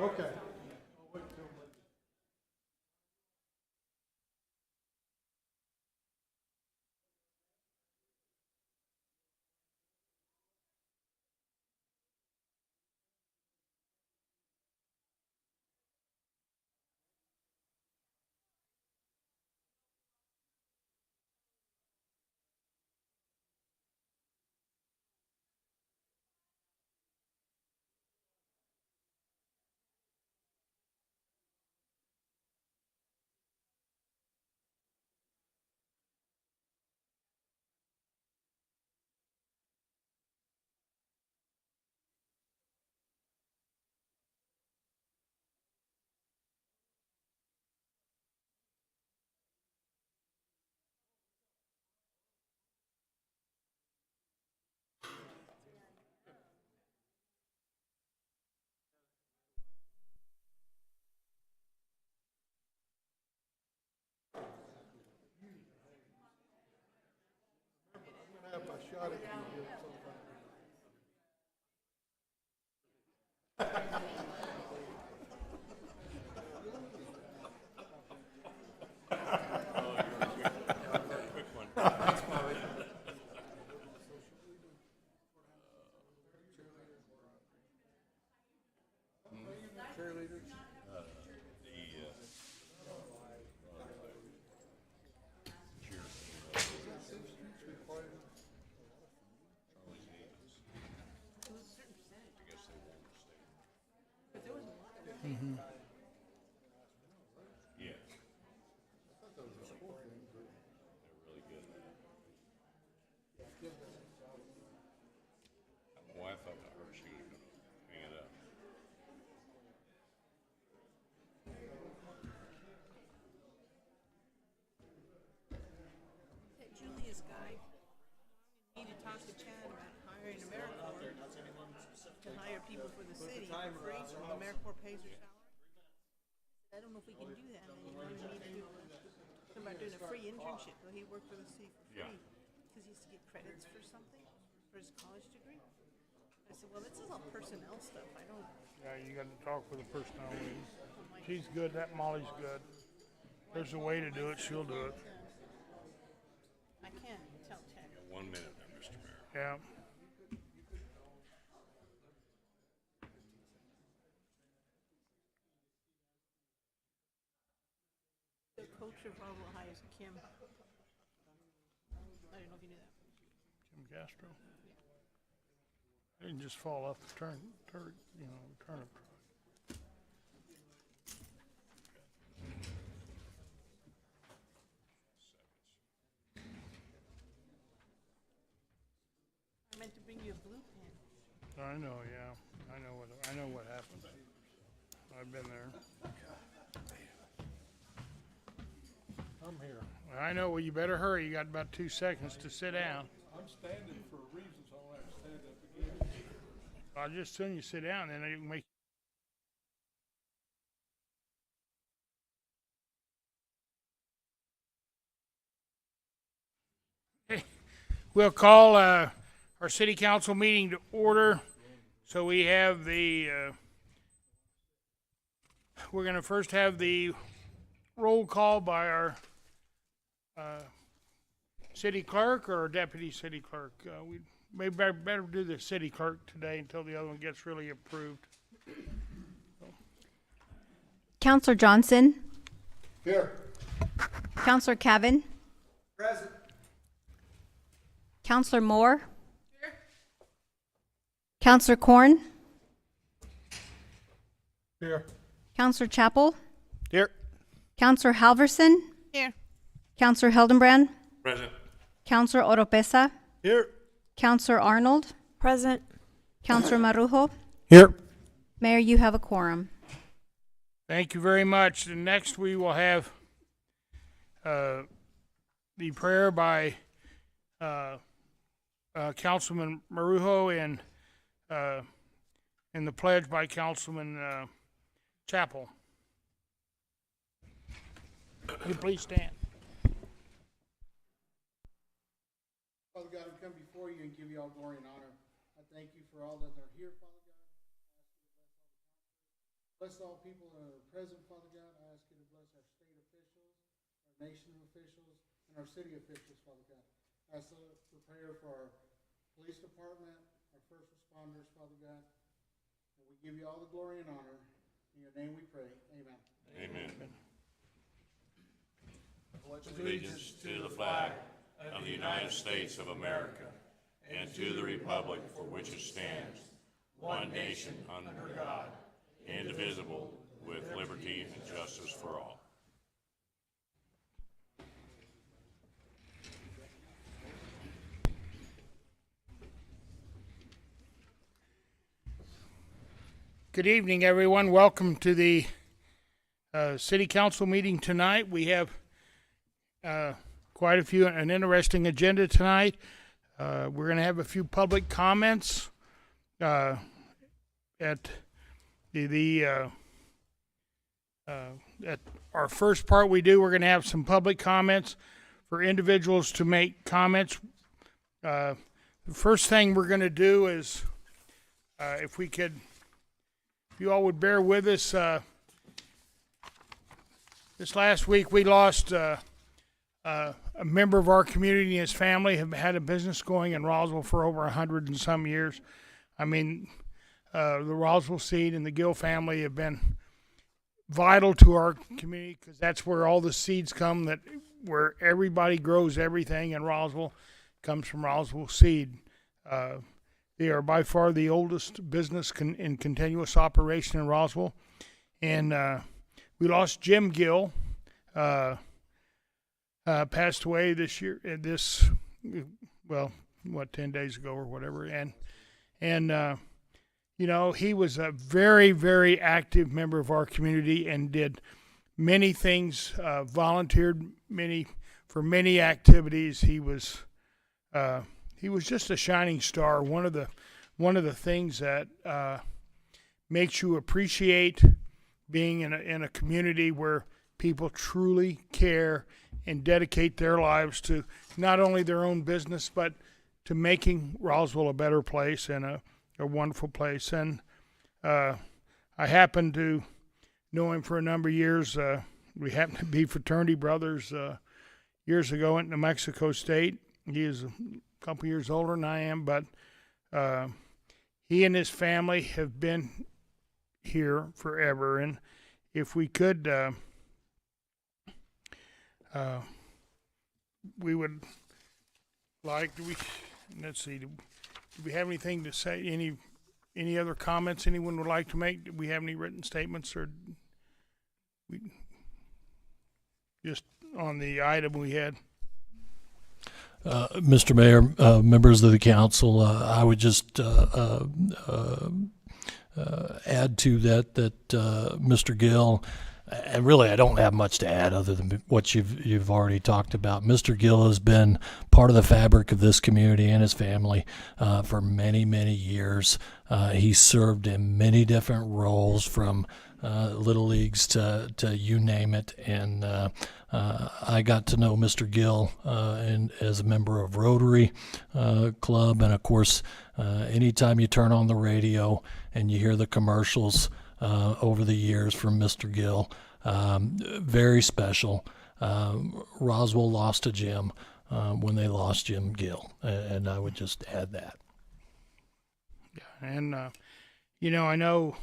Okay. I'm gonna have my shot at you here sometime. Well, I thought I heard she was gonna hang it up. That Julius guy, need to talk to Chad about hiring AmeriCorps to hire people for the city for free, so AmeriCorps pays their salary. I don't know if we can do that, and we need to do something about doing a free internship, where he worked for the city for free, because he used to get credits for something, for his college degree. I said, well, this is all personnel stuff, I don't. Yeah, you gotta talk with the personnel lady. She's good, that Molly's good. There's a way to do it, she'll do it. I can't tell Chad. 1 minute there, Mr. Mayor. Yeah. The coach of Roswell High is Kim. I don't know if you knew that. Jim Castro. They didn't just fall off the turnip truck. I meant to bring you a blue pen. I know, yeah. I know what happened. I've been there. I'm here. I know, well, you better hurry. You got about 2 seconds to sit down. I'm standing for a reason, so I don't have to stand up again. I'll just soon you sit down, then I can make. We'll call our city council meeting to order. So we have we're going to first have the roll call by our city clerk or deputy city clerk. We maybe better do the city clerk today until the other one gets really approved. Counselor Johnson. Here. Counselor Cavan. Present. Counselor Moore. Here. Counselor Korn. Here. Counselor Chappell. Here. Counselor Halverson. Here. Counselor Hildenbrand. Present. Counselor Oropesa. Here. Counselor Arnold. Present. Counselor Marujo. Here. Mayor, you have a quorum. Thank you very much. And next we will have the prayer by Councilman Marujo and the pledge by Councilman Chappell. Will you please stand? Father God, we come before you and give you all glory and honor. I thank you for all that are here, Father God. Bless all people that are present, Father God. I ask you to bless our state officials, our nation officials, and our city officials, Father God. I ask for prayer for our police department, our first responders, Father God. And we give you all the glory and honor. In your name we pray. Amen. Amen. Allegiance to the flag of the United States of America and to the republic for which it stands, one nation under God, indivisible, with liberty and justice for all. Good evening, everyone. Welcome to the City Council meeting tonight. We have quite an interesting agenda tonight. We're going to have a few public comments at at our first part. We're going to have some public comments for individuals to make comments. The first thing we're going to do is, if you all would bear with us, this last week we lost a member of our community and his family. Have had a business going in Roswell for over 100 and some years. I mean, the Roswell seed and the Gill family have been vital to our community because that's where all the seeds come, where everybody grows everything in Roswell comes from Roswell seed. They are by far the oldest business in continuous operation in Roswell. And we lost Jim Gill, passed away this year, 10 days ago or whatever. And he was a very, very active member of our community and did many things, volunteered for many activities. He was just a shining star. One of the things that makes you appreciate being in a community where people truly care and dedicate their lives to not only their own business but to making Roswell a better place and a wonderful place. And I happened to know him for a number of years. We happened to be fraternity brothers years ago in New Mexico State. He is a couple years older than I am, but he and his family have been here forever. And if we could, we would like, let's see, do we have anything to say? Any other comments anyone would like to make? Do we have any written statements, or just on the item we had? Mr. Mayor, members of the council, I would just add to that Mr. Gill, and really I don't have much to add other than what you've already talked about. Mr. Gill has been part of the fabric of this community and his family for many, many years. He served in many different roles, from little leagues to you name it, and I got to know Mr. Gill as a member of Rotary Club, and of course anytime you turn on the radio and you hear the commercials over the years from Mr. Gill, very special. Roswell lost to Jim when they lost Jim Gill, and I would just add that. Yeah, and I know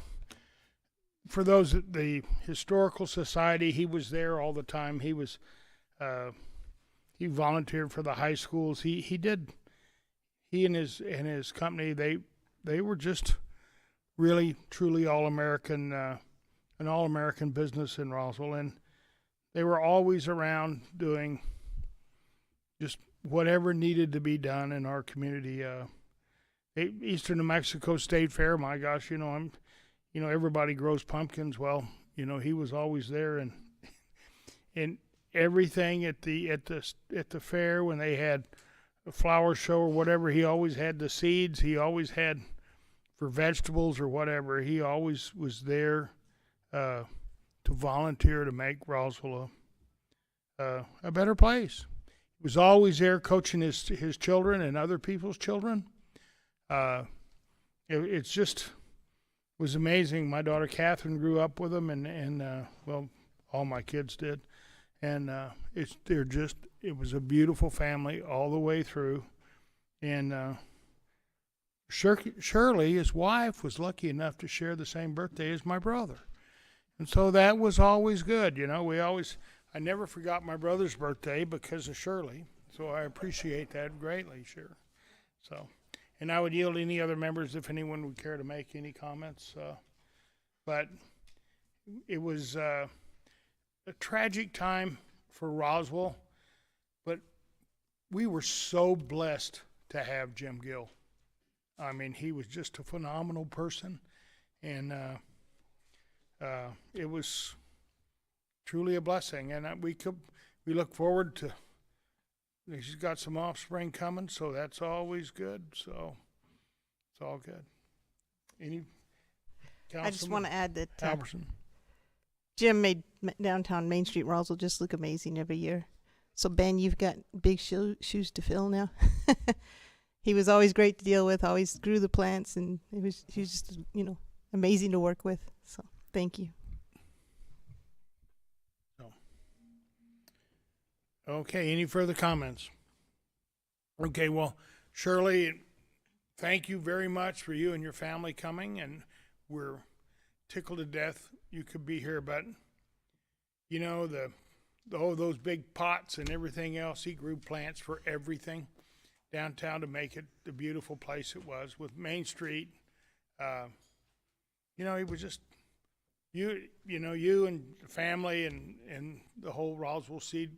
for those at the Historical Society, he was there all the time. He volunteered for the high schools. He and his company, they were just really truly all-American, an all-American business in Roswell, and they were always around doing just whatever needed to be done in our community. Eastern New Mexico State Fair, my gosh, everybody grows pumpkins. Well, he was always there, and everything at the fair when they had a flower show or whatever, he always had the seeds. He always had for vegetables or whatever. He always was there to volunteer to make Roswell a better place. He was always there coaching his children and other people's children. it's just was amazing. My daughter Catherine grew up with them, and well, all my kids did, and it was a beautiful family all the way through, and Shirley, his wife, was lucky enough to share the same birthday as my brother, and so that was always good. I never forgot my brother's birthday because of Shirley, so I appreciate that greatly, sure. So. And I would yield any other members if anyone would care to make any comments. But it was a tragic time for Roswell, but we were so blessed to have Jim Gill. I mean, he was just a phenomenal person, and it was truly a blessing. And we look forward to. She's got some offspring coming, so that's always good. So it's all good. Any councilman? I just want to add that Halverson. Jim made downtown Main Street Roswell just look amazing every year. So Ben, you've got big shoes to fill now. He was always great to deal with. Always grew the plants, and he was just amazing to work with. So thank you. Okay, any further comments? Okay, well, Shirley, thank you very much for you and your family coming, and we're tickled to death you could be here, but those big pots and everything else, he grew plants for everything downtown to make it the beautiful place it was with Main Street. He was just you and the family and the whole Roswell Seed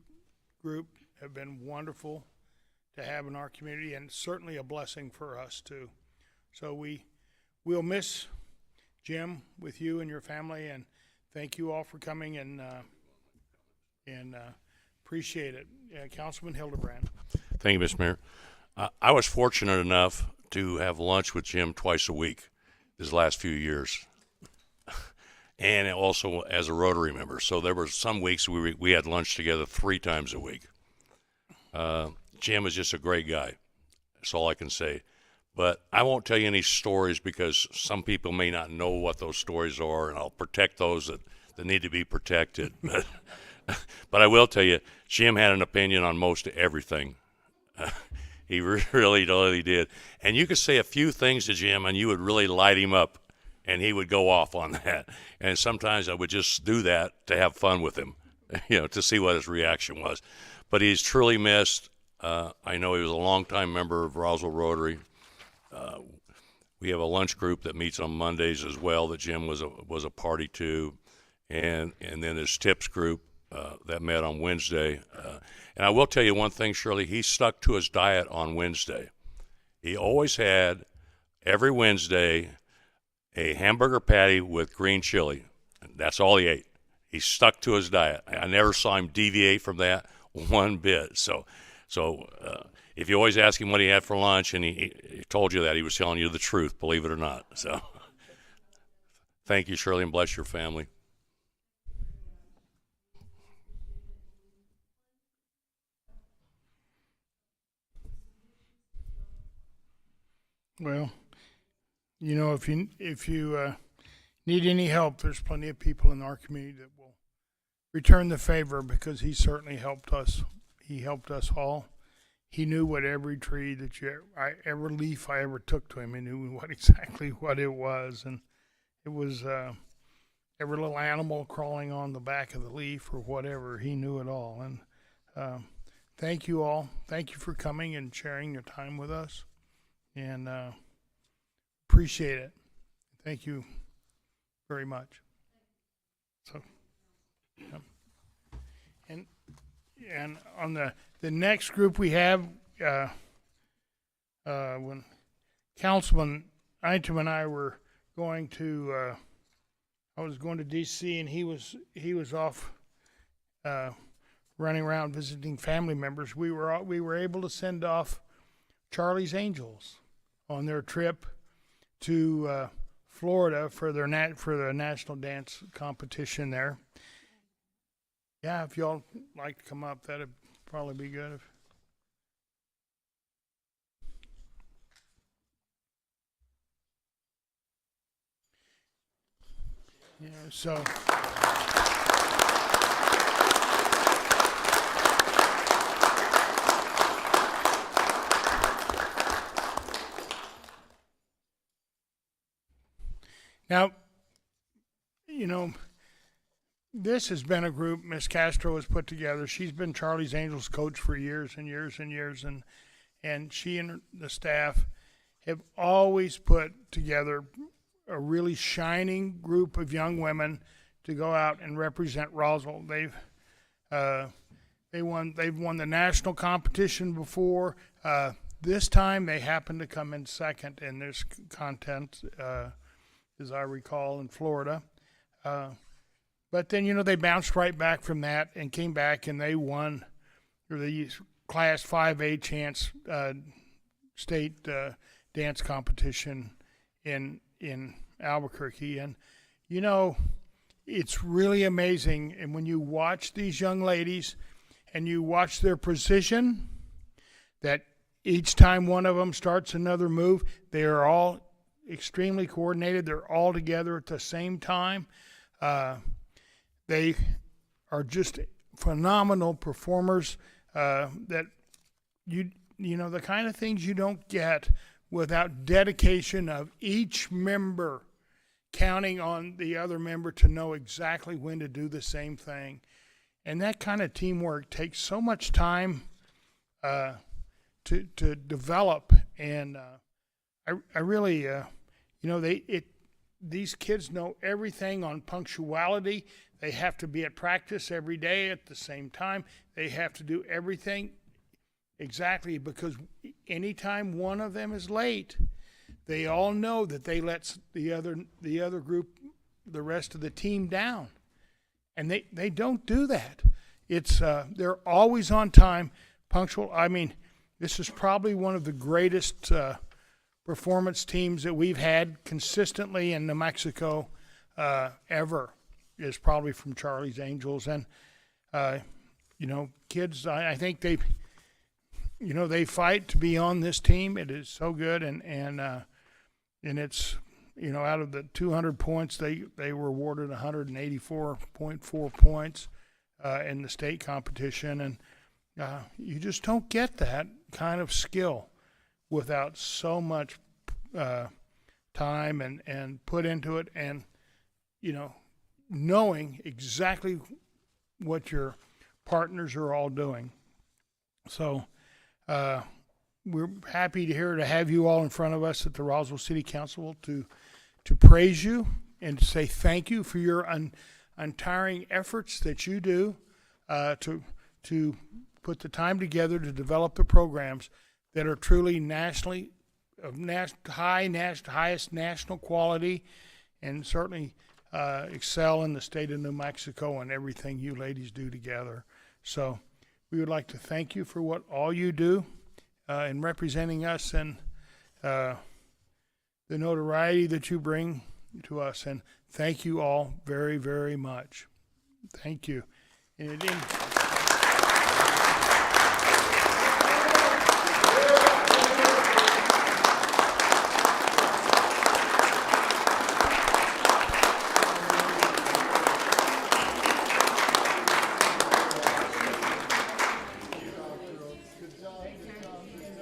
group have been wonderful to have in our community, and certainly a blessing for us too. So we'll miss Jim with you and your family, and thank you all for coming, and appreciate it. Councilman Hildebrand. Thank you, Mr. Mayor. I was fortunate enough to have lunch with Jim twice a week these last few years, and also as a Rotary member. So there were some weeks we had lunch together 3 times a week. Jim is just a great guy. That's all I can say. But I won't tell you any stories because some people may not know what those stories are, and I'll protect those that need to be protected. But I will tell you, Jim had an opinion on most of everything. He really did. And you could say a few things to Jim, and you would really light him up, and he would go off on that. And sometimes I would just do that to have fun with him, to see what his reaction was. But he's truly missed. I know he was a longtime member of Roswell Rotary. We have a lunch group that meets on Mondays as well that Jim was a party to, and then his tips group that met on Wednesday. And I will tell you one thing, Shirley, he stuck to his diet on Wednesday. He always had, every Wednesday, a hamburger patty with green chili. That's all he ate. He stuck to his diet. I never saw him deviate from that one bit. So if you always ask him what he had for lunch and he told you that, he was telling you the truth, believe it or not. So thank you, Shirley, and bless your family. Well, if you need any help, there's plenty of people in our community that will return the favor, because he certainly helped us. He helped us all. He knew what every tree every leaf I ever took to him, he knew exactly what it was, and it was every little animal crawling on the back of the leaf or whatever. He knew it all, and thank you all. Thank you for coming and sharing your time with us, and appreciate it. Thank you very much. So, yeah. And on the next group we have, when Councilman Item and I were going to, I was going to D.C. and he was off running around visiting family members. We were able to send off Charlie's Angels on their trip to Florida for the national dance competition there. Yeah, if y'all like to come up, that'd probably be good. You know, so. Now, you know, this has been a group Miss Castro has put together. She's been Charlie's Angels coach for years and years and years, and she and the staff have always put together a really shining group of young women to go out and represent Roswell. They've won the national competition before. This time they happened to come in second in this contest, as I recall, in Florida. But then, you know, they bounced right back from that and came back and they won the Class 5A chance state dance competition in Albuquerque. And, you know, it's really amazing. And when you watch these young ladies and you watch their precision, that each time one of them starts another move, they are all extremely coordinated. They're all together at the same time. They are just phenomenal performers. That you know, the kind of things you don't get without dedication of each member counting on the other member to know exactly when to do the same thing. And that kind of teamwork takes so much time to develop. And I really, you know, these kids know everything on punctuality. They have to be at practice every day at the same time. They have to do everything exactly, because anytime one of them is late, they all know that they let the other group, the rest of the team, down. And they don't do that. It's they're always on time, punctual. I mean, this is probably one of the greatest performance teams that we've had consistently in New Mexico ever, is probably from Charlie's Angels. And you know, kids, I think they fight to be on this team. It is so good, and it's, you know, out of the 200 points, they were awarded 184.4 points in the state competition. And you just don't get that kind of skill without so much time and put into it, and, you know, knowing exactly what your partners are all doing. So we're happy to have you all in front of us at the Roswell City Council to praise you and to say thank you for your untiring efforts that you do to put the time together to develop the programs that are truly nationally of highest national quality, and certainly excel in the state of New Mexico and everything you ladies do together. So we would like to thank you for what all you do in representing us, and the notoriety that you bring to us. And thank you all very, very much. Thank you. And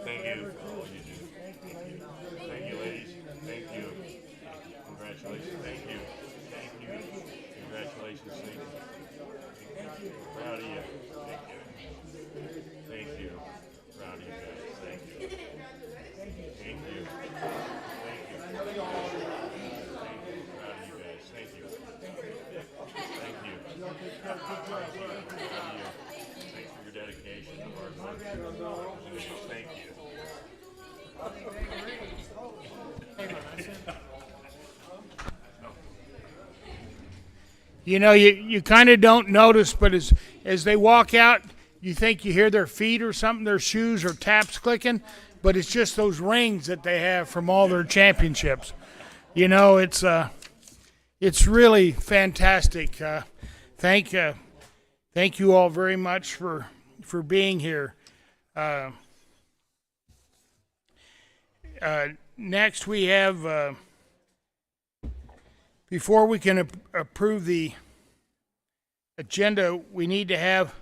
Thank you for all you do. Thank you, ladies. Thank you. Congratulations. Thank you. Thank you. Congratulations. Thank you. Proud of you. Thank you. Thank you. Proud of you guys. Thank you. Thank you. Thank you. Thank you. Proud of you guys. Thank you. Thank you. Proud of you. Thanks for your dedication and hard work. Thank you. you know, you kind of don't notice, but as they walk out, you think you hear their feet or something, their shoes or taps clicking, but it's just those rings that they have from all their championships. You know, it's really fantastic. Thank you all very much for being here. Next we have before we can approve the agenda, we need to have,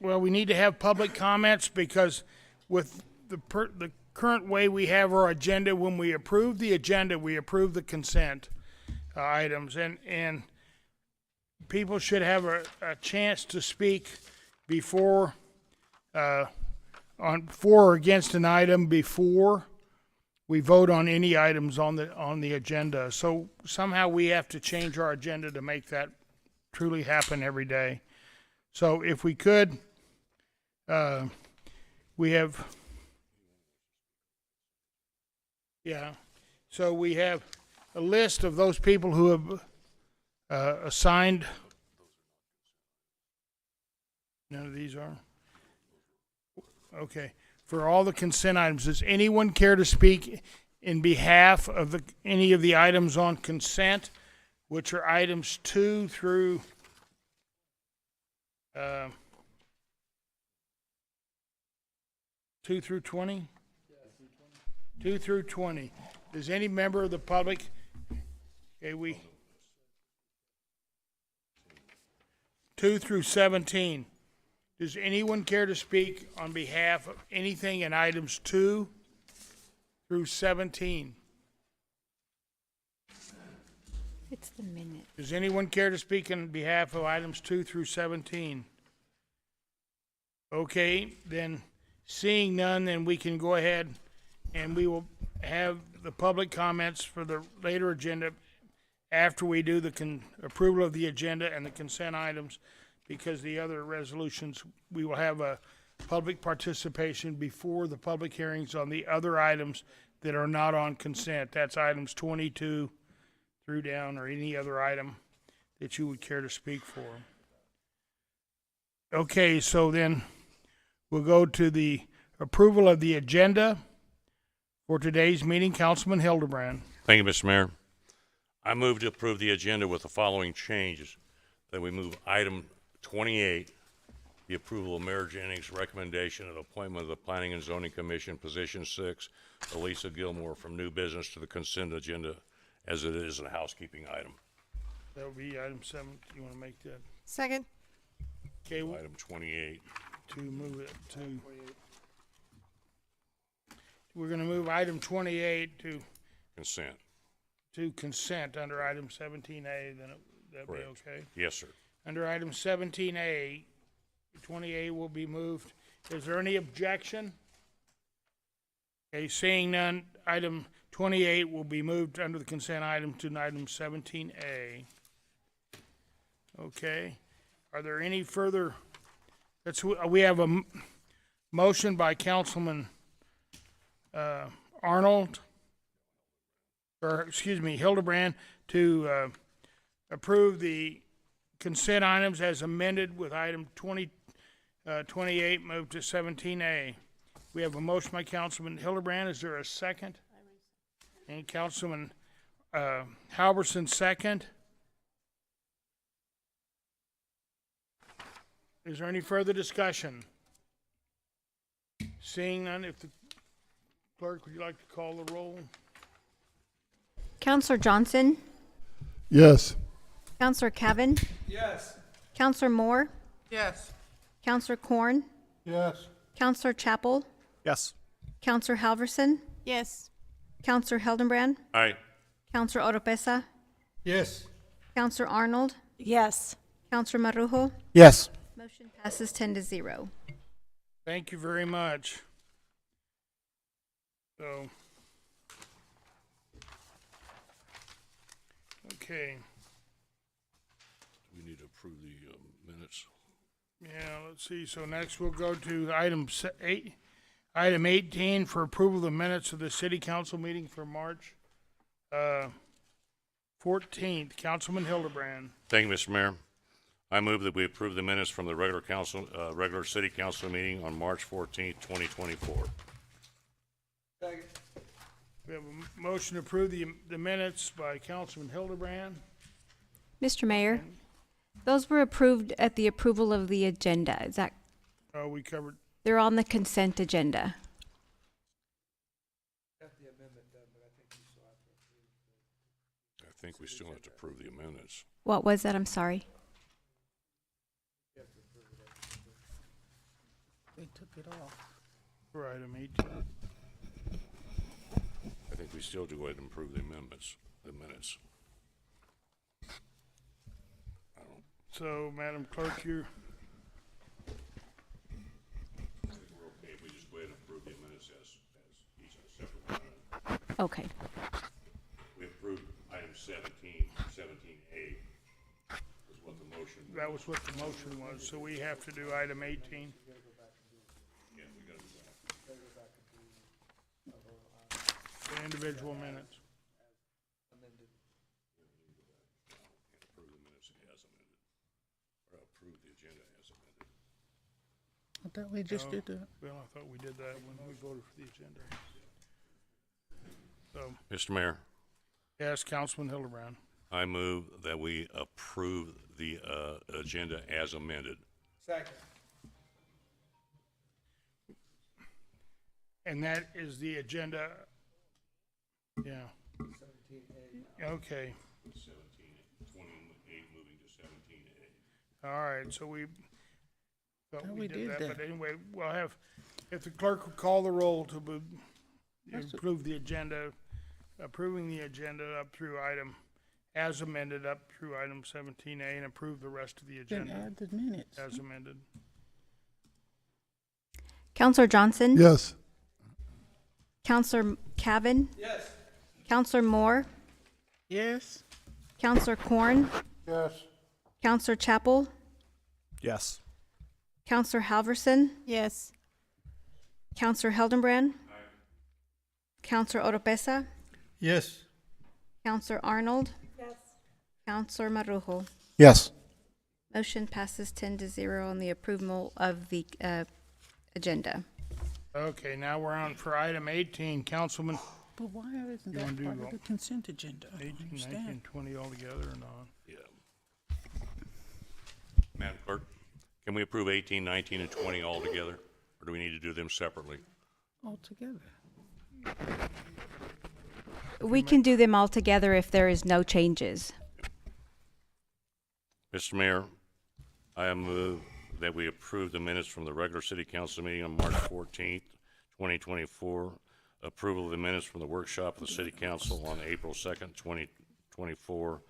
we need to have public comments, because with the current way we have our agenda, when we approve the agenda, we approve the consent items, and people should have a chance to speak before, on for or against an item before we vote on any items on the agenda. So somehow we have to change our agenda to make that truly happen every day. So if we could, we have, so we have a list of those people who have assigned. None of these are? Okay. For all the consent items, does anyone care to speak in behalf of any of the items on consent, which are items 2 through 20? 2 through 20. Does any member of the public, 2 through 17. Does anyone care to speak on behalf of anything in items 2 through 17? It's the minute. Does anyone care to speak on behalf of items 2 through 17? Okay, then seeing none, then we can go ahead and we will have the public comments for the later agenda after we do the approval of the agenda and the consent items, because the other resolutions, we will have a public participation before the public hearings on the other items that are not on consent. That's items 22 through down, or any other item that you would care to speak for. Okay, so then we'll go to the approval of the agenda for today's meeting. Councilman Hildebrand. Thank you, Mr. Mayor. I move to approve the agenda with the following changes. That we move item 28, the approval of Mayor Jennings' recommendation of appointment of the Planning and Zoning Commission, position 6, Elisa Gilmore, from new business to the consent agenda, as it is a housekeeping item. That would be item 7. You want to make that? Second. Okay, Item 28. to move it to. We're going to move item 28 Consent. to consent under item 17A, then that'd be Correct. okay. Yes, sir. Under item 17A, 28 will be moved. Is there any objection? Okay, seeing none, item 28 will be moved under the consent item to item 17A. Okay. Are there any further? We have a motion by Councilman Hildebrand to approve the consent items as amended with item 28 moved to 17A. We have a motion by Councilman Hildebrand. Is there a second? And Councilman Halverson, second. Is there any further discussion? Seeing none, if the clerk, would you like to call the roll? Counselor Johnson? Yes. Counselor Cavan? Yes. Counselor Moore? Yes. Counselor Korn? Yes. Counselor Chapel? Yes. Counselor Halverson? Yes. Counselor Hildebrand? Aye. Counselor Oropesa? Yes. Counselor Arnold? Yes. Counselor Marujo? Yes. Motion passes 10-0. Thank you very much. So, okay, We need to approve the minutes. yeah, let's see, so next we'll go to item 18 for approval of the minutes of the city council meeting for March 14th. Councilman Hildebrand. Thank you, Mr. Mayor. I move that we approve the minutes from the regular city council meeting on March 14th, 2024. We have a motion to approve the minutes by Councilman Hildebrand. Mr. Mayor, those were approved at the approval of the agenda. Is that, We covered, they're on the consent agenda. think we still have to approve the amendments. What was that? I'm sorry. They took it off. For item 18. I think we still do go ahead and approve the amendments, the minutes. So, Madam Clerk, you're, I think we're okay if we just go ahead and approve the minutes as each separate item. Okay. We approved item 17A was what the motion was. that was what the motion was, so we have to do item 18. Yeah, we gotta do that. The individual minutes. Approve the minutes as amended. Or approve the agenda as amended. I thought we just did that. Well, I thought we did that when we voted for the agenda. So, Mr. Mayor, yes, Councilman Hildebrand. I move that we approve the agenda as amended. Second. And that is the agenda, yeah. 17A. Okay, 28 moving to 17A. all right, so we thought No, we we did did that, that. but anyway, we'll have, if the clerk will call the roll to approve the agenda, approving the agenda up through item, as amended up through item 17A, and approve the rest of the Then agenda add the minutes. as amended. Counselor Johnson? Yes. Counselor Cavan? Yes. Counselor Moore? Yes. Counselor Corn? Yes. Counselor Chapel? Yes. Counselor Halverson? Yes. Counselor Hildenbrand? Counselor Oropesa? Yes. Counselor Arnold? Yes. Counselor Marujo? Yes. Motion passes 10-0 on the approval of the agenda. Okay, now we're on for item 18, Councilman, But why isn't You wanna that do part all- of the consent agenda? I don't 18, 19, understand. 20 altogether or not? Yeah. Madam Clerk, can we approve 18, 19, and 20 all together? Or do we need to do them separately? All together. We can do them all together if there is no changes. Mr. Mayor, I move that we approve the minutes from the regular city council meeting on March 14th, 2024, approval of the minutes from the workshop of the city council on April 2nd, 2024,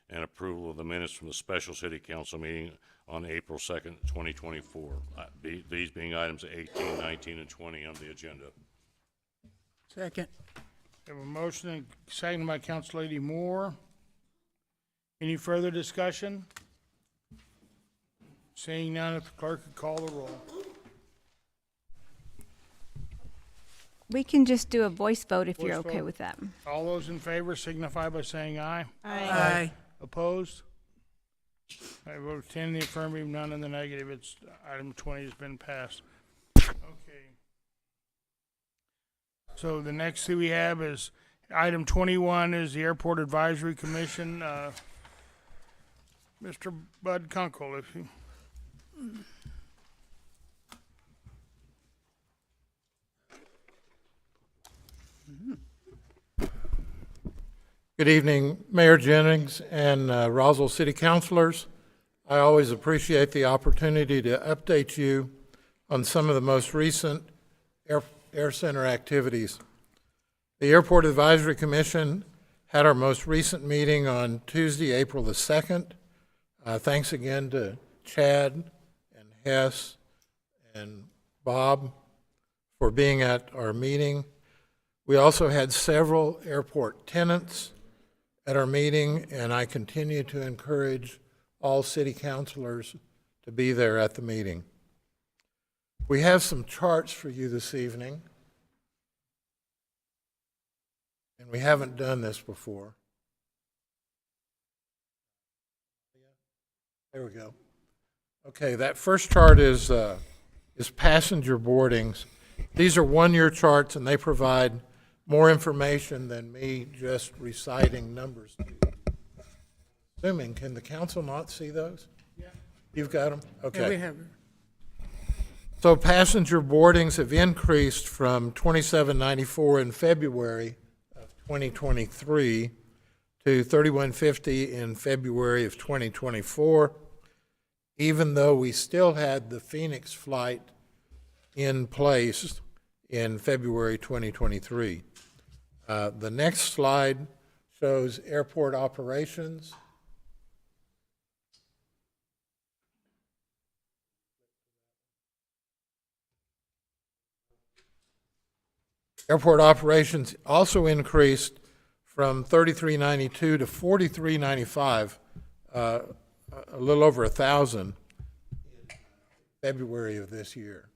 and approval of the minutes from the special city council meeting on April 2nd, 2024. These being items 18, 19, and 20 on the agenda. Second. We have a motion and second by Council Lady Moore. Any further discussion? Seeing none, if the clerk could call the roll. We can just do a voice vote if you're Voice okay vote. with that. All those in favor signify by saying aye. Aye. Opposed? I vote 10 in the affirmative, none in the negative. It's, item 20 has been passed. Okay. So the next thing we have is, item 21 is the Airport Advisory Commission. Mr. Bud Kunkel, if you. Good evening, Mayor Jennings and Roswell City Councilors. I always appreciate the opportunity to update you on some of the most recent Air Center activities. The Airport Advisory Commission had our most recent meeting on Tuesday, April the 2nd. Thanks again to Chad and Hess and Bob for being at our meeting. We also had several airport tenants at our meeting, and I continue to encourage all city councilors to be there at the meeting. We have some charts for you this evening, and we haven't done this before. There we go. Okay, that first chart is passenger boardings. These are one-year charts, and they provide more information than me just reciting numbers to you. Assuming, can the council not see those? Yeah. You've got them? Okay. Yeah, we have it. So passenger boardings have increased from 2794 in February of 2023 to $3,150 in February of 2024, even though we still had the Phoenix flight in place in February 2023. The next slide shows airport operations. Airport operations also increased from $33.92 to $43.95, a little over 1,000 in February of this year.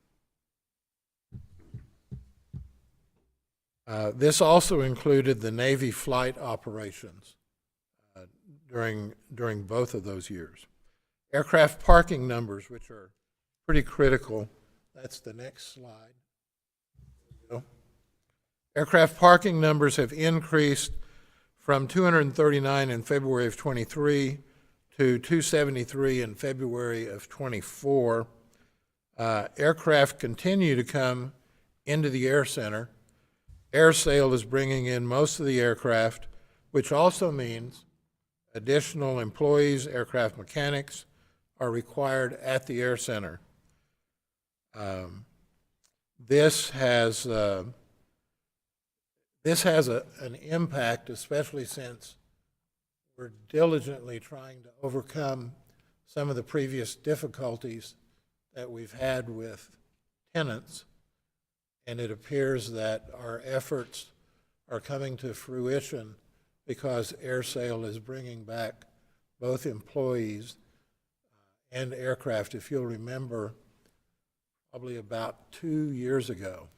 This also included the Navy flight operations during both of those years. Aircraft parking numbers, which are pretty critical. That's the next slide. Aircraft parking numbers have increased from 239 in February of 23 to 273 in February of 24. Aircraft continue to come into the air center. Air Sale is bringing in most of the aircraft, which also means additional employees, aircraft mechanics, are required at the air center. This has an impact, especially since we're diligently trying to overcome some of the previous difficulties that we've had with tenants, and it appears that our efforts are coming to fruition because Air Sale is bringing back both employees and aircraft. If you'll remember, probably about 2 years ago,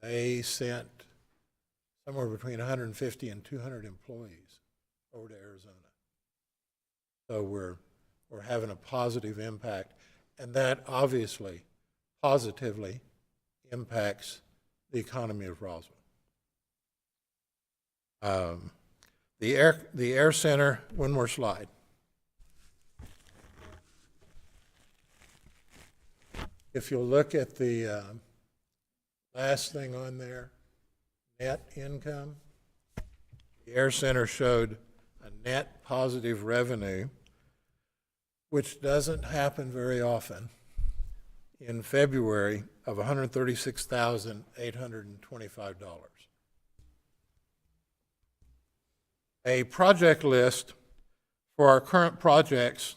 they sent somewhere between 150 and 200 employees over to Arizona. So we're having a positive impact, and that obviously positively impacts the economy of Roswell. The air center, one more slide. If you'll look at the last thing on there, net income, the air center showed a net positive revenue, which doesn't happen very often, in February of $136,825. A project list for our current projects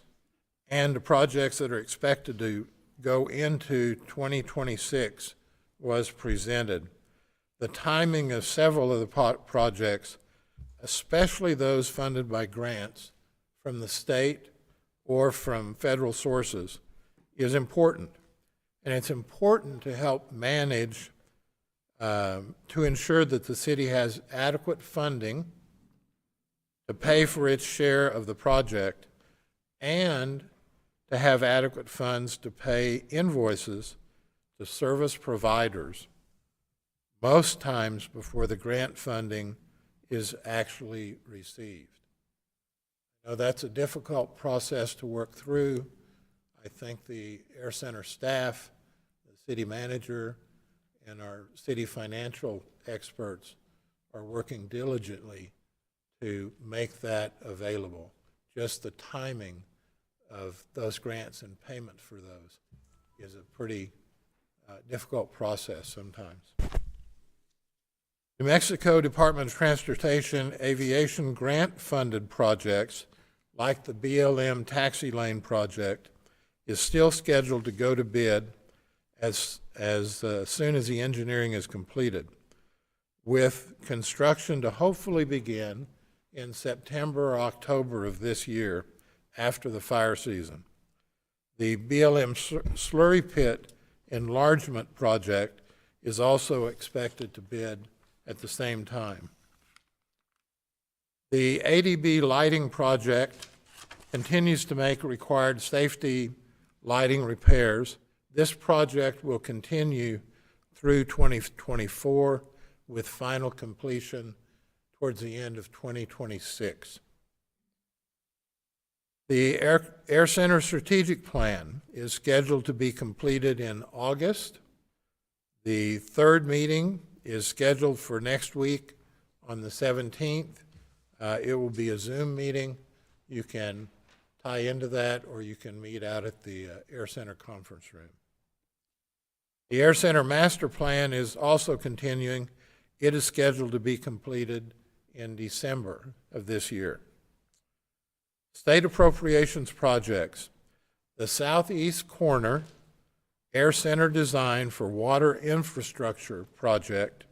and the projects that are expected to go into 2026 was presented. The timing of several of the projects, especially those funded by grants from the state or from federal sources, is important. And it's important to help manage, to ensure that the city has adequate funding to pay for its share of the project and to have adequate funds to pay invoices to service providers, most times before the grant funding is actually received. Now, that's a difficult process to work through. I think the Air Center staff, the city manager, and our city financial experts are working diligently to make that available. Just the timing of those grants and payment for those is a pretty difficult process sometimes. New Mexico Department of Transportation aviation grant-funded projects like the BLM taxi lane project is still scheduled to go to bid as soon as the engineering is completed, with construction to hopefully begin in September or October of this year after the fire season. The BLM slurry pit enlargement project is also expected to bid at the same time. The ADB lighting project continues to make required safety lighting repairs. This project will continue through 2024 with final completion towards the end of 2026. The Air Center strategic plan is scheduled to be completed in August. The third meeting is scheduled for next week on the 17th It will be a Zoom meeting. You can tie into that, or you can meet out at the Air Center conference room. The Air Center master plan is also continuing. It is scheduled to be completed in December of this year. State appropriations projects. The southeast corner Air Center design for water infrastructure project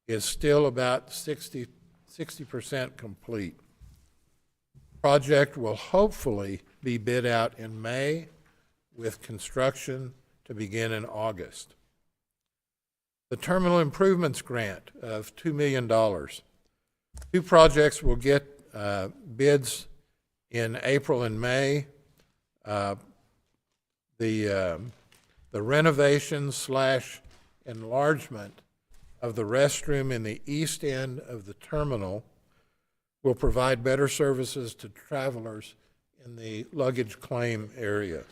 is still about 60% complete. Project will hopefully be bid out in May, with construction to begin in August. The Terminal Improvements Grant of $2 million. 2 projects will get bids in April and May. The renovation / enlargement of the restroom in the east end of the terminal will provide better services to travelers in the luggage claim area.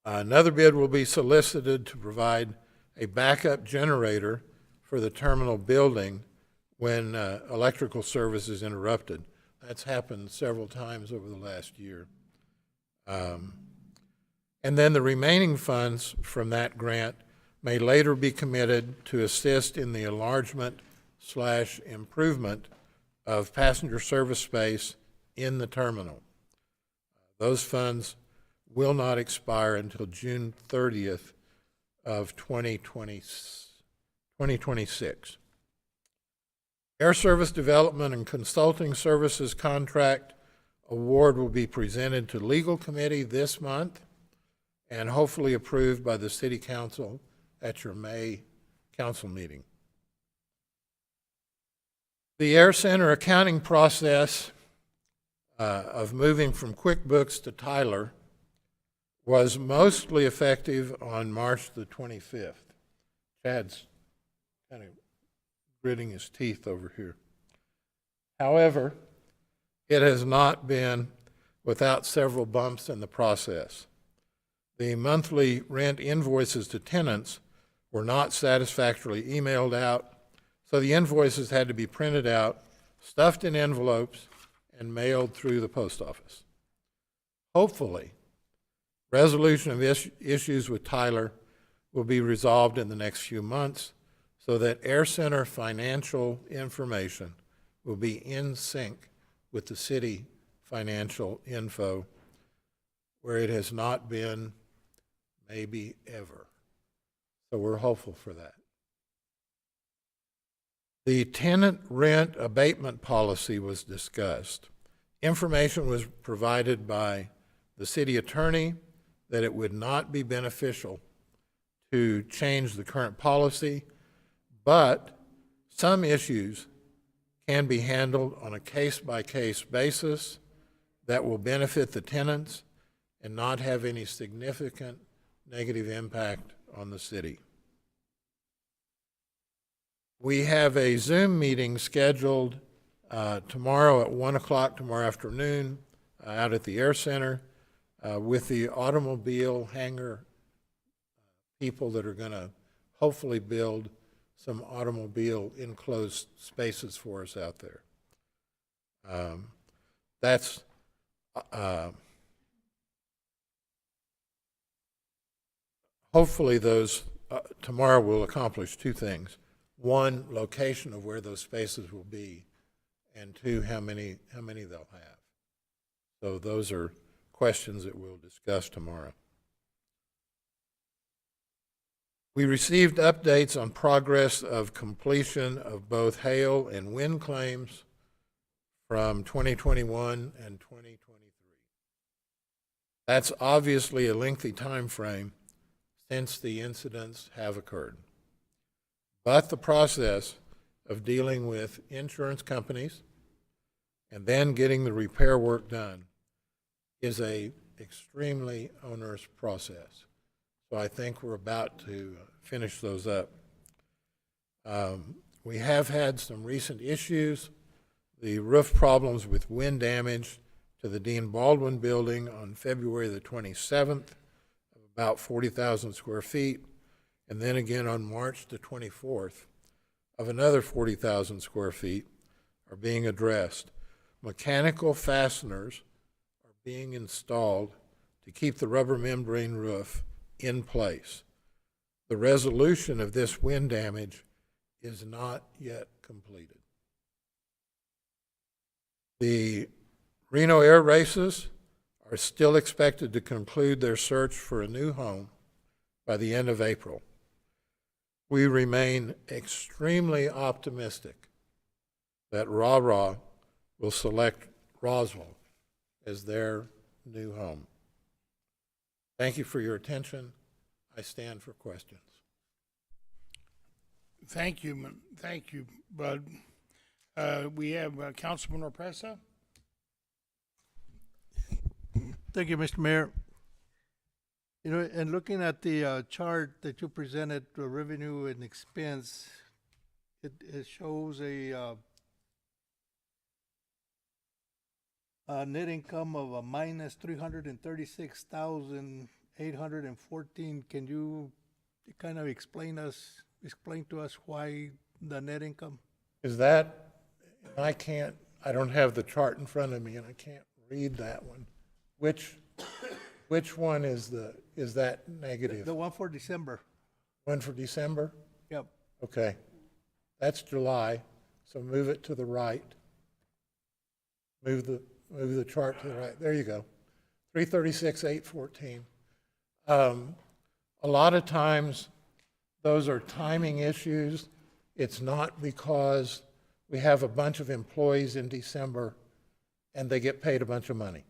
Another bid will be solicited to provide a backup generator for the terminal building when electrical service is interrupted. That's happened several times over the last year. And then the remaining funds from that grant may later be committed to assist in the enlargement / improvement of passenger service space in the terminal. Those funds will not expire until June 30th of 2026. Air Service Development and Consulting Services contract award will be presented to Legal Committee this month and hopefully approved by the City Council at your May council meeting. The Air Center accounting process of moving from QuickBooks to Tyler was mostly effective on March the 25th. Chad's kind of gritting his teeth over here. However, it has not been without several bumps in the process. The monthly rent invoices to tenants were not satisfactorily emailed out, so the invoices had to be printed out, stuffed in envelopes, and mailed through the post office. Hopefully, resolution of issues with Tyler will be resolved in the next few months so that Air Center financial information will be in sync with the city financial info, where it has not been maybe ever. So we're hopeful for that. The tenant rent abatement policy was discussed. Information was provided by the city attorney that it would not be beneficial to change the current policy, but some issues can be handled on a case-by-case basis that will benefit the tenants and not have any significant negative impact on the city. We have a Zoom meeting scheduled tomorrow at 1 o'clock tomorrow afternoon out at the Air Center with the automobile hangar people that are going to hopefully build some automobile enclosed spaces for us out there. That's hopefully those tomorrow will accomplish 2 things. 1, location of where those spaces will be, and 2, how many they'll have. So those are questions that we'll discuss tomorrow. We received updates on progress of completion of both hail and wind claims from 2021 and 2023. That's obviously a lengthy time frame since the incidents have occurred. But the process of dealing with insurance companies and then getting the repair work done is a extremely onerous process. So I think we're about to finish those up. We have had some recent issues. The roof problems with wind damage to the Dean Baldwin building on February the 27th of about 40,000 square feet, and then again on March the 24th of another 40,000 square feet. are being addressed. Mechanical fasteners are being installed to keep the rubber membrane roof in place. The resolution of this wind damage is not yet completed. The Reno Air Races are still expected to conclude their search for a new home by the end of April. We remain extremely optimistic that RAH will select Roswell as their new home. Thank you for your attention. I stand for questions. Thank you, Bud. We have Councilman Opresa. Thank you, Mr. Mayor. You know, and looking at the chart that you presented, the revenue and expense, it shows a net income of a minus 336,814. Can you kind of explain to us why the net income? Is that, I don't have the chart in front of me and I can't read that one. Which one is that negative? The one for December. One for December? Yep. Okay. That's July, so move it to the right. Move the chart to the right. There you go. 336,814. A lot of times, those are timing issues. It's not because we have a bunch of employees in December and they get paid a bunch of money.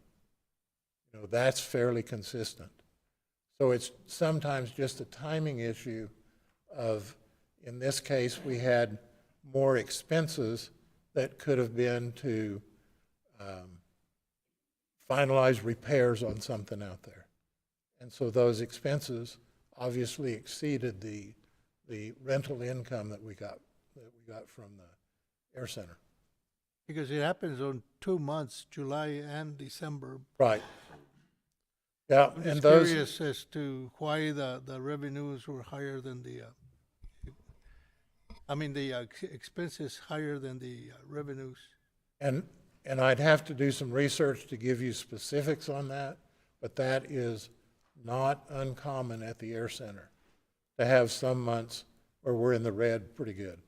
You know, that's fairly consistent. So it's sometimes just a timing issue of, in this case, we had more expenses that could have been to finalize repairs on something out there. And so those expenses obviously exceeded the rental income that we got from the Air Center. Because it happens on 2 months, July and December. Right. Yeah, I'm and just those, curious as to why the revenues were higher than the expenses higher than the revenues. and I'd have to do some research to give you specifics on that, but that is not uncommon at the Air Center to have some months where we're in the red pretty good,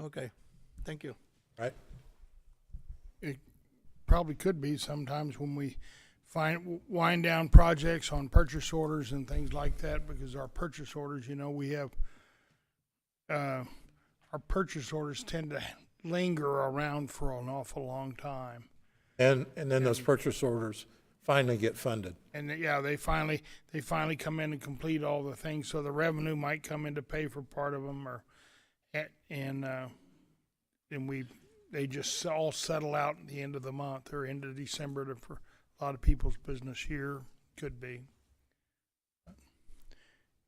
Okay, thank you. right? It probably could be sometimes when we wind down projects on purchase orders and things like that, because our purchase orders, you know, we have, our purchase orders tend to linger around for an awful long time. And then those purchase orders finally get funded. And yeah, they finally come in and complete all the things, so the revenue might come in to pay for part of them, they just all settle out at the end of the month or end of December for a lot of people's business here. Could be.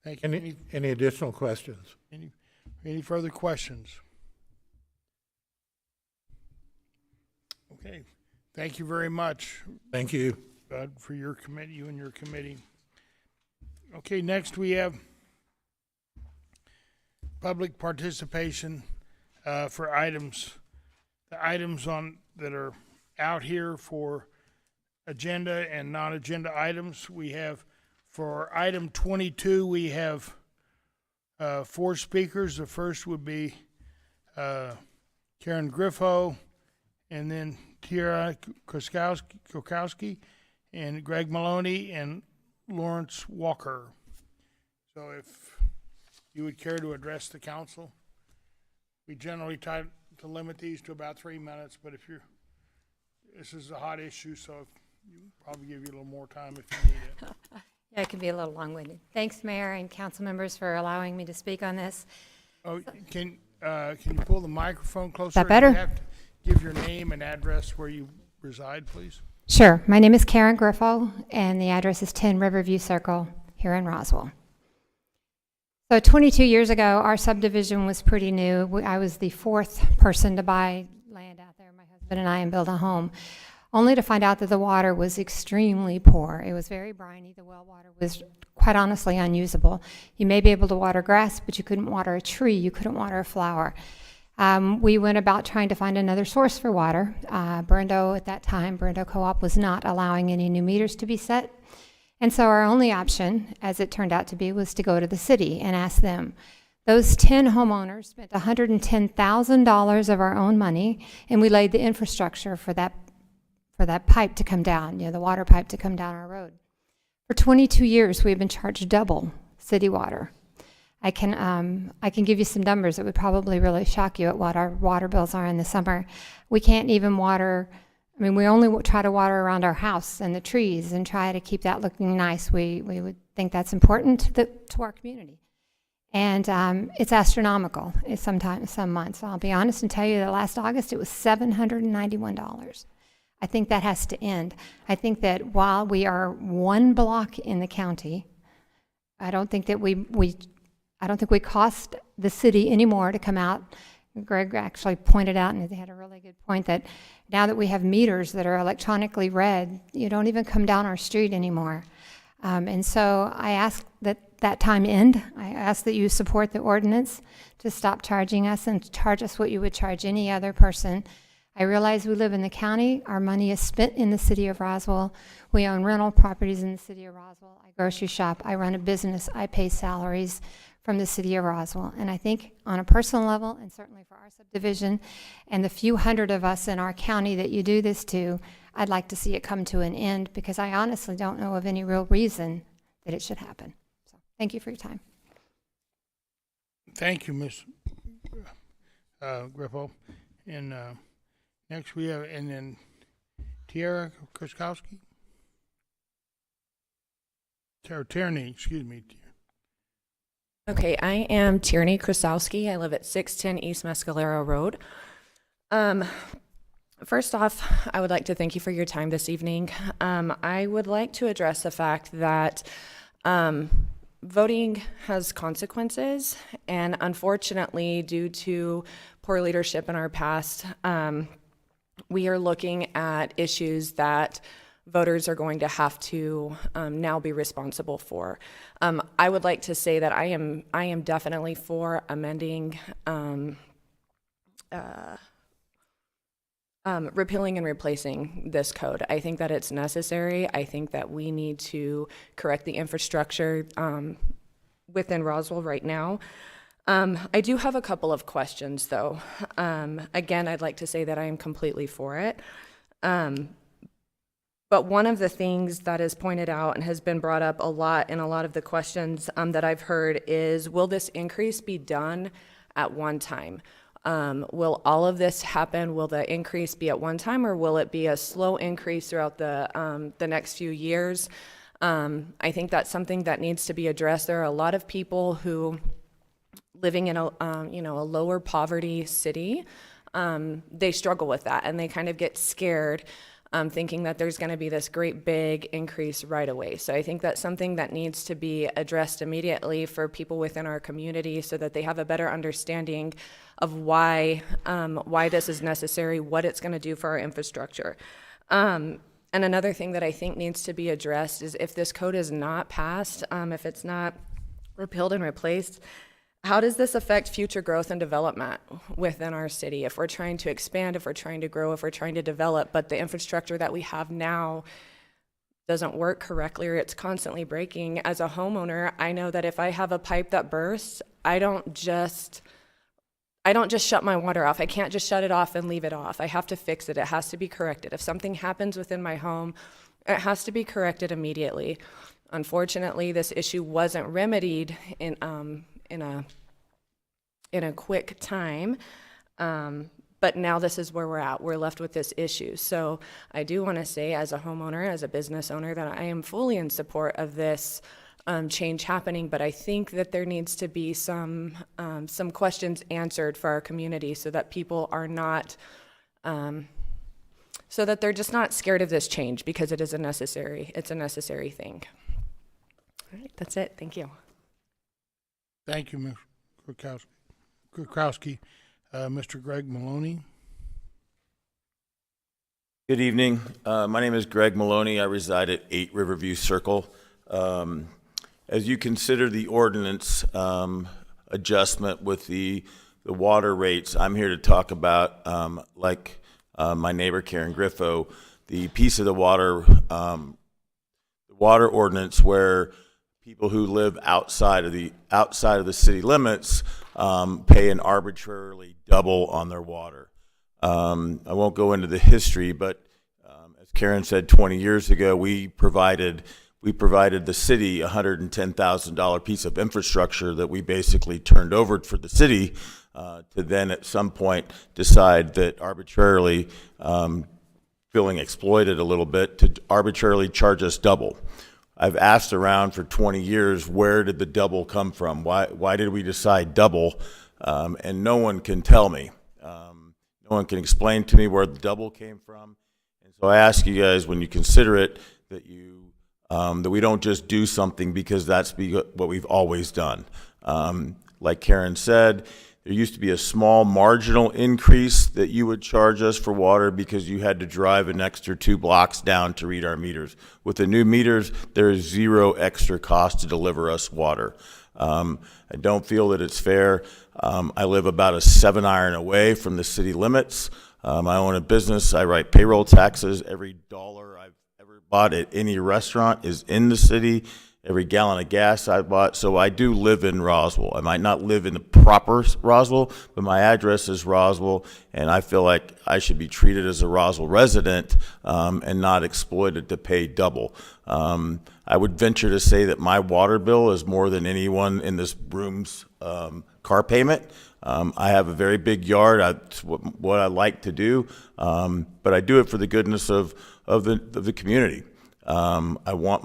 Thank you. Any additional questions? Any further questions? Okay. Thank you very much, Thank you. Bud, for your committee, you and your committee. Okay, next we have public participation for the items that are out here for agenda and non-agenda items. We have, for item 22, we have 4 speakers. The first would be Karen Griffo, and then Tiara Kokowski, and Greg Maloney, and Lawrence Walker. So if you would care to address the council. We generally try to limit these to about 3 minutes, but this is a hot issue, so you probably give you a little more time if you need it. Yeah, it can be a little long-winded. Thanks, Mayor and council members, for allowing me to speak on this. Oh, can you pull the microphone closer? That better? You have to give your name and address where you reside, please. Sure. My name is Karen Griffo, and the address is 10 Riverview Circle here in Roswell. So 22 years ago, our subdivision was pretty new. I was the 4th person to buy land out there, my husband and I, and build a home, only to find out that the water was extremely poor. It was very briny. The well water was quite honestly unusable. You may be able to water grass, but you couldn't water a tree. You couldn't water a flower. We went about trying to find another source for water. Burndo at that time, Burndo Co-op was not allowing any new meters to be set. And so our only option, as it turned out to be, was to go to the city and ask them. Those 10 homeowners spent $110,000 of our own money, and we laid the infrastructure for that pipe to come down, the water pipe to come down our road. For 22 years, we've been charged double city water. I can give you some numbers that would probably really shock you at what our water bills are in the summer. We can't even water. I mean, we only try to water around our house and the trees and try to keep that looking nice. We would think that's important to our community. And it's astronomical some months. I'll be honest and tell you that last August it was $791. I think that has to end. I think that while we are one block in the county, I don't think that I don't think we cost the city anymore to come out. Greg actually pointed out, and they had a really good point, that now that we have meters that are electronically read, you don't even come down our street anymore. And so I ask that time end. I ask that you support the ordinance to stop charging us and charge us what you would charge any other person. I realize we live in the county. Our money is spent in the city of Roswell. We own rental properties in the city of Roswell. I grocery shop. I run a business. I pay salaries from the city of Roswell. And I think on a personal level, and certainly for our subdivision and the few hundred of us in our county that you do this to, I'd like to see it come to an end, because I honestly don't know of any real reason that it should happen. So thank you for your time. Thank you, Ms. Griffo. And next we have, and then Tierney, excuse me. Okay, I am Tierney Krasowski. I live at 610 East Mescalero Road. First off, I would like to thank you for your time this evening. I would like to address the fact that voting has consequences, and unfortunately, due to poor leadership in our past, we are looking at issues that voters are going to have to now be responsible for. I would like to say that I am definitely for amending, repealing and replacing this code. I think that it's necessary. I think that we need to correct the infrastructure within Roswell right now. I do have a couple of questions, though. Again, I'd like to say that I am completely for it. But one of the things that is pointed out and has been brought up a lot in a lot of the questions that I've heard is, will this increase be done at one time? Will all of this happen? Will the increase be at one time, or will it be a slow increase throughout the next few years? I think that's something that needs to be addressed. There are a lot of people who living in a lower poverty city, they struggle with that, and they kind of get scared, thinking that there's going to be this great big increase right away. So I think that's something that needs to be addressed immediately for people within our community, so that they have a better understanding of why this is necessary, what it's going to do for our infrastructure. And another thing that I think needs to be addressed is, if this code is not passed, if it's not repealed and replaced, how does this affect future growth and development within our city? If we're trying to expand, if we're trying to grow, if we're trying to develop, but the infrastructure that we have now doesn't work correctly, or it's constantly breaking. As a homeowner, I know that if I have a pipe that bursts, I don't just shut my water off. I can't just shut it off and leave it off. I have to fix it. It has to be corrected. If something happens within my home, it has to be corrected immediately. Unfortunately, this issue wasn't remedied in a quick time, but now this is where we're at. We're left with this issue. So I do want to say, as a homeowner, as a business owner, that I am fully in support of this change happening, but I think that there needs to be some questions answered for our community, so that people are not, so that they're just not scared of this change, because it's a necessary thing. All right, that's it. Thank you. Thank you, Ms. Krukowski. Mr. Greg Maloney. Good evening. My name is Greg Maloney. I reside at 8 Riverview Circle. As you consider the ordinance adjustment with the the water rates, I'm here to talk about, my neighbor Karen Griffo, the piece of the water ordinance where people who live outside of the city limits pay an arbitrarily double on their water. I won't go into the history, but as Karen said, 20 years ago, we provided the city a $110,000 piece of infrastructure that we basically turned over for the city to then at some point decide that arbitrarily, feeling exploited a little bit, to arbitrarily charge us double. I've asked around for 20 years, where did the double come from? Why did we decide double? And no one can tell me. No one can explain to me where the double came from. And so I ask you guys, when you consider it, that that we don't just do something because that's what we've always done. Like Karen said, there used to be a small marginal increase that you would charge us for water because you had to drive an extra 2 blocks down to read our meters. With the new meters, there is zero extra cost to deliver us water. I don't feel that it's fair. I live about a 7-iron away from the city limits. I own a business. I write payroll taxes. Every dollar I've ever bought at any restaurant is in the city. Every gallon of gas I bought. So I do live in Roswell. I might not live in the proper Roswell, but my address is Roswell, and I feel like I should be treated as a Roswell resident and not exploited to pay double. I would venture to say that my water bill is more than anyone in this room's car payment. I have a very big yard. That's what I like to do, but I do it for the goodness of the community. I want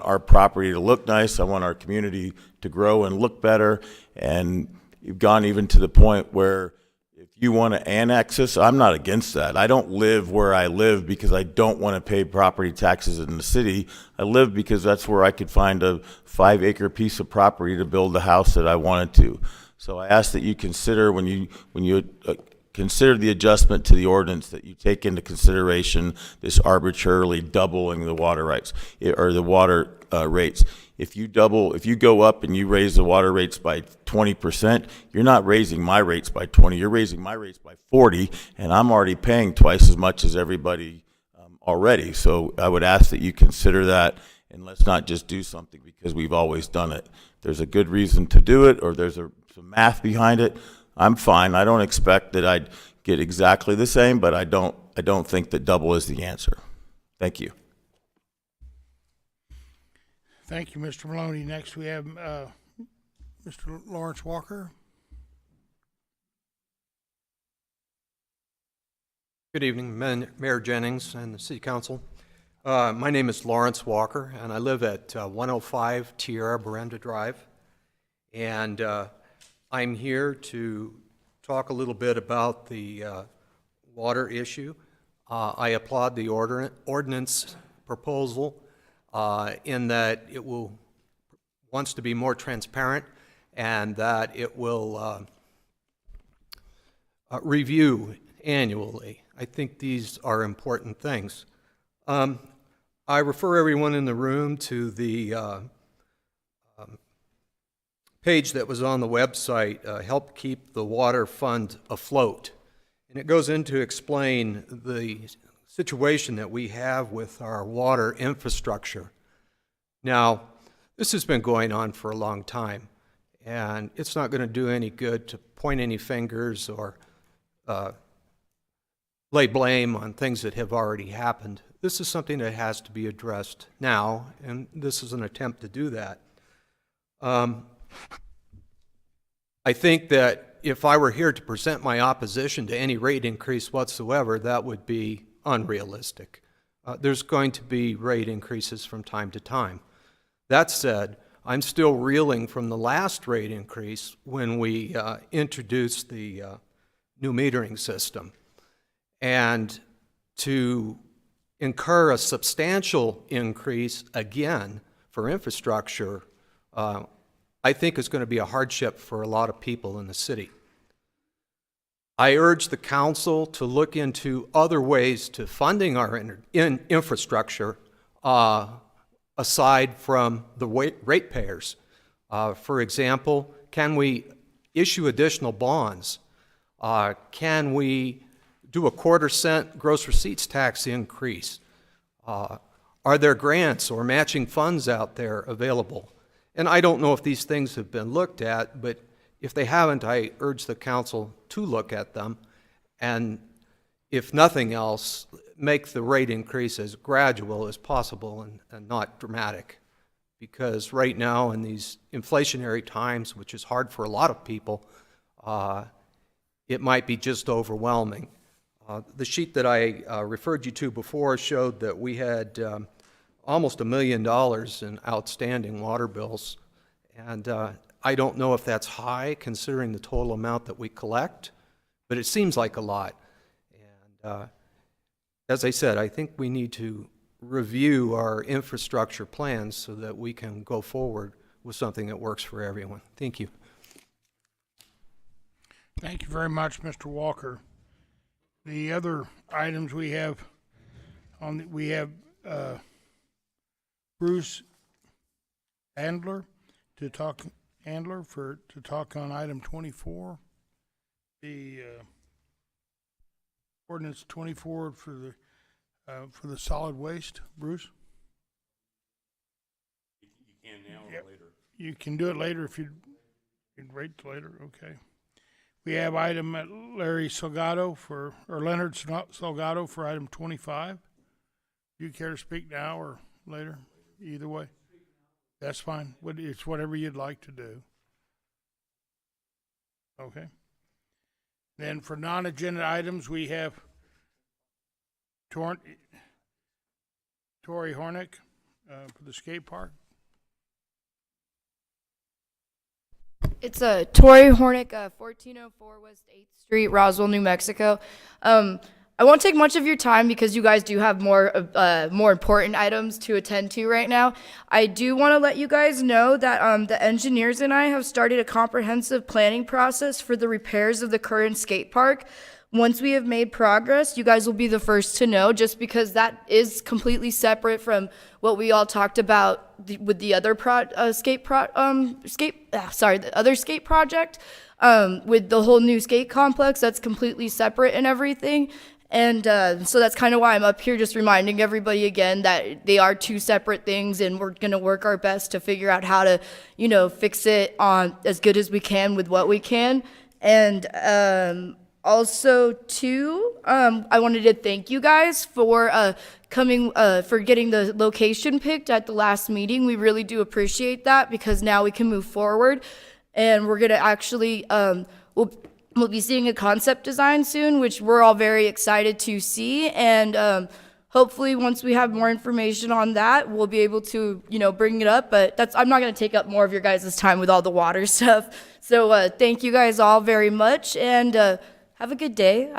our property to look nice. I want our community to grow and look better. And you've gone even to the point where if you want to annex us, I'm not against that. I don't live where I live because I don't want to pay property taxes in the city. I live because that's where I could find a 5-acre piece of property to build the house that I wanted to. So I ask that you consider when you consider the adjustment to the ordinance that you take into consideration this arbitrarily doubling the water rights or the water rates. If you go up and you raise the water rates by 20%, you're not raising my rates by 20. You're raising my rates by 40, and I'm already paying twice as much as everybody already. So I would ask that you consider that, and let's not just do something because we've always done it. There's a good reason to do it, or there's some math behind it. I'm fine. I don't expect that I'd get exactly the same, but I don't think that double is the answer. Thank you. Thank you, Mr. Maloney. Next, we have Mr. Lawrence Walker. Good evening, Mayor Jennings and the City Council. My name is Lawrence Walker, and I live at 105 Tierra Berenda Drive. And I'm here to talk a little bit about the water issue. I applaud the ordinance proposal in that it wants to be more transparent and that it will review annually. I think these are important things. I refer everyone in the room to the page that was on the website, Help Keep the Water Fund Afloat. And it goes in to explain the situation that we have with our water infrastructure. Now, this has been going on for a long time, and it's not going to do any good to point any fingers or lay blame on things that have already happened. This is something that has to be addressed now, and this is an attempt to do that. I think that if I were here to present my opposition to any rate increase whatsoever, that would be unrealistic. There's going to be rate increases from time to time. That said, I'm still reeling from the last rate increase when we introduced the new metering system. And to incur a substantial increase again for infrastructure, I think is going to be a hardship for a lot of people in the city. I urge the council to look into other ways to funding our infrastructure aside from the ratepayers. For example, can we issue additional bonds? Can we do a 1/4 cent gross receipts tax increase? Are there grants or matching funds out there available? And I don't know if these things have been looked at, but if they haven't, I urge the council to look at them, and if nothing else, make the rate increase as gradual as possible and not dramatic. Because right now, in these inflationary times, which is hard for a lot of people, it might be just overwhelming. The sheet that I referred you to before showed that we had almost $1 million in outstanding water bills. And I don't know if that's high considering the total amount that we collect, but it seems like a lot. And as I said, I think we need to review our infrastructure plans so that we can go forward with something that works for everyone. Thank you. Thank you very much, Mr. Walker. The other items we have Bruce Andler to talk on item 24, the ordinance 24 for the solid waste. Bruce, You can now Yep. or later. you can do it later if you'd wait till later. Okay. We have item Leonard Salgado for item 25. Do you care to speak now or later? Either way. That's fine. It's whatever you'd like to do. Okay. Then for non-agenda items, we have Tori Hornick for the skate park. It's a Tori Hornick, 1404 West 8th Street, Roswell, New Mexico. I won't take much of your time because you guys do have more important items to attend to right now. I do want to let you guys know that the engineers and I have started a comprehensive planning process for the repairs of the current skate park. Once we have made progress, you guys will be the first to know, just because that is completely separate from what we all talked about with the other the other skate project, with the whole new skate complex. That's completely separate and everything. And so that's kind of why I'm up here, just reminding everybody again that they are two separate things, and we're going to work our best to figure out how to, fix it on as good as we can with what we can. And also, too, I wanted to thank you guys for for getting the location picked at the last meeting. We really do appreciate that, because now we can move forward, and we're gonna actually we'll be seeing a concept design soon, which we're all very excited to see. And hopefully, once we have more information on that, we'll be able to bring it up. But I'm not gonna take up more of your guys' time with all the water stuff. So thank you guys all very much, and have a good day.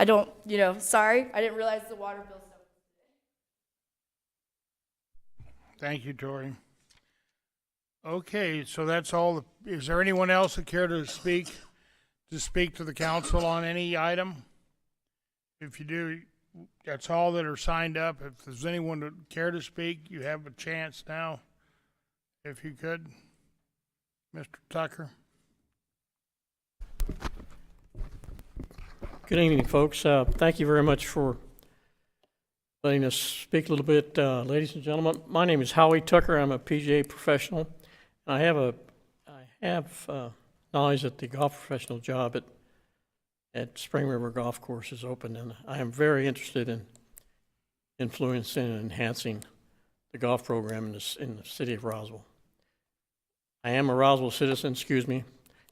Sorry, I didn't realize the water bill stuff. Thank you, Tori. Okay, so that's all. Is there anyone else that care to speak to the council on any item? If you do, that's all that are signed up. If there's anyone that care to speak, you have a chance now. If you could, Mr. Tucker. Good evening, folks. Thank you very much for letting us speak a little bit. Ladies and gentlemen, my name is Howie Tucker. I'm a PGA professional. I have knowledge that the golf professional job at Spring River Golf Course is open, and I am very interested in influencing and enhancing the golf program in the city of Roswell. I am a Roswell citizen,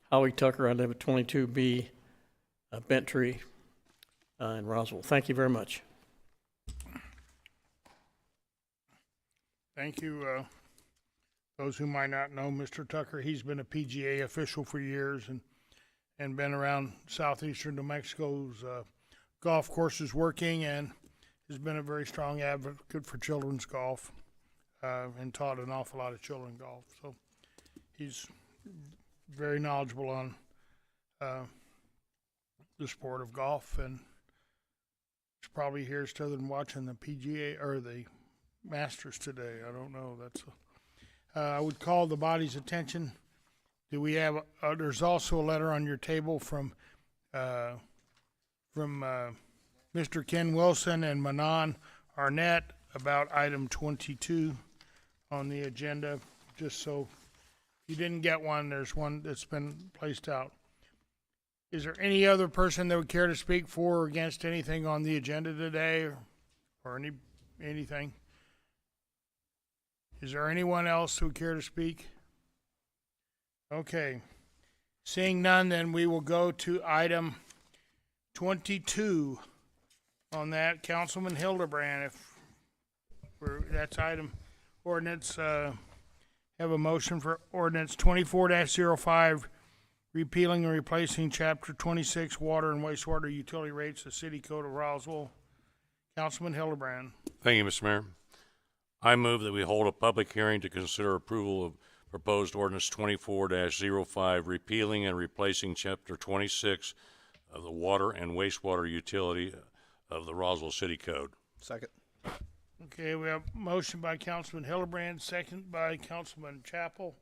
Howie Tucker. I live at 22B Bent Tree in Roswell. Thank you very much. Thank you. Those who might not know Mr. Tucker, he's been a PGA official for years and been around southeastern New Mexico's golf courses working, and has been a very strong advocate for children's golf and taught an awful lot of children golf. So he's very knowledgeable on the sport of golf, and he's probably here still than watching the PGA or the Masters today. I don't know. I would call the body's attention Do we have, there's also a letter on your table from Mr. Ken Wilson and Manon Arnett about item 22 on the agenda, just so if you didn't get one, there's one that's been placed out. Is there any other person that would care to speak for or against anything on the agenda today, or anything? Is there anyone else who would care to speak? Okay. Seeing none, then we will go to item 22 on that. Councilman Hildebrand, that's item ordinance, have a motion for ordinance 24-05, repealing and replacing chapter 26, water and wastewater utility rates, the city code of Roswell. Councilman Hildebrand. Thank you, Mr. Mayor. I move that we hold a public hearing to consider approval of proposed ordinance 24-05, repealing and replacing chapter 26 of the water and wastewater utility of the Roswell City Code. Second. Okay, we have motion by Councilman Hildebrand, second by Councilman Chapel.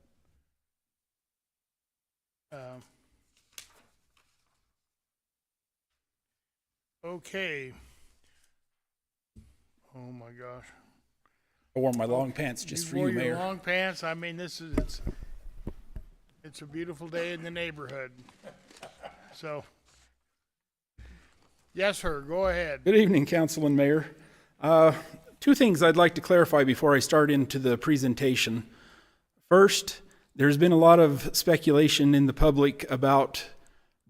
Okay. Oh my gosh. I wore my long pants just for you, wore your Mayor. long pants. I mean, it's a beautiful day in the neighborhood. So, yes, sir. Go ahead. Good evening, Council and Mayor. Two things I'd like to clarify before I start into the presentation. First, there's been a lot of speculation in the public about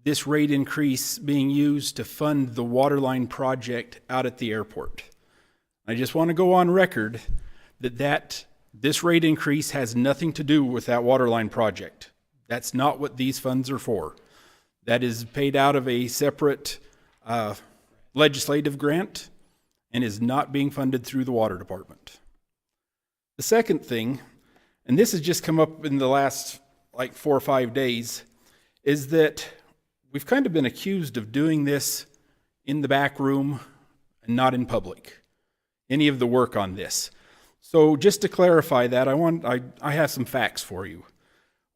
this rate increase being used to fund the waterline project out at the airport. I just want to go on record that this rate increase has nothing to do with that waterline project. That's not what these funds are for. That is paid out of a separate legislative grant and is not being funded through the water department. The second thing, and this has just come up in the last like 4 or 5 days, is that we've kind of been accused of doing this in the back room and not in public, any of the work on this. So just to clarify that, I have some facts for you.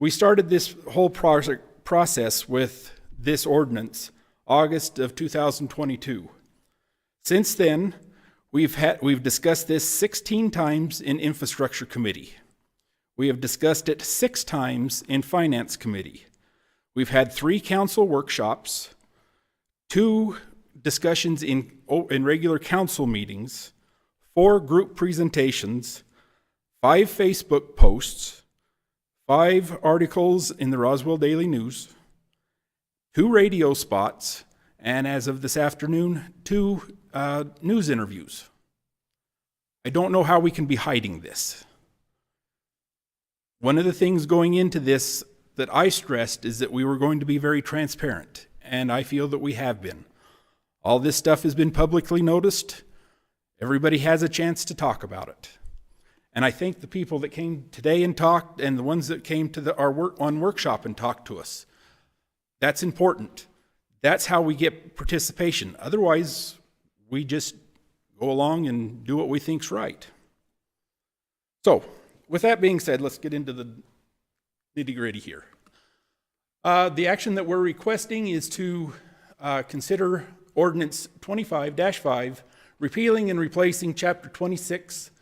We started this whole process with this ordinance August of 2022. Since then, we've discussed this 16 times in Infrastructure Committee. We have discussed it 6 times in Finance Committee. We've had 3 council workshops, 2 discussions in regular council meetings, 4 group presentations, 5 Facebook posts, 5 articles in the Roswell Daily News, 2 radio spots, and as of this afternoon, 2 news interviews. I don't know how we can be hiding this. One of the things going into this that I stressed is that we were going to be very transparent, and I feel that we have been. All this stuff has been publicly noticed. Everybody has a chance to talk about it. And I think the people that came today and talked, and the ones that came to our workshop and talked to us, that's important. That's how we get participation. Otherwise, we just go along and do what we think's right. So, with that being said, let's get into the nitty-gritty here. The action that we're requesting is to consider Ordinance 25-5, repealing and replacing Chapter 26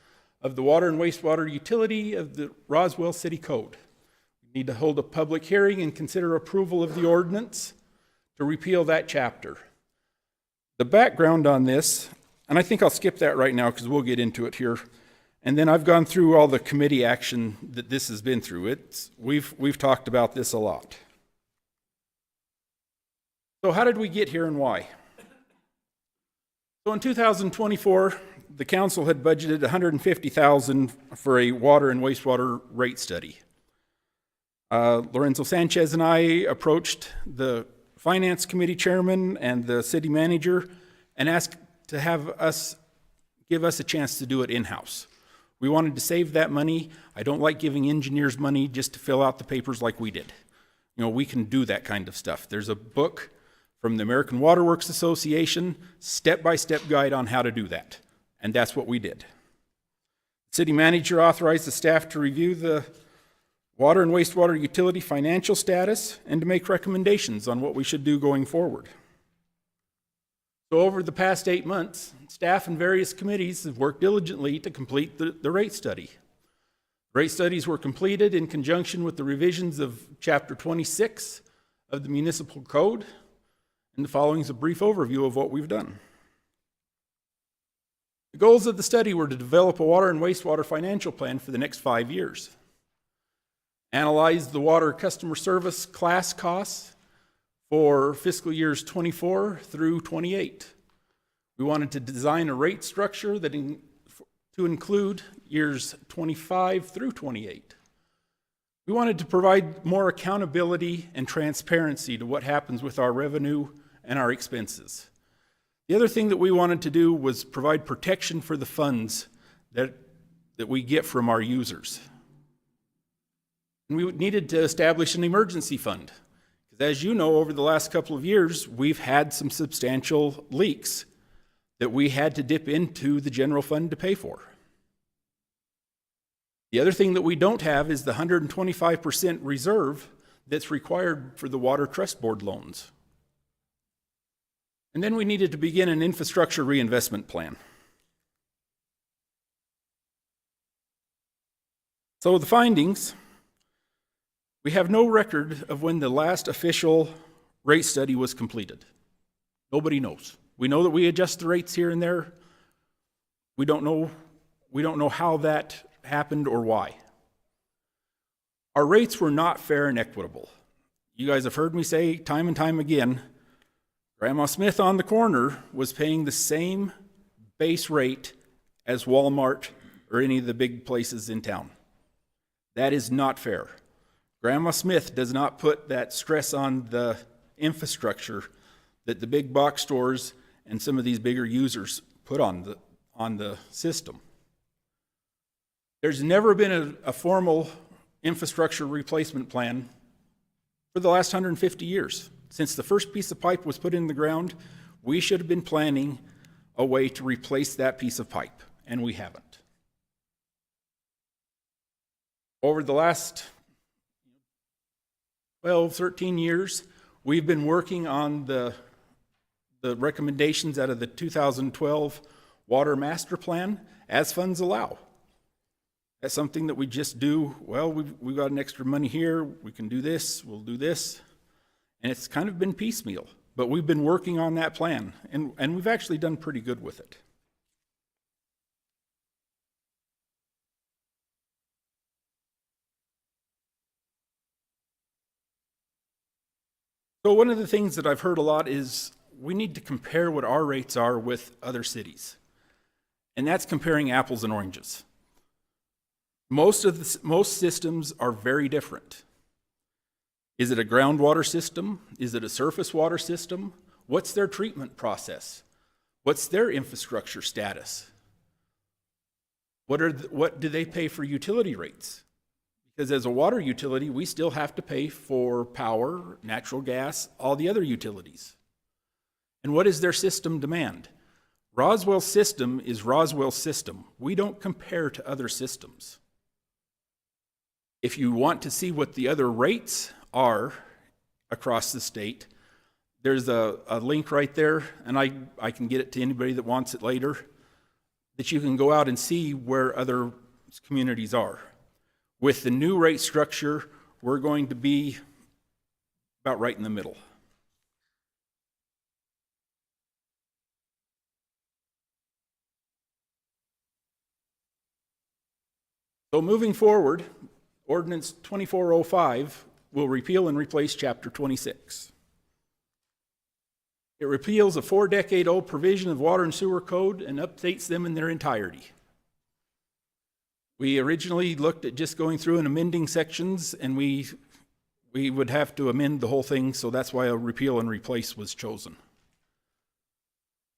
of the Water and Wastewater Utility of the Roswell City Code. We need to hold a public hearing and consider approval of the ordinance to repeal that chapter. The background on this, and I think I'll skip that right now because we'll get into it here. And then I've gone through all the committee action that this has been through. We've talked about this a lot. So how did we get here and why? So in 2024, the council had budgeted $150,000 for a water and wastewater rate study. Lorenzo Sanchez and I approached the finance committee chairman and the city manager and asked to give us a chance to do it in-house. We wanted to save that money. I don't like giving engineers money just to fill out the papers like we did. You know, we can do that kind of stuff. There's a book from the American Water Works Association, step-by-step guide on how to do that. And that's what we did. City manager authorized the staff to review the water and wastewater utility financial status, and to make recommendations on what we should do going forward. So over the past 8 months, staff and various committees have worked diligently to complete the rate study. Rate studies were completed in conjunction with the revisions of Chapter 26 of the Municipal Code, and the following is a brief overview of what we've done. The goals of the study were to develop a water and wastewater financial plan for the next 5 years, analyze the water customer service class costs for fiscal years 24 through 28. We wanted to design a rate structure that to include years 25 through 28. We wanted to provide more accountability and transparency to what happens with our revenue and our expenses. The other thing that we wanted to do was provide protection for the funds that we get from our users. And we needed to establish an emergency fund. Because as you know, over the last couple of years, we've had some substantial leaks that we had to dip into the general fund to pay for. The other thing that we don't have is the 125% reserve that's required for the Water Trust Board loans. And then we needed to begin an infrastructure reinvestment plan. So the findings, we have no record of when the last official rate study was completed. Nobody knows. We know that we adjust the rates here and there. We don't know how that happened or why. Our rates were not fair and equitable. You guys have heard me say time and time again, Grandma Smith on the corner was paying the same base rate as Walmart or any of the big places in town. That is not fair. Grandma Smith does not put that stress on the infrastructure that the big box stores and some of these bigger users put on the system. There's never been a formal infrastructure replacement plan for the last 150 years. Since the first piece of pipe was put in the ground, we should have been planning a way to replace that piece of pipe, and we haven't. Over the last 12, 13 years, we've been working on the recommendations out of the 2012 Water Master Plan as funds allow. That's something that we just do, well, we've got an extra money here, we can do this, we'll do this. And it's kind of been piecemeal, but we've been working on that plan, and we've actually done pretty good with it. So one of the things that I've heard a lot is we need to compare what our rates are with other cities. And that's comparing apples and oranges. Most systems are very different. Is it a groundwater system? Is it a surface water system? What's their treatment process? What's their infrastructure status? What do they pay for utility rates? Because as a water utility, we still have to pay for power, natural gas, all the other utilities. And what is their system demand? Roswell's system is Roswell's system. We don't compare to other systems. If you want to see what the other rates are across the state, there's a link right there, and I can get it to anybody that wants it later, that you can go out and see where other communities are. With the new rate structure, we're going to be about right in the middle. So moving forward, Ordinance 2405 will repeal and replace Chapter 26. It repeals a 4-decade-old provision of Water and Sewer Code and updates them in their entirety. We originally looked at just going through and amending sections, and we would have to amend the whole thing, so that's why a repeal and replace was chosen.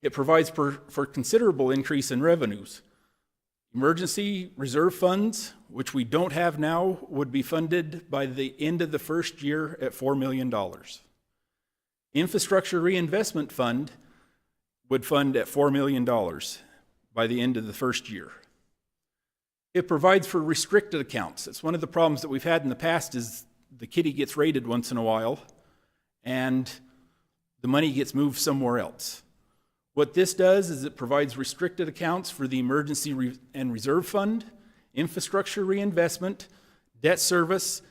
It provides for considerable increase in revenues. Emergency reserve funds, which we don't have now, would be funded by the end of the first year at $4 million. Infrastructure Reinvestment Fund would fund at $4 million by the end of the first year. It provides for restricted accounts. It's one of the problems that we've had in the past is the kitty gets raided once in a while and the money gets moved somewhere else. What this does is it provides restricted accounts for the emergency and reserve fund, infrastructure reinvestment, debt service,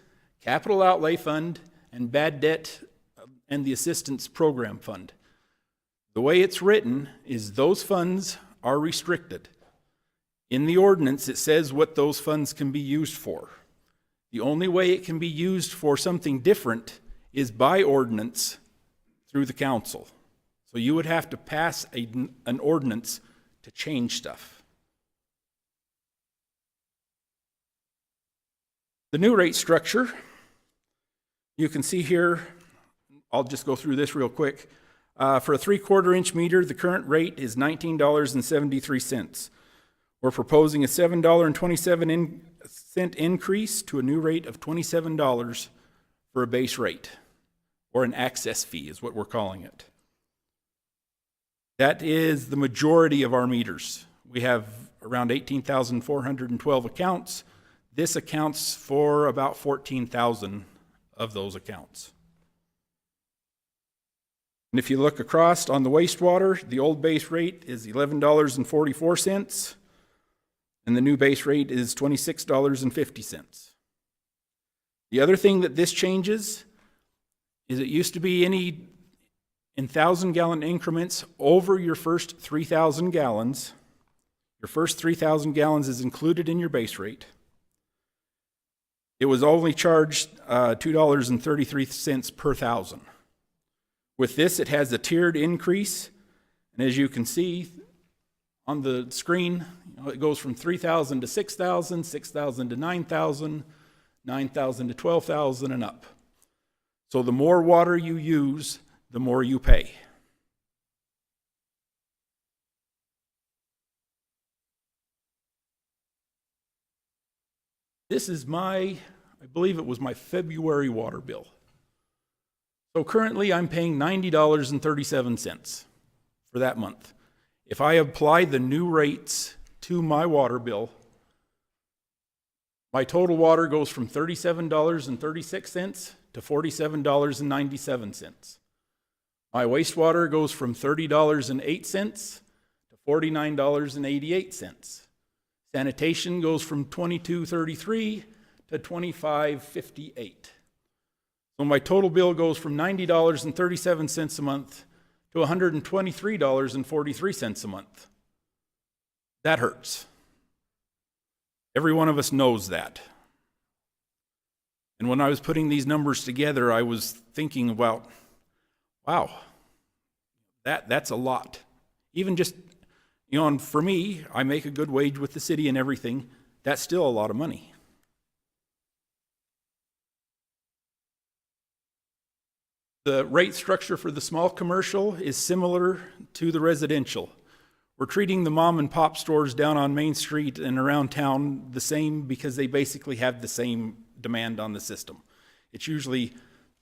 capital outlay fund, and bad debt and the assistance program fund. The way it's written is those funds are restricted. In the ordinance, it says what those funds can be used for. The only way it can be used for something different is by ordinance through the council. So you would have to pass an ordinance to change stuff. The new rate structure, you can see here, I'll just go through this real quick. For a 3/4 inch meter, the current rate is $19.73. We're proposing a $7.27 increase to a new rate of $27 for a base rate, or an access fee is what we're calling it. That is the majority of our meters. We have around 18,412 accounts. This accounts for about 14,000 of those accounts. And if you look across on the wastewater, the old base rate is $11.44, and the new base rate is $26.50. The other thing that this changes is it used to be any in 1,000-gallon increments over your first 3,000 gallons. Your first 3,000 gallons is included in your base rate. It was only charged $2.33 per thousand. With this, it has a tiered increase, and as you can see on the screen, it goes from 3,000 to 6,000, 6,000 to 9,000, 9,000 to 12,000 and up. So the more water you use, the more you pay. This is I believe it was my February water bill. So currently I'm paying $90.37 for that month. If I apply the new rates to my water bill, my total water goes from $37.36 to $47.97. My wastewater goes from $30.08 to $49.88. Sanitation goes from $22.33 to $25.58. So my total bill goes from $90.37 a month to $123.43 a month. That hurts. Every one of us knows that. And when I was putting these numbers together, I was thinking about, wow, that's a lot. Even just, and for me, I make a good wage with the city and everything. That's still a lot of money. The rate structure for the small commercial is similar to the residential. We're treating the mom and pop stores down on Main Street and around town the same because they basically have the same demand on the system. It's usually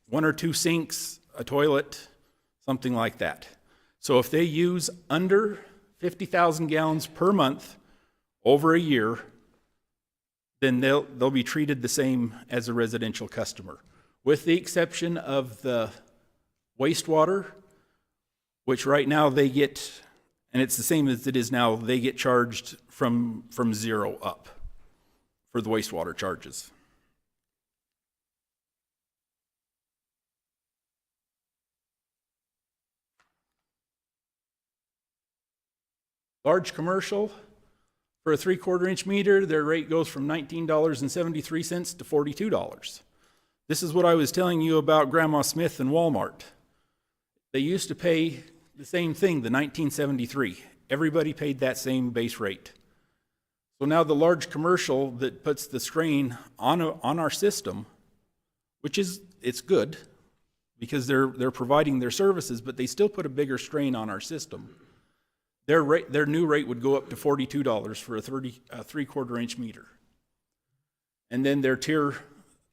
1 or 2 sinks, a toilet, something like that. So if they use under 50,000 gallons per month over a year, then they'll be treated the same as a residential customer, with the exception of the wastewater, which right now they get, and it's the same as it is now, they get charged from zero up for the wastewater charges. Large commercial, for a 3/4 inch meter, their rate goes from $19.73 to $42. This is what I was telling you about Grandma Smith and Walmart. They used to pay the same thing, the $19.73. Everybody paid that same base rate. So now the large commercial that puts the strain on our system, which is, it's good because they're providing their services, but they still put a bigger strain on our system. Their new rate would go up to $42 for a 3/4 inch meter. And then their tier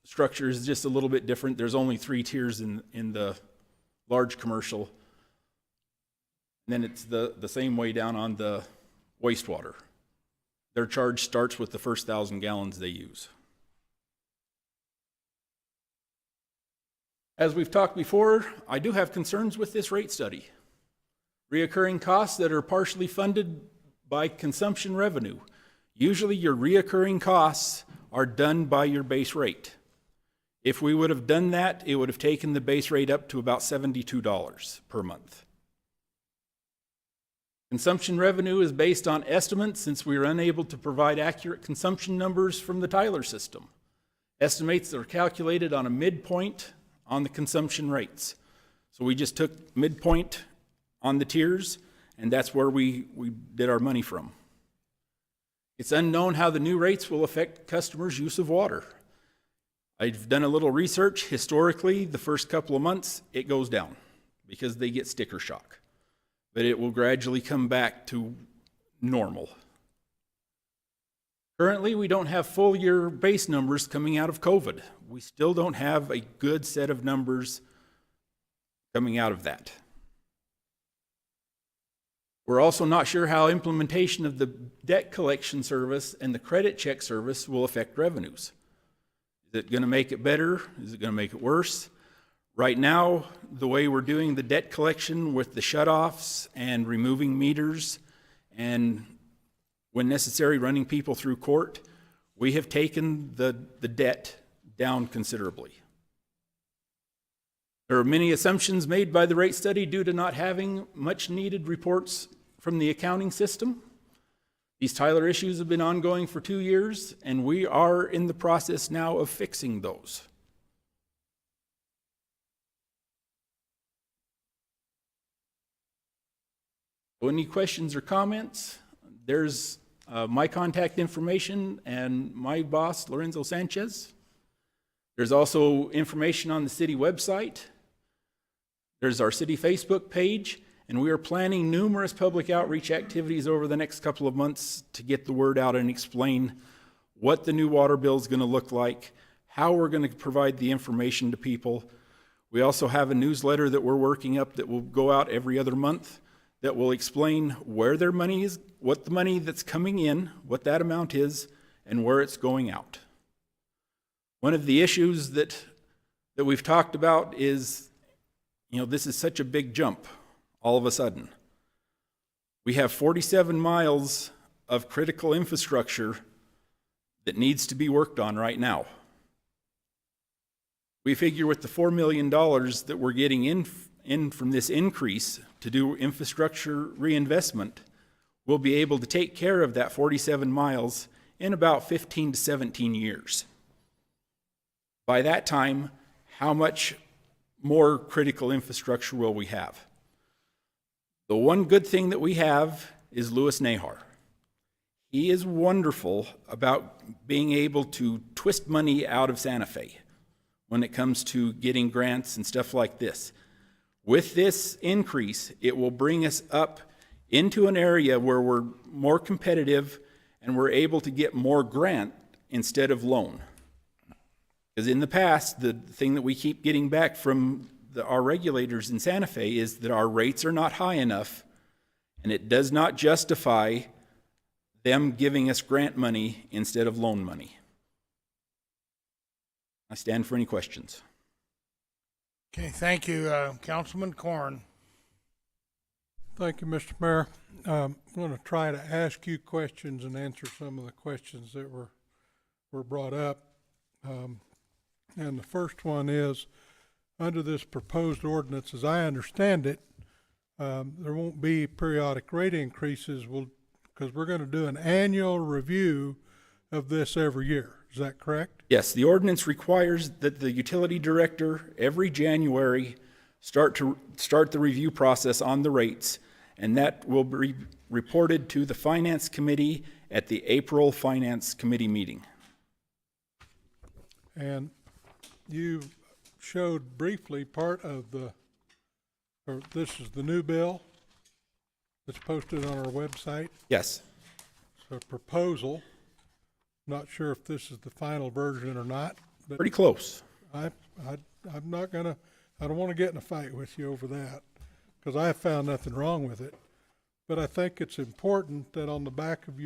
structure is just a little bit different. There's only 3 tiers in the large commercial. And then it's the same way down on the wastewater. their charge starts with the first 1,000 gallons they use. As we've talked before, I do have concerns with this rate study. Reoccurring costs that are partially funded by consumption revenue. Usually your reoccurring costs are done by your base rate. If we would have done that, it would have taken the base rate up to about $72 per month. Consumption revenue is based on estimates since we are unable to provide accurate consumption numbers from the Tyler system. Estimates are calculated on a midpoint on the consumption rates. So we just took midpoint on the tiers, and that's where we did our money from. It's unknown how the new rates will affect customers' use of water. I've done a little research. Historically, the first couple of months, it goes down because they get sticker shock. But it will gradually come back to normal. Currently, we don't have full year base numbers coming out of COVID. We still don't have a good set of numbers coming out of that. We're also not sure how implementation of the debt collection service and the credit check service will affect revenues. Is it going to make it better? Is it going to make it worse? Right now, the way we're doing the debt collection with the shutoffs and removing meters and when necessary running people through court, we have taken the debt down considerably. There are many assumptions made by the rate study due to not having much needed reports from the accounting system. These Tyler issues have been ongoing for 2 years, and we are in the process now of fixing those. Any questions or comments? There's my contact information and my boss, Lorenzo Sanchez. There's also information on the city website. There's our city Facebook page, and we are planning numerous public outreach activities over the next couple of months to get the word out and explain what the new water bill is going to look like, how we're going to provide the information to people. We also have a newsletter that we're working up that will go out every other month that will explain where their money is, what the money that's coming in, what that amount is, and where it's going out. One of the issues that we've talked about is, this is such a big jump all of a sudden. We have 47 miles of critical infrastructure that needs to be worked on right now. We figure with the $4 million that we're getting in from this increase to do infrastructure reinvestment, we'll be able to take care of that 47 miles in about 15 to 17 years. By that time, how much more critical infrastructure will we have? The one good thing that we have is Louis Nahar. He is wonderful about being able to twist money out of Santa Fe when it comes to getting grants and stuff like this. With this increase, it will bring us up into an area where we're more competitive and we're able to get more grant instead of loan. Because in the past, the thing that we keep getting back from our regulators in Santa Fe is that our rates are not high enough, and it does not justify them giving us grant money instead of loan money. I stand for any questions. Okay, thank you, Councilman Corn. Thank you, Mr. Mayor. I'm going to try to ask you questions and answer some of the questions that were brought up. And the first one is, under this proposed ordinance, as I understand it, there won't be periodic rate increases because we're going to do an annual review of this every year. Is that correct? Yes, the ordinance requires that the utility director every January start the review process on the rates, and that will be reported to the Finance Committee at the April Finance Committee meeting. And you showed briefly part of this is the new bill that's posted on our website. Yes. It's a proposal. Not sure if this is the final version or not. But pretty close. I'm not gonna, I don't want to get in a fight with you over that because I have found nothing wrong with it. But I think it's important that on the back of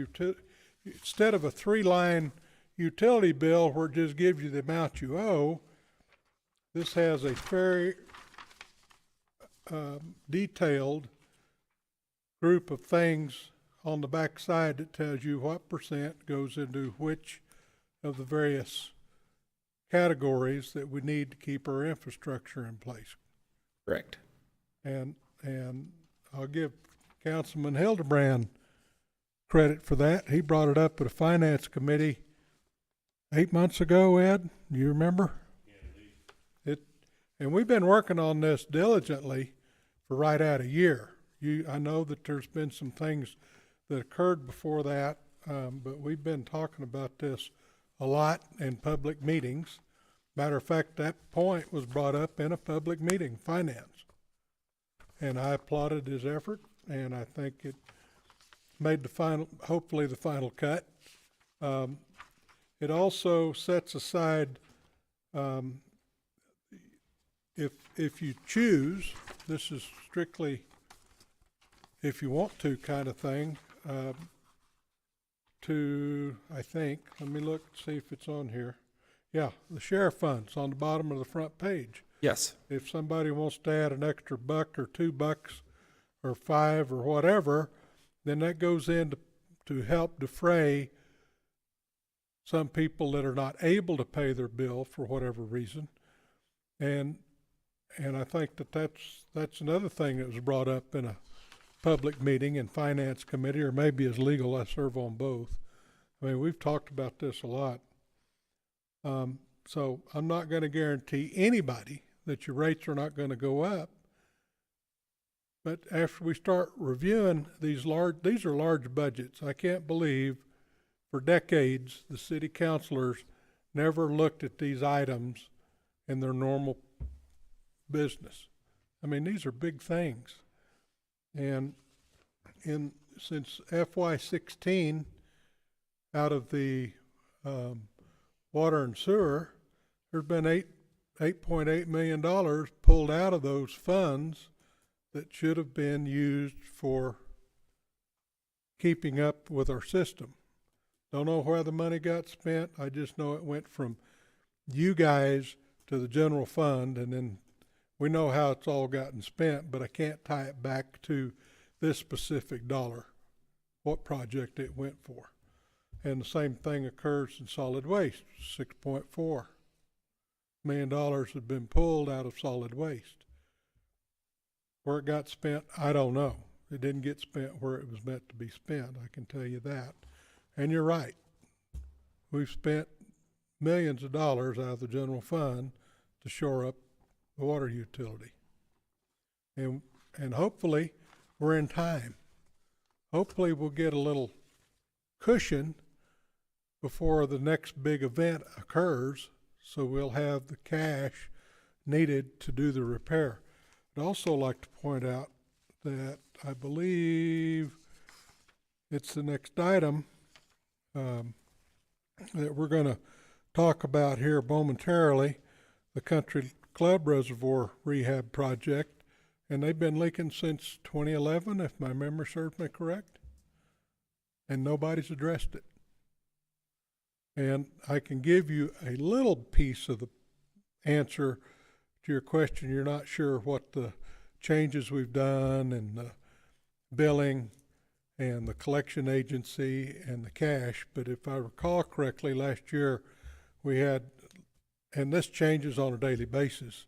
instead of a 3-line utility bill where it just gives you the amount you owe, this has a very detailed group of things on the back side that tells you what percent goes into which of the various categories that we need to keep our infrastructure in place. Correct. And I'll give Councilman Hildebrand credit for that. He brought it up at a finance committee 8 months ago, Ed. Do you remember? And we've been working on this diligently for right at a year. I know that there's been some things that occurred before that, but we've been talking about this a lot in public meetings. Matter of fact, that point was brought up in a public meeting, finance. And I applauded his effort, and I think it made hopefully the final cut. It also sets aside, if you choose, this is strictly if you want to kind of thing, I think, let me look, see if it's on here. Yeah, the sheriff funds on the bottom of the front page. Yes. If somebody wants to add an extra $1 or $2 or $5 or whatever, then that goes in to help defray some people that are not able to pay their bill for whatever reason. And I think that's another thing that was brought up in a public meeting in finance committee, or maybe as legal. I serve on both. I mean, we've talked about this a lot. So I'm not going to guarantee anybody that your rates are not going to go up. But after we start reviewing these are large budgets. I can't believe for decades the city councilors never looked at these items in their normal business. I mean, these are big things. And since FY16, out of the water and sewer, there's been $8.8 million pulled out of those funds that should have been used for keeping up with our system. Don't know where the money got spent. I just know it went from you guys to the general fund, and then we know how it's all gotten spent, but I can't tie it back to this specific dollar, what project it went for. And the same thing occurs in solid waste. $6.4 million has been pulled out of solid waste. Where it got spent, I don't know. It didn't get spent where it was meant to be spent, I can tell you that. And you're right. We've spent millions of dollars out of the general fund to shore up the water utility. And hopefully we're in time. Hopefully we'll get a little cushion before the next big event occurs, so we'll have the cash needed to do the repair. I'd also like to point out that I believe it's the next item that we're going to talk about here momentarily, the Country Club Reservoir Rehab Project, and they've been leaking since 2011, if my memory serves me correct, and nobody's addressed it. And I can give you a little piece of the answer to your question. You're not sure what the changes we've done and the billing and the collection agency and the cash, but if I recall correctly, last year we had, and this changes on a daily basis,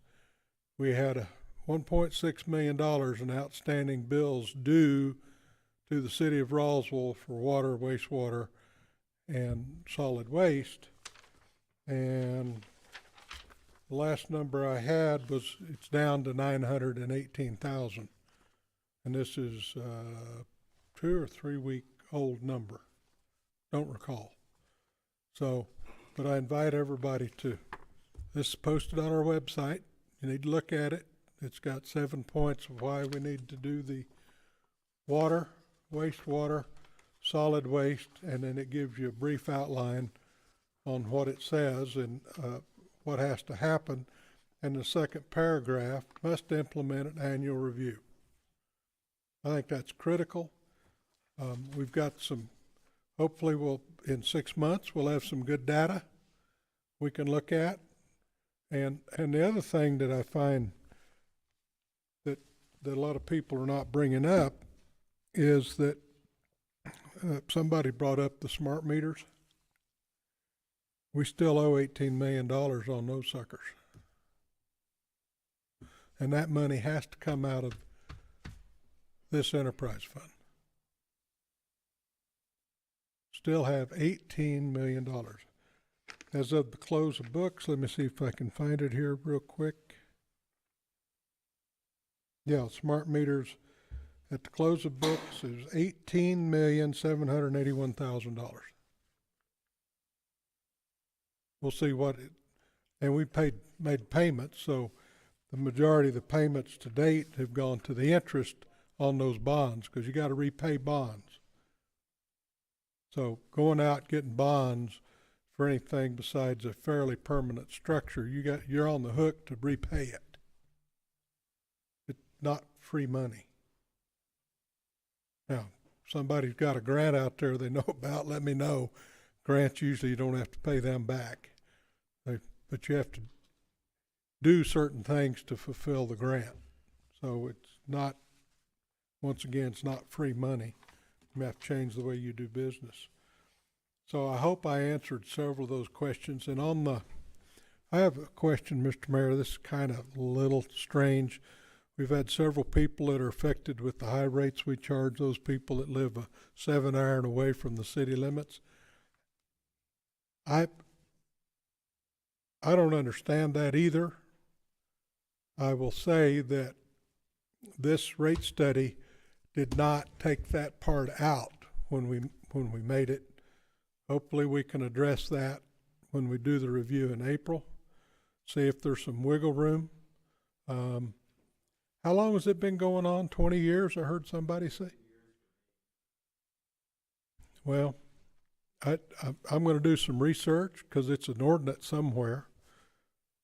we had a $1.6 million in outstanding bills due to the city of Roswell for water, wastewater, and solid waste. And the last number I had was, it's down to 918,000. And this is 2 or 3 week old number. Don't recall. So, but I invite everybody to, this is posted on our website. You need to look at it. It's got 7 points of why we need to do the water, wastewater, solid waste, and then it gives you a brief outline on what it says and what has to happen. And the second paragraph, must implement an annual review. I think that's critical. We've got some hopefully in 6 months, we'll have some good data we can look at. And the other thing that I find that a lot of people are not bringing up is that somebody brought up the smart meters. We still owe $18 million on those suckers. And that money has to come out of this enterprise fund. Still have $18 million. As of the close of books, let me see if I can find it here real quick. Yeah, smart meters at the close of books is $18,781,000. We'll see what it, and we made payments, so the majority of the payments to date have gone to the interest on those bonds, because you got to repay bonds. So going out getting bonds for anything besides a fairly permanent structure, you're on the hook to repay it. It's not free money. Now, somebody's got a grant out there they know about, let me know. Grants, usually you don't have to pay them back. But you have to do certain things to fulfill the grant. So it's not, once again, it's not free money. You have to change the way you do business. So I hope I answered several of those questions. And I have a question, Mr. Mayor. This is kind of a little strange. We've had several people that are affected with the high rates we charge those people that live a 7-iron away from the city limits. I don't understand that either. I will say that this rate study did not take that part out when we made it. Hopefully we can address that when we do the review in April, see if there's some wiggle room. How long has it been going on? 20 years, I heard somebody say? Well, I'm going to do some research because it's an ordinance somewhere.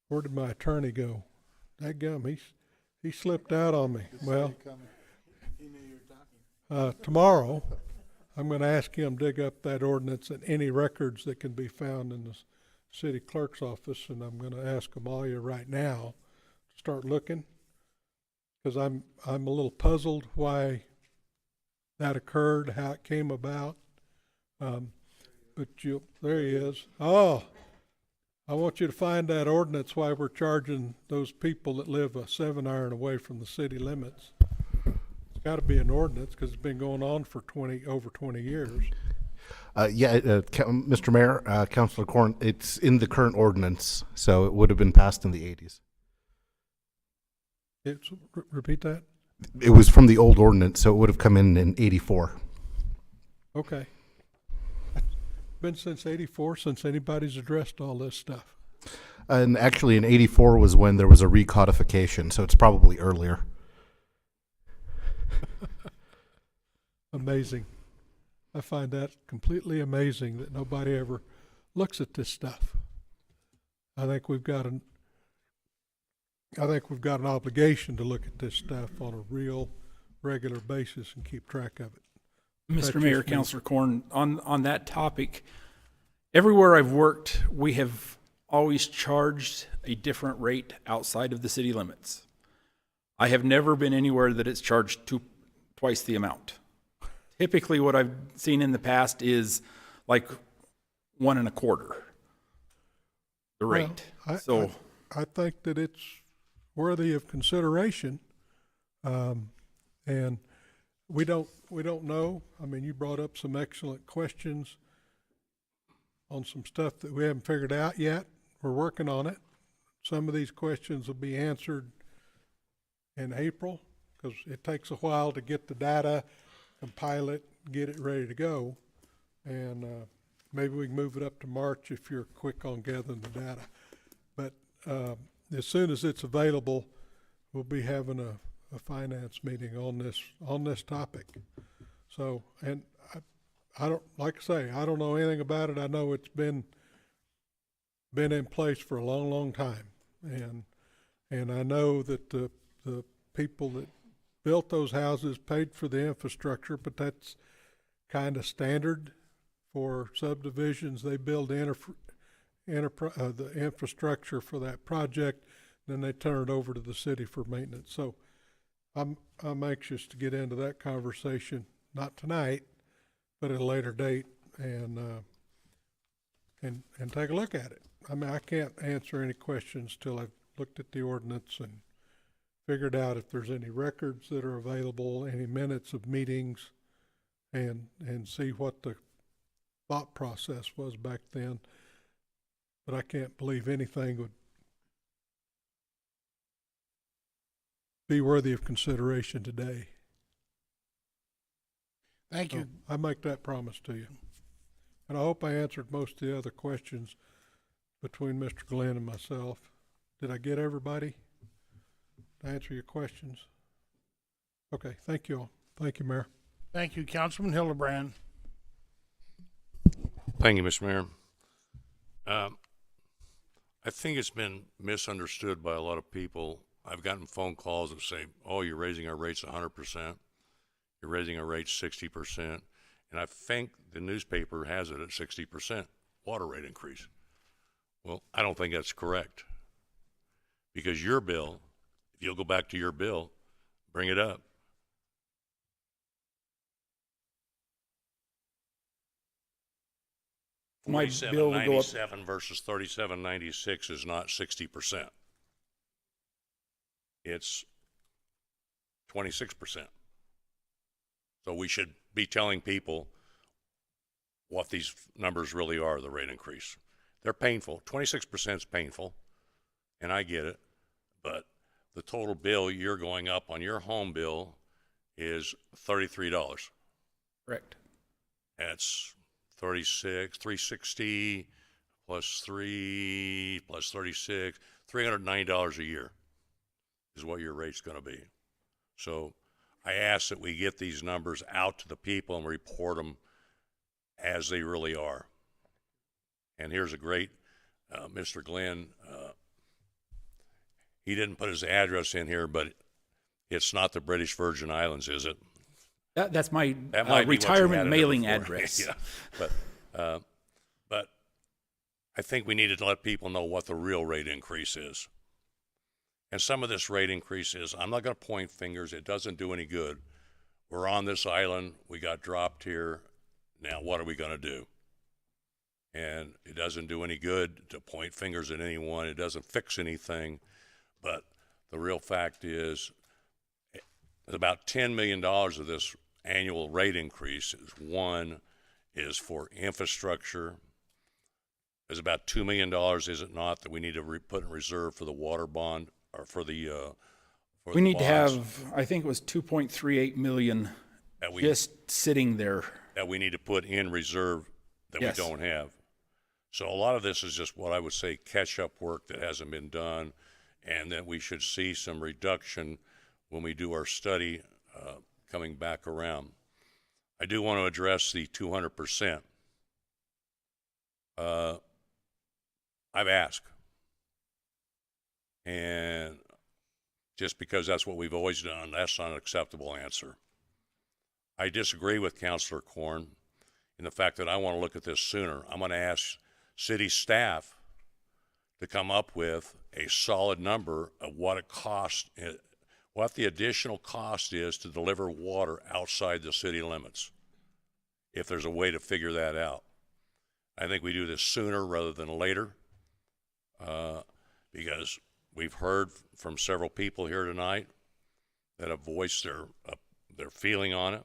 Where did my attorney go? Dadgum, he slipped out on me. Well, tomorrow I'm going to ask him to dig up that ordinance and any records that can be found in the city clerk's office, and I'm going to ask Amalia right now to start looking, because I'm a little puzzled why that occurred, how it came about. But there he is. Oh, I want you to find that ordinance why we're charging those people that live a 7-iron away from the city limits. It's got to be an ordinance because it's been going on for over 20 years. Mr. Mayor, Councilor Corn, it's in the current ordinance, so it would have been passed in the 80s. Repeat that? It was from the old ordinance, so it would have come in 84. Okay. Been since 84 since anybody's addressed all this stuff. And actually in 84 was when there was a recodification, so it's probably earlier. Amazing. I find that completely amazing that nobody ever looks at this stuff. I think we've got an obligation to look at this stuff on a real regular basis and keep track of it. Mr. Mayor, Councilor Corn, on that topic, everywhere I've worked, we have always charged a different rate outside of the city limits. I have never been anywhere that it's charged twice the amount. Typically what I've seen in the past is like 1 1/4 the rate. Well, I think that it's worthy of consideration, and we don't know. I mean, you brought up some excellent questions on some stuff that we haven't figured out yet. We're working on it. Some of these questions will be answered in April because it takes a while to get the data, compile it, get it ready to go. And maybe we can move it up to March if you're quick on gathering the data. But as soon as it's available, we'll be having a finance meeting on this topic. So, and I don't, like I say, I don't know anything about it. I know it's been in place for a long, long time, and I know that the people that built those houses paid for the infrastructure, but that's kind of standard for subdivisions. They build the infrastructure for that project, then they turn it over to the city for maintenance. So I'm anxious to get into that conversation, not tonight, but at a later date, and take a look at it. I mean, I can't answer any questions till I've looked at the ordinance and figured out if there's any records that are available, any minutes of meetings, and see what the thought process was back then. But I can't believe anything would be worthy of consideration today. Thank you. So I make that promise to you. And I hope I answered most of the other questions between Mr. Glenn and myself. Did I get everybody to answer your questions? Okay, thank you all. Thank you, Mayor. Thank you, Councilman Hildebrand. Thank you, Mr. Mayor. I think it's been misunderstood by a lot of people. I've gotten phone calls that say, oh, you're raising our rates 100%. You're raising our rates 60%. And I think the newspaper has it at 60% water rate increase. Well, I don't think that's correct. Because your bill, if you'll go back to your bill, bring it up. My bill will go up. $47.97 versus $37.96 is not 60%. It's 26%. So we should be telling people what these numbers really are, the rate increase. They're painful. 26% is painful, and I get it. But the total bill you're going up on your home bill is $33. Correct. That's 36, 360 plus 3 plus 36, $390 a year is what your rate's going to be. So I ask that we get these numbers out to the people and report them as they really are. And here's a great, Mr. Glenn, he didn't put his address in here, but it's not the British Virgin Islands, is it? That's my That might be what you had retirement in there mailing before. address. Yeah. But I think we needed to let people know what the real rate increase is. And some of this rate increase is, I'm not going to point fingers. It doesn't do any good. We're on this island. We got dropped here. Now, what are we going to do? And it doesn't do any good to point fingers at anyone. It doesn't fix anything. But the real fact is, about $10 million of this annual rate increase is for infrastructure. There's about $2 million, is it not, that we need to put in reserve for the water bond or for the We need to bonds have, I think it was 2.38 million that we just sitting there. that we need to put in reserve that Yes. we don't have. So a lot of this is just what I would say catch-up work that hasn't been done, and that we should see some reduction when we do our study coming back around. I do want to address the 200%. I've asked, and just because that's what we've always done, that's not an acceptable answer. I disagree with Councilor Korn in the fact that I want to look at this sooner. I'm going to ask city staff to come up with a solid number of what it costs, what the additional cost is to deliver water outside the city limits, if there's a way to figure that out. I think we do this sooner rather than later, because we've heard from several people here tonight that have voiced their feeling on it.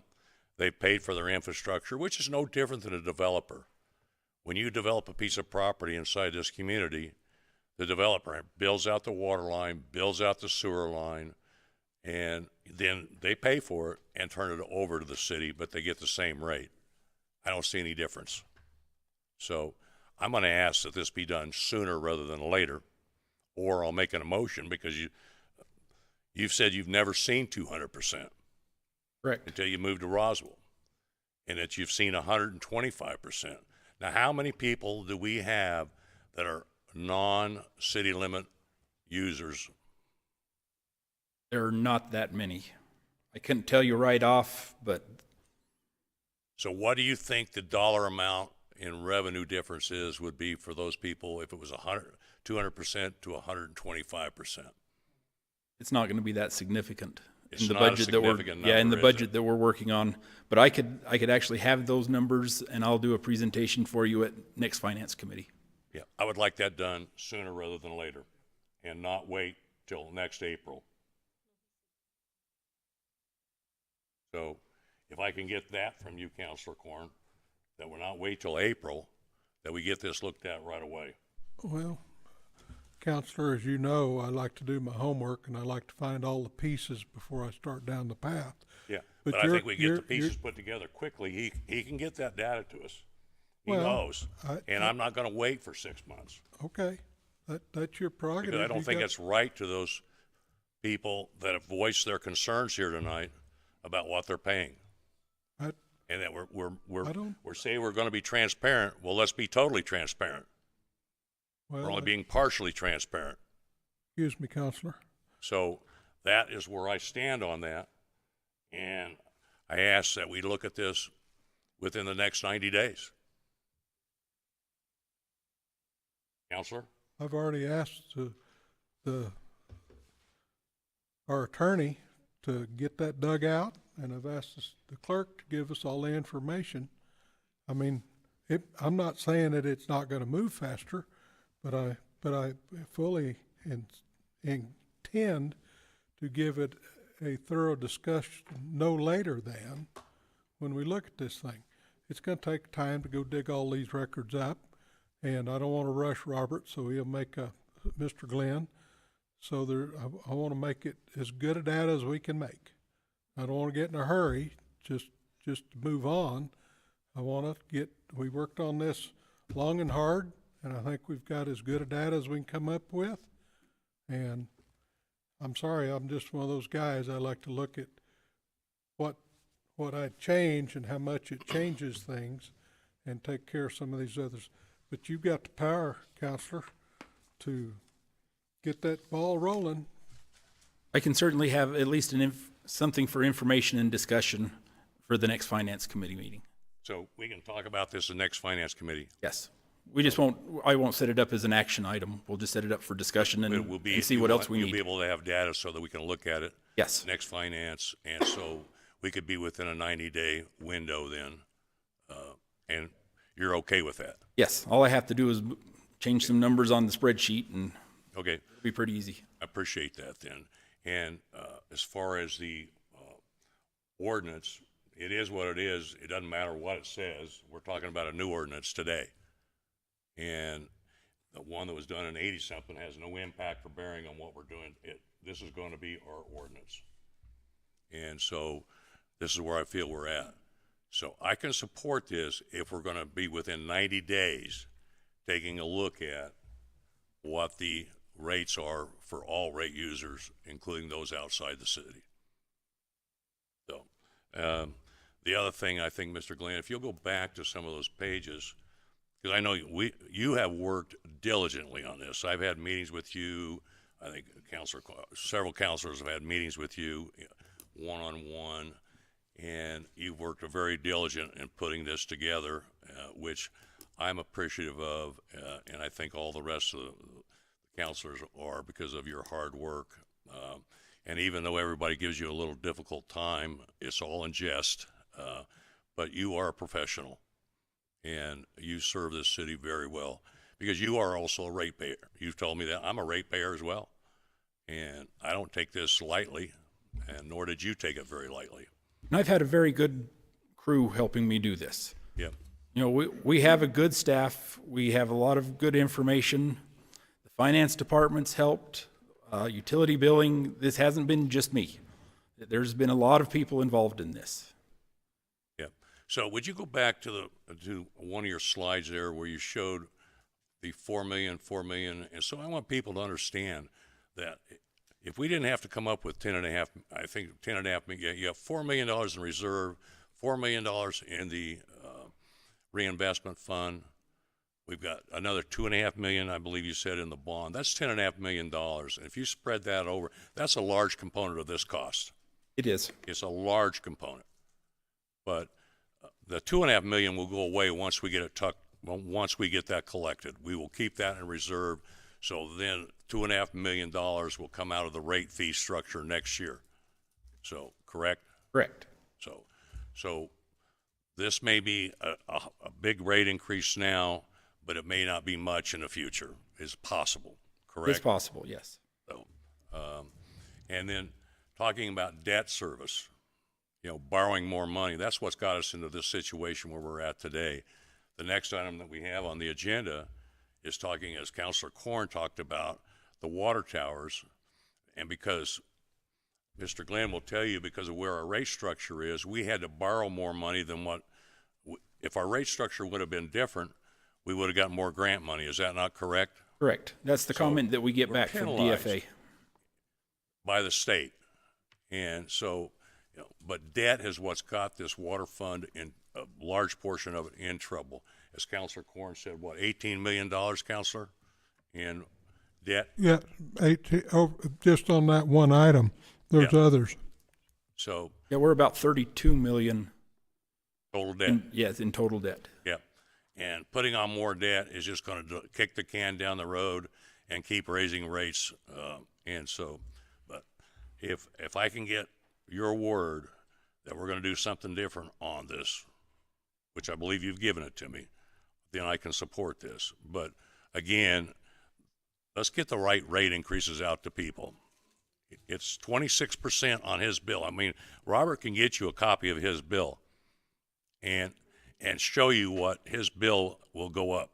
They've paid for their infrastructure, which is no different than a developer. When you develop a piece of property inside this community, the developer builds out the water line, builds out the sewer line, and then they pay for it and turn it over to the city, but they get the same rate. I don't see any difference. So I'm going to ask that this be done sooner rather than later, or I'll make an motion, because you've said you've never seen 200%. Correct. Until you moved to Roswell, and that you've seen 125%. Now, how many people do we have that are non-city limit users? There are not that many. I couldn't tell you right off, but So what do you think the dollar amount in revenue differences would be for those people if it was 200% to 125%. It's not going to be that significant. It's in the not a budget that we're, significant yeah, in the number, is budget it? that we're working on. But I could actually have those numbers, and I'll do a presentation for you at next finance committee. Yeah, I would like that done sooner rather than later, and not wait till next April. So if I can get that from you, Councilor Corn, that we're not wait till April, that we get this looked at right away. Well, Counselor, as you know, I like to do my homework and I like to find all the pieces before I start down the path. Yeah, But but I you're- think we get you're- the pieces you're- put together quickly. He can get that data to us. He Well, knows, and I'm not going to wait for 6 months. Okay, that's your prerogative. Because I don't You think got- it's right to those people that have voiced their concerns here tonight about what they're paying. I- And that I don't- we're saying we're going to be transparent. Well, let's be totally transparent. We're Well, only being partially transparent. excuse me, Counselor. So that is where I stand on that. And I ask that we look at this within the next 90 days. Counselor? I've already asked our attorney to get that dug out, and I've asked the clerk to give us all the information. I mean, I'm not saying that it's not gonna move faster, but I fully intend to give it a thorough discussion no later than when we look at this thing. It's gonna take time to go dig all these records up, and I don't wanna rush Robert, so he'll make Mr. Glenn. So I wanna make it as good a data as we can make. I don't wanna get in a hurry, just to move on. We worked on this long and hard, and I think we've got as good a data as we can come up with. And I'm sorry, I'm just one of those guys, I like to look at what I change and how much it changes things and take care of some of these others. But you've got the power, Counselor, to get that ball rolling. I can certainly have at least something for information and discussion for the next finance committee meeting. So we can talk about this in the next finance committee. Yes. We just I won't set it up as an action item. We'll just set it up for discussion and see what else we You'll be need. able to have data so that we can look at it. Yes. Next finance, and so we could be within a 90-day window then, and you're okay with that? Yes. All I have to do is change some numbers on the spreadsheet, and Okay. it'll be pretty easy. I appreciate that then. And as far as the ordinance, it is what it is. It doesn't matter what it says. We're talking about a new ordinance today. And the one that was done in 80-something has no impact or bearing on what we're doing. This is going to be our ordinance. And so this is where I feel we're at. So I can support this if we're going to be within 90 days taking a look at what the rates are for all rate users, including those outside the city. So the other thing I think, Mr. Glenn, if you'll go back to some of those pages, because I know you have worked diligently on this. I've had meetings with you. I think several counselors have had meetings with you one-on-one, and you've worked very diligent in putting this together, which I'm appreciative of, and I think all the rest of the counselors are because of your hard work. And even though everybody gives you a little difficult time, it's all in jest, but you are a professional, and you serve this city very well because you are also a ratepayer. You've told me that. I'm a ratepayer as well, and I don't take this lightly, and nor did you take it very lightly. And I've had a very good crew helping me do this. Yep. You know, we have a good staff. We have a lot of good information. The finance department's helped. Utility billing, this hasn't been just me. There's been a lot of people involved in this. Yep. So would you go back to one of your slides there where you showed the 4 million, and so I want people to understand that if we didn't have to come up with 10.5, I think 10.5 million, you have $4 million in reserve, $4 million in the reinvestment fund. We've got another $2.5 million, I believe you said, in the bond. That's $10.5 million. And if you spread that over, that's a large component of this cost. It is. It's a large component. But the $2.5 million will go away once we get it once we get that collected. We will keep that in reserve, so then $2.5 million will come out of the rate fee structure next year. So, correct? Correct. So this may be a big rate increase now, but it may not be much in the future. Is possible, correct? It's possible, yes. So, and then talking about debt service, borrowing more money, that's what's got us into this situation where we're at today. The next item that we have on the agenda is talking, as Councilor Corn talked about, the water towers. And because Mr. Glenn will tell you, because of where our rate structure is, we had to borrow more money than what, if our rate structure would have been different, we would have got more grant money. Is that not correct? Correct. That's the comment that we get back from DFA. By the state. And so, but debt is what's got this water fund, in a large portion of it, in trouble. As Councilor Corn said, what, $18 million, Councilor, in debt? Yeah, 18, just on that one item. There's others. So. Yeah, we're about 32 million. Total debt. Yes, in total debt. Yep. And putting on more debt is just going to kick the can down the road and keep raising rates. And so, but if I can get your word that we're going to do something different on this, which I believe you've given it to me, then I can support this. But again, let's get the right rate increases out to people. It's 26% on his bill. I mean, Robert can get you a copy of his bill and show you what his bill will go up.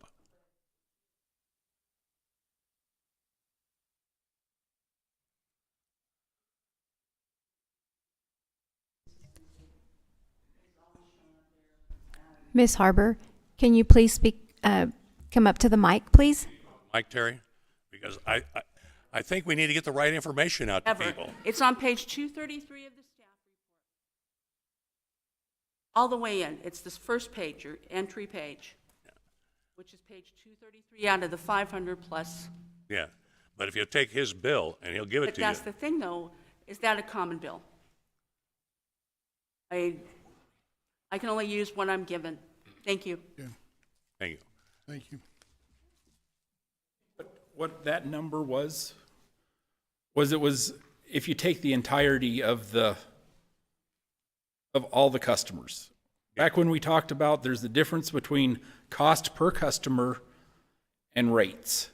Ms. Harbor, can you please come up to the mic, please? Mike Terry, because I think we need to get the right information out to people. It's on page 233 of the staff report. All the way in. It's this first page, your entry page, which is page 233 out of the 500 plus. Yeah, but if you take his bill and he'll give it But to you. that's the thing, though, is that a common bill? I can only use what I'm given. Thank you. Yeah. Thank you. Thank you. What that number was if you take the entirety of all the customers. Back when we talked about there's the difference between cost per customer and rates.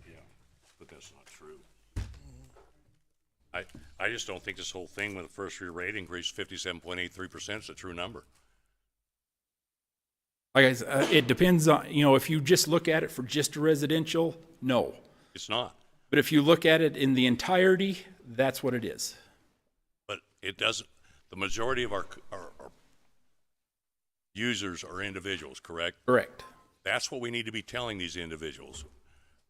Yeah, but that's not true. I just don't think this whole thing with the first year rate increase 57.83% is a true number. Like I said, it depends on, if you just look at it for just residential, no. It's not. But if you look at it in the entirety, that's what it is. But it doesn't, the majority of our users are individuals, correct? Correct. That's what we need to be telling these individuals,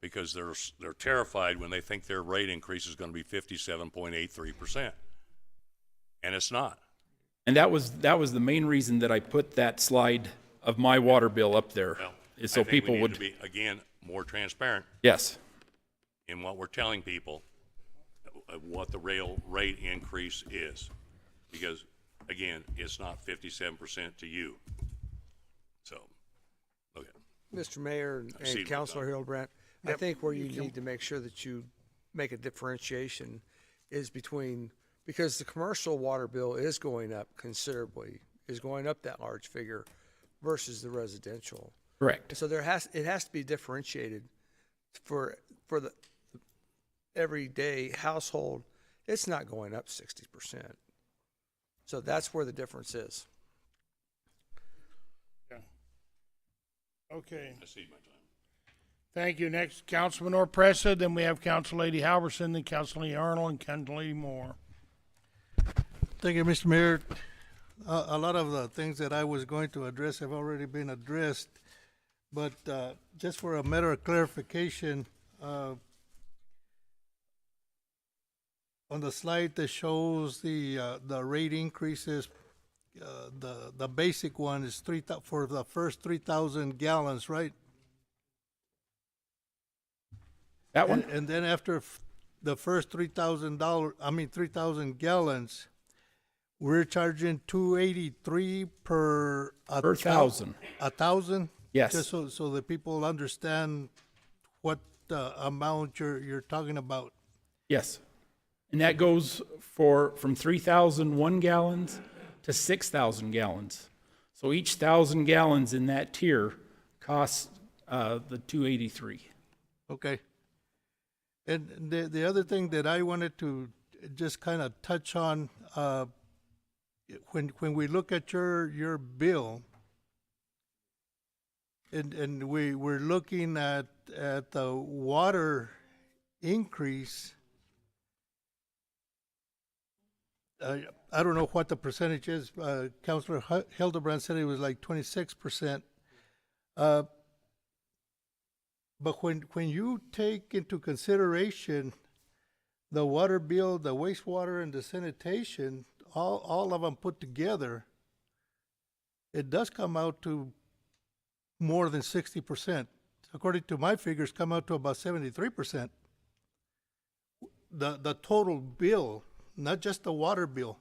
because they're terrified when they think their rate increase is going to be 57.83%. And it's not. And that was the main reason that I put that slide of my water bill up there, Well, is so I think people we need would to be, again, more transparent yes. in what we're telling people of what the real rate increase is. Because, again, it's not 57% to you. So, okay. Mr. Mayor see and Councilor Hildebrandt, I Yep. think where you need to make sure that you make a differentiation is between, because the commercial water bill is going up considerably, is going up that large figure versus the residential. Correct. So it has to be differentiated for the everyday household. It's not going up 60%. So that's where the difference is. Yeah. Okay. I see my time. Thank you. Next, Councilman Orpressa. Then we have Council Lady Halverson, then Council Lady Arnold, and Council Lady Moore. Thank you, Mr. Mayor. A lot of the things that I was going to address have already been addressed, but just for a matter of clarification, on the slide that shows the rate increases, the basic one is for the first 3,000 gallons, right? That one? And then after the first $3,000, 3,000 gallons, we're charging $283 per Per thousand. 1,000? Yes. Just so the people understand what amount you're talking about. Yes. And that goes from 3,001 gallons to 6,000 gallons. So each 1,000 gallons in that tier costs the 283. Okay. And the other thing that I wanted to just kind of touch on, when we look at your bill, and we're looking at the water increase, I don't know what the percentage is. Councilor Hildebrand said it was like 26%. But when you take into consideration the water bill, the wastewater, and the sanitation, all of them put together, it does come out to more than 60%. According to my figures, come out to about 73%. The total bill, not just the water bill.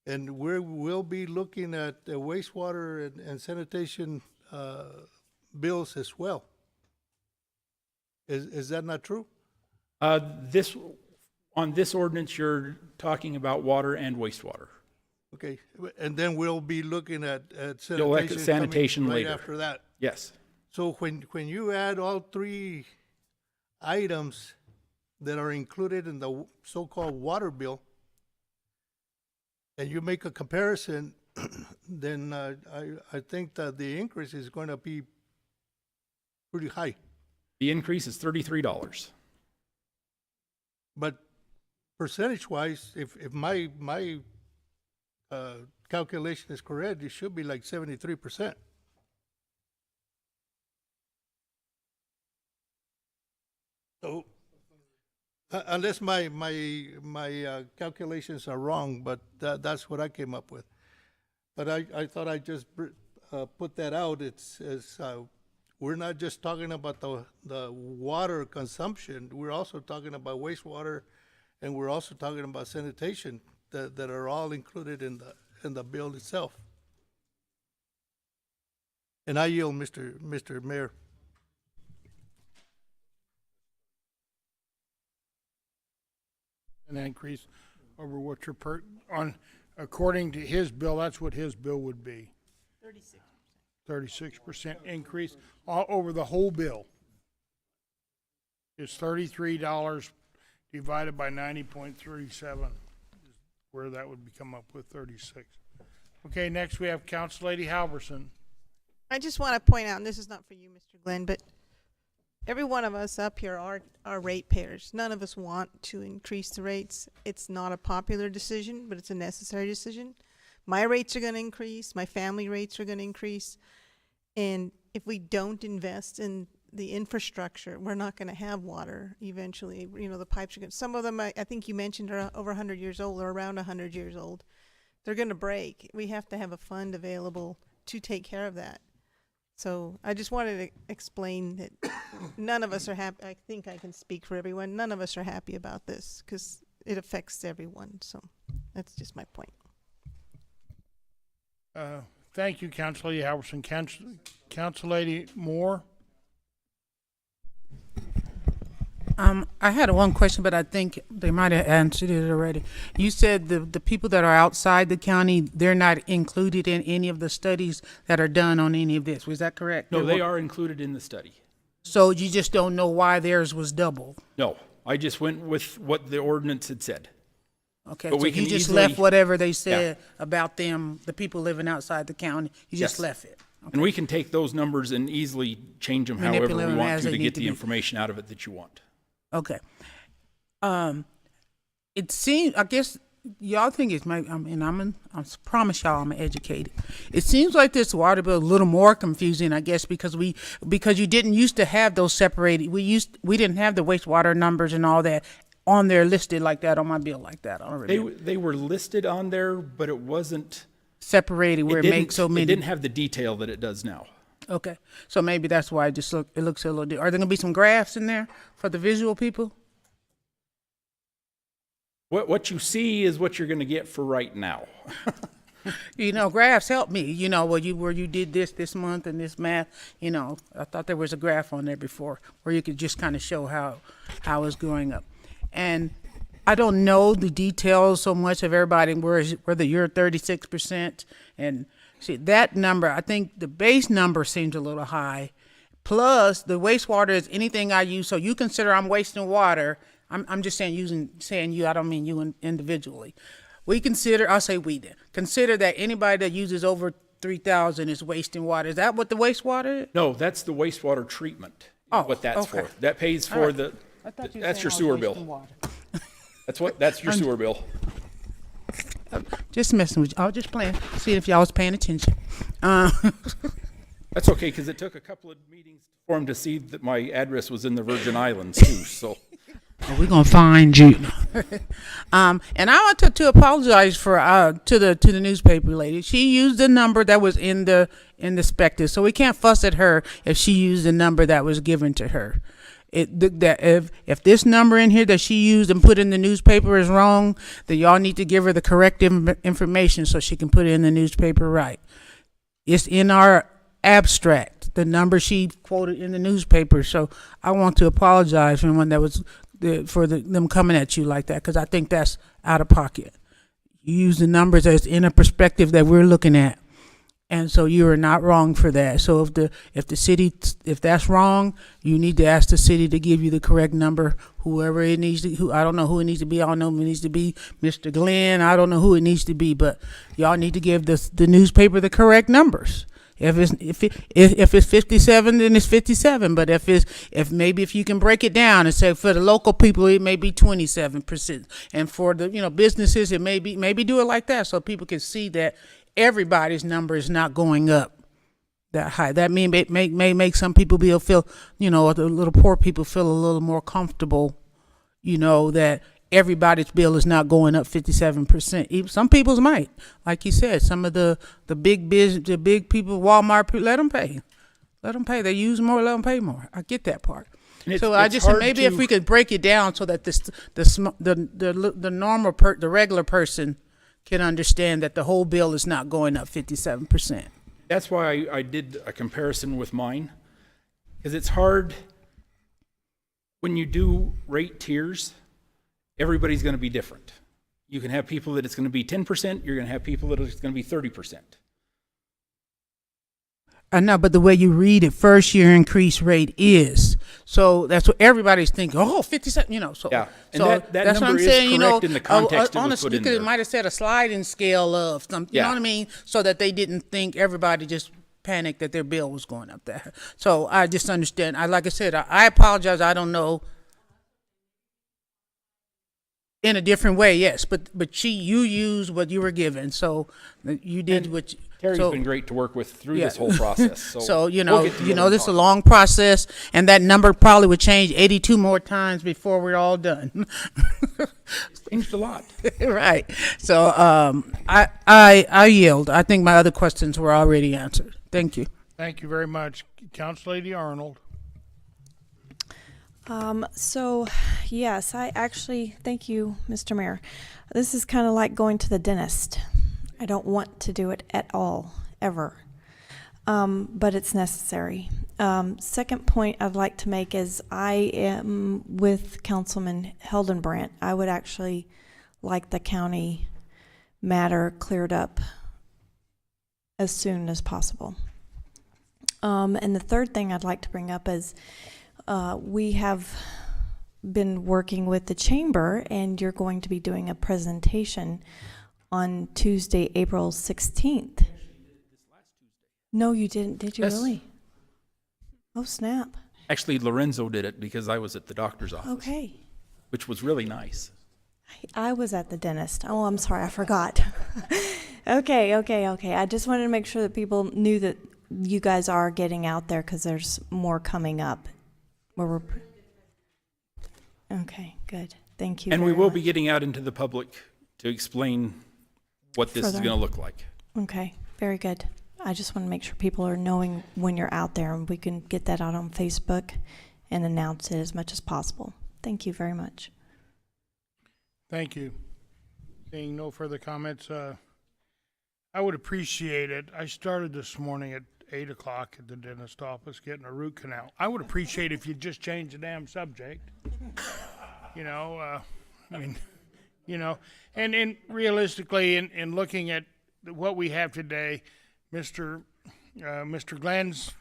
And we'll be looking at the wastewater and sanitation bills as well. Is that not true? On this ordinance, you're talking about water and wastewater. Okay, and then we'll be looking at You'll look at sanitation right later. after that. Yes. So when you add all three items that are included in the so-called water bill, and you make a comparison, then I think that the increase is going to be pretty high. The increase is $33. But percentage-wise, if my calculation is correct, it should be like 73%. So, unless my calculations are wrong, but that's what I came up with. But I thought I'd just put that out. We're not just talking about the water consumption. We're also talking about wastewater, and we're also talking about sanitation that are all included in the bill itself. And I yield, Mr. Mayor. An increase over what your according to his bill, that's what his bill would be. 36% increase all over the whole bill. It's $33 divided by 90.37 is where that would come up with 36. Okay, next we have Council Lady Halverson. I just want to point out, and this is not for you, Mr. Glenn, but every one of us up here are ratepayers. None of us want to increase the rates. It's not a popular decision, but it's a necessary decision. My rates are going to increase. My family rates are going to increase. And if we don't invest in the infrastructure, we're not going to have water eventually. You know, the pipes are going to, some of them, I think you mentioned, are over 100 years old or around 100 years old. They're going to break. We have to have a fund available to take care of that. So I just wanted to explain that none of us are happy. I think I can speak for everyone. None of us are happy about this because it affects everyone. So that's just my point. Thank you, Council Lady Halverson. Council Lady Moore. I had one question, but I think they might have answered it already. You said the people that are outside the county, they're not included in any of the studies that are done on any of this. Was that correct? No, they are included in the study. So you just don't know why theirs was double? No, I just went with what the ordinance had said. Okay, But so we can you just easily- left whatever they said about them, the people living outside the county, you just Yes. left it? And we can take those numbers and easily change them however Manipulate we them want as to they need get to the be. information out of it that you want. Okay. It seems, I guess, y'all think it's my, I promise y'all I'm educated. It seems like this water bill is a little more confusing, I guess, because you didn't used to have those separated. We didn't have the wastewater numbers and all that on there listed like that on my bill like that. I don't remember. They were listed on there, but it wasn't Separated where it makes so many. It didn't have the detail that it does now. Okay, so maybe that's why it looks a little different. Are there gonna be some graphs in there for the visual people? what you see is what you're going to get for right now. You know, graphs help me. You know, where you did this month and this math. You know, I thought there was a graph on there before where you could just kind of show how it's going up. And I don't know the details so much of everybody whether you're 36% and see that number. I think the base number seems a little high. Plus the wastewater is anything I use. So you consider I'm wasting water. I'm just saying you. I don't mean you individually. We consider, I'll say we did, consider that anybody that uses over 3,000 is wasting water. Is that what the wastewater is? No, that's the wastewater treatment. Oh, what that's okay. for. That pays for All right. that's your sewer bill. That's your sewer bill. Just messing with you. I was just playing, see if y'all was paying attention. That's okay, because it took a couple of meetings for him to see that my address was in the Virgin Islands too. So we're gonna find you. And I want to apologize for to the newspaper lady. She used the number that was in the specter, so we can't fuss at her if she used the number that was given to her. If this number in here that she used and put in the newspaper is wrong, then y'all need to give her the correct information so she can put it in the newspaper right. It's in our abstract, the number she quoted in the newspaper. So I want to apologize for anyone that was them coming at you like that, because I think that's out of pocket. You use the numbers as in a perspective that we're looking at, and so you are not wrong for that. So if the city, if that's wrong, you need to ask the city to give you the correct number. Whoever it needs to, I don't know who it needs to be. I don't know if it needs to be Mr. Glenn. I don't know who it needs to be, but y'all need to give the newspaper the correct numbers. If it's 57, then it's 57. But if maybe you can break it down and say for the local people it may be 27%, and for the businesses it may be do it like that so people can see that everybody's number is not going up that high. That may make some people feel the little poor people feel a little more comfortable, that everybody's bill is not going up 57%. Some people's might, like you said, some of the big people, Walmart, let them pay. They use more, let them pay more. I get that part. So I just maybe if we could break it down so that the normal the regular person can understand that the whole bill is not going up 57%. That's why I did a comparison with mine, because it's hard when you do rate tiers. Everybody's going to be different. You can have people that it's going to be 10%. You're going to have people that it's going to be 30%. I know, but the way you read it, first year increase rate is. So that's what everybody's thinking. Oh, 57, So yeah, and so that that's number what I'm saying. is correct in the context it was put in there. It might have said a sliding scale of something. You know what I mean? So that they didn't think everybody just panicked that their bill was going up there. So I just understand. Like I said, I apologize. I don't know. In a different way, yes, but you used what you were given, so you did what. Terry's been great to work with through this whole process. So, this is a long process, and that number probably would change 82 more times before we're all done. Changed a lot, right? So I yield. I think my other questions were already answered. Thank you. Thank you very much, Council Lady Arnold. So yes, I actually, thank you, Mr. Mayor. This is kind of like going to the dentist. I don't want to do it at all, ever. But it's necessary. Second point I'd like to make is I am with Councilman Heldenbrandt. I would actually like the county matter cleared up as soon as possible. And the third thing I'd like to bring up is we have been working with the chamber, and you're going to be doing a presentation on Tuesday, April 16th. No, you didn't. Did you really? Oh, snap. Actually, Lorenzo did it because I was at the doctor's office. Okay. Which was really nice. I was at the dentist. Oh, I'm sorry. I forgot. Okay. I just wanted to make sure that people knew that you guys are getting out there because there's more coming up. Okay, good. Thank you. And we will be getting out into the public to explain what this is going to look like. Okay, very good. I just want to make sure people are knowing when you're out there, and we can get that out on Facebook and announce it as much as possible. Thank you very much. Thank you. Seeing no further comments, I would appreciate it. I started this morning at 8 o'clock at the dentist office getting a root canal. I would appreciate if you'd just change the damn subject. You know, I mean, you know, and realistically, in looking at what we have today, Mr. Glenn's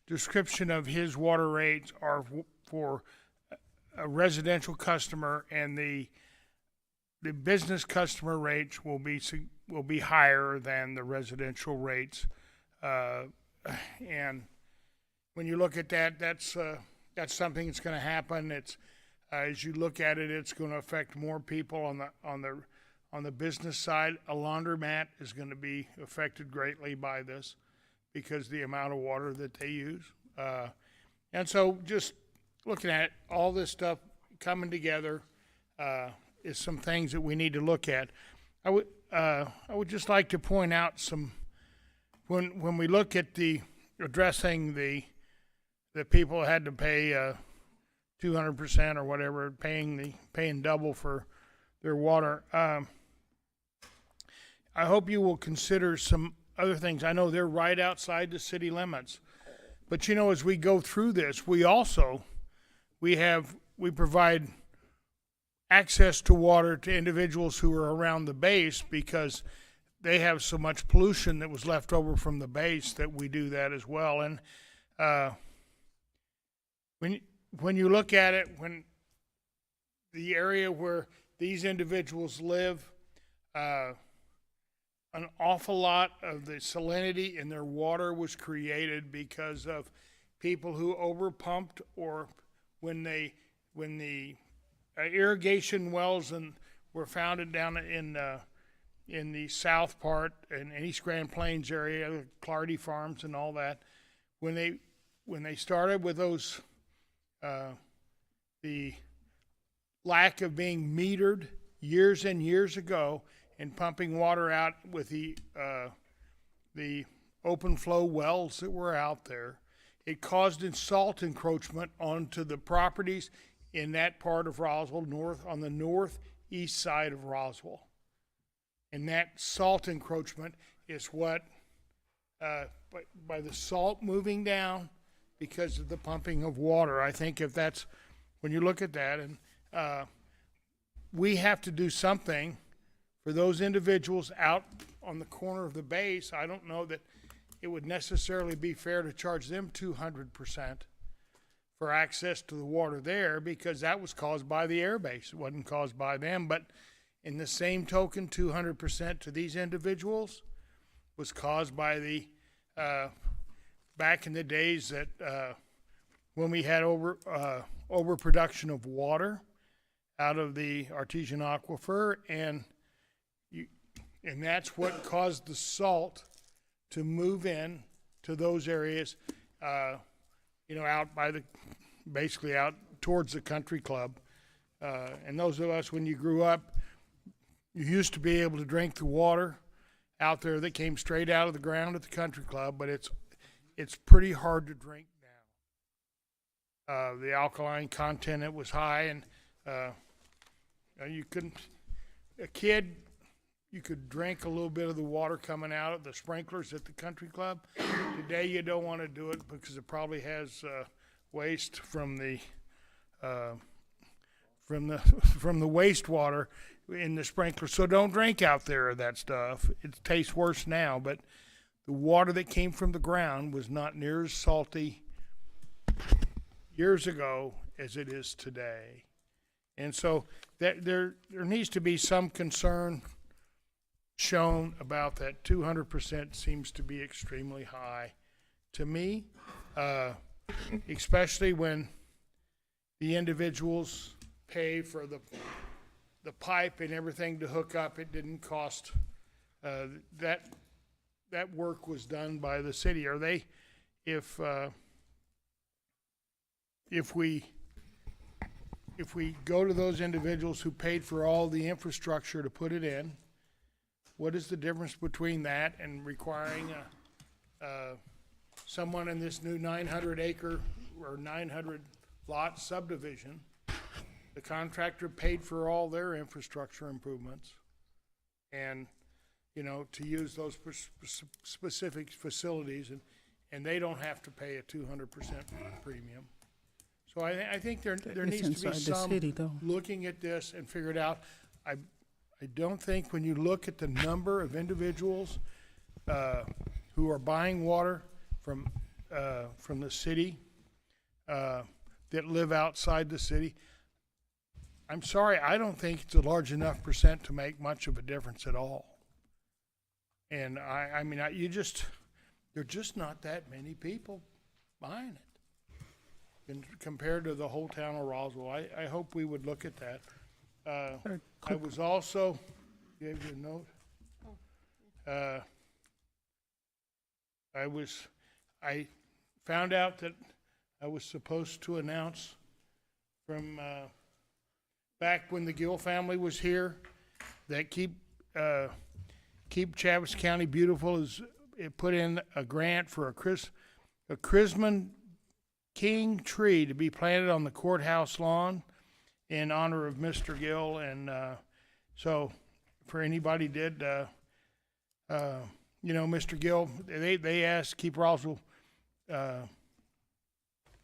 description of his water rates are for a residential customer, and the business customer rates will be higher than the residential rates, and when you look at that, that's something that's going to happen. It's as you look at it, it's going to affect more people on the business side. A laundromat is going to be affected greatly by this because the amount of water that they use, and so just looking at all this stuff coming together is some things that we need to look at. I would just like to point out some when we look at addressing the people had to pay 200% or whatever, paying double for their water. I hope you will consider some other things. I know they're right outside the city limits, but you know, as we go through this, we provide access to water to individuals who are around the base because they have so much pollution that was left over from the base that we do that as well. And when you look at it, when the area where these individuals live, an awful lot of the salinity in their water was created because of people who overpumped, or when the irrigation wells were founded down in the south part in East Grand Plains area, Clardy Farms and all that. When they started with those, the lack of being metered years and years ago and pumping water out with the open flow wells that were out there, it caused salt encroachment onto the properties in that part of Roswell, on the northeast side of Roswell. And that salt encroachment is what, by the salt moving down because of the pumping of water, I think if that's, when you look at that, and we have to do something for those individuals out on the corner of the base. I don't know that it would necessarily be fair to charge them 200% for access to the water there, because that was caused by the air base. It wasn't caused by them. But in the same token, 200% to these individuals was caused by the back in the days that when we had overproduction of water out of the artesian aquifer, and that's what caused the salt to move in to those areas, out by basically out towards the country club. And those of us, when you grew up, you used to be able to drink the water out there that came straight out of the ground at the country club, but it's pretty hard to drink now. The alkaline content, it was high, and you couldn't, you could drink a little bit of the water coming out of the sprinklers at the country club. Today you don't want to do it because it probably has waste from the wastewater in the sprinkler. So don't drink out there of that stuff. It tastes worse now, but the water that came from the ground was not near as salty years ago as it is today. And so there needs to be some concern shown about that. 200% seems to be extremely high to me, especially when the individuals pay for the pipe and everything to hook up. It didn't cost, that work was done by the city. Are they, if we go to those individuals who paid for all the infrastructure to put it in, what is the difference between that and requiring someone in this new 900 acre or 900 lot subdivision The contractor paid for all their infrastructure improvements. And, you know, to use those specific facilities, and they don't have to pay a 200% premium. So I think there needs to be inside the some city, though. looking at this and figure it out. I don't think when you look at the number of individuals who are buying water from the city that live outside the city, I'm sorry, I don't think it's a large enough percent to make much of a difference at all. And I mean, there are just not that many people buying it compared to the whole town of Roswell. I hope we would look at that. I was also, gave you a note. I found out that I was supposed to announce from back when the Gill family was here that Keep Chavis County Beautiful it put in a grant for a Chrisman king tree to be planted on the courthouse lawn in honor of Mr. Gill. And so for anybody did, you know, Mr. Gill, they asked Keep Roswell or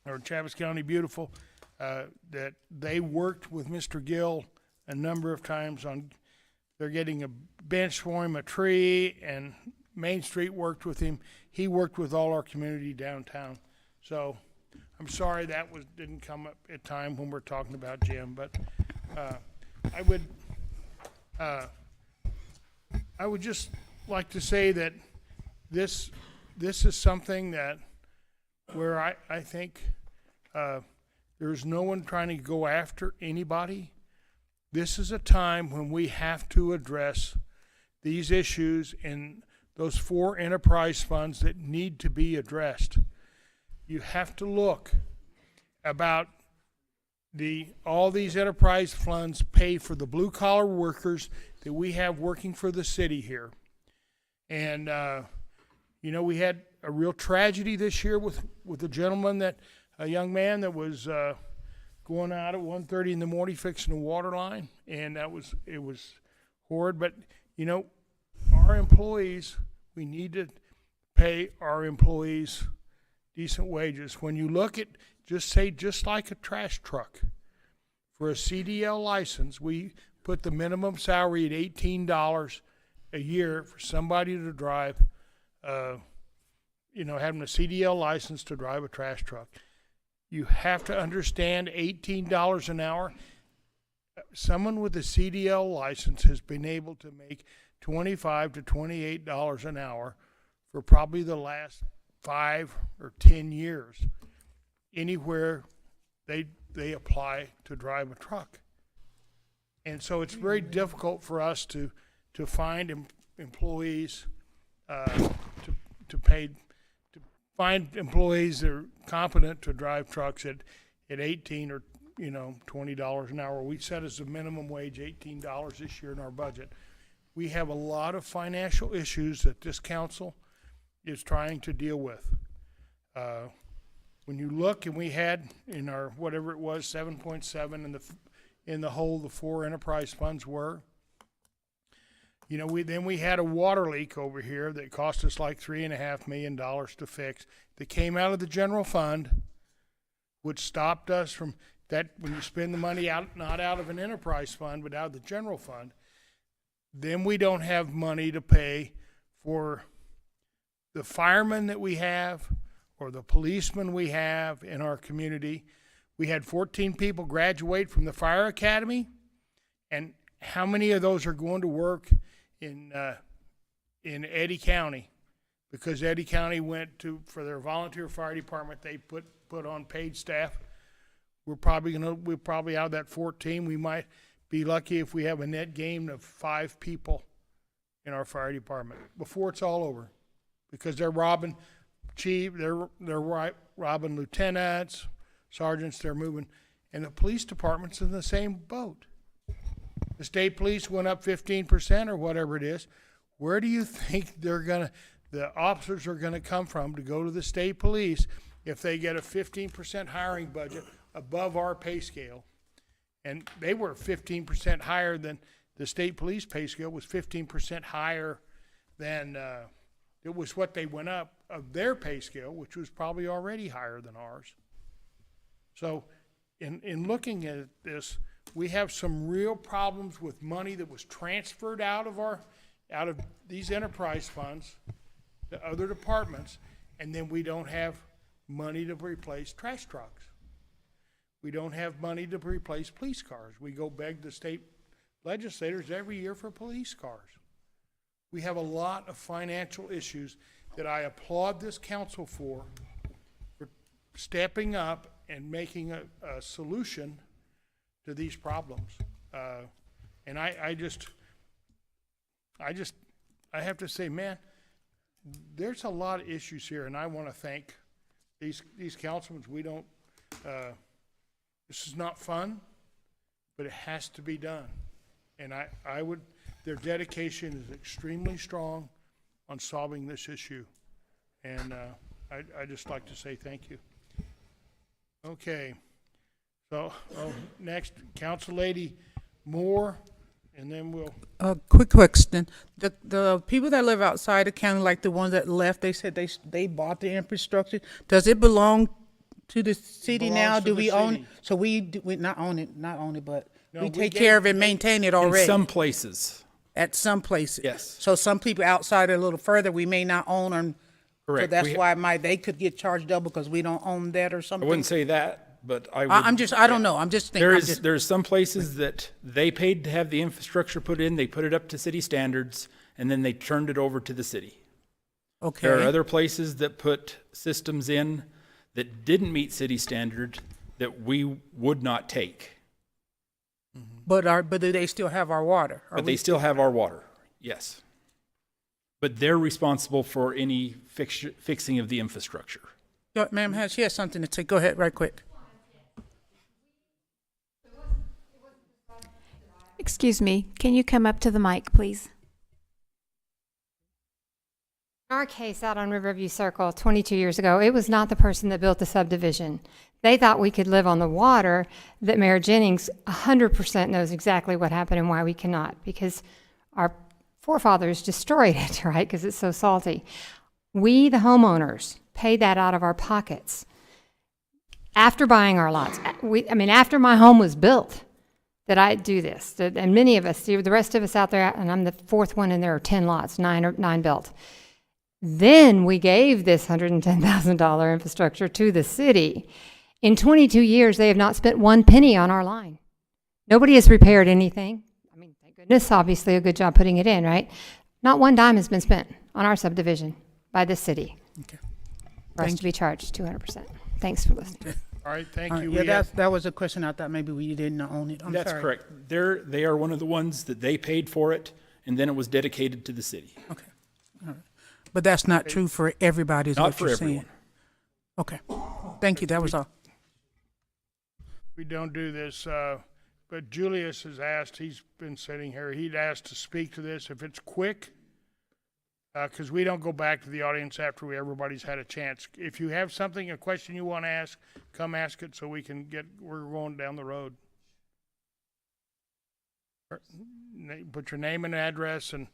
Chavis County Beautiful that they worked with Mr. Gill a number of times on, they're getting a bench for him, a tree, and Main Street worked with him. He worked with all our community downtown. So I'm sorry that didn't come up at time when we're talking about Jim, but I would just like to say that this is something that where I think there's no one trying to go after anybody. This is a time when we have to address these issues in those 4 enterprise funds that need to be addressed. You have to look about all these enterprise funds pay for the blue collar workers that we have working for the city here. And you know, we had a real tragedy this year with a young man that was going out at 1:30 in the morning fixing a water line, and it was horrid. But you know, our employees, we need to pay our employees decent wages. When you look at just like a trash truck, for a CDL license, we put the minimum salary at $18 a year for somebody to drive, you know, having a CDL license to drive a trash truck. You have to understand $18 an hour. Someone with a CDL license has been able to make $25 to $28 an hour for probably the last 5 or 10 years. Anywhere they apply to drive a truck. And so it's very difficult for us to find employees, to find employees that are competent to drive trucks at 18 or, you know, $20 an hour. We set as a minimum wage $18 this year in our budget. We have a lot of financial issues that this council is trying to deal with. When you look, and we had in our, whatever it was, 7.7 in the whole, the 4 enterprise funds were. You know, we had a water leak over here that cost us like $3.5 million to fix, that came out of the general fund, which stopped us from that. When you spend the money out, not out of an enterprise fund, but out of the general fund, then we don't have money to pay for the firemen that we have or the policemen we have in our community. We had 14 people graduate from the fire academy, and how many of those are going to work in Eddy County? Because Eddy County went for their volunteer fire department, they put on paid staff. We're probably out of that 14. We might be lucky if we have a net gain of 5 people in our fire department before it's all over, because they're robbing robbing lieutenants, sergeants. They're moving, and the police department's in the same boat. The state police went up 15% or whatever it is. Where do you think the officers are gonna come from to go to the state police if they get a 15% hiring budget above our pay scale? And they were 15% higher than, the state police pay scale was 15% higher than, it was what they went up of their pay scale, which was probably already higher than ours. So in looking at this, we have some real problems with money that was transferred out of these enterprise funds to other departments, and then we don't have money to replace trash trucks. We don't have money to replace police cars. We go beg the state legislators every year for police cars. We have a lot of financial issues that I applaud this council for stepping up and making a solution to these problems. And I have to say, man, there's a lot of issues here, and I want to thank these councilmen. We don't, this is not fun, but it has to be done. And their dedication is extremely strong on solving this issue. And I just like to say thank you. Okay. So, next, Council Lady Moore, and then we'll. Quick question. The people that live outside the county, like the ones that left, they said they bought the infrastructure. Does it belong to the city now? Do we own it? So we not own it, but we take care of it, maintain it already. In some places. At some places. Yes. So some people outside a little further, we may not own them. Correct. So that's why they could get charged double because we don't own that or something. I wouldn't say that, but I would. I don't know. I'm just thinking. There's some places that they paid to have the infrastructure put in, they put it up to city standards, and then they turned it over to the city. Okay. There are other places that put systems in that didn't meet city standard that we would not take. But do they still have our water? But they still have our water, yes. But they're responsible for any fixing of the infrastructure. Ma'am, she has something to say. Go ahead, right quick. Excuse me, can you come up to the mic, please? In our case out on Riverview Circle 22 years ago, it was not the person that built the subdivision. They thought we could live on the water, that Mayor Jennings 100% knows exactly what happened and why we cannot, because our forefathers destroyed it, right, because it's so salty. We, the homeowners, paid that out of our pockets. After buying our lots, after my home was built, that I do this. And many of us, the rest of us out there, and I'm the fourth one, and there are 10 lots, nine built. Then we gave this $110,000 infrastructure to the city. In 22 years, they have not spent one penny on our line. Nobody has repaired anything. I mean, thank goodness, obviously a good job putting it in, right? Not one dime has been spent on our subdivision by the city. Okay. For us to be charged 200%. Thanks for listening. Okay. All right, thank you. Yeah, that was a question I thought maybe we didn't own it. I'm That's sorry. correct. They are one of the ones that they paid for it, and then it was dedicated to the city. Okay. All right. But that's not true for everybody, is Not what for you're everyone. saying. Okay. Thank you. That was all. We don't do this, but Julius has asked, he's been sitting here, he'd asked to speak to this if it's quick, because we don't go back to the audience after everybody's had a chance. If you have something, a question you want to ask, come ask it so we can we're going down the road. Put your name and address and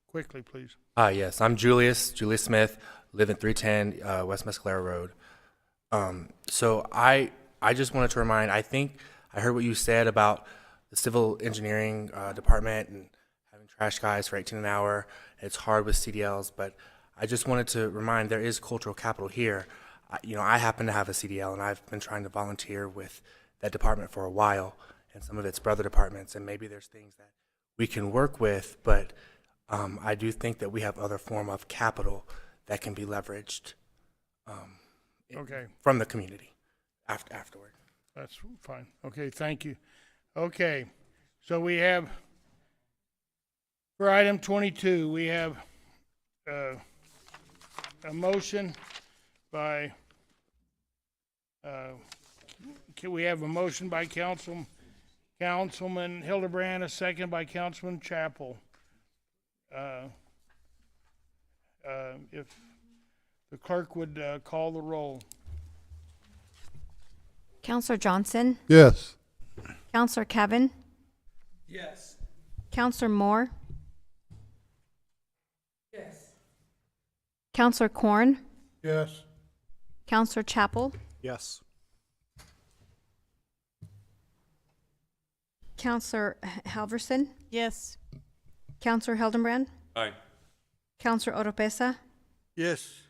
quickly, please. Yes, I'm Julius Smith, live in 310 West Mescalero Road. So I just wanted to remind, I think I heard what you said about the civil engineering department and having trash guys for 18 an hour. It's hard with CDLs, but I just wanted to remind there is cultural capital here. I happen to have a CDL, and I've been trying to volunteer with that department for a while and some of its brother departments, and maybe there's things that we can work with, but I do think that we have other form of capital that can be leveraged from the community afterward. That's fine. Okay, thank you. Okay, so we have, for item 22, we have a motion by, we have a motion by Councilman Hildebrand, a second by Councilman Chappell. If the clerk would call the roll. Counselor Johnson? Yes. Counselor Kevin, Yes. Counselor Moore, Yes. Counselor Corn, Yes. Counselor Chapel, Yes. Counselor Halverson, Yes. Counselor Hildenbrand, Aye. Counselor Oropesa, Yes.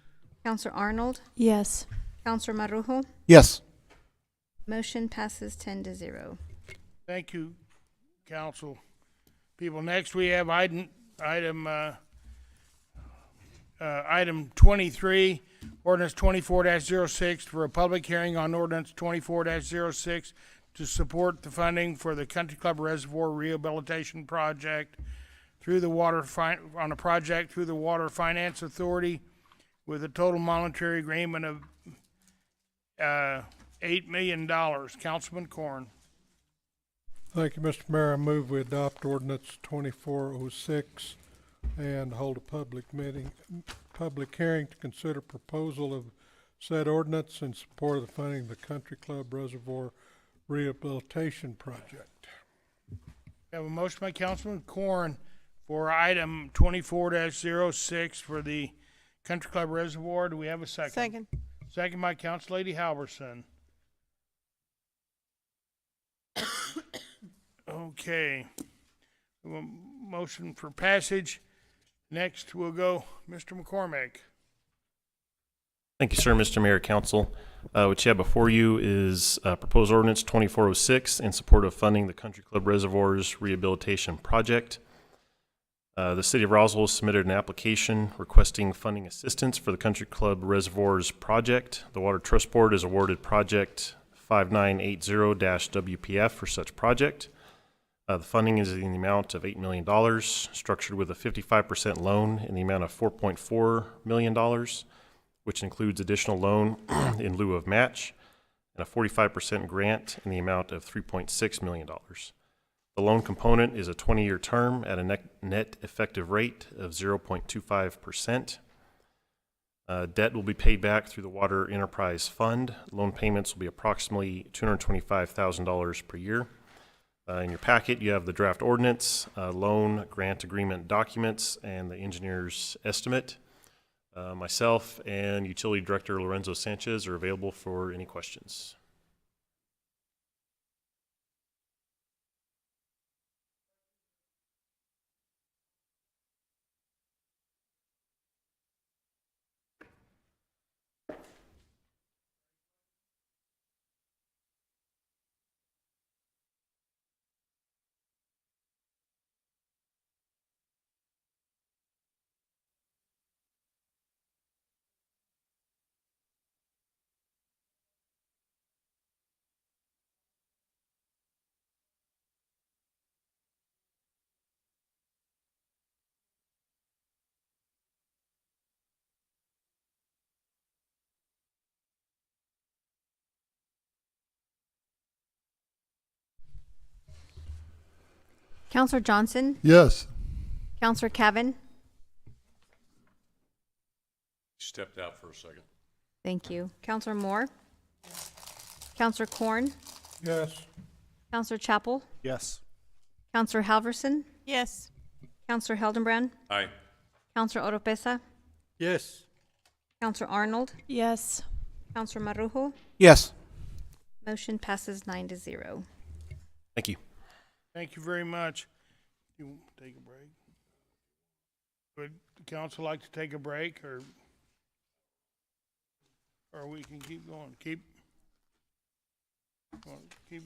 Counselor Arnold, Yes. Counselor Marujo. Yes. Motion passes 10-0. Thank you, council people. Next, we have item 23, ordinance 24-06 for a public hearing on ordinance 24-06 to support the funding for the Country Club Reservoir rehabilitation project through the Water Finance Authority with a total monetary agreement of $8 million. Councilman Corn. Thank you, Mr. Mayor. I move we adopt ordinance 2406 and hold a public hearing to consider proposal of said ordinance in support of the funding of the Country Club Reservoir rehabilitation project. We have a motion by Councilman Corn for item 24-06 for the Country Club Reservoir. Do we have a second? Second. Second by Council Lady Halverson. Okay. Motion for passage. Next, we'll go Mr. McCormick. Thank you, sir, Mr. Mayor, Council. What you have before you is proposed ordinance 2406 in support of funding the Country Club Reservoirs Rehabilitation Project. The City of Roswell submitted an application requesting funding assistance for the Country Club Reservoirs project. The Water Trust Board is awarded project 5980-WPF for such project. The funding is in the amount of $8 million, structured with a 55% loan in the amount of $4.4 million, which includes additional loan in lieu of match, and a 45% grant in the amount of $3.6 million. The loan component is a 20-year term at a net effective rate of 0.25%. Debt will be paid back through the Water Enterprise Fund. Loan payments will be approximately $225,000 per year. In your packet, you have the draft ordinance, loan grant agreement documents, and the engineer's estimate. Myself and Utility Director Lorenzo Sanchez are available for any questions. Counselor Johnson, Yes. Counselor Kevin. Stepped out for a second. Thank you. Counselor Moore, Counselor Corn, Yes. Counselor Chapel, Yes. Counselor Halverson, Yes. Counselor Hildenbrand, Aye. Counselor Oropesa, Yes. Counselor Arnold, Yes. Counselor Marujo. Yes. Motion passes 9-0. Thank you. Thank you very much. You want to take a break? Would the council like to take a break, or we can keep going? Keep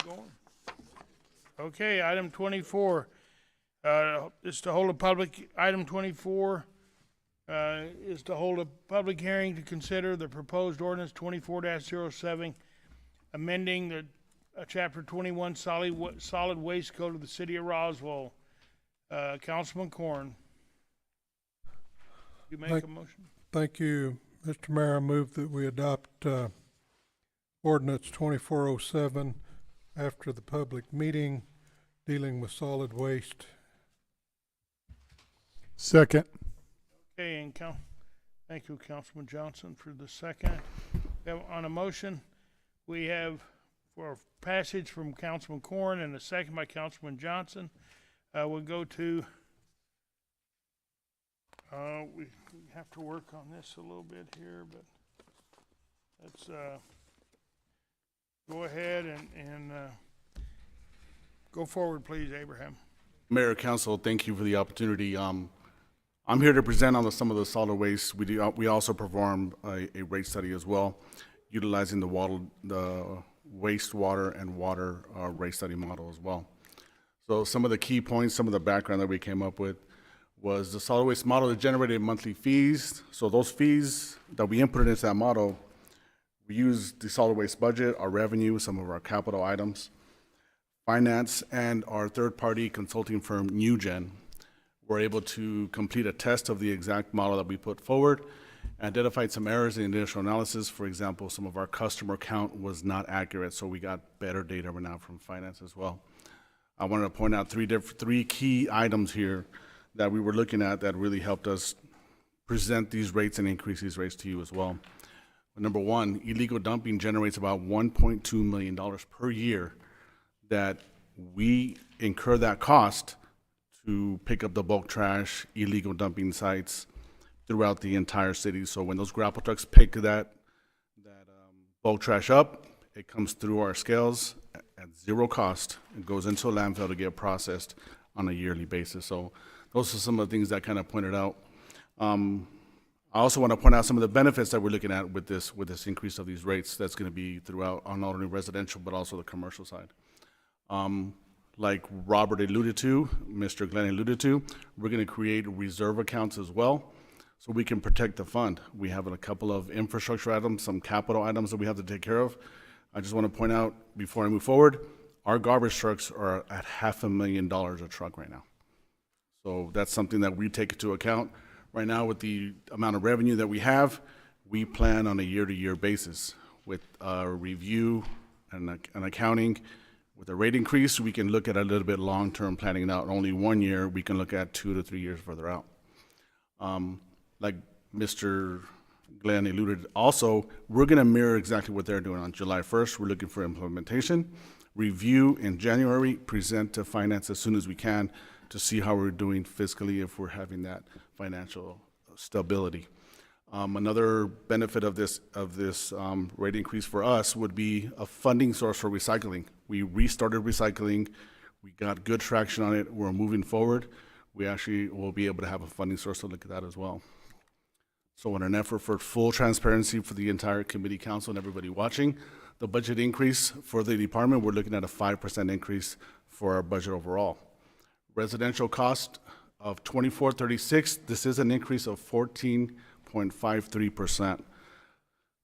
going. Okay, item 24 is to hold a public. Item 24 is to hold a public hearing to consider the proposed ordinance 24-07, amending the Chapter 21 Solid Waste Code of the City of Roswell. Councilman Corn, you make a motion? Thank you, Mr. Mayor. I move that we adopt ordinance 2407 after the public meeting dealing with solid waste. Second. Okay, and thank you, Councilman Johnson, for the second. On a motion, we have for passage from Councilman Corn and a second by Councilman Johnson. We'll go to, we have to work on this a little bit here, but let's go ahead and go forward, please, Abraham. Mayor, Council, thank you for the opportunity. I'm here to present on some of the solid waste. We also perform a rate study as well, utilizing the wastewater and water rate study model as well. So some of the key points, some of the background that we came up with was the solid waste model that generated monthly fees. So those fees that we inputted into that model, we used the solid waste budget, our revenue, some of our capital items, finance, and our third-party consulting firm, NewGen, were able to complete a test of the exact model that we put forward, identified some errors in the initial analysis. For example, some of our customer count was not accurate, so we got better data now from finance as well. I wanted to point out three key items here that we were looking at that really helped us present these rates and increase these rates to you as well. Number one, illegal dumping generates about $1.2 million per year that we incur that cost to pick up the bulk trash, illegal dumping sites throughout the entire city. So when those grapple trucks pick that bulk trash up, it comes through our scales at zero cost. It goes into a landfill to get processed on a yearly basis. So those are some of the things that kind of pointed out. I also want to point out some of the benefits that we're looking at with this increase of these rates that's going to be throughout on not only residential but also the commercial side. Like Robert alluded to, Mr. Glenn alluded to, we're going to create reserve accounts as well so we can protect the fund. We have a couple of infrastructure items, some capital items that we have to take care of. I just want to point out before I move forward, our garbage trucks are at $500,000 a truck right now. So that's something that we take into account. Right now, with the amount of revenue that we have, we plan on a year-to-year basis with review and accounting. With a rate increase, we can look at a little bit long-term planning out. Only 1 year, we can look at 2 to 3 years further out. Like Mr. Glenn alluded also, we're going to mirror exactly what they're doing. On July 1st, we're looking for implementation, review in January, present to finance as soon as we can to see how we're doing fiscally if we're having that financial stability. Another benefit of this rate increase for us would be a funding source for recycling. We restarted recycling. We got good traction on it. We're moving forward. We actually will be able to have a funding source to look at that as well. So in an effort for full transparency for the entire committee, council, and everybody watching, the budget increase for the department, we're looking at a 5% increase for our budget overall. Residential cost of $24.36, this is an increase of 14.53%.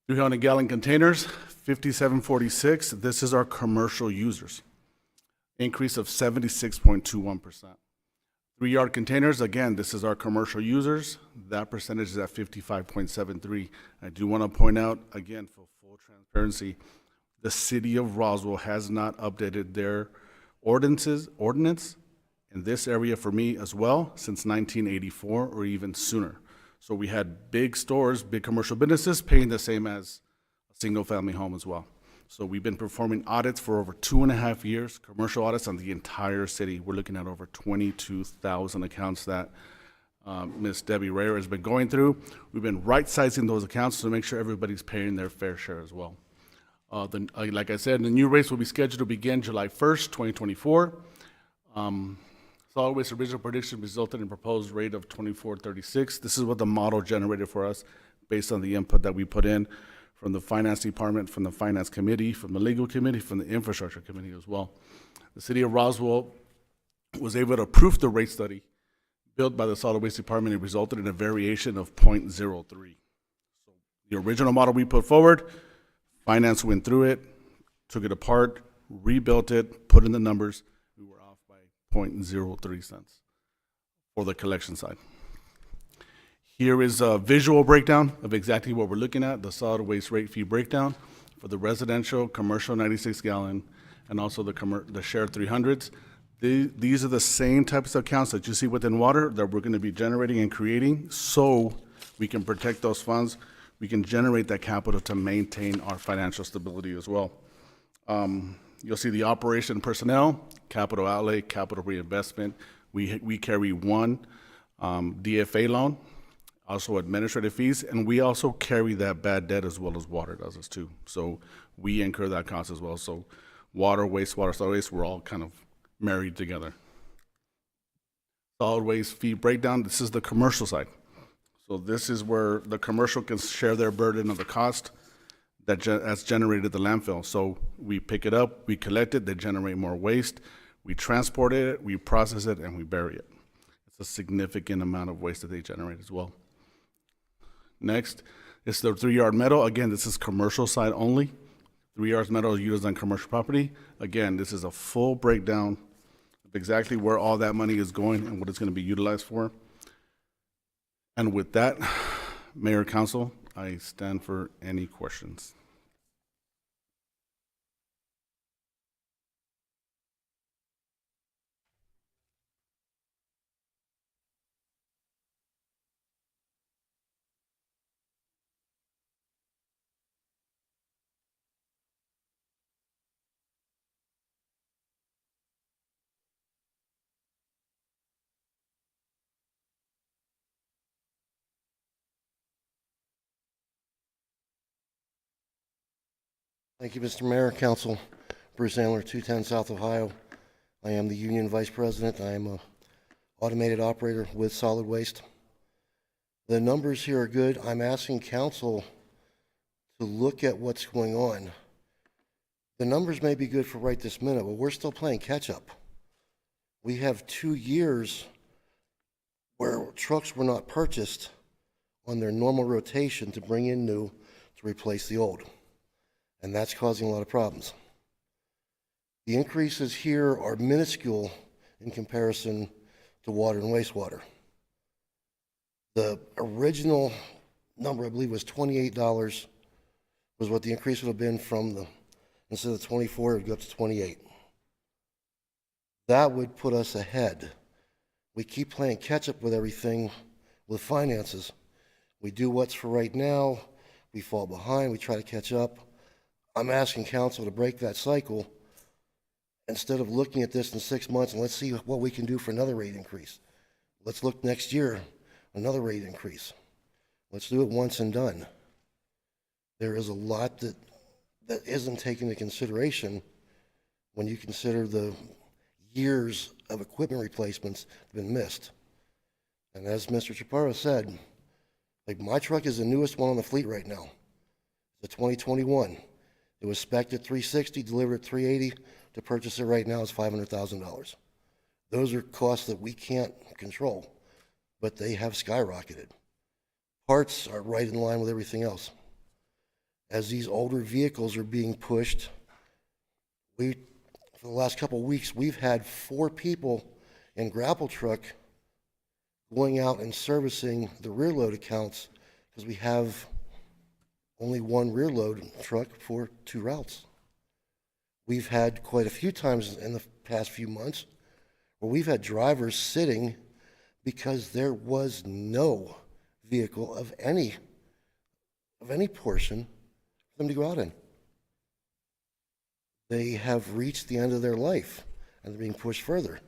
300-gallon containers, $57.46. This is our commercial users. Increase of 76.21%. 3-yard containers, again, this is our commercial users. That percentage is at 55.73. I do want to point out, again, for full transparency, the city of Roswell has not updated their ordinance in this area for me as well since 1984 or even sooner. So we had big stores, big commercial businesses paying the same as a single-family home as well. So we've been performing audits for over 2.5 years, commercial audits on the entire city. We're looking at over 22,000 accounts that Ms. Debbie Rayer has been going through. We've been right-sizing those accounts to make sure everybody's paying their fair share as well. Like I said, the new rates will be scheduled to begin July 1st, 2024. Solid waste original prediction resulted in a proposed rate of $24.36. This is what the model generated for us based on the input that we put in from the finance department, from the finance committee, from the legal committee, from the infrastructure committee as well. The city of Roswell was able to approve the rate study built by the solid waste department. It resulted in a variation of 0.03. So the original model we put forward, finance went through it, took it apart, rebuilt it, put in the numbers. 0.03 cents for the collection side. Here is a visual breakdown of exactly what we're looking at, the solid waste rate fee breakdown for the residential, commercial 96-gallon, and also the shared 300s. These are the same types of accounts that you see within water that we're going to be generating and creating so we can protect those funds. We can generate that capital to maintain our financial stability as well. You'll see the operation personnel, capital outlay, capital reinvestment. We carry one DFA loan, also administrative fees, and we also carry that bad debt as well as water does us too. So we incur that cost as well. So water, wastewater, solid waste, we're all kind of married together. Solid waste fee breakdown, this is the commercial side. So this is where the commercial can share their burden of the cost that's generated at the landfill. So we pick it up, we collect it, they generate more waste, we transport it, we process it, and we bury it. It's a significant amount of waste that they generate as well. Next is the 3-yard metal. Again, this is commercial side only. 3 yards metal is used on commercial property. Again, this is a full breakdown of exactly where all that money is going and what it's going to be utilized for. And with that, Mayor, Council, I stand for any questions. Thank you, Mr. Mayor, Council. Bruce Andler, 210 South Ohio. I am the Union Vice President. I am an automated operator with solid waste. The numbers here are good. I'm asking Council to look at what's going on. The numbers may be good for right this minute, but we're still playing catch up. We have 2 years where trucks were not purchased on their normal rotation to bring in new to replace the old. And that's causing a lot of problems. The increases here are minuscule in comparison to water and wastewater. The original number, I believe, was $28, was what the increase would have been from the, instead of 24, it would go up to 28. That would put us ahead. We keep playing catch up with everything with finances. We do what's for right now, we fall behind, we try to catch up. I'm asking Council to break that cycle instead of looking at this in 6 months and let's see what we can do for another rate increase. Let's look next year, another rate increase. Let's do it once and done. There is a lot that isn't taken into consideration when you consider the years of equipment replacements that have been missed. And as Mr. Chaparro said, like my truck is the newest one on the fleet right now. It's a 2021. It was spec'd at $360, delivered at $380. To purchase it right now is $500,000. Those are costs that we can't control, but they have skyrocketed. Parts are right in line with everything else. As these older vehicles are being pushed, for the last couple of weeks, we've had 4 people in grapple truck going out and servicing the rear load accounts because we have only 1 rear load truck for 2 routes. We've had quite a few times in the past few months where we've had drivers sitting because there was no vehicle of any portion for them to go out in. They have reached the end of their life and they're being pushed further.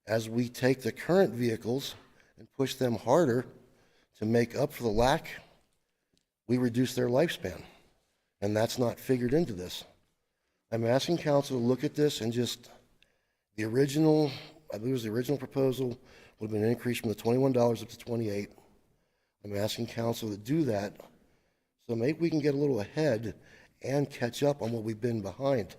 As we take the current vehicles and push them harder to make up for the lack, we reduce their lifespan, and that's not figured into this. I'm asking Council to look at this and just, the original, I believe it was the original proposal, would have been an increase from the $21 up to $28. I'm asking Council to do that so maybe we can get a little ahead and catch up on what we've been behind.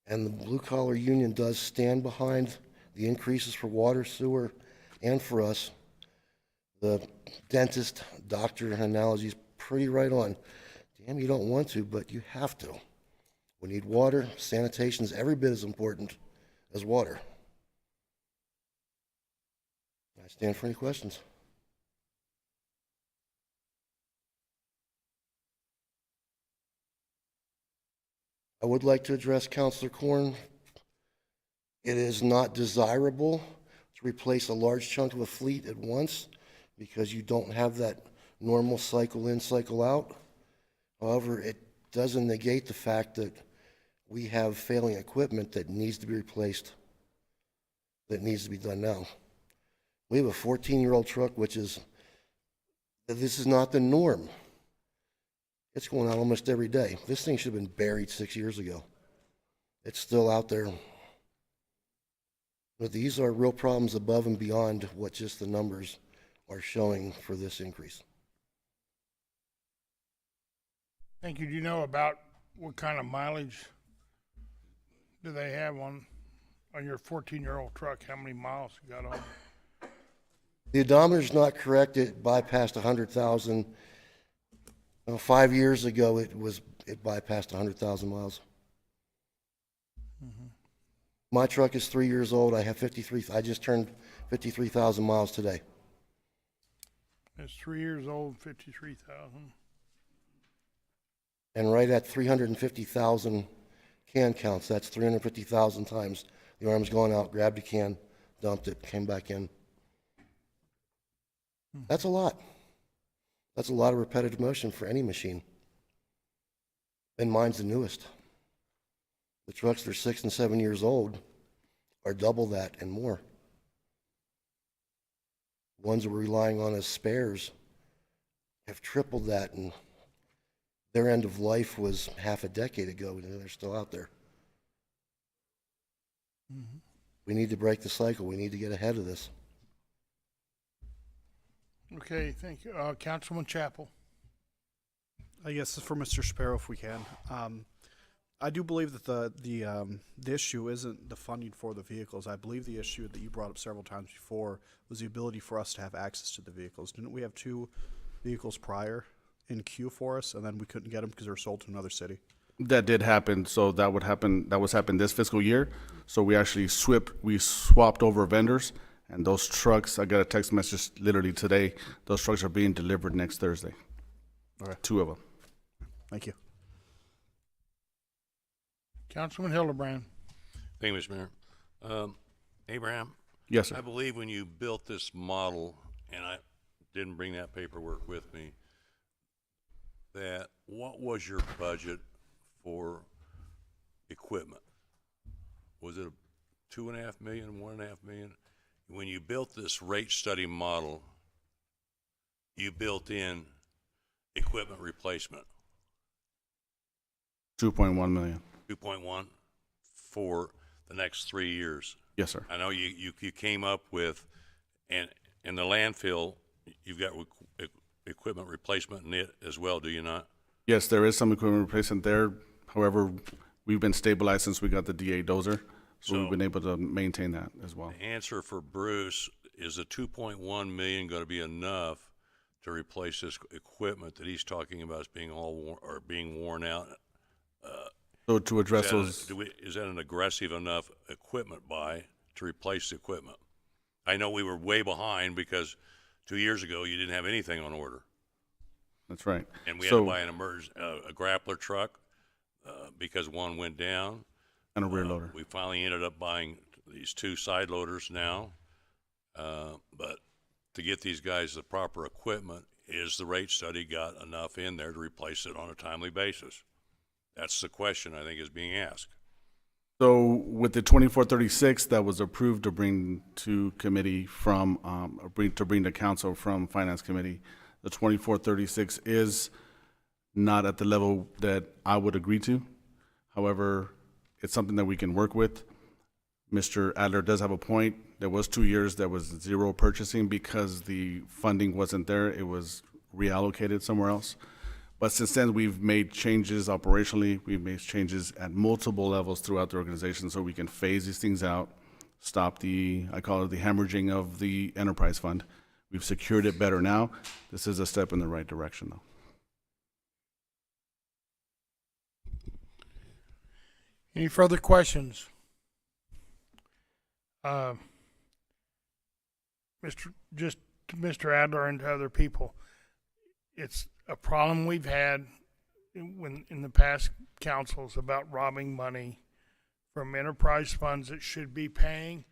And the Blue Collar Union does stand behind the increases for water, sewer, and for us. The dentist, doctor analogy is pretty right on. Damn, you don't want to, but you have to. We need water. Sanitation is every bit as important as water. I stand for any questions. I would like to address Councilor Corn. It is not desirable to replace a large chunk of a fleet at once because you don't have that normal cycle in, cycle out. However, it doesn't negate the fact that we have failing equipment that needs to be replaced, that needs to be done now. We have a 14-year-old truck, this is not the norm. It's going out almost every day. This thing should have been buried 6 years ago. It's still out there. But these are real problems above and beyond what just the numbers are showing for this increase. Thank you. Do you know about what kind of mileage do they have on your 14-year-old truck? How many miles you got on? The odometer's not correct. It bypassed 100,000. 5 years ago, it bypassed 100,000 miles. Mm-hmm. My truck is 3 years old. I just turned 53,000 miles today. It's 3 years old, 53,000. And right at 350,000 can counts. That's 350,000 times. The arm's gone out, grabbed a can, dumped it, came back in. That's a lot. That's a lot of repetitive motion for any machine. And mine's the newest. The trucks that are 6 and 7 years old are double that and more. Ones that we're relying on as spares have tripled that, and their end of life was half a decade ago, and they're still out there. Mm-hmm. We need to break the cycle. We need to get ahead of this. Okay, thank you. Councilman Chappell. I guess for Mr. Sparrow, if we can. I do believe that the issue isn't the funding for the vehicles. I believe the issue that you brought up several times before was the ability for us to have access to the vehicles. Didn't we have 2 vehicles prior in queue for us, and then we couldn't get them because they were sold to another city? That did happen. So that would happen. That was happened this fiscal year. So we actually swapped over vendors, and those trucks. I got a text message literally today. Those trucks are being delivered next Thursday. All right. 2 of them. Thank you. Councilman Hildebrand. Thank you, Mr. Mayor. Abraham? Yes, sir. I believe when you built this model, and I didn't bring that paperwork with me, that what was your budget for equipment? Was it a $2.5 million, $1.5 million? When you built this rate study model, you built in equipment replacement. 2.1 million. 2.1 for the next 3 years. Yes, sir. I know you came up with, and in the landfill, you've got equipment replacement in it as well, do you not? Yes, there is some equipment replacement there. However, we've been stabilized since we got the DA dozer, so we've been able to maintain that as well. The answer for Bruce is the 2.1 million going to be enough to replace this equipment that he's talking about as being being worn out? So to address is that an aggressive enough equipment buy to replace the equipment? I know we were way behind because 2 years ago you didn't have anything on order. That's right. And we had to buy a grappler truck because one went down. And a rear loader. We finally ended up buying these 2 side loaders now. But to get these guys the proper equipment, is the rate study got enough in there to replace it on a timely basis? That's the question I think is being asked. So with the 2436 that was approved to bring to committee from, to bring to council from Finance Committee, the 2436 is not at the level that I would agree to. However, it's something that we can work with. Mr. Adler does have a point. There was 2 years that was zero purchasing because the funding wasn't there. It was reallocated somewhere else. But since then, we've made changes operationally. We've made changes at multiple levels throughout the organization so we can phase these things out, stop I call it the hemorrhaging of the enterprise fund. We've secured it better now. This is a step in the right direction, though. Any further questions? Mr. Adler and to other people, it's a problem we've had in the past councils about robbing money from enterprise funds that should be paying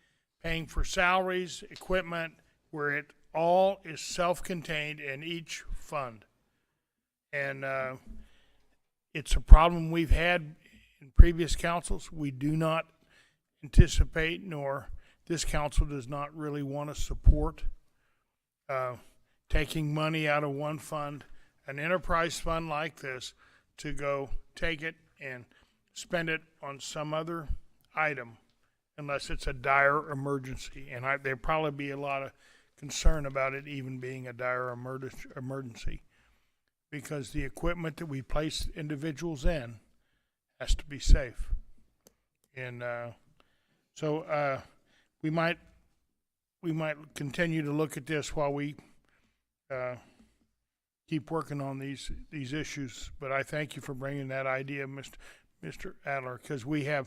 for salaries, equipment, where it all is self-contained in each fund. And it's a problem we've had in previous councils. We do not anticipate, nor this council does not really want to support taking money out of one fund, an enterprise fund like this, to go take it and spend it on some other item, unless it's a dire emergency. And there'd probably be a lot of concern about it even being a dire emergency, because the equipment that we place individuals in has to be safe. And so we might continue to look at this while we keep working on these issues. But I thank you for bringing that idea, Mr. Adler, because we had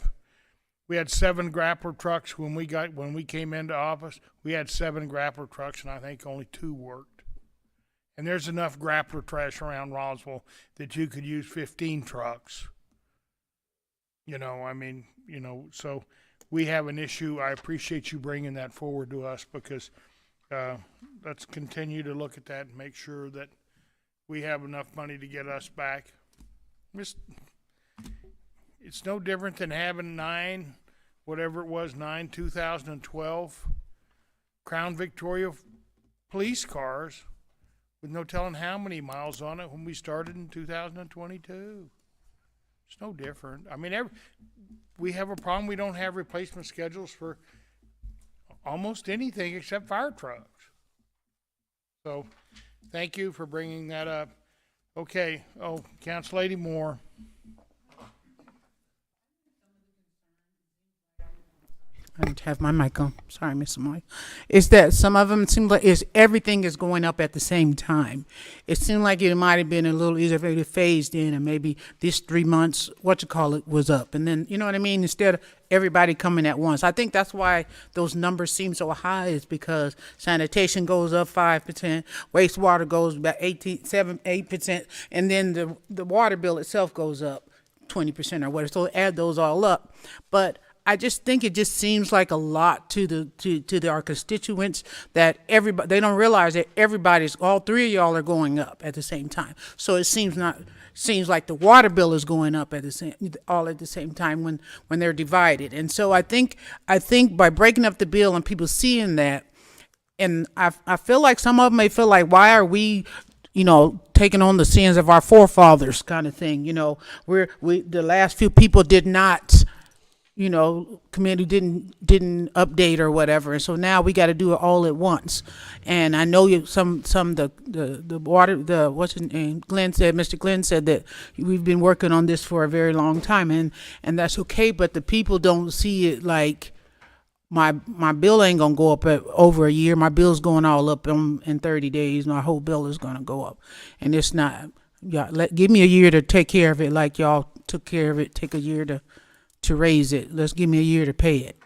7 grappler trucks when we came into office. We had 7 grappler trucks, and I think only 2 worked. And there's enough grappler trash around Roswell that you could use 15 trucks. So we have an issue. I appreciate you bringing that forward to us, because let's continue to look at that and make sure that we have enough money to get us back. It's no different than having 2012 Crown Victoria police cars with no telling how many miles on it when we started in 2022. It's no different. I mean, we have a problem. We don't have replacement schedules for almost anything except fire trucks. So thank you for bringing that up. Okay. Oh, Council Lady Moore. I didn't have my mic on. Sorry, Mr. Moy. Is that some of them seem like everything is going up at the same time. It seemed like it might have been a little easier if it phased in, and maybe this 3 months, was up. And then, you know what I mean? Instead of everybody coming at once. I think that's why those numbers seem so high, is because sanitation goes up 5%, wastewater goes about 8%, and then the water bill itself goes up 20% or whatever. So add those all up. But I just think it just seems like a lot to our constituents, that they don't realize that all 3 of y'all are going up at the same time. So it seems like the water bill is going up at the same time when they're divided. And so I think by breaking up the bill and people seeing that, and I feel like some of them may feel like, why are we taking on the sins of our forefathers, kind of thing. The last few people did not, committee didn't update or whatever, and so now we got to do it all at once. And I know the water, what's his name, Mr. Glenn said that we've been working on this for a very long time, and that's okay. But the people don't see it like my bill ain't gonna go up over a year. My bill's going all up in 30 days. My whole bill is gonna go up, and it's not. Give me a year to take care of it, like y'all took care of it. Take a year to raise it. Let's give me a year to pay it.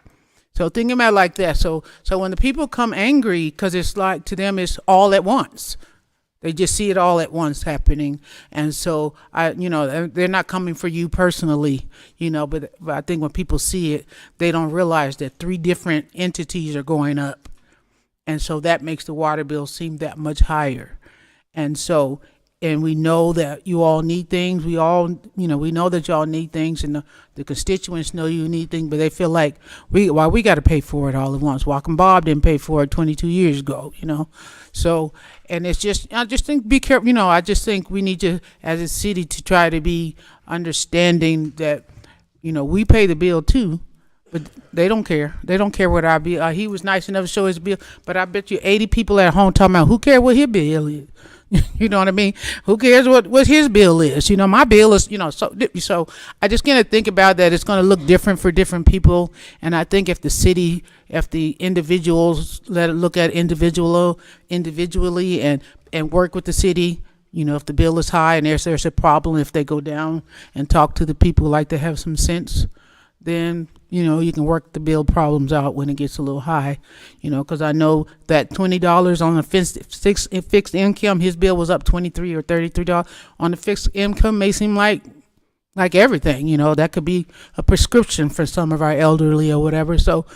So thinking about it like that. So when the people come angry, because it's like, to them it's all at once. They just see it all at once happening. And so they're not coming for you personally, but I think when people see it, they don't realize that 3 different entities are going up. And so that makes the water bill seem that much higher. And we know that you all need things. We know that y'all need things, and the constituents know you need things, but they feel like we got to pay for it all at once. Walking Bob didn't pay for it 22 years ago, So, and it's just, I just think, be careful, I just think we need to, as a city, to try to be understanding that, we pay the bill too, but they don't care. They don't care what our bill. He was nice enough to show his bill, but I bet you 80 people at home talking about, who cares what his bill is? You know what I mean? Who cares what his bill is? My bill is, so I just gonna think about that. It's gonna look different for different people. And I think if the individuals let it look at individually and work with the city, if the bill is high and there's a problem, if they go down and talk to the people who like to have some sense, then you can work the bill problems out when it gets a little high, because I know that $20 on a fixed income, his bill was up $23 or $33 on the fixed income. May seem like everything, that could be a prescription for some of our elderly or whatever. So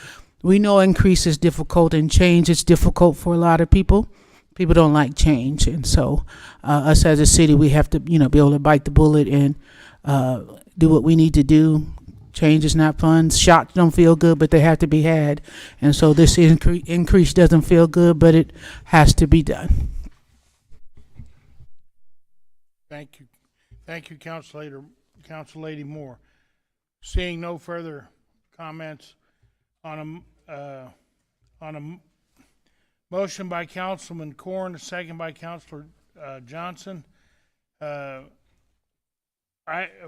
we know increase is difficult, and change is difficult for a lot of people. People don't like change, and so us as a city, we have to be able to bite the bullet and do what we need to do. Change is not fun. Shots don't feel good, but they have to be had. And so this increase doesn't feel good, but it has to be done. Thank you. Thank you, Council Lady Moore. Seeing no further comments on a motion by Councilman Corn, a second by Councilor Johnson.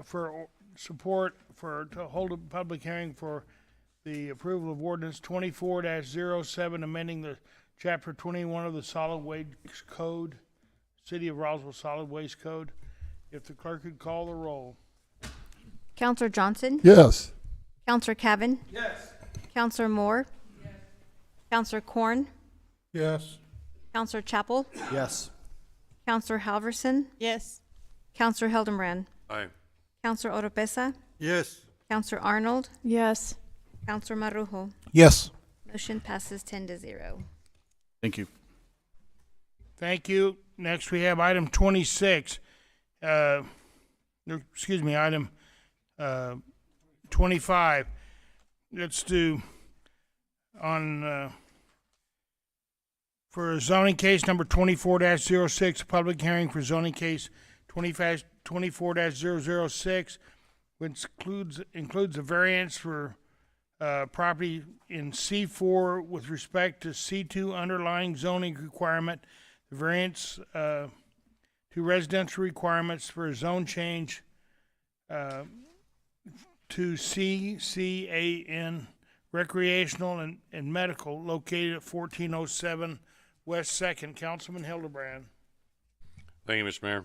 For support to hold a public hearing for the approval of ordinance 24-07, amending the chapter 21 of the Solid Waste Code, City of Roswell Solid Waste Code. If the clerk could call the roll. Counselor Johnson? Yes. Counselor Cavan? Yes. Counselor Moore? Yes. Counselor Corn? Yes. Counselor Chapel? Yes. Counselor Halverson? Yes. Counselor Hildenbrand? Aye. Counselor Oropesa? Yes. Counselor Arnold? Yes. Counselor Marujo? Yes. Motion passes 10-0. Thank you. Thank you. Next, we have item 26. Item 25. Let's do on for zoning case number 24-06, public hearing for zoning case 24-006, which includes a variance for property in C4 with respect to C2 underlying zoning requirement. The variance to residential requirements for a zone change to CCAN recreational and medical located at 1407 West 2nd. Councilman Hildebrand. Thank you, Mr. Mayor.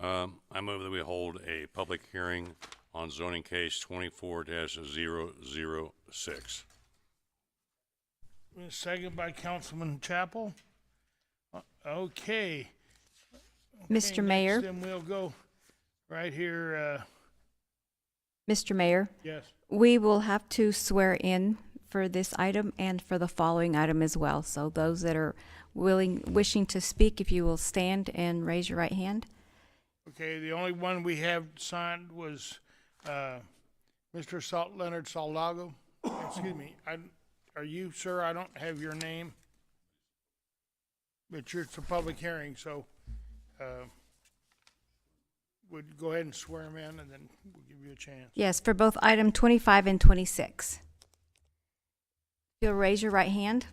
I move that we hold a public hearing on zoning case 24-006. Second by Councilman Chapel. Okay. Mr. Mayor? Then we'll go right here. Mr. Mayor? Yes. We will have to swear in for this item and for the following item as well. So those that are wishing to speak, if you will stand and raise your right hand. Okay, the only one we have signed was Mr. Leonard Saldago. Excuse me. Are you, sir? I don't have your name. But it's a public hearing, so would go ahead and swear him in, and then we'll give you a chance. Yes, for both item 25 and 26. You'll raise your right hand.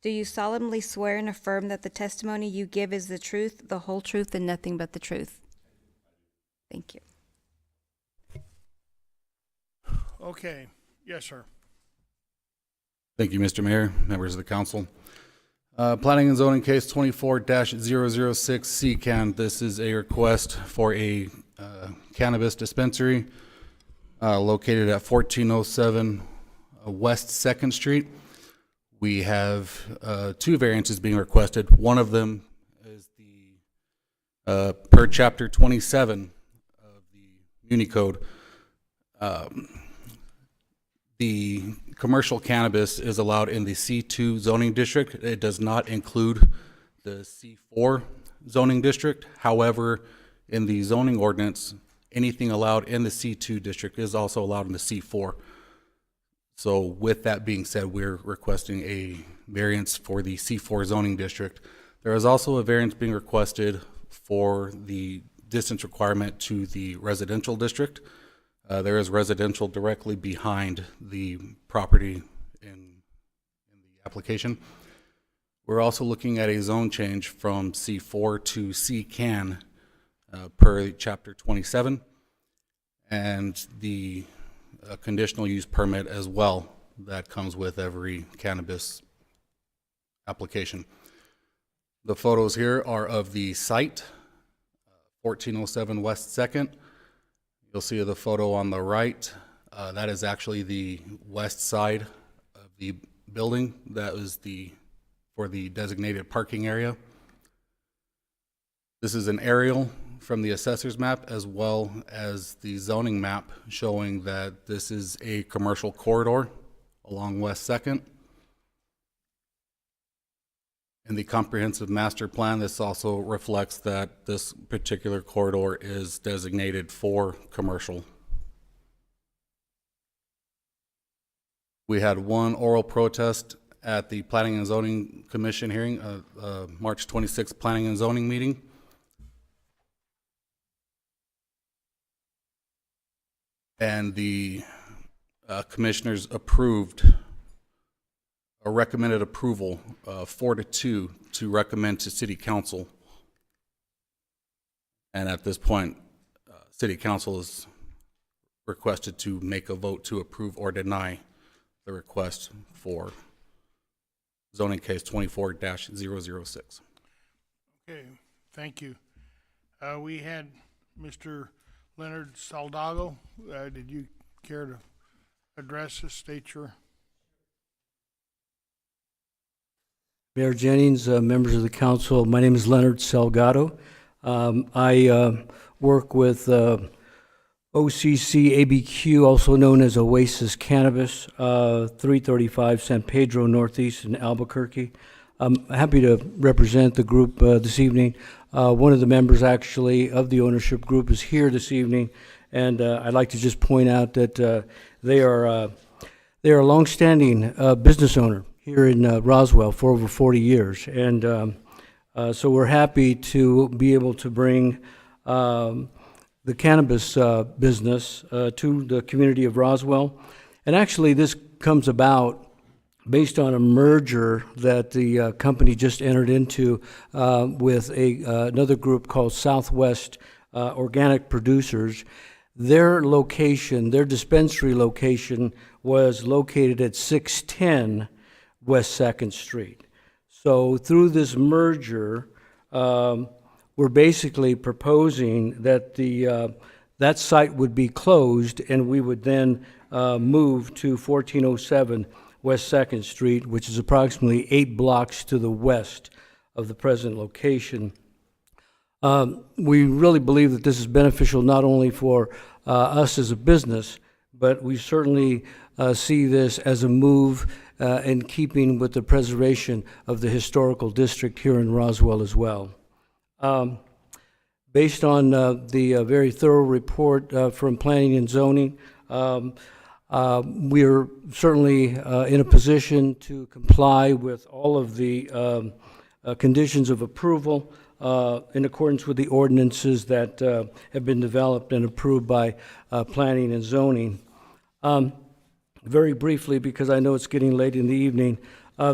Do you solemnly swear and affirm that the testimony you give is the truth, the whole truth, and nothing but the truth? Thank you. Okay. Yes, sir. Thank you, Mr. Mayor, members of the council. Planning and zoning case 24-006 CCAN. This is a request for a cannabis dispensary located at 1407 West 2nd Street. We have two variances being requested. One of them is the per chapter 27 of the Muni Code. The commercial cannabis is allowed in the C2 zoning district. It does not include the C4 zoning district. However, in the zoning ordinance, anything allowed in the C2 district is also allowed in the C4. So with that being said, we're requesting a variance for the C4 zoning district. There is also a variance being requested for the distance requirement to the residential district. There is residential directly behind the property in the application. We're also looking at a zone change from C4 to CCAN per chapter 27, and the conditional use permit as well that comes with every cannabis application. The photos here are of the site, 1407 West 2nd. You'll see the photo on the right. That is actually the west side of the building. That was for the designated parking area. This is an aerial from the assessor's map as well as the zoning map showing that this is a commercial corridor along West 2nd. In the comprehensive master plan, this also reflects that this particular corridor is designated for commercial. We had one oral protest at the Planning and Zoning Commission hearing, March 26th Planning and Zoning meeting. And the commissioners approved, or recommended approval, 4-2 to recommend to City Council. And at this point, City Council is requested to make a vote to approve or deny the request for zoning case 24-006. Okay, thank you. We had Mr. Leonard Saldago. Did you care to address this? State your... Mayor Jennings, members of the council, my name is Leonard Salgado. I work with OCC ABQ, also known as Oasis Cannabis, 335 San Pedro Northeast in Albuquerque. I'm happy to represent the group this evening. One of the members actually of the ownership group is here this evening, and I'd like to just point out that they are a longstanding business owner here in Roswell for over 40 years. And so we're happy to be able to bring the cannabis business to the community of Roswell. And actually this comes about based on a merger that the company just entered into with another group called Southwest Organic Producers. Their location, their dispensary location, was located at 610 West 2nd Street. So through this merger, we're basically proposing that that site would be closed, and we would then move to 1407 West 2nd Street, which is approximately 8 blocks to the west of the present location. We really believe that this is beneficial not only for us as a business, but we certainly see this as a move in keeping with the preservation of the historical district here in Roswell as well. Based on the very thorough report from Planning and Zoning, we're certainly in a position to comply with all of the conditions of approval in accordance with the ordinances that have been developed and approved by Planning and Zoning. Very briefly, because I know it's getting late in the evening,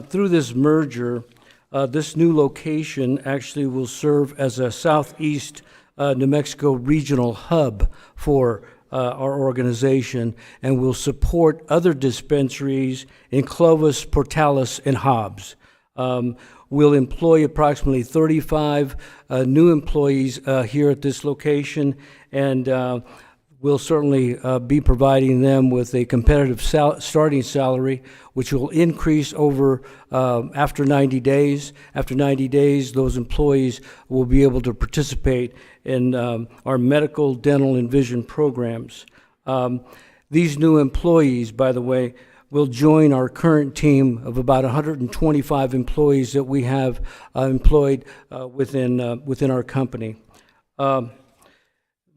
through this merger, this new location actually will serve as a Southeast New Mexico regional hub for our organization, and will support other dispensaries in Clovis, Portales, and Hobbs. We'll employ approximately 35 new employees here at this location, and we'll certainly be providing them with a competitive starting salary, which will increase over after 90 days. After 90 days, those employees will be able to participate in our medical, dental, and vision programs. These new employees, by the way, will join our current team of about 125 employees that we have employed within our company.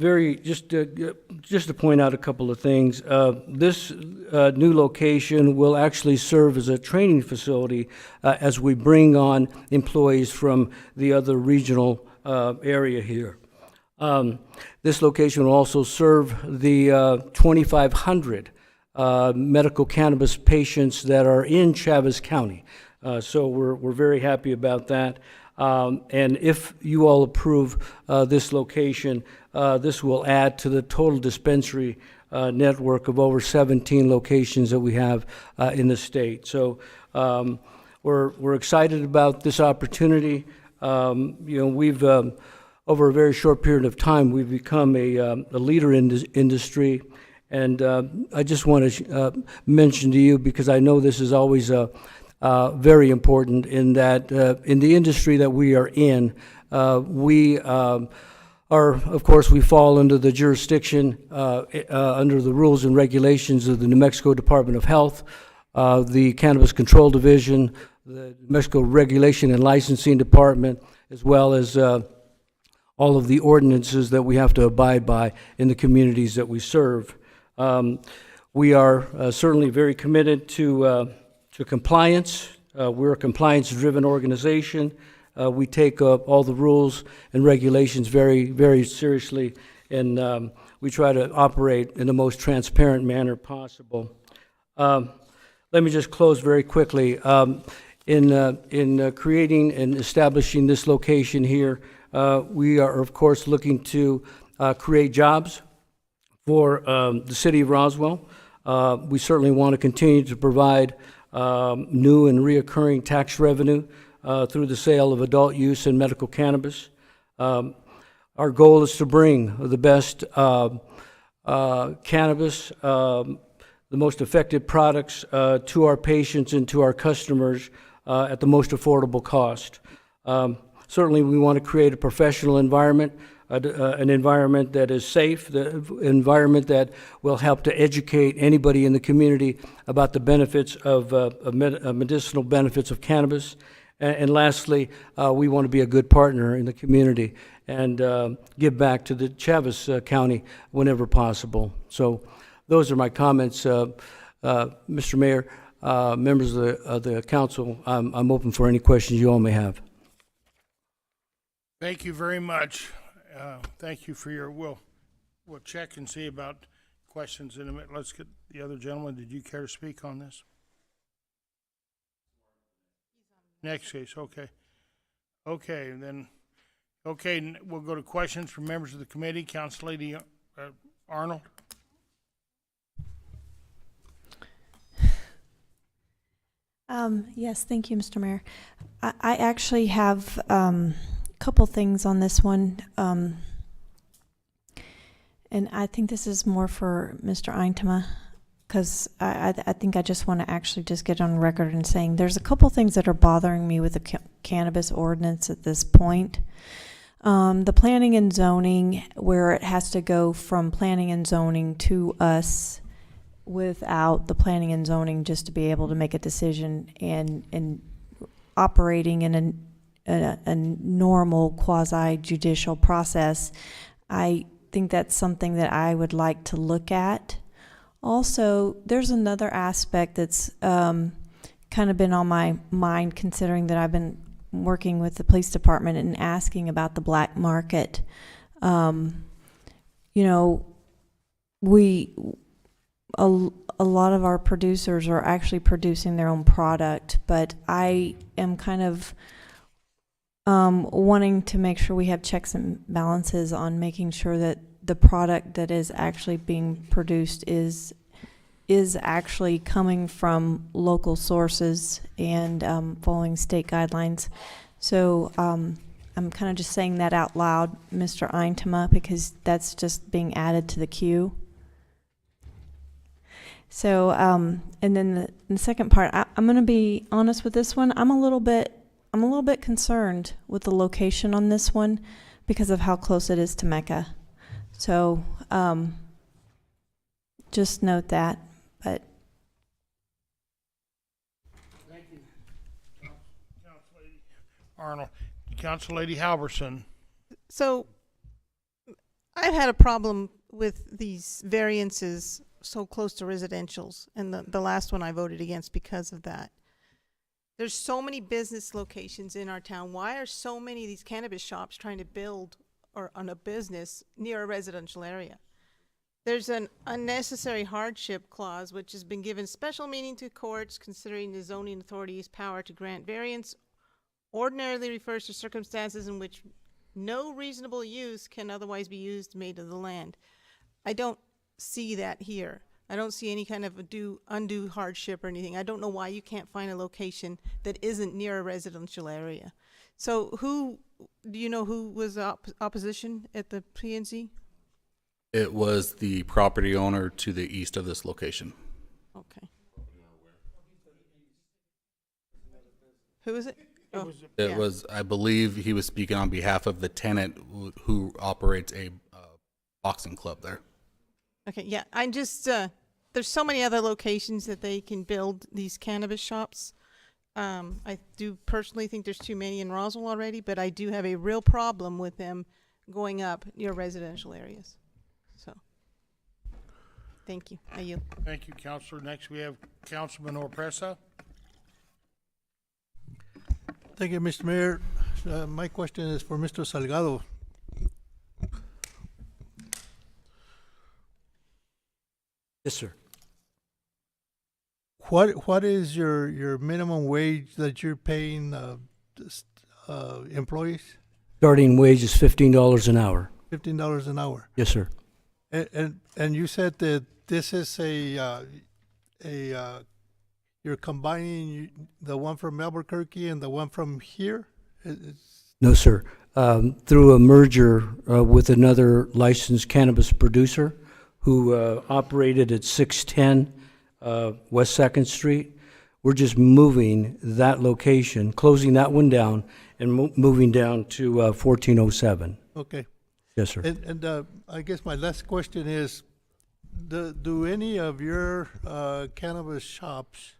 Just to point out a couple of things, this new location will actually serve as a training facility as we bring on employees from the other regional area here. This location will also serve the 2,500 medical cannabis patients that are in Chaves County. So we're very happy about that. And if you all approve this location, this will add to the total dispensary network of over 17 locations that we have in the state. So we're excited about this opportunity. We've over a very short period of time, we've become a leader in this industry. And I just want to mention to you, because I know this is always very important, in that in the industry that we are in, we are, of course, we fall under the jurisdiction, under the rules and regulations of the New Mexico Department of Health, the Cannabis Control Division, the Mexico Regulation and Licensing Department, as well as all of the ordinances that we have to abide by in the communities that we serve. We are certainly very committed to compliance. We're a compliance-driven organization. We take all the rules and regulations very, very seriously, and we try to operate in the most transparent manner possible. Let me just close very quickly. In creating and establishing this location here, we are, of course, looking to create jobs for the city of Roswell. We certainly want to continue to provide new and reoccurring tax revenue through the sale of adult use and medical cannabis. Our goal is to bring the best cannabis, the most effective products to our patients and to our customers at the most affordable cost. Certainly, we want to create a professional environment, an environment that is safe, the environment that will help to educate anybody in the community about the benefits of medicinal benefits of cannabis. And lastly, we want to be a good partner in the community and give back to the Chaves County whenever possible. So those are my comments. Mr. Mayor, members of the council, I'm open for any questions you all may have. Thank you very much. Thank you for your, we'll check and see about questions in a minute. Let's get the other gentleman. Did you care to speak on this? Next case, okay. Okay, and then, okay, we'll go to questions from members of the committee. Council Lady Arnold. Yes, thank you, Mr. Mayor. I actually have a couple things on this one, and I think this is more for Mr. Eintema, because I think I just want to actually just get on record and saying there's a couple things that are bothering me with the cannabis ordinance at this point. The planning and zoning, where it has to go from planning and zoning to us without the planning and zoning just to be able to make a decision, and operating in a normal quasi-judicial process. I think that's something that I would like to look at. Also, there's another aspect that's kind of been on my mind, considering that I've been working with the police department and asking about the black market. You know, a lot of our producers are actually producing their own product, but I am kind of wanting to make sure we have checks and balances on making sure that the product that is actually being produced is actually coming from local sources and following state guidelines. So I'm kind of just saying that out loud, Mr. Eintema, because that's just being added to the queue. So, and then the second part, I'm going to be honest with this one. I'm a little bit concerned with the location on this one because of how close it is to Mecca. So, just note that. But thank you, Council Lady Arnold. Council Lady Halverson. So, I've had a problem with these variances so close to residentials, and the last one I voted against because of that. There's so many business locations in our town. Why are so many of these cannabis shops trying to build or on a business near a residential area? There's an unnecessary hardship clause which has been given special meaning to courts considering the zoning authority's power to grant variance ordinarily refers to circumstances in which no reasonable use can otherwise be used made of the land. I don't see that here. I don't see any kind of undue hardship or anything. I don't know why you can't find a location that isn't near a residential area. So do you know who was opposition at the P&Z? It was the property owner to the east of this location. Okay. Who is it? It was, I believe he was speaking on behalf of the tenant who operates a boxing club there. Okay, yeah, I'm just, there's so many other locations that they can build these cannabis shops. I do personally think there's too many in Roswell already, but I do have a real problem with them going up near residential areas. So, thank you. I yield. Thank you, Counselor. Next, we have Councilman Orpresa. Thank you, Mr. Mayor. My question is for Mr. Salgado. Yes, sir. What is your minimum wage that you're paying employees? Starting wage is $15 an hour. $15 an hour. Yes, sir. And you said that this is you're combining the one from Albuquerque and the one from here? No, sir. Through a merger with another licensed cannabis producer who operated at 610 West 2nd Street. We're just moving that location, closing that one down, and moving down to 1407. Okay. Yes, sir. And I guess my last question is, do any of your cannabis shops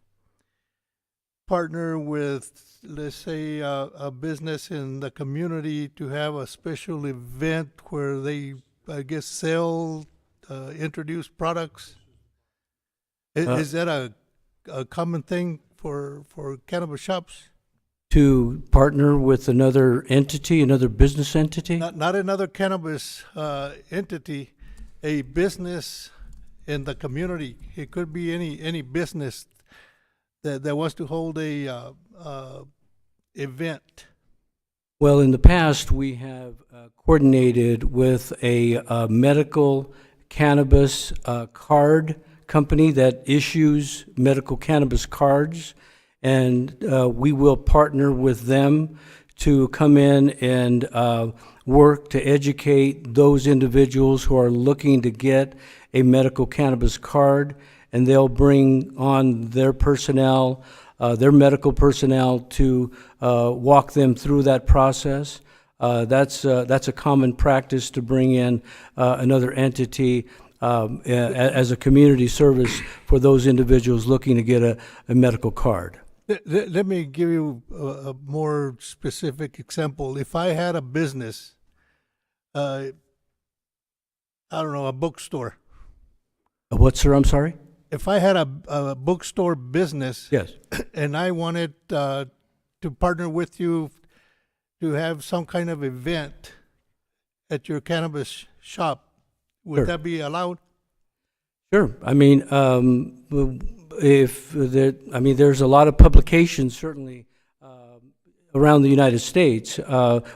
partner with, let's say, a business in the community to have a special event where they, I guess, sell, introduce products? Is that a common thing for cannabis shops? To partner with another entity, another business entity? Not another cannabis entity, a business in the community. It could be any business that wants to hold a event. Well, in the past, we have coordinated with a medical cannabis card company that issues medical cannabis cards, and we will partner with them to come in and work to educate those individuals who are looking to get a medical cannabis card, and they'll bring on their personnel, their medical personnel, to walk them through that process. That's a common practice to bring in another entity as a community service for those individuals looking to get a medical card. Let me give you a more specific example. If I had a business, I don't know, a bookstore. What, sir? I'm sorry? If I had a bookstore business, yes, and I wanted to partner with you to have some kind of event at your cannabis shop, would Sure. that be allowed? Sure. I mean, there's a lot of publications certainly around the United States,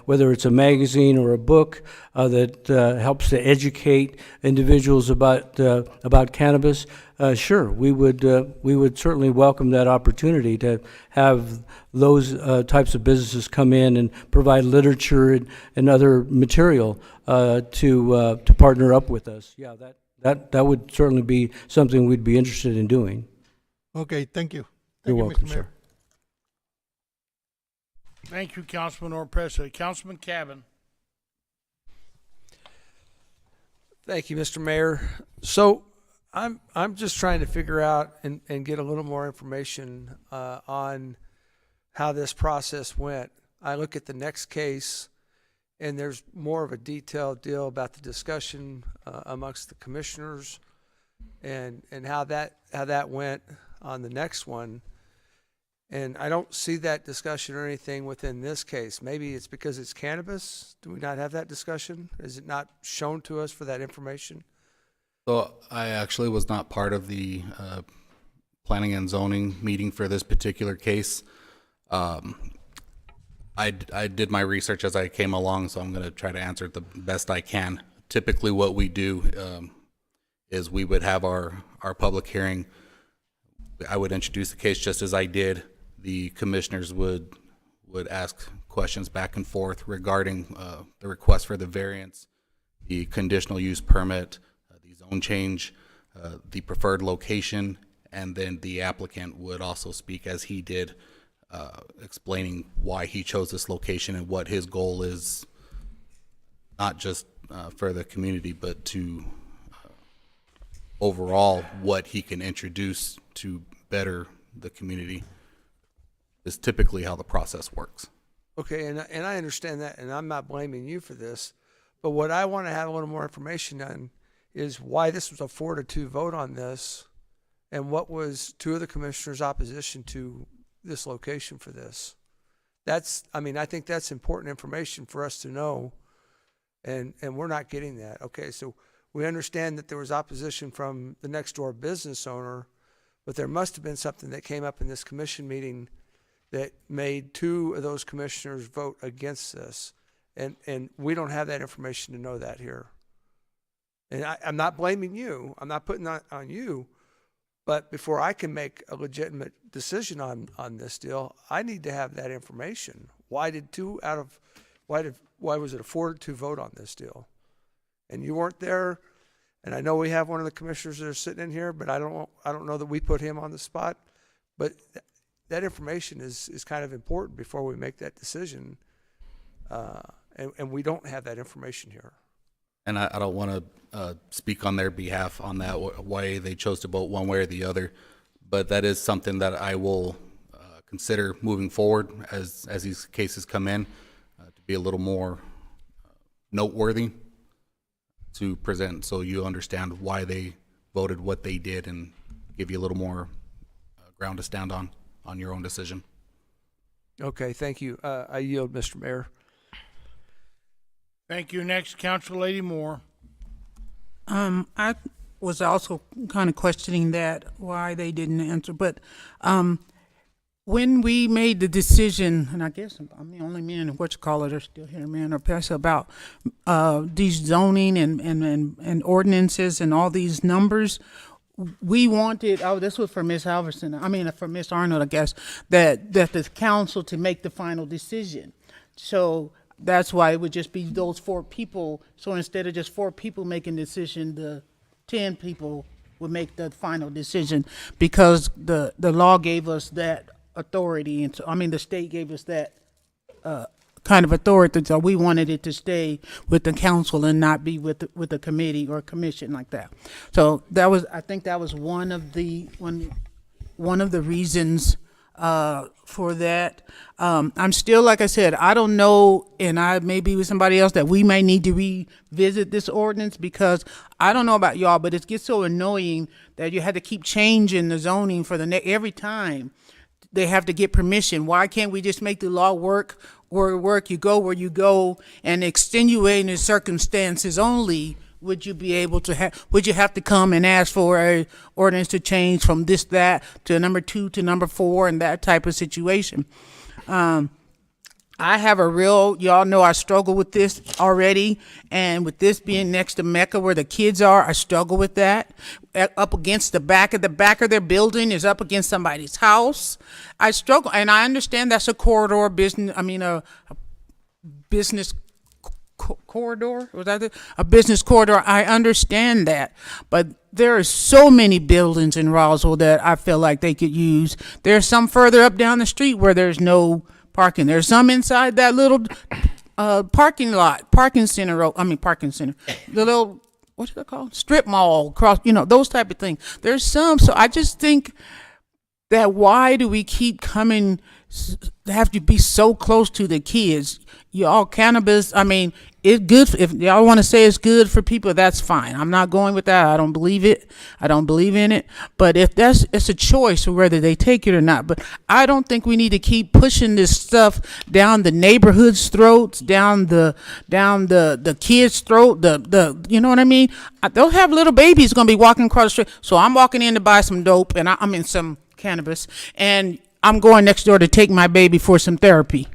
whether it's a magazine or a book that helps to educate individuals about cannabis. Sure, we would certainly welcome that opportunity to have those types of businesses come in and provide literature and other material to partner up with us. Yeah, that would certainly be something we'd be interested in doing. Okay, thank you. You're Thank you, welcome, Mr. Mayor. sir. Thank you, Councilman Orpresa. Councilman Cavan. Thank you, Mr. Mayor. So I'm just trying to figure out and get a little more information on how this process went. I look at the next case, and there's more of a detailed deal about the discussion amongst the commissioners and how that went on the next one. And I don't see that discussion or anything within this case. Maybe it's because it's cannabis. Do we not have that discussion? Is it not shown to us for that information? So I actually was not part of the planning and zoning meeting for this particular case. I did my research as I came along, so I'm going to try to answer it the best I can. Typically what we do is we would have our public hearing. I would introduce the case just as I did. The commissioners would ask questions back and forth regarding the request for the variance, the conditional use permit, the zone change, the preferred location, and then the applicant would also speak as he did, explaining why he chose this location and what his goal is, not just for the community, but to overall what he can introduce to better the community. is typically how the process works. Okay, and I understand that, and I'm not blaming you for this, but what I want to have a little more information on is why this was a 4-2 vote on this, and what was two of the commissioners' opposition to this location for this. I think that's important information for us to know, and we're not getting that. Okay, so we understand that there was opposition from the next door business owner, but there must have been something that came up in this commission meeting that made two of those commissioners vote against this. And we don't have that information to know that here. And I'm not blaming you. I'm not putting that on you. But before I can make a legitimate decision on this deal, I need to have that information. Why was it a 4-2 vote on this deal? And you weren't there. And I know we have one of the commissioners that are sitting in here, but I don't know that we put him on the spot. But that information is kind of important before we make that decision. And we don't have that information here. And I don't want to speak on their behalf on that, why they chose to vote one way or the other. But that is something that I will consider moving forward as these cases come in, to be a little more noteworthy to present, so you understand why they voted what they did and give you a little more ground to stand on your own decision. Okay, thank you. I yield, Mr. Mayor. Thank you. Next, Council Lady Moore. I was also kind of questioning that, why they didn't answer, but when we made the decision, and I guess I'm the only man in are still here, man, or pass about these zoning and ordinances and all these numbers, we wanted, this was for Ms. Halverson, for Ms. Arnold, I guess, that the council to make the final decision. So that's why it would just be those 4 people. So instead of just 4 people making the decision, the 10 people would make the final decision, because the law gave us that authority. And so, the state gave us that kind of authority. So we wanted it to stay with the council and not be with a committee or a commission like that. So I think that was one of the reasons for that. I'm still, like I said, I don't know, and I may be with somebody else, that we may need to revisit this ordinance, because I don't know about y'all, but it gets so annoying that you had to keep changing the zoning for every time they have to get permission. Why can't we just make the law work you go where you go, and extenuating circumstances only would you be able to would you have to come and ask for a ordinance to change from that to number 2 to number 4 and that type of situation? I have y'all know I struggle with this already, and with this being next to Mecca where the kids are, I struggle with that. Up against the back of their building is up against somebody's house. I struggle, and I understand that's a corridor business, a business corridor, was that it? A business corridor. I understand that, but there are so many buildings in Roswell that I feel like they could use. There's some further up down the street where there's no parking. There's some inside that little parking center. The little, what's it called? Strip mall across, those type of things. There's some. So I just think that why do we keep coming, have to be so close to the kids? Y'all, cannabis, it's good. If y'all want to say it's good for people, that's fine. I'm not going with that. I don't believe it. I don't believe in it. But if it's a choice of whether they take it or not. But I don't think we need to keep pushing this stuff down the neighborhood's throats, down the kids' throat. You know what I mean? They'll have little babies going to be walking across the street. So I'm walking in to buy some dope, and I'm in some cannabis, and I'm going next door to take my baby for some therapy.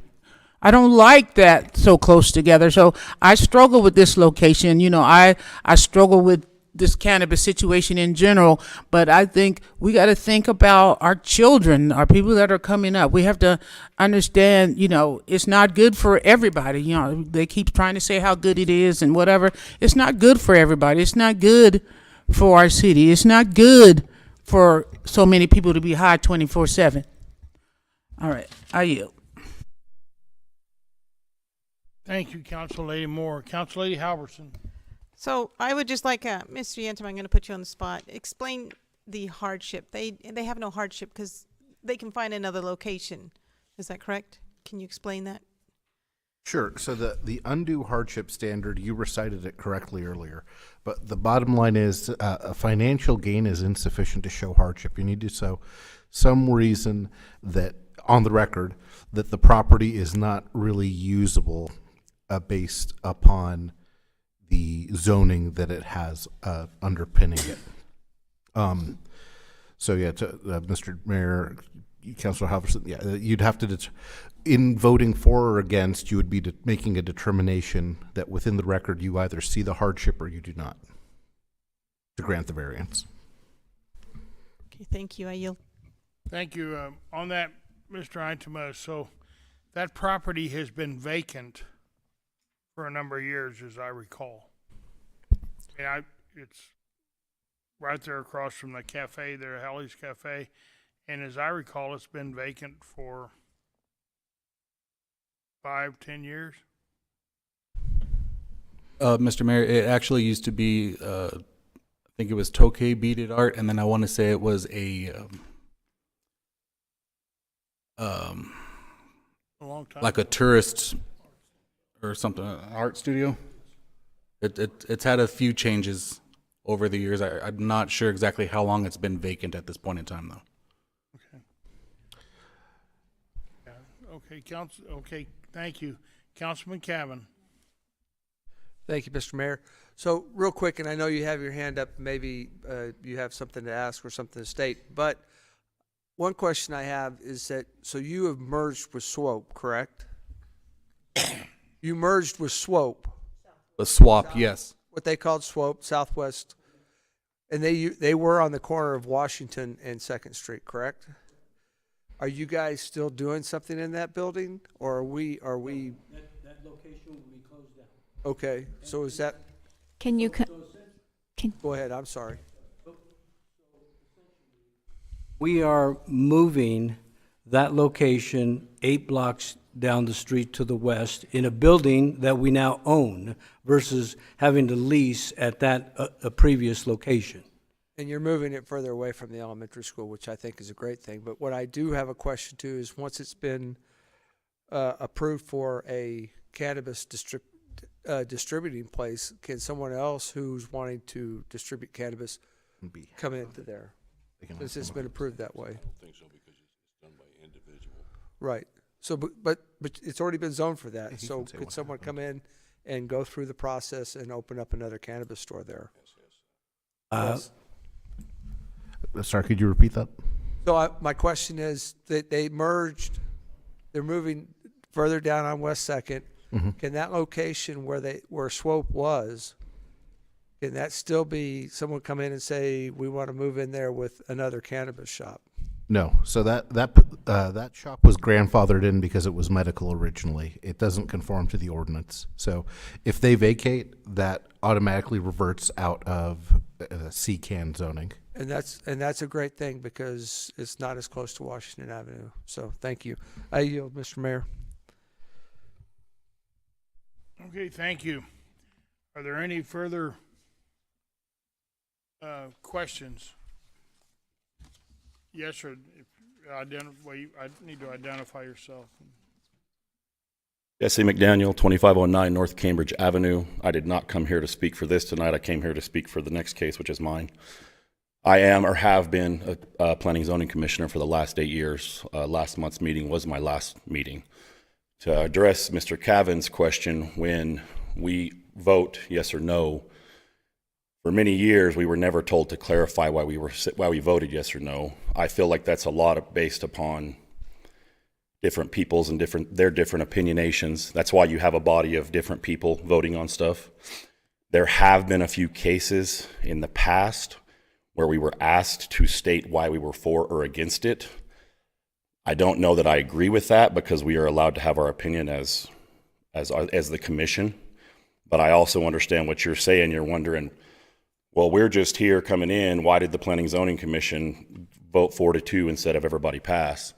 I don't like that so close together. So I struggle with this location. I struggle with this cannabis situation in general, but I think we got to think about our children, our people that are coming up. We have to understand, it's not good for everybody. They keep trying to say how good it is and whatever. It's not good for everybody. It's not good for our city. It's not good for so many people to be high 24/7. All right, I yield. Thank you, Council Lady Moore. Council Lady Halverson. So I would just like, Mr. Yentem, I'm going to put you on the spot. Explain the hardship. They have no hardship because they can find another location Is that correct? Can you explain that? Sure. So the undue hardship standard, you recited it correctly earlier, but the bottom line is a financial gain is insufficient to show hardship. You need to show some reason that, on the record, that the property is not really usable based upon the zoning that it has underpinning it. So yeah, Mr. Mayor, Councilor Halverson, yeah, you'd have to, in voting for or against, you would be making a determination that within the record you either see the hardship or you do not to grant the variance. Okay, thank you. I yield. Thank you. On that, Mr. Eintema, so that property has been vacant for a number of years, as I recall. It's right there across from the cafe there, Hallie's Cafe, and as I recall, it's been vacant for 5-10 years. Mr. Mayor, it actually used to be, I think it was Tokay Beaded Art, and then I want to say it was a long time like a tourist or something, an art studio. It's had a few changes over the years. I'm not sure exactly how long it's been vacant at this point in time, though. Okay. Yeah. Okay, okay, thank you. Councilman Cavan. Thank you, Mr. Mayor. So real quick, and I know you have your hand up, maybe you have something to ask or something to state, but one question I have is that, so you have merged with Swope, correct? You merged with Swope. The swap, yes. What they called Swope, Southwest, and they were on the corner of Washington and 2nd Street, correct? Are you guys still doing something in that building, or are we? That location will be closed down. Okay, so is that? Can you, Go ahead, I'm sorry. We are moving that location 8 blocks down the street to the west in a building that we now own versus having to lease at that a previous location. And you're moving it further away from the elementary school, which I think is a great thing. But what I do have a question too is, once it's been approved for a cannabis distributing place, can someone else who's wanting to distribute cannabis come into there? Since it's been approved that way. I don't think so, because it's done by individual. Right. So, but it's already been zoned for that. Yeah, So could someone come in and go through the process and open up another cannabis store there? Yes. Sorry, could you repeat that? So my question is that they merged, they're moving further down on West 2nd. Mm-hmm. Can that location where Swope was, can that still be, someone come in and say, we want to move in there with another cannabis shop? No. So that shop was grandfathered in because it was medical originally. It doesn't conform to the ordinance. So if they vacate, that automatically reverts out of C-can zoning. And that's a great thing, because it's not as close to Washington Avenue. So thank you. I yield, Mr. Mayor. Okay, thank you. Are there any further questions? Yes, sir. I need to identify yourself. Jesse McDaniel, 2509 North Cambridge Avenue. I did not come here to speak for this tonight. I came here to speak for the next case, which is mine. I am or have been a planning zoning commissioner for the last 8 years. Last month's meeting was my last meeting. To address Mr. Cavan's question, when we vote yes or no, for many years we were never told to clarify why we voted yes or no. I feel like that's a lot based upon different people's and their different opinionations. That's why you have a body of different people voting on stuff. There have been a few cases in the past where we were asked to state why we were for or against it. I don't know that I agree with that, because we are allowed to have our opinion as the commission. But I also understand what you're saying. You're wondering, well, we're just here coming in. Why did the Planning Zoning Commission vote 4-2 instead of everybody pass?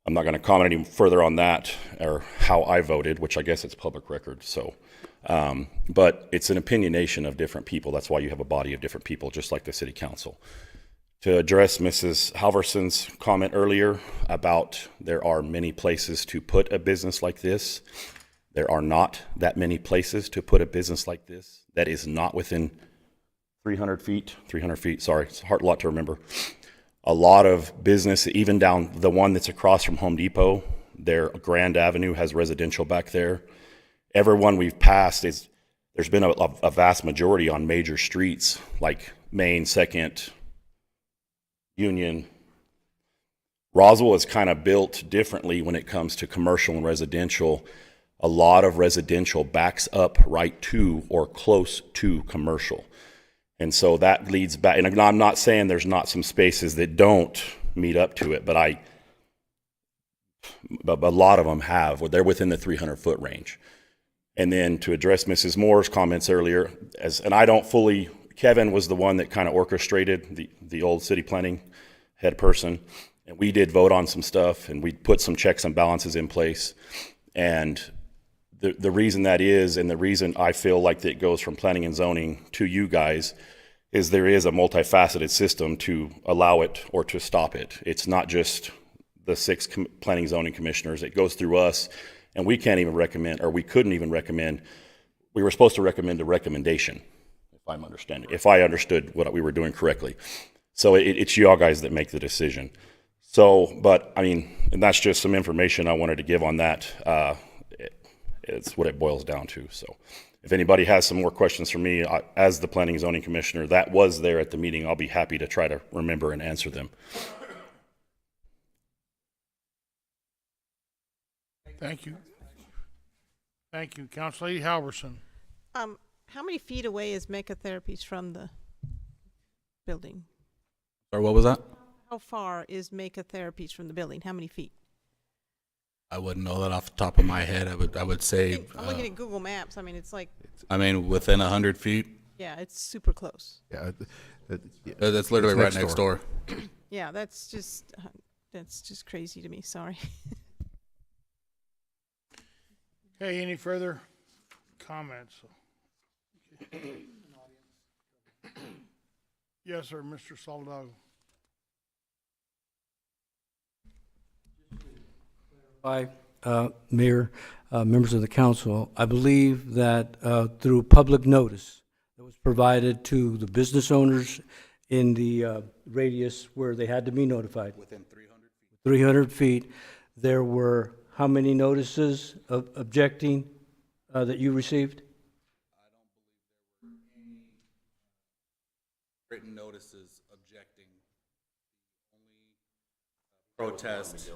I'm not going to comment any further on that or how I voted, which I guess it's public record. So, but it's an opinionation of different people. That's why you have a body of different people, just like the city council. To address Mrs. Halverson's comment earlier about there are many places to put a business like this, there are not that many places to put a business like this that is not within 300 feet, sorry, it's a lot to remember. A lot of business, even down the one that's across from Home Depot, their Grand Avenue has residential back there. Everyone we've passed, there's been a vast majority on major streets like Main, 2nd, Union. Roswell is kind of built differently when it comes to commercial and residential. A lot of residential backs up right to or close to commercial. And so that leads back, and I'm not saying there's not some spaces that don't meet up to it, but a lot of them have, they're within the 300-foot range. And then to address Mrs. Moore's comments earlier, Kevin was the one that kind of orchestrated the old city planning head person, and we did vote on some stuff, and we put some checks and balances in place. And the reason that is, and the reason I feel like it goes from planning and zoning to you guys, is there is a multifaceted system to allow it or to stop it. It's not just the 6 planning zoning commissioners. It goes through us, and we can't even recommend, or we couldn't even recommend. We were supposed to recommend a recommendation, if I understood what we were doing correctly. So it's y'all guys that make the decision. So, but I mean, and that's just some information I wanted to give on that. It's what it boils down to. So if anybody has some more questions for me, as the planning and zoning commissioner that was there at the meeting, I'll be happy to try to remember and answer them. Thank you. Thank you. Councilor Lady Halverson. How many feet away is Mecca Therapies from the building? Sorry, what was that? How far is Mecca Therapies from the building? How many feet? I wouldn't know that off the top of my head. I would say. I'm looking at Google Maps. I mean, it's like. I mean, within 100 feet. Yeah, it's super close. Yeah, that's literally right next door. Yeah, that's just crazy to me. Sorry. Okay, any further comments? Yes, sir, Mr. Soldado. Hi, Mayor, members of the council. I believe that through public notice that was provided to the business owners in the radius where they had to be notified. Within 300 feet. 300 feet, there were how many notices of objecting that you received? I don't believe there were any written notices objecting. Only protest.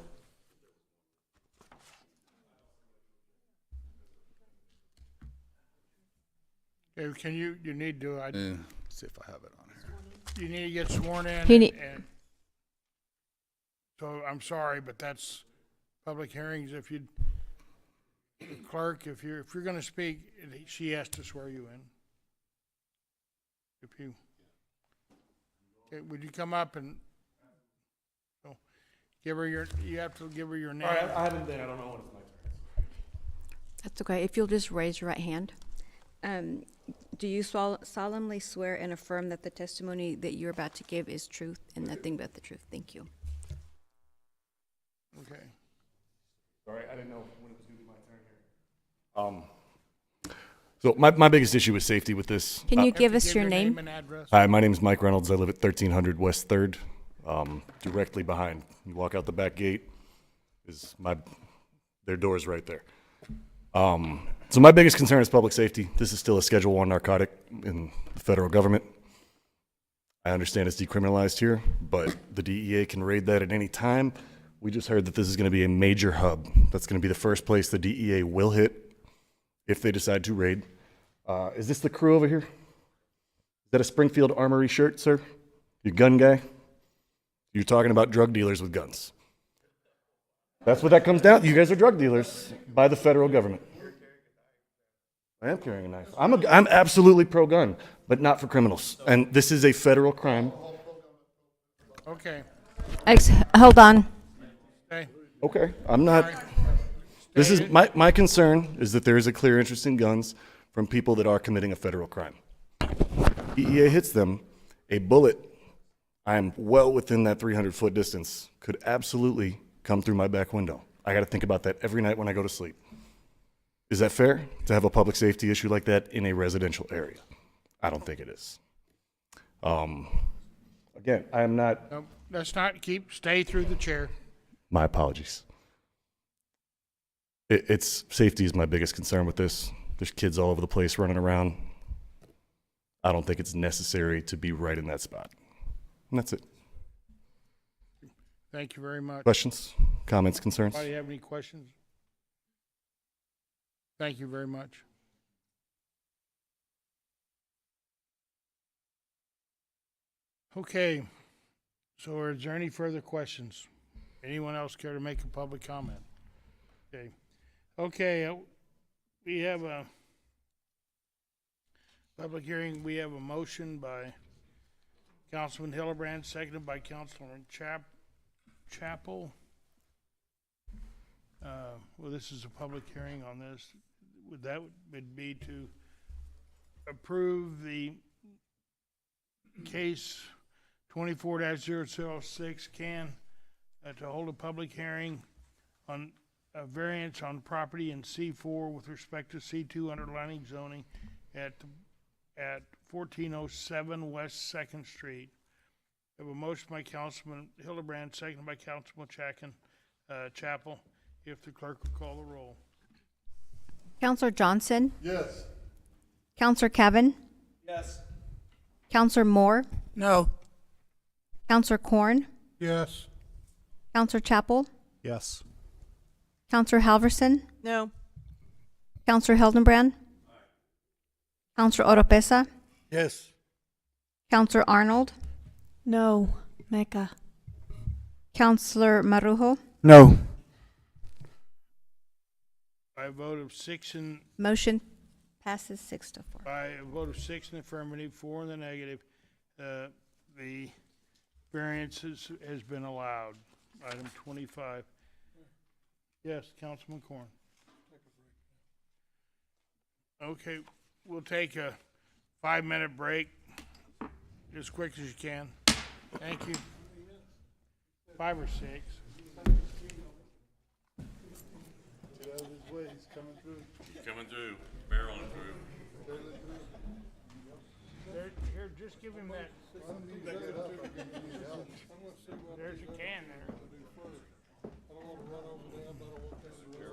Okay, can you need to, See if I have it on here. you need to get sworn in. And so I'm sorry, but that's public hearings. If you, clerk, if you're going to speak, she has to swear you in. Okay, would you come up and give her you have to give her your name. All right, I haven't been, I don't know what it's like. That's okay. If you'll just raise your right hand. Do you solemnly swear and affirm that the testimony that you're about to give is truth and nothing but the truth? Thank you. Okay. Sorry, I didn't know when it was going to be my turn here. So my biggest issue is safety with this. Can you give us your name? And address. Hi, my name is Mike Reynolds. I live at 1300 West 3rd, directly behind. You walk out the back gate, their door is right there. So my biggest concern is public safety. This is still a Schedule I narcotic in the federal government. I understand it's decriminalized here, but the DEA can raid that at any time. We just heard that this is going to be a major hub. That's going to be the first place the DEA will hit if they decide to raid. Is this the crew over here? Is that a Springfield Armory shirt, sir? You gun guy? You're talking about drug dealers with guns. That's what that comes down to. You guys are drug dealers by the federal government. I am carrying a knife. I'm absolutely pro-gun, but not for criminals. And this is a federal crime. Okay. Hold on. Okay, I'm not. This is my concern is that there is a clear interest in guns from people that are committing a federal crime. DEA hits them, a bullet. I'm well within that 300-foot distance, could absolutely come through my back window. I got to think about that every night when I go to sleep. Is that fair to have a public safety issue like that in a residential area? I don't think it is. Again, I am not. No, let's not stay through the chair. My apologies. It's safety is my biggest concern with this. There's kids all over the place running around. I don't think it's necessary to be right in that spot. And that's it. Thank you very much. Questions, comments, concerns? Anybody have any questions? Thank you very much. Okay, so is there any further questions? Anyone else care to make a public comment? Okay. Okay, we have a public hearing. We have a motion by Councilman Hildebrand, seconded by Councilman Chapel. Well, this is a public hearing on this. Would be to approve the case 24-006 to hold a public hearing on a variance on property in C4 with respect to C2 underlining zoning at 1407 West 2nd Street. We have a motion by Councilman Hildebrand, seconded by Councilman Chapel. If the clerk would call the roll. Counselor Johnson? Yes. Counselor Kevin? Yes. Counselor Moore? No. Counselor Corn? Yes. Counselor Chapel? Yes. Counselor Halverson? No. Counselor Hildenbrand? Counselor Oropesa? Yes. Counselor Arnold? No. Mecca. Counselor Marujo? No. By a vote of 6 and Motion passes 6-4. by a vote of 6 in the affirmative, 4 in the negative, the variance has been allowed. Item 25. Yes, Councilman Corn. Okay, we'll take a 5-minute break, as quick as you can. Thank you. 5 or 6. He's coming through, barreling through. Here, just give him that. There's your can there. I don't want to run over them, I don't want them to run.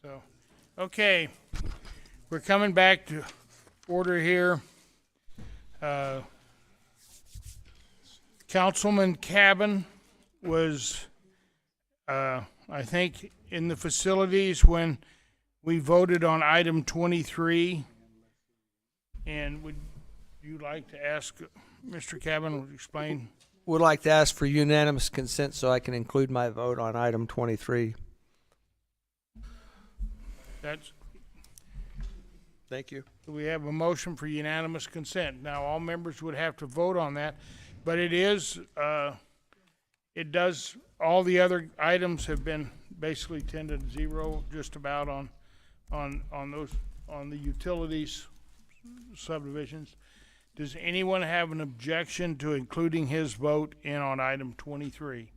So, okay, we're coming back to order here. Councilman Cabin was, I think, in the facilities when we voted on item 23. And would you like to ask Mr. Cabin to explain? Would like to ask for unanimous consent so I can include my vote on item 23. That's, Thank you. we have a motion for unanimous consent. Now, all members would have to vote on that, but it is, it does, all the other items have been basically 10 to 0, just about on those, on the utilities subdivisions. Does anyone have an objection to including his vote in on item 23?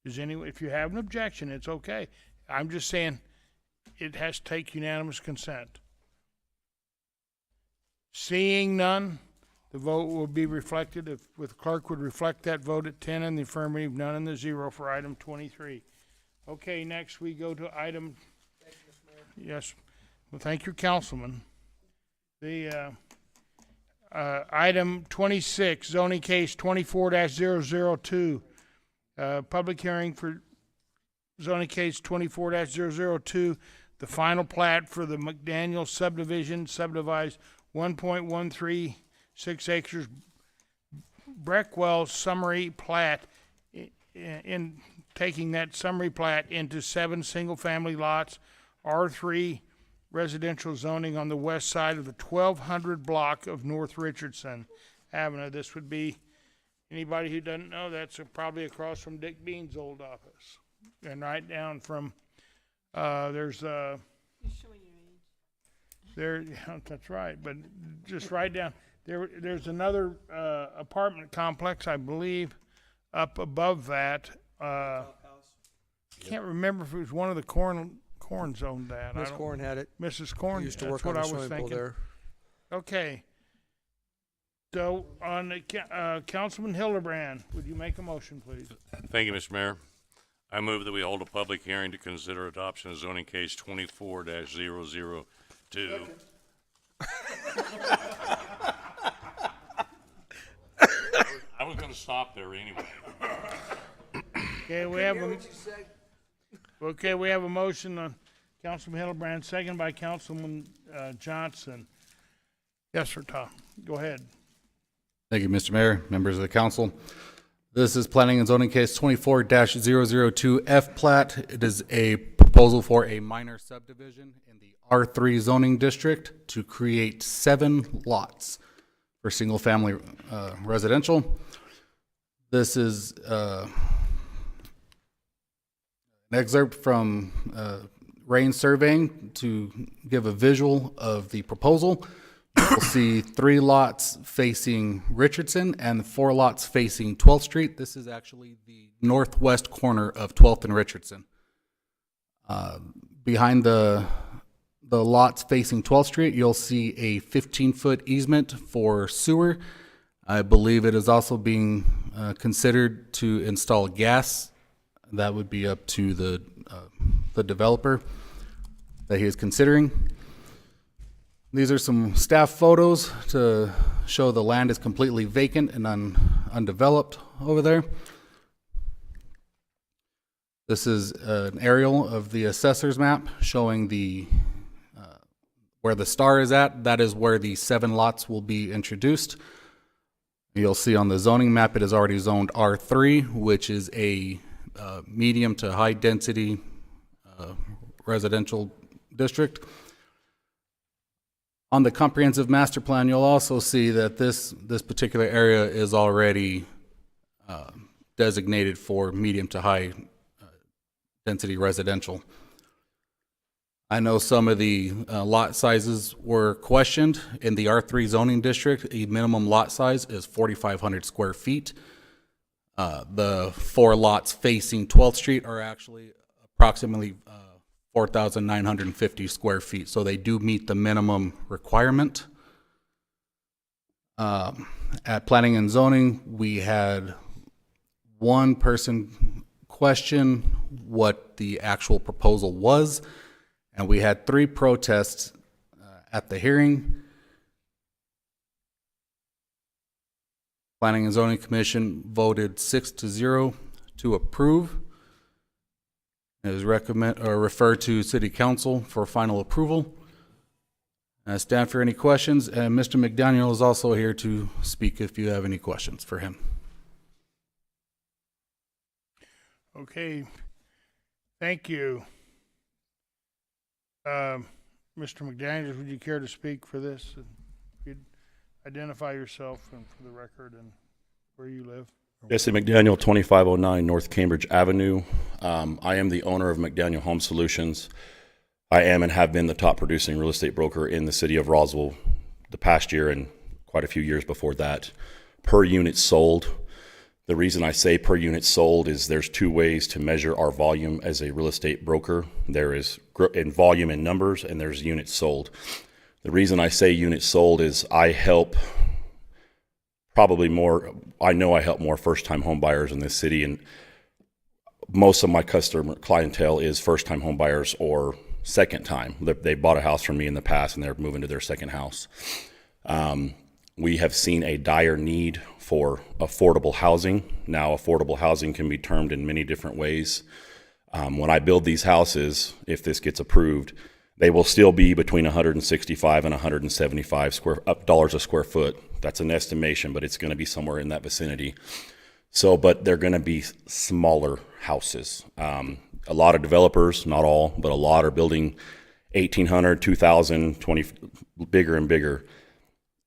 Does anyone, if you have an objection, it's okay. I'm just saying it has to take unanimous consent. Seeing none, the vote will be reflected. If the clerk would reflect that vote at 10 in the affirmative, none in the 0 for item 23. Okay, next we go to item. Thank you, Mr. Mayor. Yes. Well, thank you, Councilman. The item 26, zoning case 24-002, public hearing for zoning case 24-002, the final plat for the McDaniel subdivision, subdivides 1.136 acres, Breckwell summary plat, in taking that summary plat into 7 single-family lots, R3 residential zoning on the west side of the 1200 block of North Richardson Avenue. This would be, anybody who doesn't know, that's probably across from Dick Bean's old office. And right down from, there's there, yeah, that's right, but just right down, there's another apartment complex, I believe, up above that. Can't remember if it was one of the Corns owned that. Miss Corn had it. Mrs. Corn, Used to that's work what on I the was swimming pool thinking. there. Okay. So on the Councilman Hildebrand, would you make a motion, please? Thank you, Mr. Mayor. I move that we hold a public hearing to consider adoption of zoning case 24-002. I was going to stop there anyway. Okay, we have a motion on Councilman Hildebrand, second by Councilman Johnson. Yes, sir, Tom. Go ahead. Thank you, Mr. Mayor, members of the council. This is planning and zoning case 24-002 F plat. It is a proposal for a minor subdivision in the R3 zoning district to create 7 lots for single family residential. This is an excerpt from Rain Surveying to give a visual of the proposal. You'll see 3 lots facing Richardson and 4 lots facing 12th Street. This is actually the northwest corner of 12th and Richardson. Behind the lots facing 12th Street, you'll see a 15-foot easement for sewer. I believe it is also being considered to install gas. That would be up to the developer that he is considering. These are some staff photos to show the land is completely vacant and undeveloped over there. This is an aerial of the assessor's map showing the where the star is at. That is where the 7 lots will be introduced. You'll see on the zoning map it is already zoned R3, which is a medium to high density residential district. On the comprehensive master plan, you'll also see that this particular area is already designated for medium to high density residential. I know some of the lot sizes were questioned. In the R3 zoning district, a minimum lot size is 4,500 square feet. The 4 lots facing 12th Street are actually approximately 4,950 square feet, so they do meet the minimum requirement. At planning and zoning, we had one person question what the actual proposal was, And we had 3 protests at the hearing. Planning and Zoning Commission voted 6-0 to approve. It was referred to City Council for final approval. I stand for any questions, and Mr. McDaniel is also here to speak if you have any questions for him. Okay, thank you. Mr. McDaniel, would you care to speak for this? And you'd identify yourself and for the record and where you live. Jesse McDaniel, 2509 North Cambridge Avenue. I am the owner of McDaniel Home Solutions. I am and have been the top producing real estate broker in the city of Roswell the past year and quite a few years before that. Per unit sold. The reason I say per unit sold is there's 2 ways to measure our volume as a real estate broker. There is in volume in numbers, and there's units sold. The reason I say units sold is I help I know I help more first-time home buyers in this city, and most of my customer clientele is first-time home buyers or second time. They bought a house from me in the past and they're moving to their second house. We have seen a dire need for affordable housing. Now, affordable housing can be termed in many different ways. When I build these houses, if this gets approved, they will still be between $165 and $175 dollars a square foot. That's an estimation, but it's going to be somewhere in that vicinity. So, but they're going to be smaller houses. A lot of developers, not all, but a lot are building 1,800, 2,000, 20, bigger and bigger.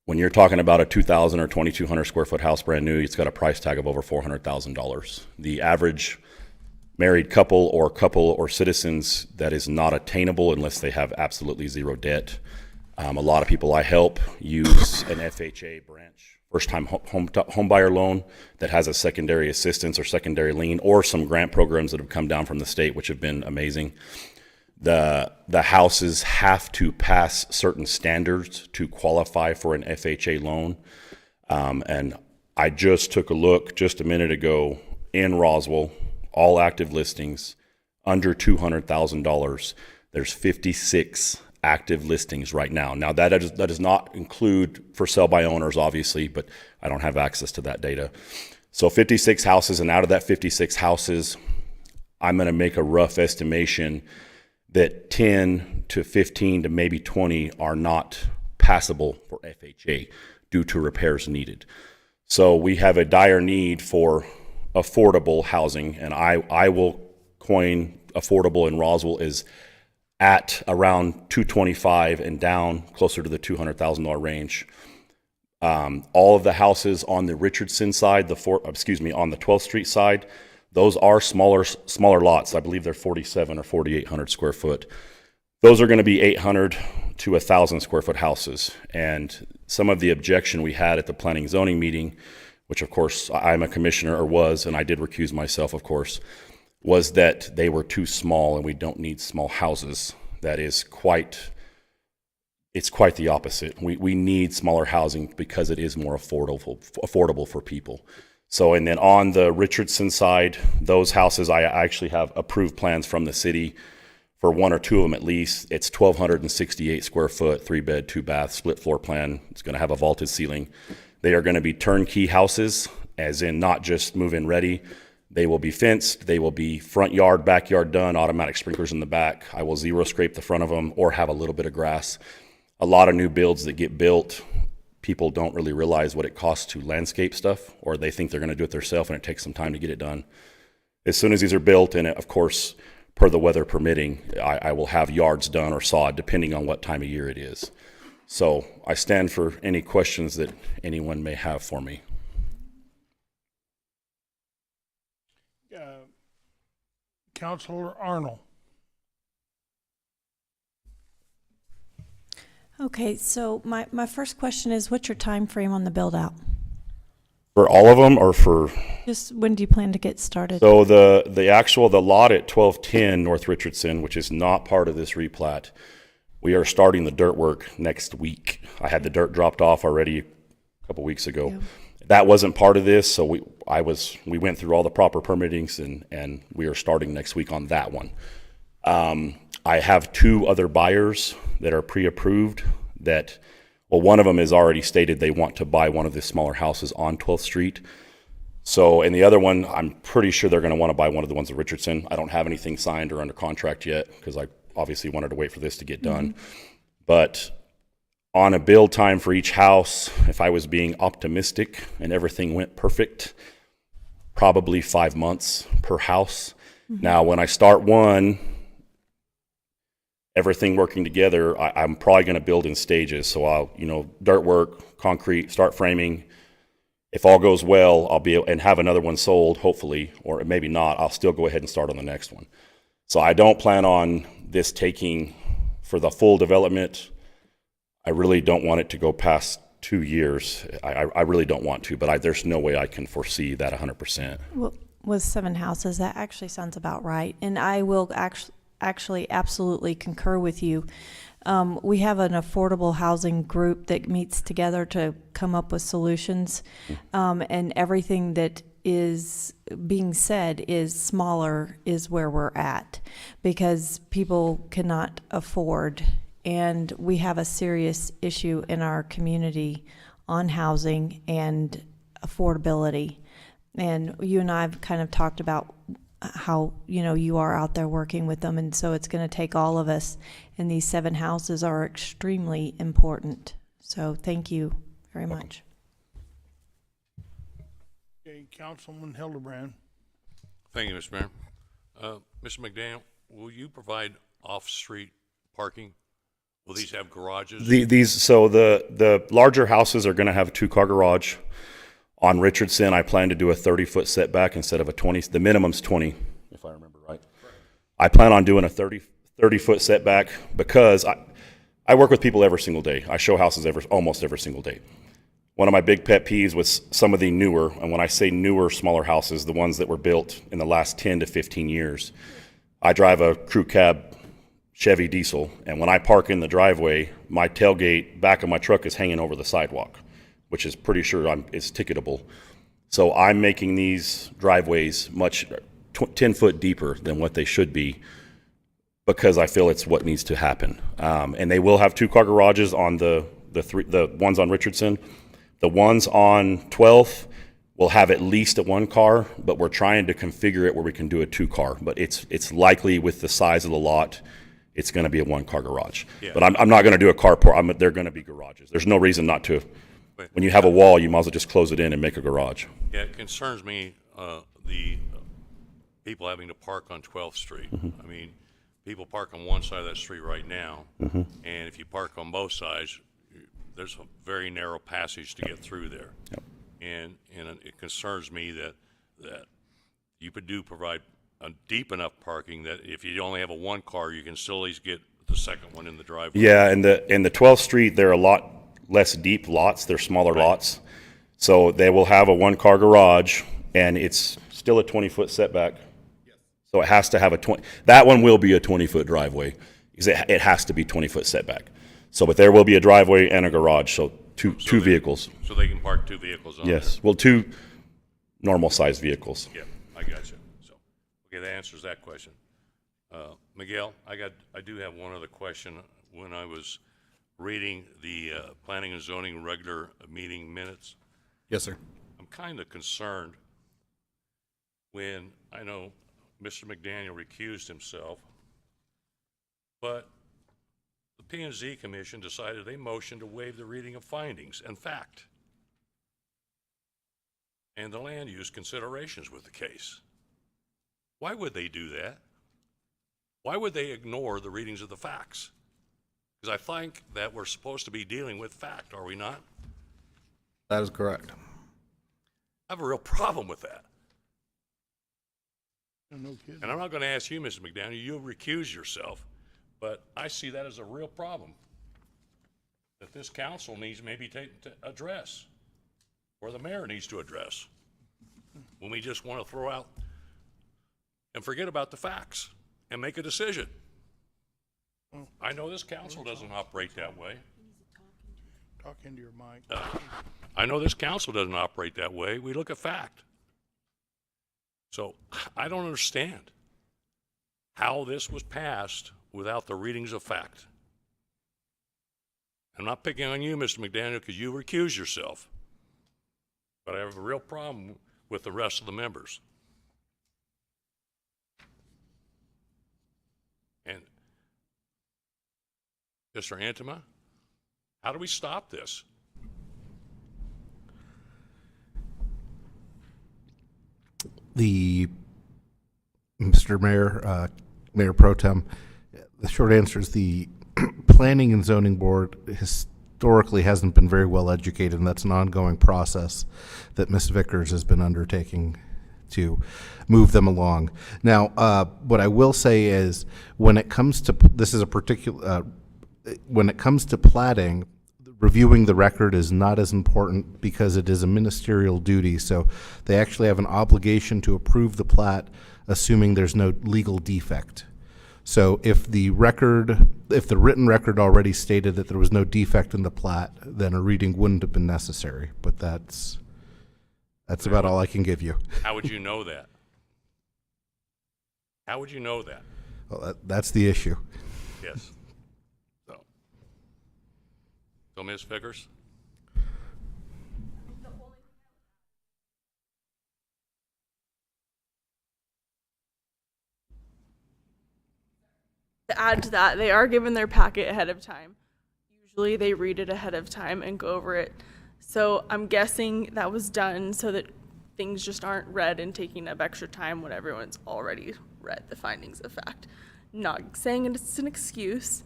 When you're talking about a 2,000 or 2,200 square foot house brand new, it's got a price tag of over $400,000. The average married couple or citizens, that is not attainable unless they have absolutely zero debt. A lot of people I help use an FHA branch, first-time home buyer loan, that has a secondary assistance or secondary lien, or some grant programs that have come down from the state, which have been amazing. The houses have to pass certain standards to qualify for an FHA loan. And I just took a look just a minute ago in Roswell, all active listings, under $200,000. There's 56 active listings right now. Now that does not include for sale by owners, obviously, but I don't have access to that data. So 56 houses, and out of that 56 houses, I'm going to make a rough estimation that 10 to 15 to maybe 20 are not passable for FHA due to repairs needed. So we have a dire need for affordable housing, and I will coin affordable in Roswell is at around 225 and down closer to the $200,000 range. All of the houses on the Richardson side, on the 12th Street side, those are smaller lots. I believe they're 47 or 4,800 square foot. Those are going to be 800 to 1,000 square foot houses. And some of the objection we had at the planning and zoning meeting, which of course I'm a commissioner or was, and I did recuse myself, of course, was that they were too small and we don't need small houses. That is it's quite the opposite. We need smaller housing because it is more affordable for people. So, and then on the Richardson side, those houses, I actually have approved plans from the city for 1 or 2 of them at least. It's 1,268 square foot, 3-bed, 2-bath, split floor plan. It's going to have a vaulted ceiling. They are going to be turnkey houses, as in not just move-in ready. They will be fenced. They will be front yard, backyard done, automatic sprinklers in the back. I will zero scrape the front of them or have a little bit of grass. A lot of new builds that get built, people don't really realize what it costs to landscape stuff, or they think they're going to do it themselves and it takes some time to get it done. As soon as these are built, and of course, per the weather permitting, I will have yards done or sawed depending on what time of year it is. So I stand for any questions that anyone may have for me. Councilor Arnold. Okay, so my first question is, what's your time frame on the build out? For all of them, or for? Just when do you plan to get started? So the lot at 1210 North Richardson, which is not part of this replat, we are starting the dirt work next week. I had the dirt dropped off already a couple weeks ago. Yeah. That wasn't part of this, so we went through all the proper permittings, and we are starting next week on that one. I have 2 other buyers that are pre-approved that, well, one of them has already stated they want to buy one of the smaller houses on 12th Street. So, and the other one, I'm pretty sure they're going to want to buy one of the ones at Richardson. I don't have anything signed or under contract yet because I obviously wanted to wait for this to get done. But on a build time for each house, if I was being optimistic and everything went perfect, probably 5 months per house. Now, when I start one, everything working together, I'm probably going to build in stages. So I'll, dirt work, concrete, start framing. If all goes well, I'll be able, and have another one sold, hopefully, or maybe not. I'll still go ahead and start on the next one. So I don't plan on this taking, for the full development, I really don't want it to go past 2 years. I really don't want to, but there's no way I can foresee that 100%. Well, with 7 houses, that actually sounds about right. And I will actually absolutely concur with you. We have an affordable housing group that meets together to come up with solutions, and everything that is being said is smaller is where we're at because people cannot afford, and we have a serious issue in our community on housing and affordability. And you and I have kind of talked about how you are out there working with them, and so it's going to take all of us, and these 7 houses are extremely important. So thank you very much. Okay, Councilman Hildebrand. Thank you, Mr. Mayor. Mr. McDaniel, will you provide off-street parking? Will these have garages? The larger houses are going to have a 2-car garage. On Richardson, I plan to do a 30-foot setback instead of a 20. The minimum's 20, if I remember right. I plan on doing a 30-foot setback because I work with people every single day. I show houses almost every single day. One of my big pet peeves was some of the newer, and when I say newer, smaller houses, the ones that were built in the last 10 to 15 years. I drive a crew cab Chevy diesel, and when I park in the driveway, my tailgate back of my truck is hanging over the sidewalk, which is pretty sure is ticketable. So I'm making these driveways 10 foot deeper than what they should be because I feel it's what needs to happen. And they will have 2-car garages on the ones on Richardson. The ones on 12th will have at least a 1-car, but we're trying to configure it where we can do a 2-car. But it's likely with the size of the lot, it's going to be a 1-car garage. Yeah. But I'm not going to do a carport. They're going to be garages. There's no reason not to. When you have a wall, you might as well just close it in and make a garage. Yeah, it concerns me, the people having to park on 12th Street. I mean, people park on one side of that street right now, and if you park on both sides, there's a very narrow passage to get through there. And it concerns me that you do provide a deep enough parking that if you only have a 1-car, you can still at least get the second one in the driveway. Yeah, and the 12th Street, there are a lot less deep lots. They're smaller lots. So they will have a 1-car garage, and it's still a 20-foot setback. Yes. So it has to have that one will be a 20-foot driveway because it has to be 20-foot setback. So, but there will be a driveway and a garage, so two vehicles. So they can park 2 vehicles on Yes, there. well, 2 normal-sized vehicles. Yeah, I got you. So, okay, that answers that question. Miguel, I do have one other question. When I was reading the planning and zoning regular meeting minutes. Yes, sir. I'm kind of concerned when I know Mr. McDaniel recused himself, but the P&Z Commission decided they motioned to waive the reading of findings and fact and the land use considerations with the case. Why would they do that? Why would they ignore the readings of the facts? Because I think that we're supposed to be dealing with fact, are we not? That is correct. I have a real problem with that. No kidding. And I'm not going to ask you, Mr. McDaniel, you'll recuse yourself, but I see that as a real problem that this council needs maybe to address, or the mayor needs to address, when we just want to throw out and forget about the facts and make a decision. I know this council doesn't operate that way. Talk into your mic. I know this council doesn't operate that way. We look at fact. So I don't understand how this was passed without the readings of fact. I'm not picking on you, Mr. McDaniel, because you recused yourself. But I have a real problem with the rest of the members. And Mr. Antema, how do we stop this? Mr. Mayor, Mayor Pro Tem, the short answer is the Planning and Zoning Board historically hasn't been very well educated, and that's an ongoing process that Ms. Vickers has been undertaking to move them along. Now, what I will say is, when it comes to when it comes to platting, reviewing the record is not as important because it is a ministerial duty. So they actually have an obligation to approve the plat, assuming there's no legal defect. So if the written record already stated that there was no defect in the plat, then a reading wouldn't have been necessary. But that's about all I can give you. How would you know that? How would you know that? Well, that's the issue. Yes. So Ms. Vickers? To add to that, they are given their packet ahead of time. Usually they read it ahead of time and go over it. So I'm guessing that was done so that things just aren't read and taking up extra time when everyone's already read the findings of fact. Not saying it's an excuse,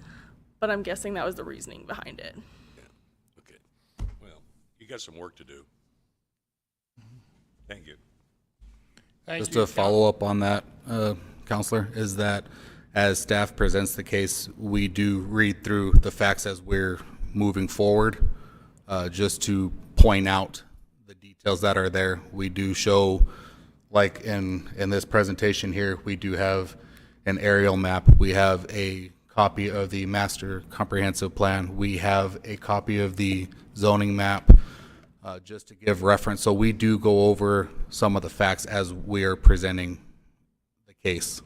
but I'm guessing that was the reasoning behind it. You got some work to do. Thank you. Just to follow up on that, Counselor, is that as staff presents the case, we do read through the facts as we're moving forward, just to point out the details that are there. We do show, like in this presentation here, we do have an aerial map. We have a copy of the master comprehensive plan. We have a copy of the zoning map, just to give reference. So we do go over some of the facts as we are presenting the case.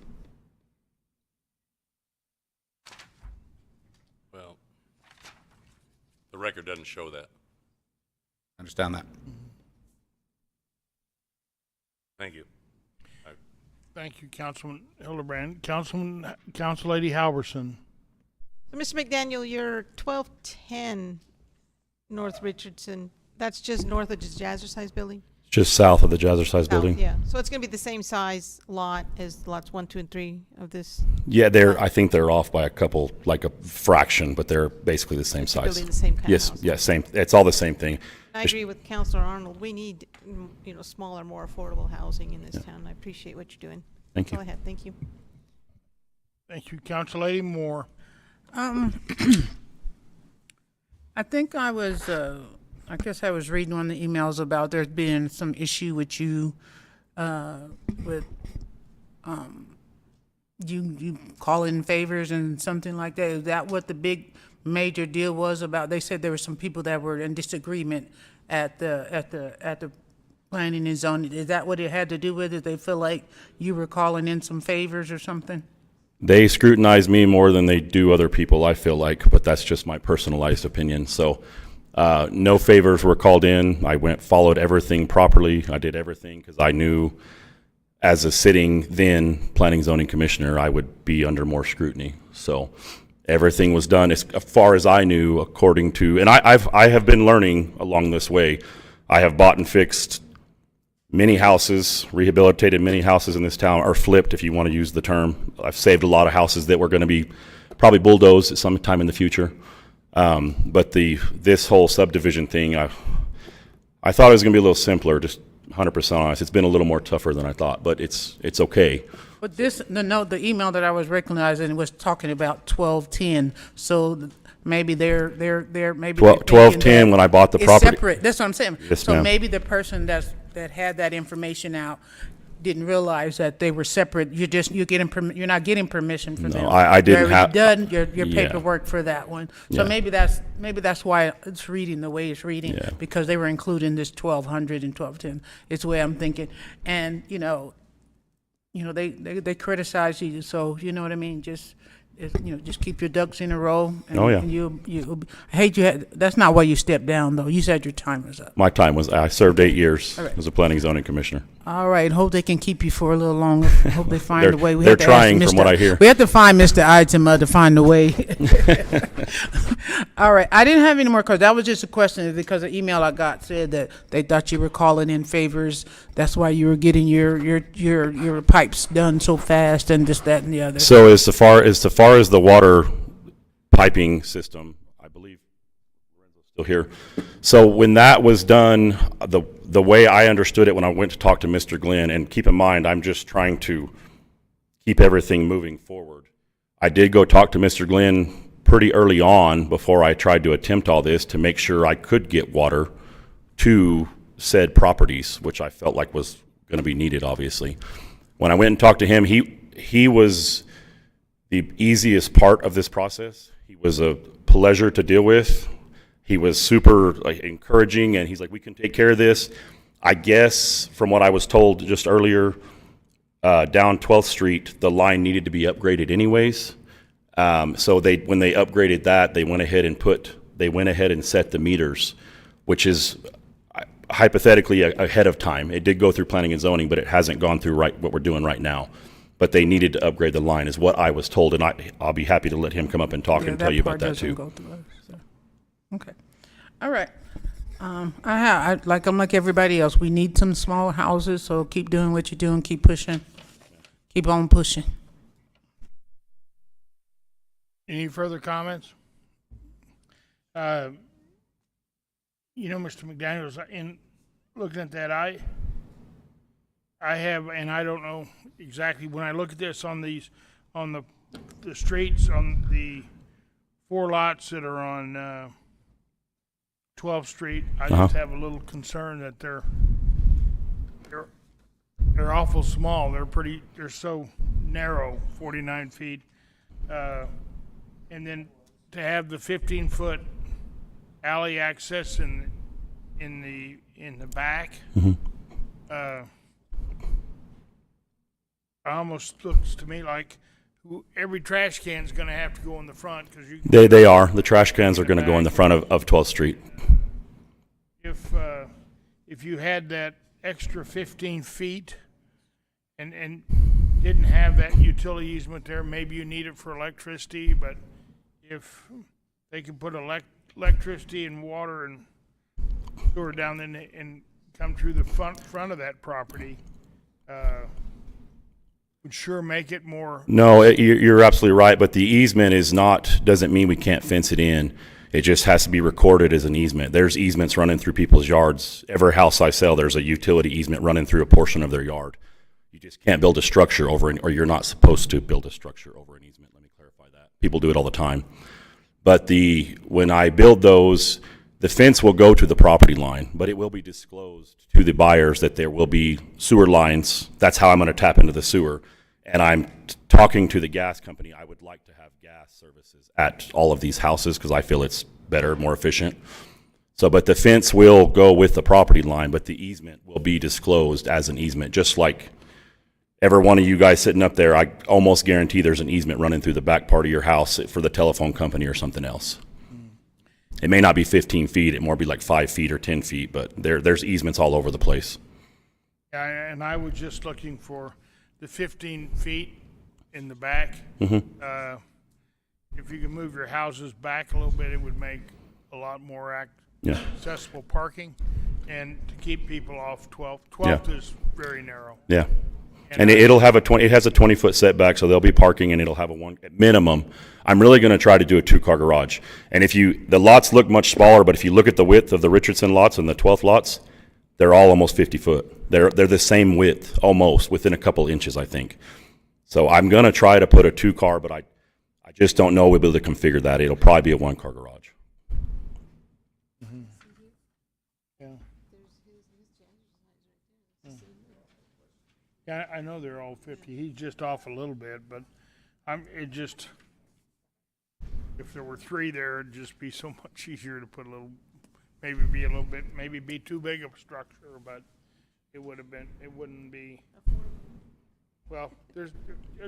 Well, the record doesn't show that. Understand that. Thank you. Thank you, Councilman Hildebrand. Council Lady Halverson. So, Mr. McDaniel, you're 1210 North Richardson. That's just north of the Jazzercise building? Just south of the Jazzercise building. Yeah. So it's going to be the same size lot as lots 1, 2, and 3 of this? Yeah, I think they're off by a couple, like a fraction, but they're basically the same size. Building the same kind yes, of house. yes, same. It's all the same thing. I agree with Councilor Arnold. We need, smaller, more affordable housing in this town. I appreciate what you're doing. Thank you. That's all I had. Thank you. Thank you, Council Lady Moore. I think I guess I was reading on the emails about there being some issue with you, you calling favors and something like that. Is that what the big major deal was about? They said there were some people that were in disagreement at the planning and zoning. Is that what it had to do with it? They feel like you were calling in some favors or something? They scrutinize me more than they do other people, I feel like, but that's just my personalized opinion. So no favors were called in. I followed everything properly. I did everything because I knew as a sitting then planning zoning commissioner, I would be under more scrutiny. So everything was done as far as I knew according to, and I have been learning along this way. I have bought and fixed many houses, rehabilitated many houses in this town, or flipped if you want to use the term. I've saved a lot of houses that were going to be probably bulldozed at some time in the future. But this whole subdivision thing, I thought it was going to be a little simpler, just 100% honest. It's been a little more tougher than I thought, but it's okay. But the email that I was recognizing was talking about 1210. So maybe they're maybe 1210 when I bought the property. Separate. That's what I'm saying. Yes, so ma'am. Maybe the person that had that information out didn't realize that they were separate. You're not getting permission from them. I didn't You've have done your yeah. paperwork for that one. So Yeah. maybe that's why it's reading the way it's reading, Yeah. because they were including this 1200 and 1210. It's the way I'm thinking. And they criticize you, so you know what I mean. Just just keep your ducks in a row. And, Oh, yeah. And I hate you had, that's not why you stepped down, though. You said your time was up. My time was, I served 8 years All right. as a planning zoning commissioner. All right. Hope they can keep you for a little longer. Hope they find They're- a way. We they're have to ask trying, from Mr. what I hear. We have to find Mr. Item to find a way. All right. I didn't have any more questions. That was just a question because the email I got said that they thought you were calling in favors. That's why you were getting your pipes done so fast and this, that, and the other. So as far as the water piping system, I believe Lorenzo's still here. So when that was done, the way I understood it when I went to talk to Mr. Glenn, and keep in mind, I'm just trying to keep everything moving forward. I did go talk to Mr. Glenn pretty early on before I tried to attempt all this to make sure I could get water to said properties, which I felt like was going to be needed, obviously. When I went and talked to him, he was the easiest part of this process. He was a pleasure to deal with. He was super encouraging, and he's like, we can take care of this. I guess from what I was told just earlier, down 12th Street, the line needed to be upgraded anyways. So when they upgraded that, they went ahead and set the meters, which is hypothetically ahead of time. It did go through planning and zoning, but it hasn't gone through what we're doing right now. But they needed to upgrade the line, is what I was told, and I'll be happy to let him come up and talk and tell you about that too. Go through us, so. Okay. All right. I'm like everybody else. We need some smaller houses, so keep doing what you're doing. Keep pushing. Keep on pushing. Any further comments? Mr. McDaniels, in looking at that, I have, and I don't know exactly, when I look at this on the streets, on the 4 lots that are on 12th Street, I just have a little concern that they're awful small. They're so narrow, 49 feet. And then to have the 15-foot alley access in the back, almost looks to me like every trash can is going to have to go in the front because you. They are. The trash cans are going to go in the front of 12th Street. If you had that extra 15 feet and didn't have that utility easement there, maybe you need it for electricity, but if they could put electricity and water and sewer down there and come through the front of that property, would sure make it more. No, you're absolutely right, but the easement doesn't mean we can't fence it in. It just has to be recorded as an easement. There's easements running through people's yards. Every house I sell, there's a utility easement running through a portion of their yard. You just can't build a structure over or you're not supposed to build a structure over an easement. Let me clarify that. People do it all the time. But when I build those, the fence will go to the property line, but it will be disclosed to the buyers that there will be sewer lines. That's how I'm going to tap into the sewer. And I'm talking to the gas company. I would like to have gas services at all of these houses because I feel it's better, more efficient. So, but the fence will go with the property line, but the easement will be disclosed as an easement, just like every one of you guys sitting up there. I almost guarantee there's an easement running through the back part of your house for the telephone company or something else. It may not be 15 feet, it more be like 5 feet or 10 feet, but there's easements all over the place. Yeah, and I was just looking for the 15 feet in the back. If you can move your houses back a little bit, it would make a lot more accessible parking, and to keep people off 12th. 12th is very narrow. Yeah. And it has a 20-foot setback, so there'll be parking, and it'll have a one at minimum. I'm really going to try to do a 2-car garage. And the lots look much smaller, but if you look at the width of the Richardson lots and the 12th lots, they're all almost 50 foot. They're the same width, almost, within a couple inches, I think. So I'm going to try to put a 2-car, but I just don't know we'll be able to configure that. It'll probably be a 1-car garage. Yeah, I know they're all 50. He's just off a little bit, but if there were 3 there, it'd just be so much easier to put maybe be too big of a structure, but it wouldn't be. Well, there's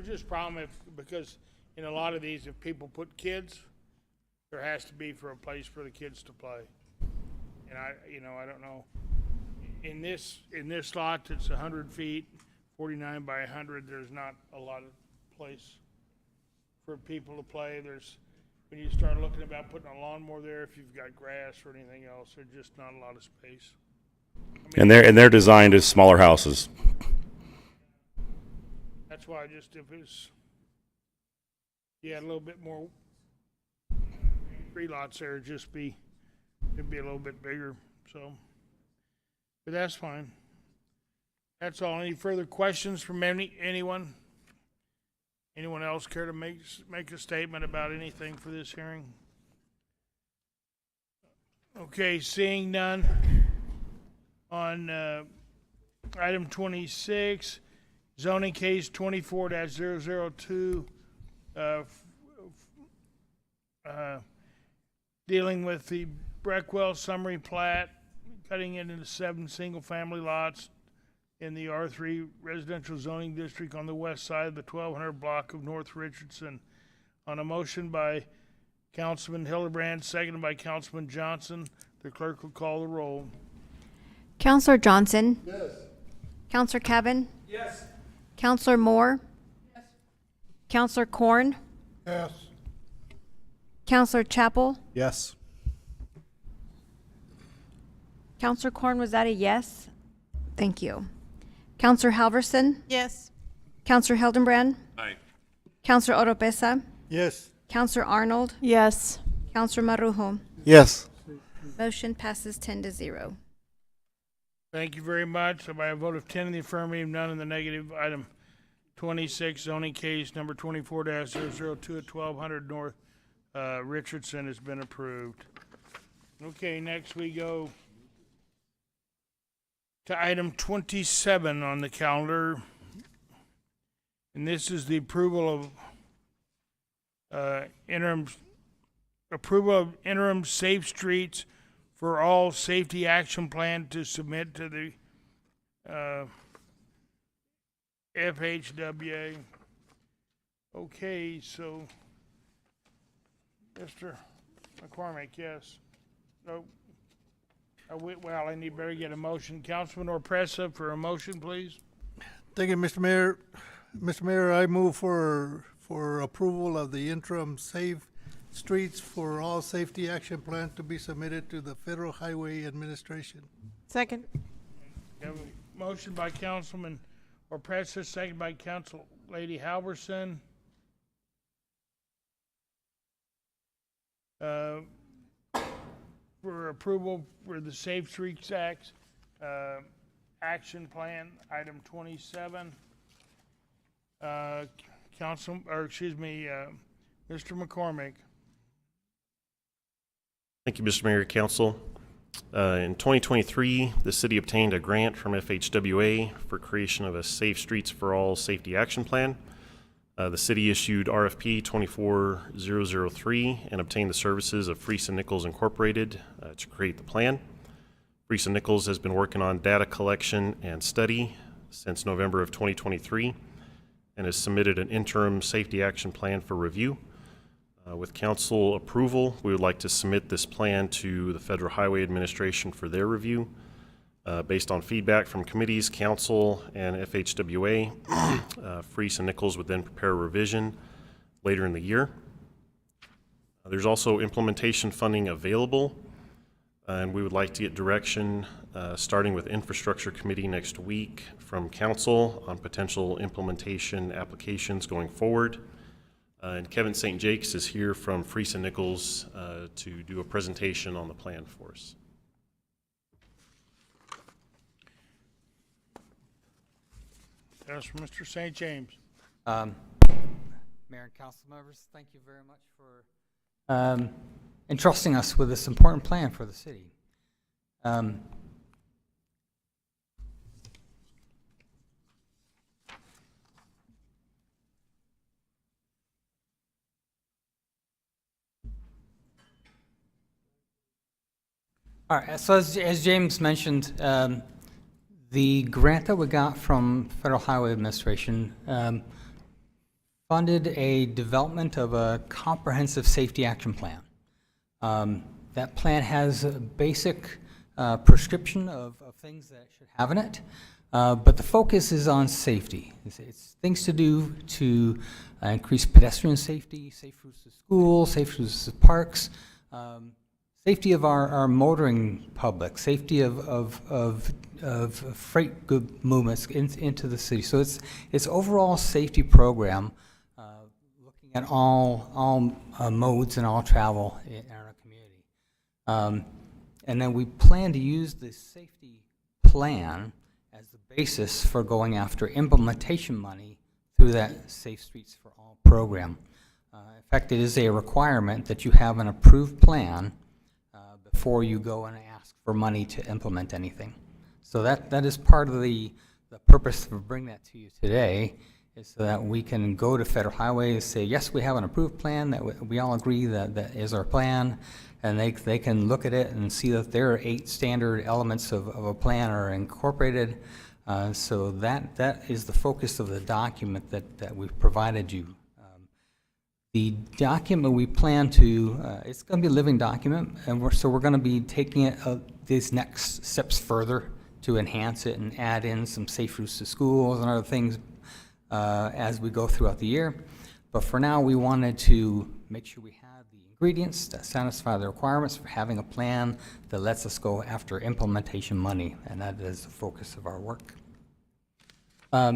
just a problem because in a lot of these, if people put kids, there has to be for a place for the kids to play. And I don't know. In this lot, it's 100 feet, 49 by 100. There's not a lot of place for people to play. When you start looking about putting a lawnmower there, if you've got grass or anything else, there's just not a lot of space. And they're designed as smaller houses. That's why if it's, a little bit more, 3 lots there, it'd be a little bit bigger, so. But that's fine. That's all. Any further questions from anyone? Anyone else care to make a statement about anything for this hearing? Okay, seeing none. On item 26, zoning case 24-002, dealing with the Breckwell summary plat, cutting it into 7 single-family lots in the R3 residential zoning district on the west side of the 1200 block of North Richardson. On a motion by Councilman Hildebrand, seconded by Councilman Johnson, the clerk will call the roll. Counselor Johnson? Yes. Counselor Kevin? Yes. Counselor Moore? Yes. Counselor Korn? Yes. Counselor Chapel? Yes. Counselor Korn, was that a yes? Thank you. Counselor Halverson? Yes. Counselor Hildenbrand? Aye. Counselor Oropesa? Yes. Counselor Arnold? Yes. Counselor Marujo? Yes. Motion passes 10-0. Thank you very much. By a vote of 10 in the affirmative, none in the negative, item 26, zoning case number 24-002 at 1200 North Richardson has been approved. Okay, next we go to item 27 on the calendar. And this is the approval of interim safe streets for all safety action plan to submit to the FHWA. Okay, so Mr. McCormick, yes. No. Well, I need better get a motion. Councilman Orpresa for a motion, please. Thank you, Mr. Mayor. Mr. Mayor, I move for approval of the interim safe streets for all safety action plan to be submitted to the Federal Highway Administration. Second. We have a motion by Councilman Orpresa, second by Council Lady Halverson. For approval for the Safe Streets Act action plan, item 27. Mr. McCormick. Thank you, Mr. Mayor, Council. In 2023, the city obtained a grant from FHWA for creation of a Safe Streets for All Safety Action Plan. The city issued RFP 24003 and obtained the services of Freese & Nichols Incorporated to create the plan. Freese & Nichols has been working on data collection and study since November of 2023 and has submitted an interim safety action plan for review. With council approval, we would like to submit this plan to the Federal Highway Administration for their review. Based on feedback from committees, council, and FHWA, Freese & Nichols would then prepare a revision later in the year. There's also implementation funding available, and we would like to get direction starting with Infrastructure Committee next week from council on potential implementation applications going forward. And Kevin St. Jakes is here from Freese & Nichols to do a presentation on the plan for us. That's from Mr. St. James. Mayor and council members, thank you very much for entrusting us with this important plan for the city. All right, so as James mentioned, the grant that we got from Federal Highway Administration funded a development of a comprehensive safety action plan. That plan has a basic prescription of things that it should have in it, but the focus is on safety. It's things to do to increase pedestrian safety, safe routes to school, safe routes to parks, safety of our motoring public, safety of freight good movements into the city. So it's overall safety program looking at all modes and all travel in our community. And then we plan to use the safety plan as the basis for going after implementation money through that Safe Streets for All program. In fact, it is a requirement that you have an approved plan before you go and ask for money to implement anything. So that is part of the purpose for bringing that to you today, is so that we can go to Federal Highway and say, yes, we have an approved plan, that we all agree that is our plan, and they can look at it and see that there are 8 standard elements of a plan are incorporated. So that is the focus of the document that we've provided you. The document we plan to, it's going to be a living document, and we're going to be taking it these next steps further to enhance it and add in some safe routes to schools and other things as we go throughout the year. But for now, we wanted to make sure we had the ingredients that satisfy the requirements for having a plan that lets us go after implementation money, and that is the focus of our work.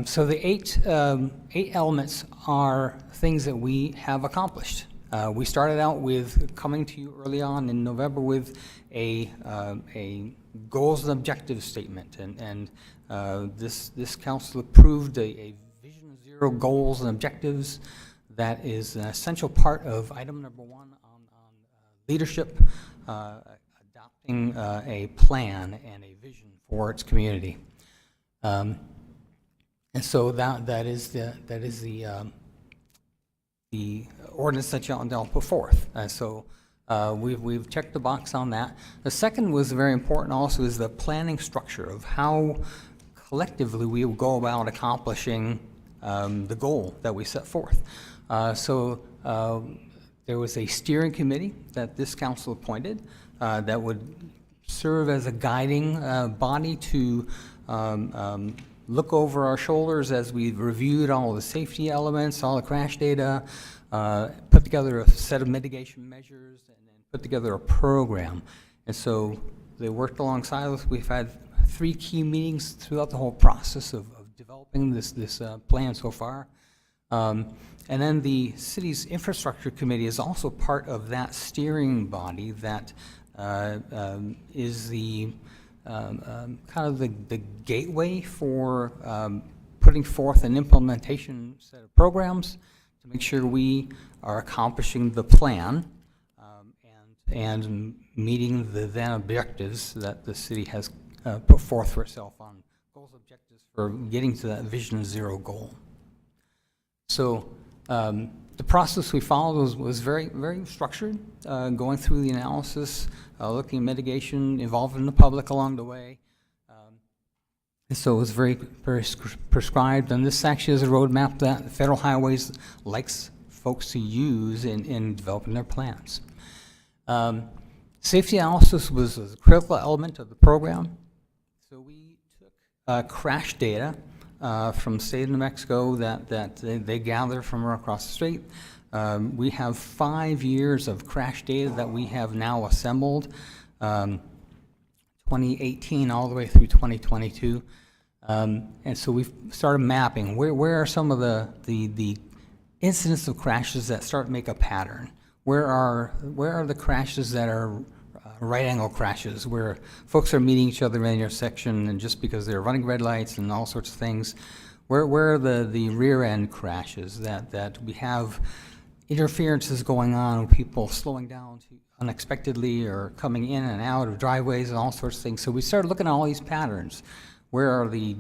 So the eight elements are things that we have accomplished. We started out with coming to you early on in November with a goals and objectives statement, and this council approved a Vision Zero goals and objectives that is an essential part of item number 1 on leadership, adopting a plan and a vision for its community. And so that is the ordinance that y'all put forth. So we've checked the box on that. The second was very important also, is the planning structure of how collectively we will go about accomplishing the goal that we set forth. So there was a steering committee that this council appointed that would serve as a guiding body to look over our shoulders as we've reviewed all the safety elements, all the crash data, put together a set of mitigation measures, and then put together a program. And so they worked alongside us. We've had 3 key meetings throughout the whole process of developing this plan so far. And then the city's infrastructure committee is also part of that steering body that is the kind of the gateway for putting forth an implementation set of programs to make sure we are accomplishing the plan and meeting the then objectives that the city has put forth for itself on goals and objectives for getting to that Vision Zero goal. So the process we followed was very, very structured, going through the analysis, looking at mitigation, involving the public along the way. And so it was very, very prescribed. And this actually is a roadmap that Federal Highways likes folks to use in developing their plans. Safety analysis was a critical element of the program. So we took crash data from the state of New Mexico that they gather from across the street. We have 5 years of crash data that we have now assembled, 2018 all the way through 2022. And so we've started mapping where are some of the incidents of crashes that start to make a pattern. Where are the crashes that are right angle crashes, where folks are meeting each other in the intersection and just because they're running red lights and all sorts of things? Where are the rear end crashes that we have interferences going on, people slowing down unexpectedly or coming in and out of driveways and all sorts of things? So we started looking at all these patterns. Where are the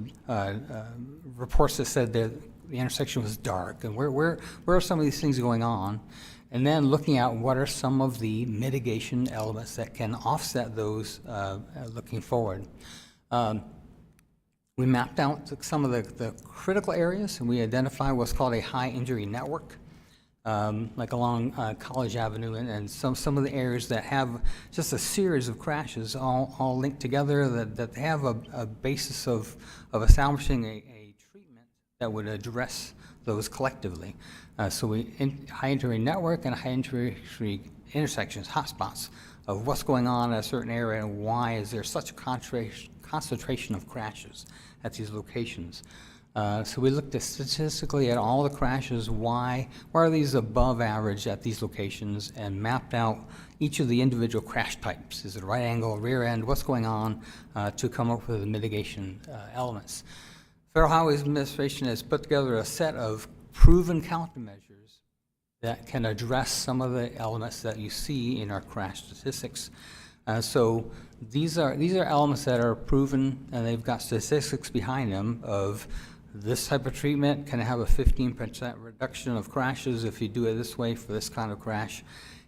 reports that said that the intersection was dark, and where are some of these things going on? And then looking at what are some of the mitigation elements that can offset those looking forward. We mapped out some of the critical areas, and we identified what's called a high injury network, like along College Avenue, and some of the areas that have just a series of crashes all linked together that have a basis of establishing a treatment that would address those collectively. So high injury network and high injury intersections, hotspots of what's going on in a certain area and why is there such a concentration of crashes at these locations. So we looked statistically at all the crashes, why are these above average at these locations, and mapped out each of the individual crash types. Is it right angle, rear end, what's going on, to come up with the mitigation elements. Federal Highway Administration has put together a set of proven countermeasures that can address some of the elements that you see in our crash statistics. So these are elements that are proven, and they've got statistics behind them of this type of treatment can have a 15% reduction of crashes if you do it this way for this kind of crash.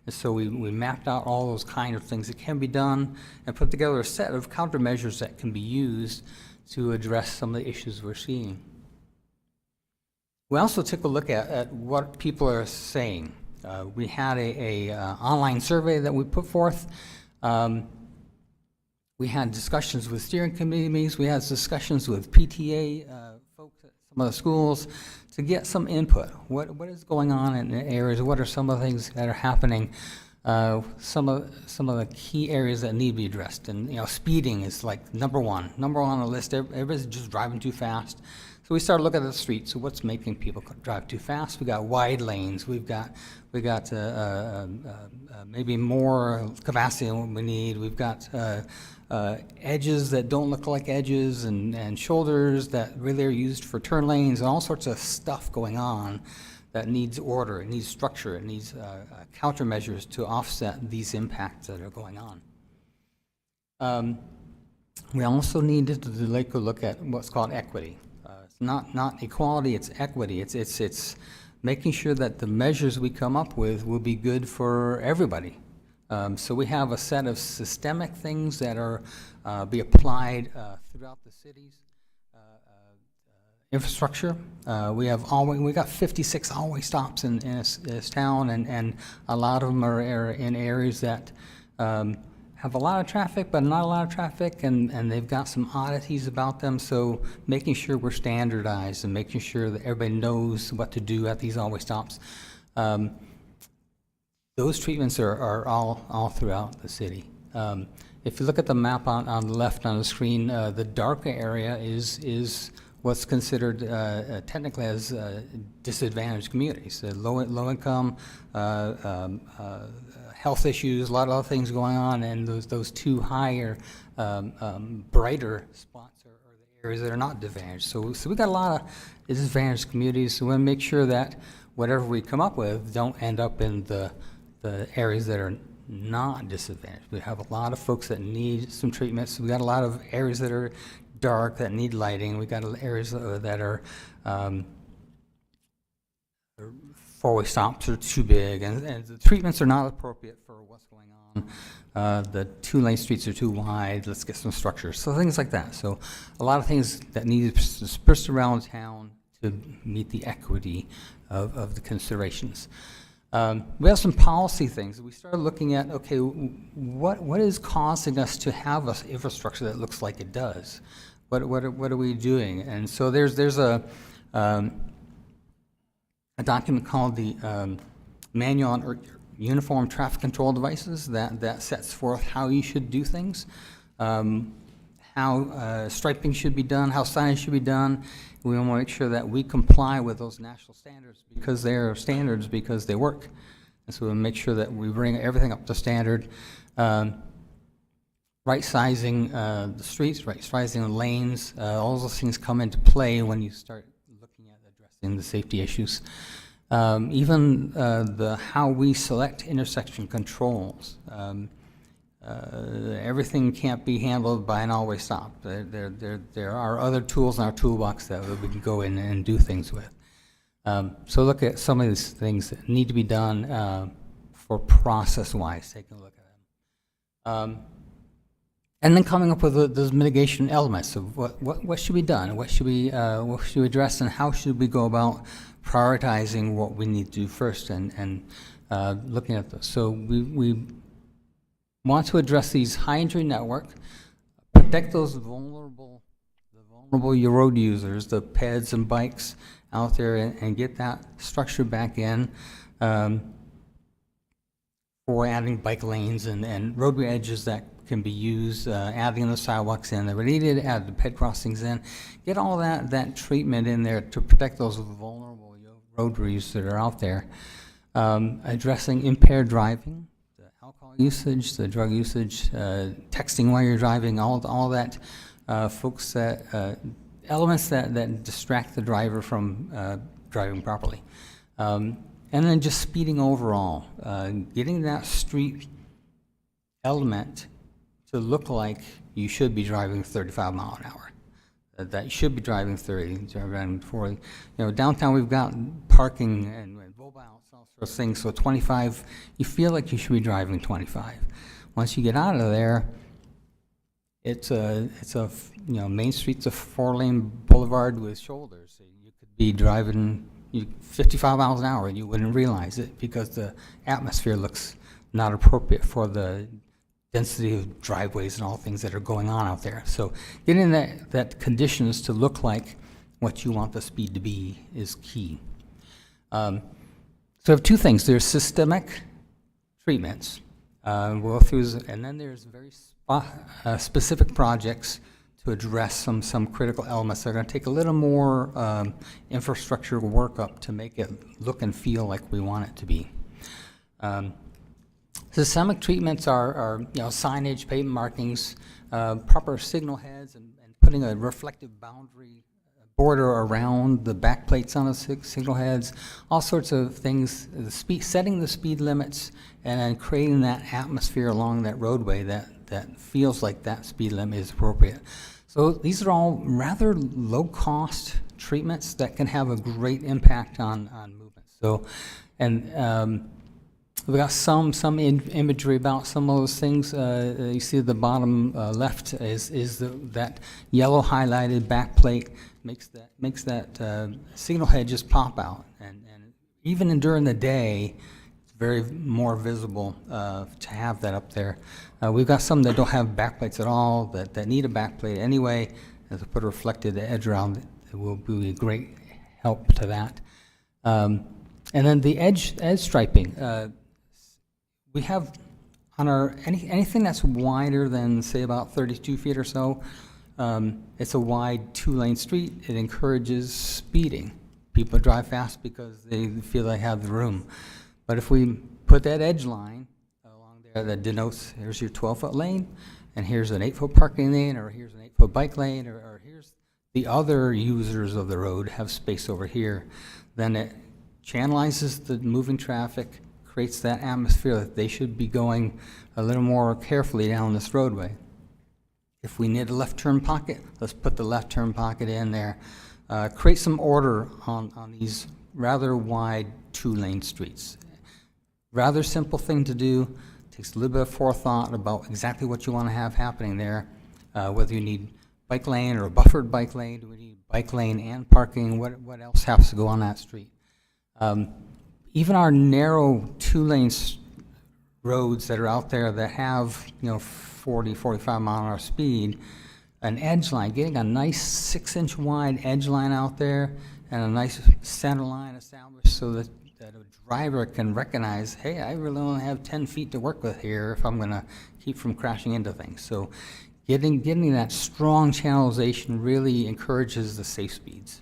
And so we mapped out all those kind of things that can be done and put together a set of countermeasures that can be used to address some of the issues we're seeing. We also took a look at what people are saying. We had a online survey that we put forth. We had discussions with steering committees. We had discussions with PTA folks at some of the schools to get some input. What is going on in the areas? What are some of the things that are happening? Some of the key areas that need to be addressed. And speeding is like number one on the list. Everybody's just driving too fast. So we started looking at the streets. So what's making people drive too fast? We got wide lanes. We got maybe more capacity than what we need. We've got edges that don't look like edges, and shoulders that really are used for turn lanes, and all sorts of stuff going on that needs order, it needs structure, it needs countermeasures to offset these impacts that are going on. We also needed to take a look at what's called equity. It's not equality, it's equity. It's making sure that the measures we come up with will be good for everybody. So we have a set of systemic things that are be applied throughout the city's infrastructure. We got 56 always stops in this town, and a lot of them are in areas that have a lot of traffic, but not a lot of traffic, and they've got some oddities about them. So making sure we're standardized and making sure that everybody knows what to do at these always stops. Those treatments are all throughout the city. If you look at the map on the left on the screen, the darker area is what's considered technically as disadvantaged communities, low income, health issues, a lot of other things going on, and those two higher, brighter spots are the areas that are not disadvantaged. So we got a lot of disadvantaged communities. So we want to make sure that whatever we come up with don't end up in the areas that are not disadvantaged. We have a lot of folks that need some treatments. We got a lot of areas that are dark that need lighting. We got areas that are four-way stops are too big, and the treatments are not appropriate for what's going on. The two-lane streets are too wide. Let's get some structure. So things like that. So a lot of things that need to be dispersed around town to meet the equity of the considerations. We have some policy things. We started looking at, okay, what is causing us to have an infrastructure that looks like it does? What are we doing? And so there's a document called the Manual on Uniform Traffic Control Devices that sets forth how you should do things, how striping should be done, how signage should be done. We want to make sure that we comply with those national standards because they are standards because they work. And so we make sure that we bring everything up to standard. Right sizing the streets, right sizing the lanes, all those things come into play when you start looking at addressing the safety issues. Even how we select intersection controls. Everything can't be handled by an always stop. There are other tools in our toolbox that we can go in and do things with. So look at some of these things that need to be done for process-wise. Take a look at them. And then coming up with those mitigation elements of what should be done, what should we address, and how should we go about prioritizing what we need to do first, and looking at those. So we want to address these high injury network, protect those vulnerable road users, the peds and bikes out there, and get that structure back in. For adding bike lanes and roadway edges that can be used, adding the sidewalks in that were needed, add the ped crossings in, get all that treatment in there to protect those vulnerable roadways that are out there. Addressing impaired driving, the alcohol usage, the drug usage, texting while you're driving, all that folks that elements that distract the driver from driving properly. And then just speeding overall, getting that street element to look like you should be driving 35 mile an hour. That you should be driving 30, driving 40. You know, downtown we've got parking and mobile, all sorts of things. So 25, you feel like you should be driving 25. Once you get out of there, it's a Main Street's a 4-lane boulevard with shoulders. So you could be driving 55 miles an hour and you wouldn't realize it because the atmosphere looks not appropriate for the density of driveways and all things that are going on out there. So getting that conditions to look like what you want the speed to be is key. So I have two things. There's systemic treatments, we'll go through, and then there's very specific projects to address some critical elements that are going to take a little more infrastructure workup to make it look and feel like we want it to be. Systemic treatments are signage, pavement markings, proper signal heads, and putting a reflective boundary border around the back plates on the signal heads, all sorts of things, setting the speed limits, and then creating that atmosphere along that roadway that feels like that speed limit is appropriate. So these are all rather low-cost treatments that can have a great impact on movement. So, and we got some imagery about some of those things. You see at the bottom left is that yellow highlighted back plate makes that signal head just pop out, and even during the day, it's very more visible to have that up there. We've got some that don't have backplates at all, that need a backplate anyway, and to put a reflected edge around it will be a great help to that. And then the edge striping. We have on our anything that's wider than say about 32 feet or so. It's a wide 2-lane street. It encourages speeding. People drive fast because they feel they have the room. But if we put that edge line along there that denotes here's your 12-foot lane, and here's an 8-foot parking lane, or here's an 8-foot bike lane, or here's the other users of the road have space over here, then it channelizes the moving traffic, creates that atmosphere that they should be going a little more carefully down this roadway. If we need a left turn pocket, let's put the left turn pocket in there. Create some order on these rather wide 2-lane streets. Rather simple thing to do. Takes a little bit of forethought about exactly what you want to have happening there. Whether you need bike lane or a buffered bike lane, do we need bike lane and parking? What else has to go on that street? Even our narrow 2-lane roads that are out there that have 40, 45 mile an hour speed, an edge line, getting a nice 6-inch wide edge line out there and a nice center line established so that a driver can recognize, hey, I really only have 10 feet to work with here if I'm going to keep from crashing into things. So getting that strong channelization really encourages the safe speeds.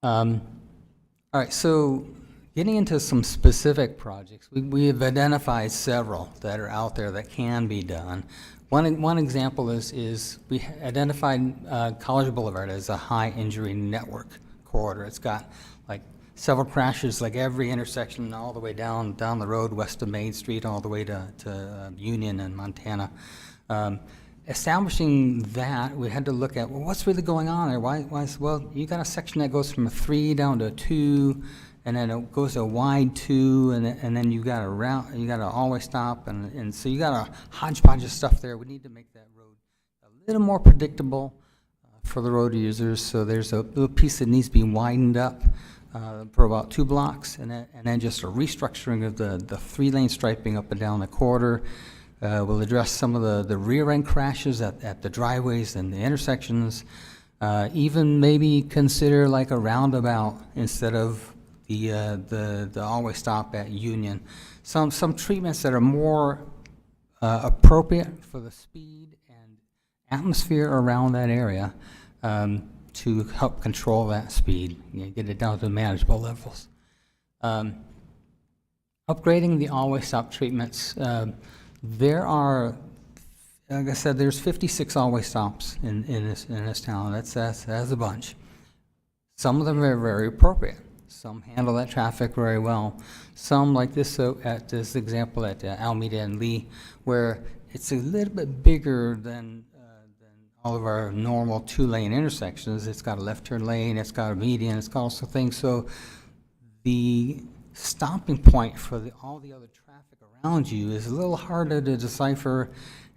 All right, so getting into some specific projects, we have identified several that are out there that can be done. One example is we identified College Boulevard as a high injury network corridor. It's got like several crashes, like every intersection all the way down the road west of Main Street, all the way to Union and Montana. Establishing that, we had to look at, well, what's really going on there? Well, you got a section that goes from a 3 down to a 2, and then it goes a wide two, and then you got a round, you got a always stop, and so you got a hodgepodge of stuff there. We need to make that road a little more predictable for the road users. So there's a little piece that needs to be widened up for about 2 blocks, and then just a restructuring of the 3-lane striping up and down the corridor. We'll address some of the rear end crashes at the driveways and the intersections. Even maybe consider like a roundabout instead of the always stop at Union. Some treatments that are more appropriate for the speed and atmosphere around that area to help control that speed, get it down to manageable levels. Upgrading the always stop treatments. There are, like I said, there's 56 always stops in this town. That's a bunch. Some of them are very appropriate. Some handle that traffic very well. Some, like this at this example at Alameda and Lee, where it's a little bit bigger than all of our normal 2-lane intersections. It's got a left turn lane, it's got a median, it's got also things. So the stopping point for all the other traffic around you is a little harder to decipher,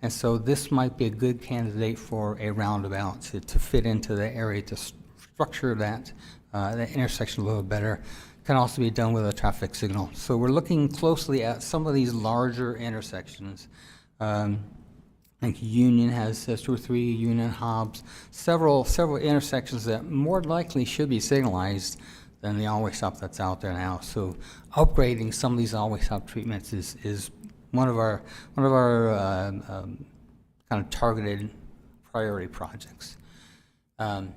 and so this might be a good candidate for a roundabout to fit into the area, to structure that intersection a little better. Can also be done with a traffic signal. So we're looking closely at some of these larger intersections. Like Union has 2 or 3, Union, Hobbs, several intersections that more likely should be signalized than the always stop that's out there now. So upgrading some of these always stop treatments is one of our kind of targeted priority projects. And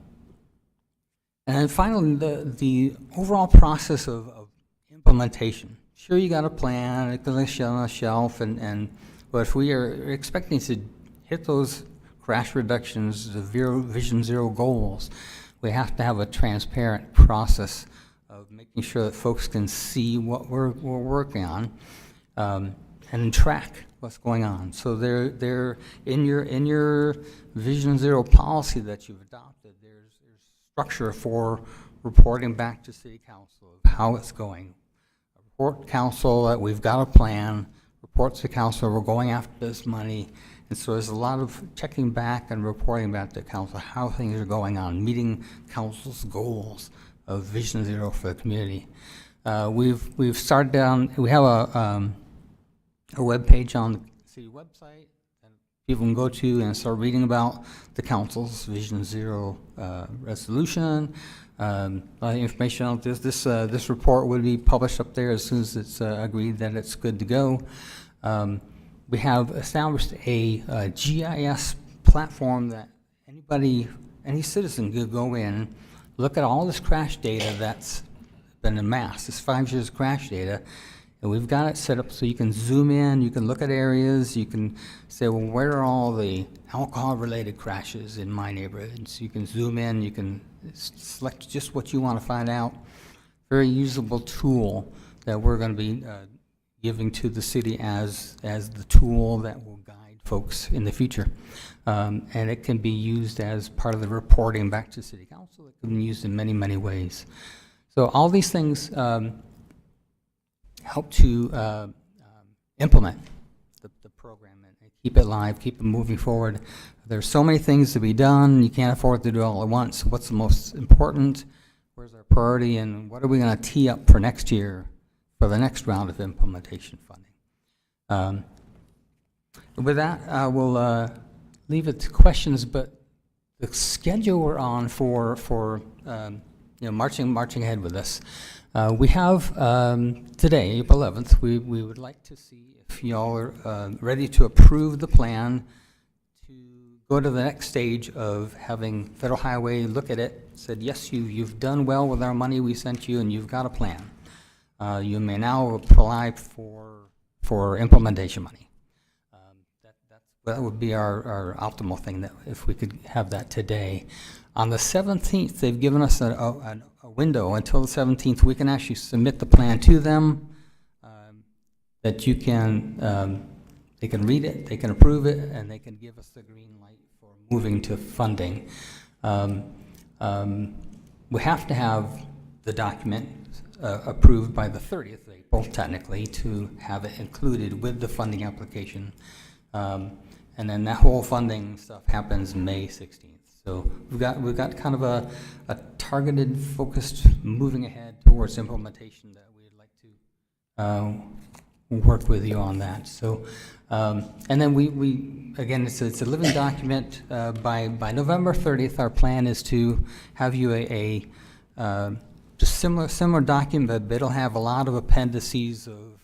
then finally, the overall process of implementation. Sure, you got a plan, it goes on a shelf, but if we are expecting to hit those crash reductions, the Vision Zero goals, we have to have a transparent process of making sure that folks can see what we're working on and track what's going on. So they're in your Vision Zero policy that you've adopted, there's structure for reporting back to City Council of how it's going. Report Council that we've got a plan, report to Council we're going after this money. And so there's a lot of checking back and reporting back to Council how things are going on, meeting Council's goals of Vision Zero for the community. We've started down. We have a web page on the city website that people can go to and start reading about the Council's Vision Zero resolution. A lot of information on this. This report would be published up there as soon as it's agreed that it's good to go. We have established a GIS platform that any citizen could go in, look at all this crash data that's been amassed, this 5 years crash data, and we've got it set up so you can zoom in, you can look at areas, you can say, well, where are all the alcohol-related crashes in my neighborhood? And so you can zoom in, you can select just what you want to find out. Very usable tool that we're going to be giving to the city as the tool that will guide folks in the future. And it can be used as part of the reporting back to City Council. It can be used in many, many ways. So all these things help to implement the program and keep it live, keep it moving forward. There's so many things to be done. You can't afford to do it all at once. What's the most important? Where's our priority? And what are we going to tee up for next year for the next round of implementation funding? With that, I will leave it to questions, but the schedule we're on for marching ahead with this. We have today, April 11th, we would like to see if y'all are ready to approve the plan to go to the next stage of having Federal Highway look at it, said, yes, you've done well with our money we sent you and you've got a plan. You may now apply for implementation money. That would be our optimal thing, that if we could have that today. On the 17th, they've given us a window until the 17th. We can actually submit the plan to them, that you can, they can read it, they can approve it, and they can give us the green light for moving to funding. We have to have the document approved by the 30th of April, technically, to have it included with the funding application. And then that whole funding stuff happens May 16th. So we've got kind of a targeted, focused, moving ahead towards implementation that we'd like to work with you on that. So, and then we again, it's a living document. By November 30th, our plan is to have you a just similar document, but it'll have a lot of appendices of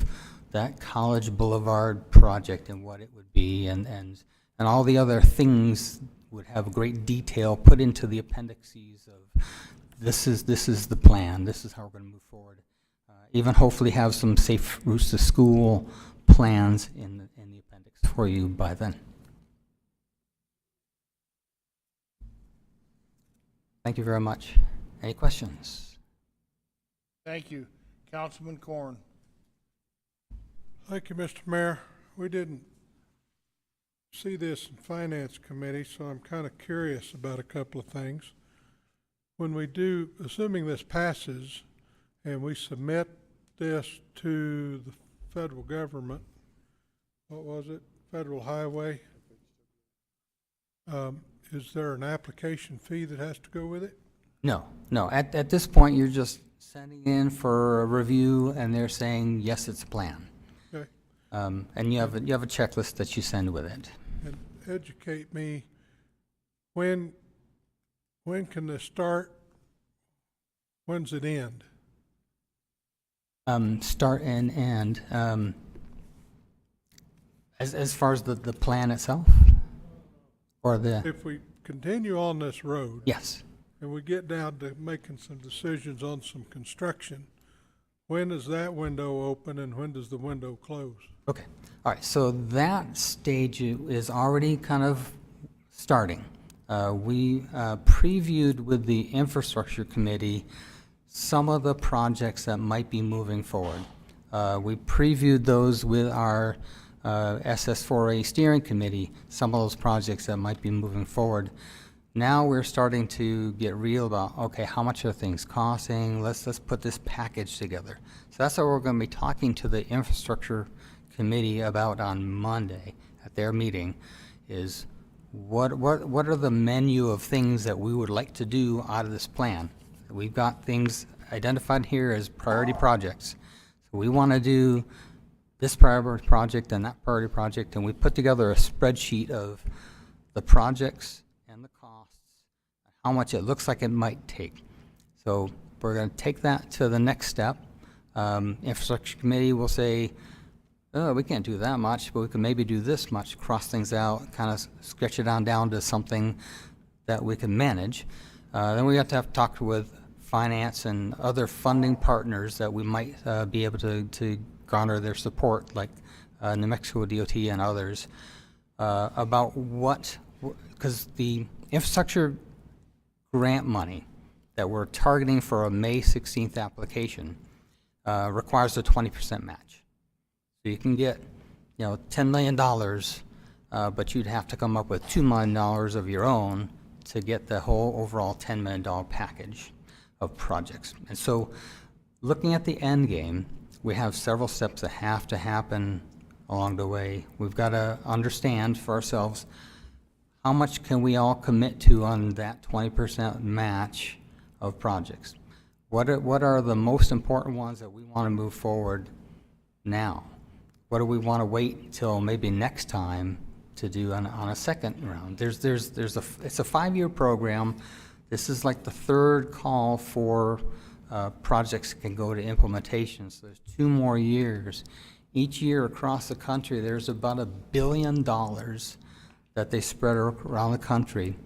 that College Boulevard project and what it would be, and all the other things would have great detail put into the appendices of this is the plan, this is how we're going to move forward. Even hopefully have some safe routes to school plans in the appendix for you by then. Thank you very much. Any questions? Thank you. Councilman Corn. Thank you, Mr. Mayor. We didn't see this in Finance Committee, so I'm kind of curious about a couple of things. When we do, assuming this passes, and we submit this to the federal government, what was it, Federal Highway, is there an application fee that has to go with it? No. At this point, you're just sending in for a review, and they're saying, yes, it's a plan. Okay. And you have a checklist that you send with it. And educate me, when can this start? When's it end? Start and end. As far as the plan itself? Or the... If we continue on this road. Yes. And we get down to making some decisions on some construction, when does that window open and when does the window close? Okay. All right. So that stage is already kind of starting. We previewed with the infrastructure committee some of the projects that might be moving forward. We previewed those with our SS4A steering committee, some of those projects that might be moving forward. Now we're starting to get real about, okay, how much are things costing? Let's put this package together. So that's what we're going to be talking to the infrastructure committee about on Monday at their meeting, is what are the menu of things that we would like to do out of this plan? We've got things identified here as priority projects. So we want to do this priority project and that priority project, and we put together a spreadsheet of the projects and the costs, how much it looks like it might take. So we're going to take that to the next step. Infrastructure committee will say, oh, we can't do that much, but we can maybe do this much, cross things out, kind of sketch it down to something that we can manage. Then we have to talk with finance and other funding partners that we might be able to garner their support, like New Mexico DOT and others, about because the infrastructure grant money that we're targeting for a May 16th application requires a 20% match. So you can get, $10 million, but you'd have to come up with $2 million of your own to get the whole overall $10 million package of projects. And so looking at the end game, we have several steps that have to happen along the way. We've got to understand for ourselves, how much can we all commit to on that 20% match of projects? What are the most important ones that we want to move forward now? What do we want to wait till maybe next time to do on a second round? It's a 5-year program. This is like the third call for projects that can go to implementation. So there's 2 more years. Each year across the country, there's about $1 billion that they spread around the country.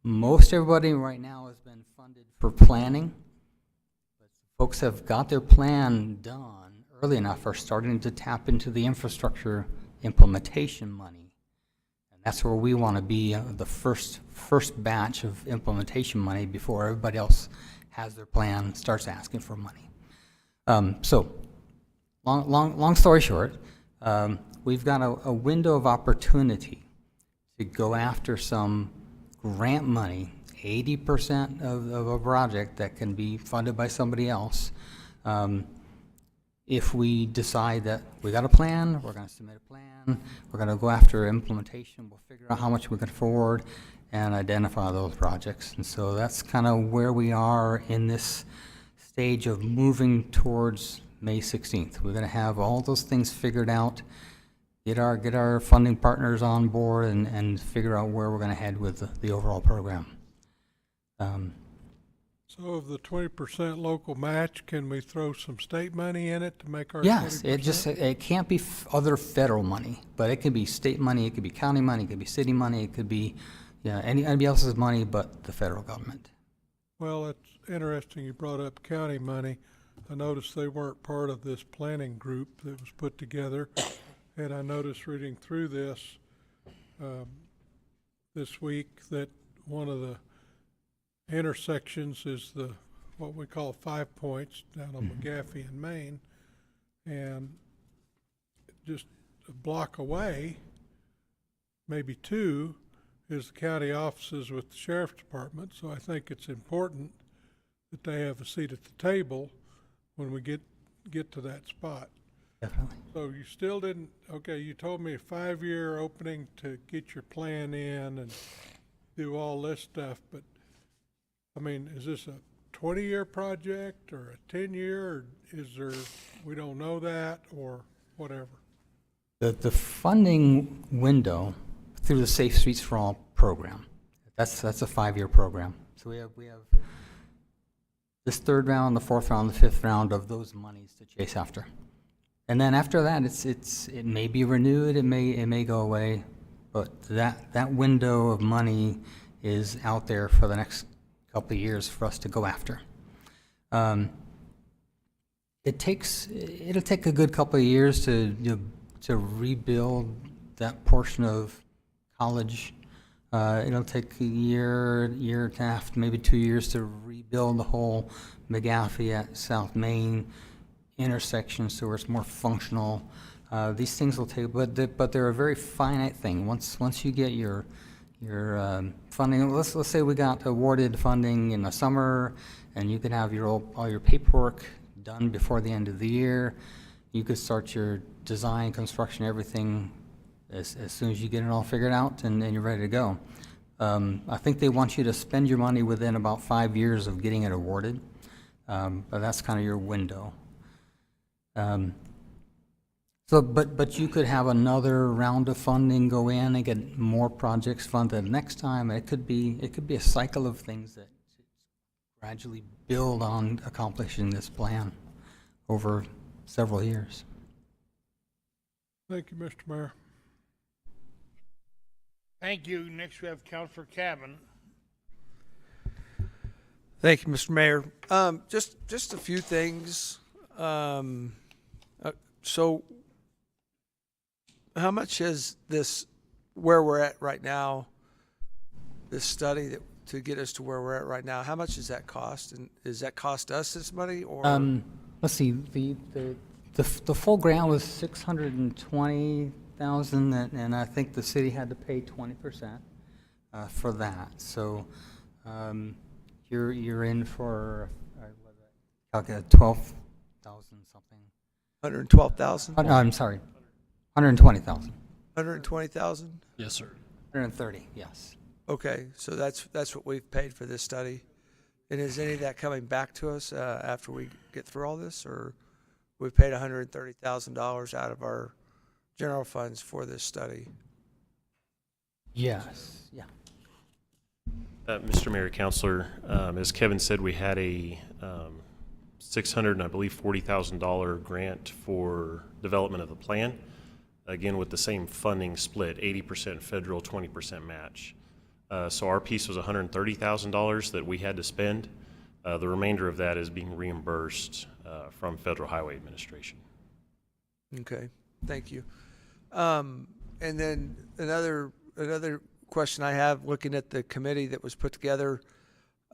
Most everybody right now has been funded for planning, but folks have got their plan done early enough, are starting to tap into the infrastructure implementation money. And that's where we want to be, the first batch of implementation money before everybody else has their plan, starts asking for money. So long story short, we've got a window of opportunity to go after some grant money, 80% of a project that can be funded by somebody else, If we decide that we got a plan, we're gonna submit a plan, we're gonna go after implementation, we'll figure out how much we can afford and identify those projects. And so that's kind of where we are in this stage of moving towards May 16th. We're gonna have all those things figured out, get our funding partners on board and figure out where we're gonna head with the overall program. So of the 20% local match, can we throw some state money in it to make our 20%? Yes, it can't be other federal money, but it could be state money, it could be county money, it could be city money, it could be, anybody else's money but the federal government. Well, it's interesting you brought up county money. I noticed they weren't part of this planning group that was put together. And I noticed reading through this week that one of the intersections is what we call 5 Points down on McGaffey in Maine. And just a block away, maybe two, is the county offices with the sheriff's department. So I think it's important that they have a seat at the table when we get to that spot. Definitely. So you still didn't, okay, you told me a 5-year opening to get your plan in and do all this stuff, but I mean, is this a 20-year project or a 10-year, or is there, we don't know that, or whatever? The funding window through the Safe Streets for All program, that's a 5-year program. So we have this third round, the fourth round, the fifth round of those monies to chase after. And then after that, it may be renewed, it may go away, but that window of money is out there for the next couple of years for us to go after. It'll take a good couple of years to rebuild that portion of college. It'll take a year and a half, maybe 2 years to rebuild the whole McGaffey at South Main intersection so it's more functional. These things will take, but they're a very finite thing. Once you get your funding, let's say we got awarded funding in the summer, and you could have all your paperwork done before the end of the year. You could start your design, construction, everything as soon as you get it all figured out and you're ready to go. I think they want you to spend your money within about 5 years of getting it awarded, but that's kind of your window. But you could have another round of funding go in and get more projects funded next time. It could be a cycle of things that gradually build on accomplishing this plan over several years. Thank you, Mr. Mayor. Thank you. Next we have Councilor Cavan. Thank you, Mr. Mayor. Just a few things. So how much has this, where we're at right now, this study to get us to where we're at right now, how much does that cost? And does that cost us this money, or? Let's see, the full grant was $620,000, and I think the city had to pay 20% for that. So you're in for calculate 12,000 something. 112,000? Oh, no, I'm sorry, 120,000. 120,000? Yes, sir. 130, yes. Okay, so that's what we've paid for this study. And is any of that coming back to us after we get through all this, or we paid $130,000 out of our general funds for this study? Yes, yeah. Mr. Mayor, Councilor, as Kevin said, we had a $600 and I believe $40,000 grant for development of the plan. Again, with the same funding split, 80% federal, 20% match. So our piece was $130,000 that we had to spend. The remainder of that is being reimbursed from Federal Highway Administration. Okay, thank you. And then another question I have, looking at the committee that was put together,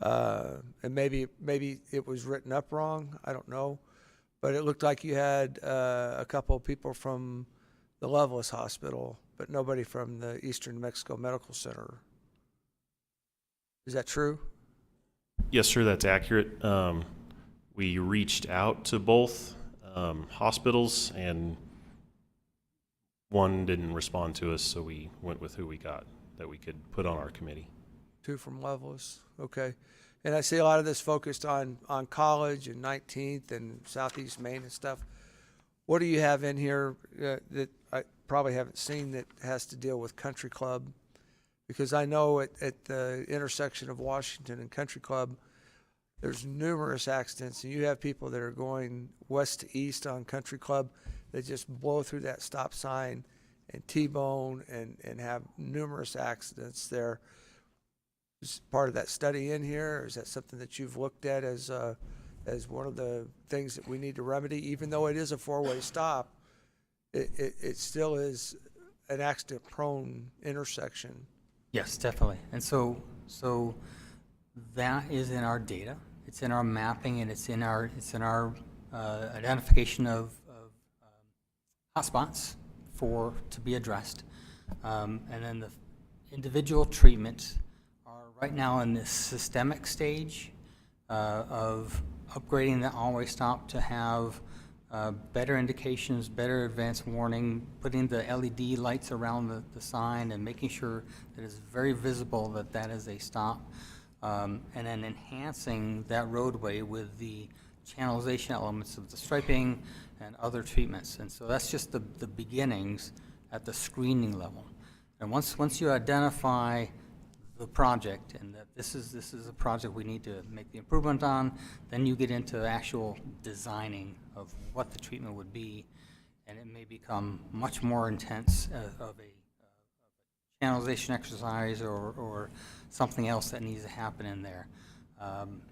and maybe it was written up wrong, I don't know, but it looked like you had a couple of people from the Loveless Hospital, but nobody from the Eastern New Mexico Medical Center. Is that true? Yes, sir, that's accurate. We reached out to both hospitals, and one didn't respond to us, so we went with who we got that we could put on our committee. 2 from Loveless, okay. And I see a lot of this focused on College and 19th and Southeast Main and stuff. What do you have in here that I probably haven't seen that has to deal with Country Club? Because I know at the intersection of Washington and Country Club, there's numerous accidents, and you have people that are going west to east on Country Club that just blow through that stop sign and T-bone and have numerous accidents there. Is part of that study in here, or is that something that you've looked at as one of the things that we need to remedy? Even though it is a 4-way stop, it still is an accident-prone intersection. Yes, definitely. And so that is in our data. It's in our mapping, and it's in our identification of hotspots to be addressed. And then the individual treatments are right now in this systemic stage of upgrading the all-way stop to have better indications, better advanced warning, putting the LED lights around the sign and making sure that it's very visible that that is a stop, and then enhancing that roadway with the channelization elements of the striping and other treatments. And so that's just the beginnings at the screening level. And once you identify the project and that this is a project we need to make the improvement on, then you get into actual designing of what the treatment would be, and it may become much more intense of a channelization exercise or something else that needs to happen in there.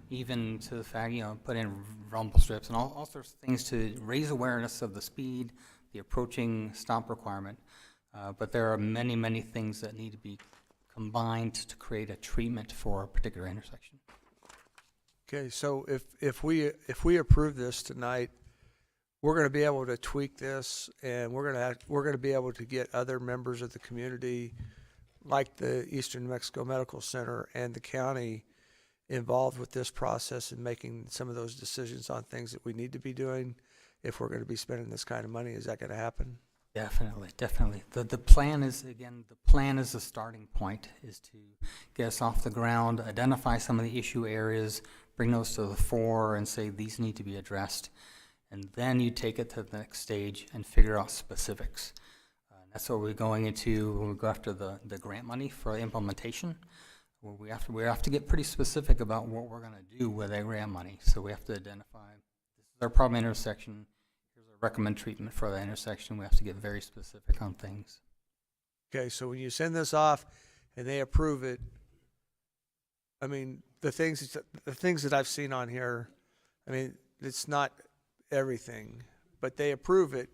Even to the fact, put in rumble strips and all sorts of things to raise awareness of the speed, the approaching stop requirement. But there are many, many things that need to be combined to create a treatment for a particular intersection. Okay, so if we approve this tonight, we're going to be able to tweak this, and we're going to be able to get other members of the community, like the Eastern New Mexico Medical Center and the county, involved with this process and making some of those decisions on things that we need to be doing if we're going to be spending this kind of money. Is that going to happen? Definitely, definitely. The plan is, again, the plan is the starting point, is to get us off the ground, identify some of the issue areas, bring those to the fore and say these need to be addressed. And then you take it to the next stage and figure out specifics. That's what we're going into when we go after the grant money for implementation. Well, we have to get pretty specific about what we're going to do with that grant money. So we have to identify, this is our problem intersection, here's a recommend treatment for that intersection. We have to get very specific on things. Okay, so when you send this off and they approve it, I mean, the things that I've seen on here, I mean, it's not everything, but they approve it.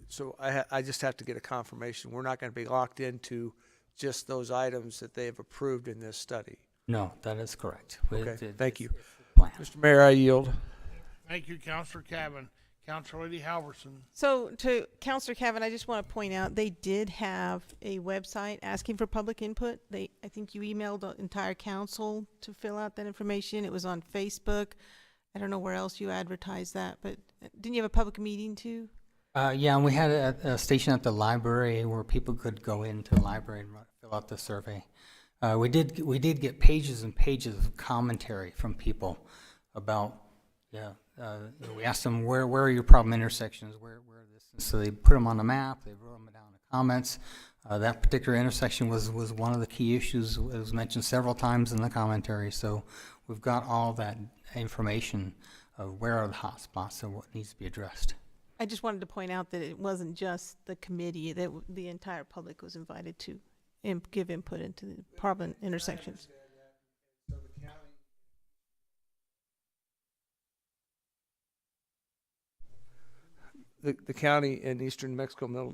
So I just have to get a confirmation. We're not going to be locked into just those items that they have approved in this study. No, that is correct. Okay, thank you. Plan. Mr. Mayor, I yield. Thank you, Councilor Cavan. Councilor Lady Halverson. So to Councilor Cavan, I just want to point out, they did have a website asking for public input. I think you emailed the entire council to fill out that information. It was on Facebook. I don't know where else you advertised that, but didn't you have a public meeting too? Yeah, and we had a station at the library where people could go into the library and fill out the survey. We did get pages and pages of commentary from people about, we asked them where are your problem intersections, where this, and so they put them on the map, they wrote them down in the comments. That particular intersection was one of the key issues. It was mentioned several times in the commentary, so we've got all that information of where are the hot spots and what needs to be addressed. I just wanted to point out that it wasn't just the committee, that the entire public was invited to give input into the problem intersections. The county and Eastern New Mexico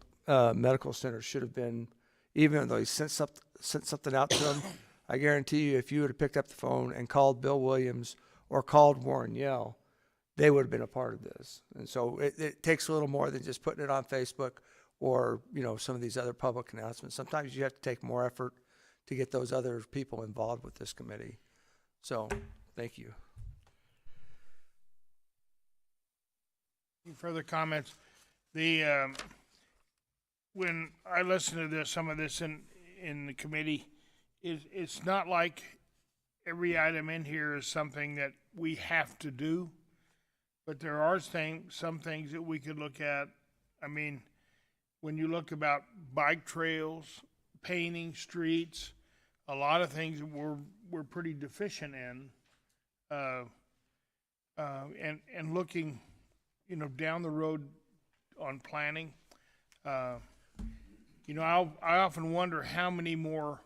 Medical Center should have been, even though he sent something out to them, I guarantee you if you would have picked up the phone and called Bill Williams or called Warren Yell, they would have been a part of this. And so it takes a little more than just putting it on Facebook or, some of these other public announcements. Sometimes you have to take more effort to get those other people involved with this committee. So, thank you. Any further comments? When I listen to this, some of this in the committee, it's not like every item in here is something that we have to do, but there are some things that we could look at. I mean, when you look about bike trails, painting streets, a lot of things that we're pretty deficient in, and looking, down the road on planning. I often wonder how many more,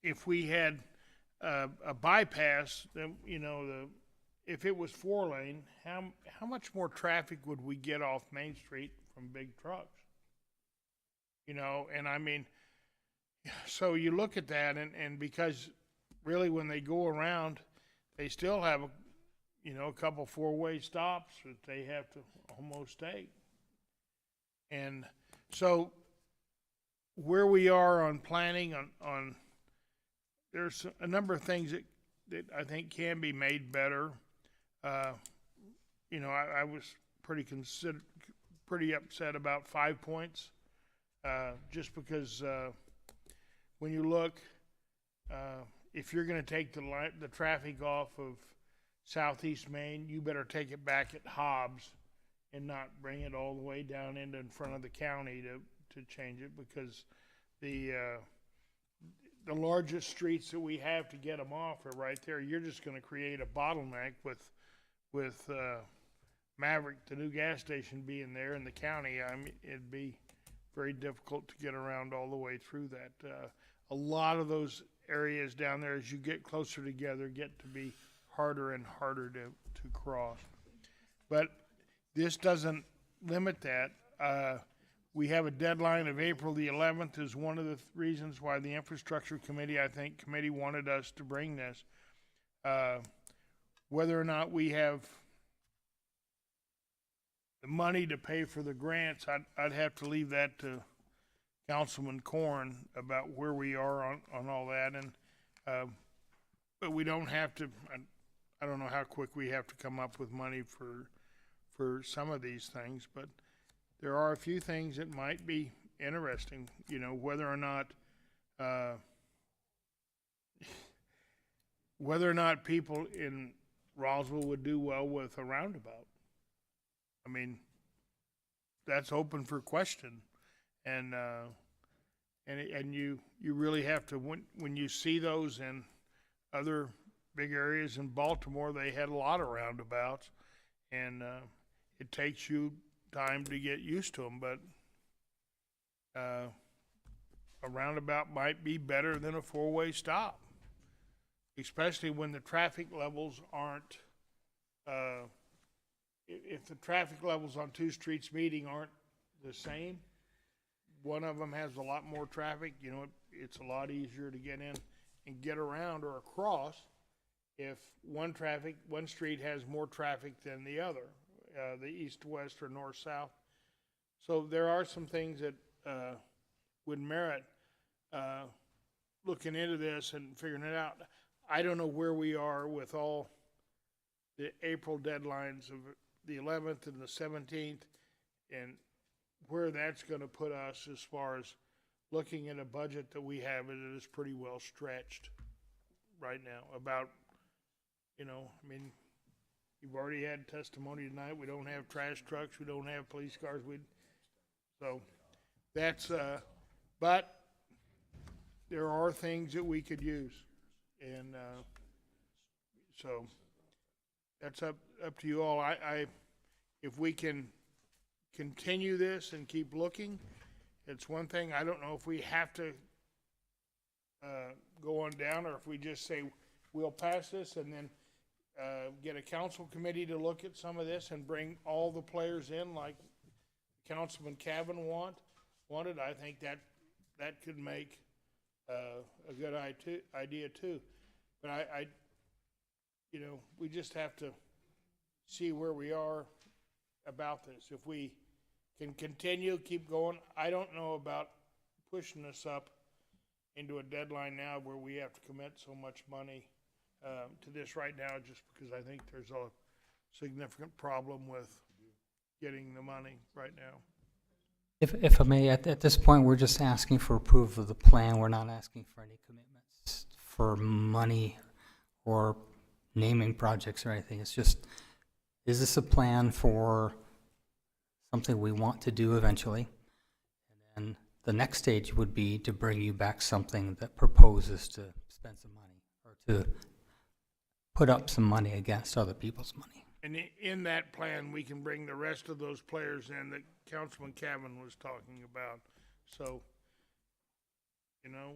if we had a bypass, if it was 4-lane, how much more traffic would we get off Main Street from big trucks? And I mean, so you look at that, and because really when they go around, they still have a couple 4-way stops that they have to almost take. And so where we are on planning on there's a number of things that I think can be made better. I was pretty upset about 5 Points, just because when you look, if you're going to take the traffic off of Southeast Main, you better take it back at Hobbs and not bring it all the way down in front of the county to change it, because the largest streets that we have to get them off are right there. You're just going to create a bottleneck with Maverick, the new gas station, being there in the county. I mean, it'd be very difficult to get around all the way through that. A lot of those areas down there, as you get closer together, get to be harder and harder to cross. But this doesn't limit that. We have a deadline of April the 11th is one of the reasons why the Infrastructure Committee, wanted us to bring this. Whether or not we have the money to pay for the grants, I'd have to leave that to Councilman Corn about where we are on all that. And but we don't have to. I don't know how quick we have to come up with money for some of these things, but there are a few things that might be interesting. Whether or not people in Roswell would do well with a roundabout. I mean, that's open for question, and you really have to, when you see those in other big areas in Baltimore, they had a lot of roundabouts, and it takes you time to get used to them, but a roundabout might be better than a 4-way stop, especially when the traffic levels aren't, if the traffic levels on 2 streets meeting aren't the same, one of them has a lot more traffic, it's a lot easier to get in and get around or across if one street has more traffic than the other, the east-west or north-south. So there are some things that would merit looking into this and figuring it out. I don't know where we are with all the April deadlines of the 11th and the 17th, and where that's going to put us as far as looking at a budget that we have. It is pretty well stretched right now. About, you've already had testimony tonight. We don't have trash trucks. We don't have police cars. So that's, but there are things that we could use. And so that's up to you all. If we can continue this and keep looking, it's one thing. I don't know if we have to go on down, or if we just say we'll pass this and then get a council committee to look at some of this and bring all the players in, like Councilman Cavan wanted. I think that could make a good idea too. But we just have to see where we are about this. If we can continue, keep going. I don't know about pushing us up into a deadline now where we have to commit so much money to this right now, just because I think there's significant problem with getting the money right now. If I may, at this point, we're just asking for approval of the plan. We're not asking for any commitments for money or naming projects or anything. It's just, is this a plan for something we want to do eventually? And then the next stage would be to bring you back something that proposes to spend some money or to put up some money against other people's money. And in that plan, we can bring the rest of those players in that Councilman Cavan was talking about. So, you know,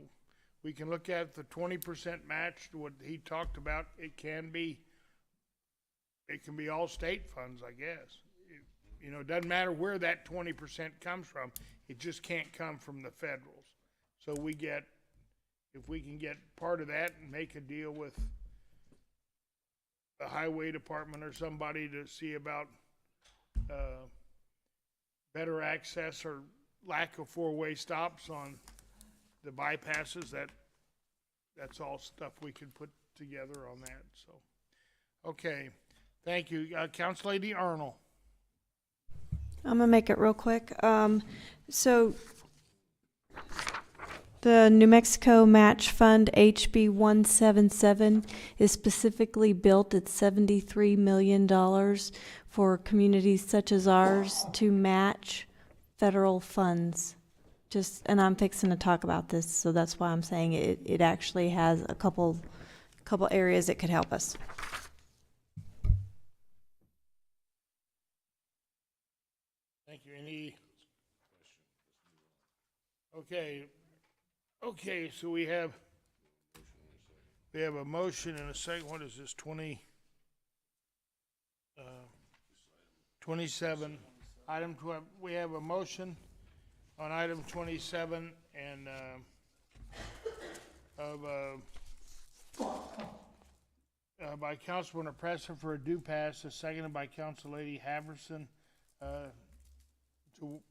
we can look at the 20% match, what he talked about. It can be all state funds, I guess. You know, it doesn't matter where that 20% comes from. It just can't come from the federals. So if we can get part of that and make a deal with the highway department or somebody to see about better access or lack of four-way stops on the bypasses, that's all stuff we could put together on that. So, okay, thank you, Council Lady Arnold. I'm gonna make it real quick. So the New Mexico Match Fund HB 177 is specifically built at $73 million for communities such as ours to match federal funds. And I'm fixing to talk about this, so that's why I'm saying it actually has a couple areas that could help us. Thank you. Any? Okay, so we have a motion and a second. What is this, 27? Item 12, we have a motion on item 27 and by Councilman Oppressor for a due pass, seconded by Council Lady Haverson to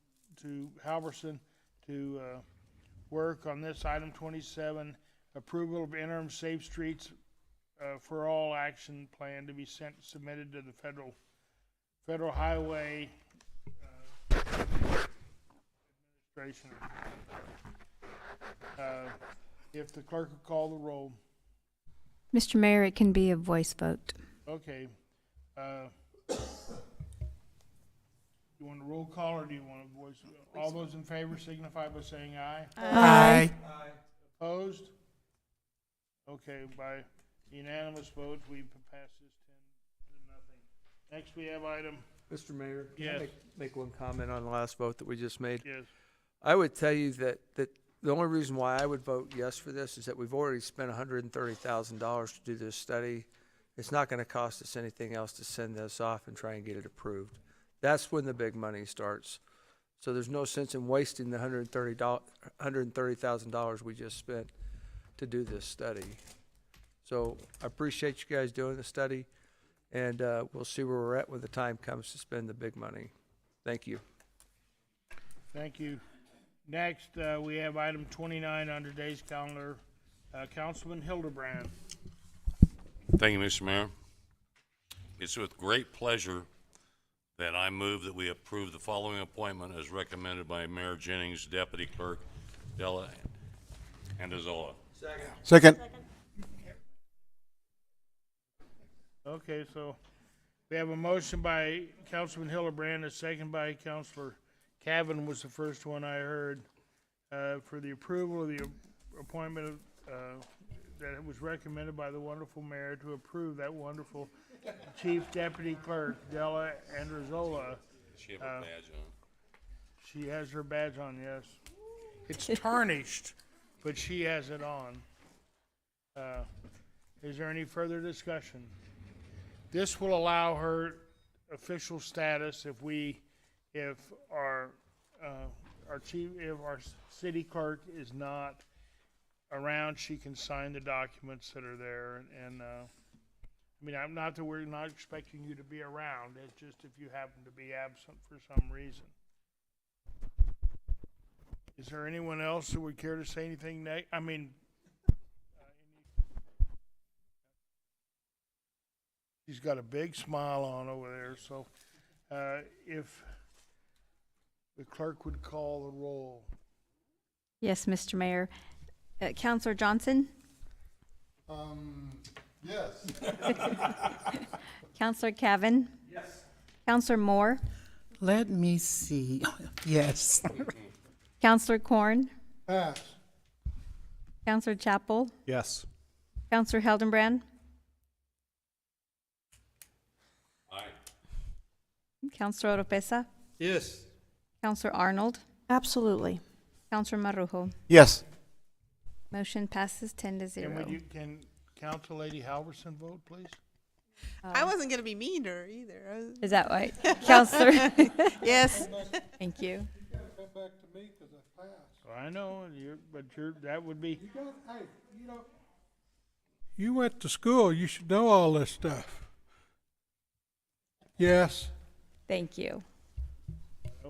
Halverson to work on this item 27, approval of interim safe streets for all action plan to be submitted to the federal highway administration. If the clerk would call the roll. Mr. Mayor, it can be a voice vote. Okay. You want a roll call or do you want a voice? All those in favor signify by saying aye. Aye. Aye. Opposed? Okay, by unanimous vote, we pass this 10-0. Next, we have item. Mr. Mayor, can Yes. I make one comment on the last vote that we just made? Yes. I would tell you that the only reason why I would vote yes for this is that we've already spent $130,000 to do this study. It's not going to cost us anything else to send this off and try and get it approved. That's when the big money starts. So there's no sense in wasting the $130,000 we just spent to do this study. So I appreciate you guys doing the study, and we'll see where we're at when the time comes to spend the big money. Thank you. Thank you. Next, we have item 29 on today's calendar. Councilman Hildebrand. Thank you, Mr. Mayor. It's with great pleasure that I move that we approve the following appointment as recommended by Mayor Jennings, Deputy Clerk Della Andazola. Second. Okay, so we have a motion by Councilman Hildebrand, a second by Councilor Cavan was the first one I heard, for the approval of the appointment of, that was recommended by the wonderful mayor to approve that wonderful Chief Deputy Clerk, Della Andrazola. She have a badge on. She has her badge on, yes. It's tarnished, but she has it on. Is there any further discussion? This will allow her official status if our city clerk is not around, she can sign the documents that are there. And I mean, not that we're not expecting you to be around. It's just if you happen to be absent for some reason. Is there anyone else that would care to say anything? She's got a big smile on over there, so, if the clerk would call the roll. Yes, Mr. Mayor. Counselor Johnson? Yes. Counselor Cavan? Yes. Counselor Moore? Let me see. Yes. Counselor Corn? Pass. Counselor Chapel? Yes. Counselor Heldenbrand? Aye. Counselor Oropesa? Yes. Counselor Arnold? Absolutely. Counselor Marujo? Yes. Motion passes 10 to 0. Can Council Lady Halverson vote, please? I wasn't going to be mean to her either. Is that right? Counselor? Yes. Thank you. You gotta come back to me because I passed. I know, that would be, Hey, you went to school, you should know all this stuff. Yes. Thank you.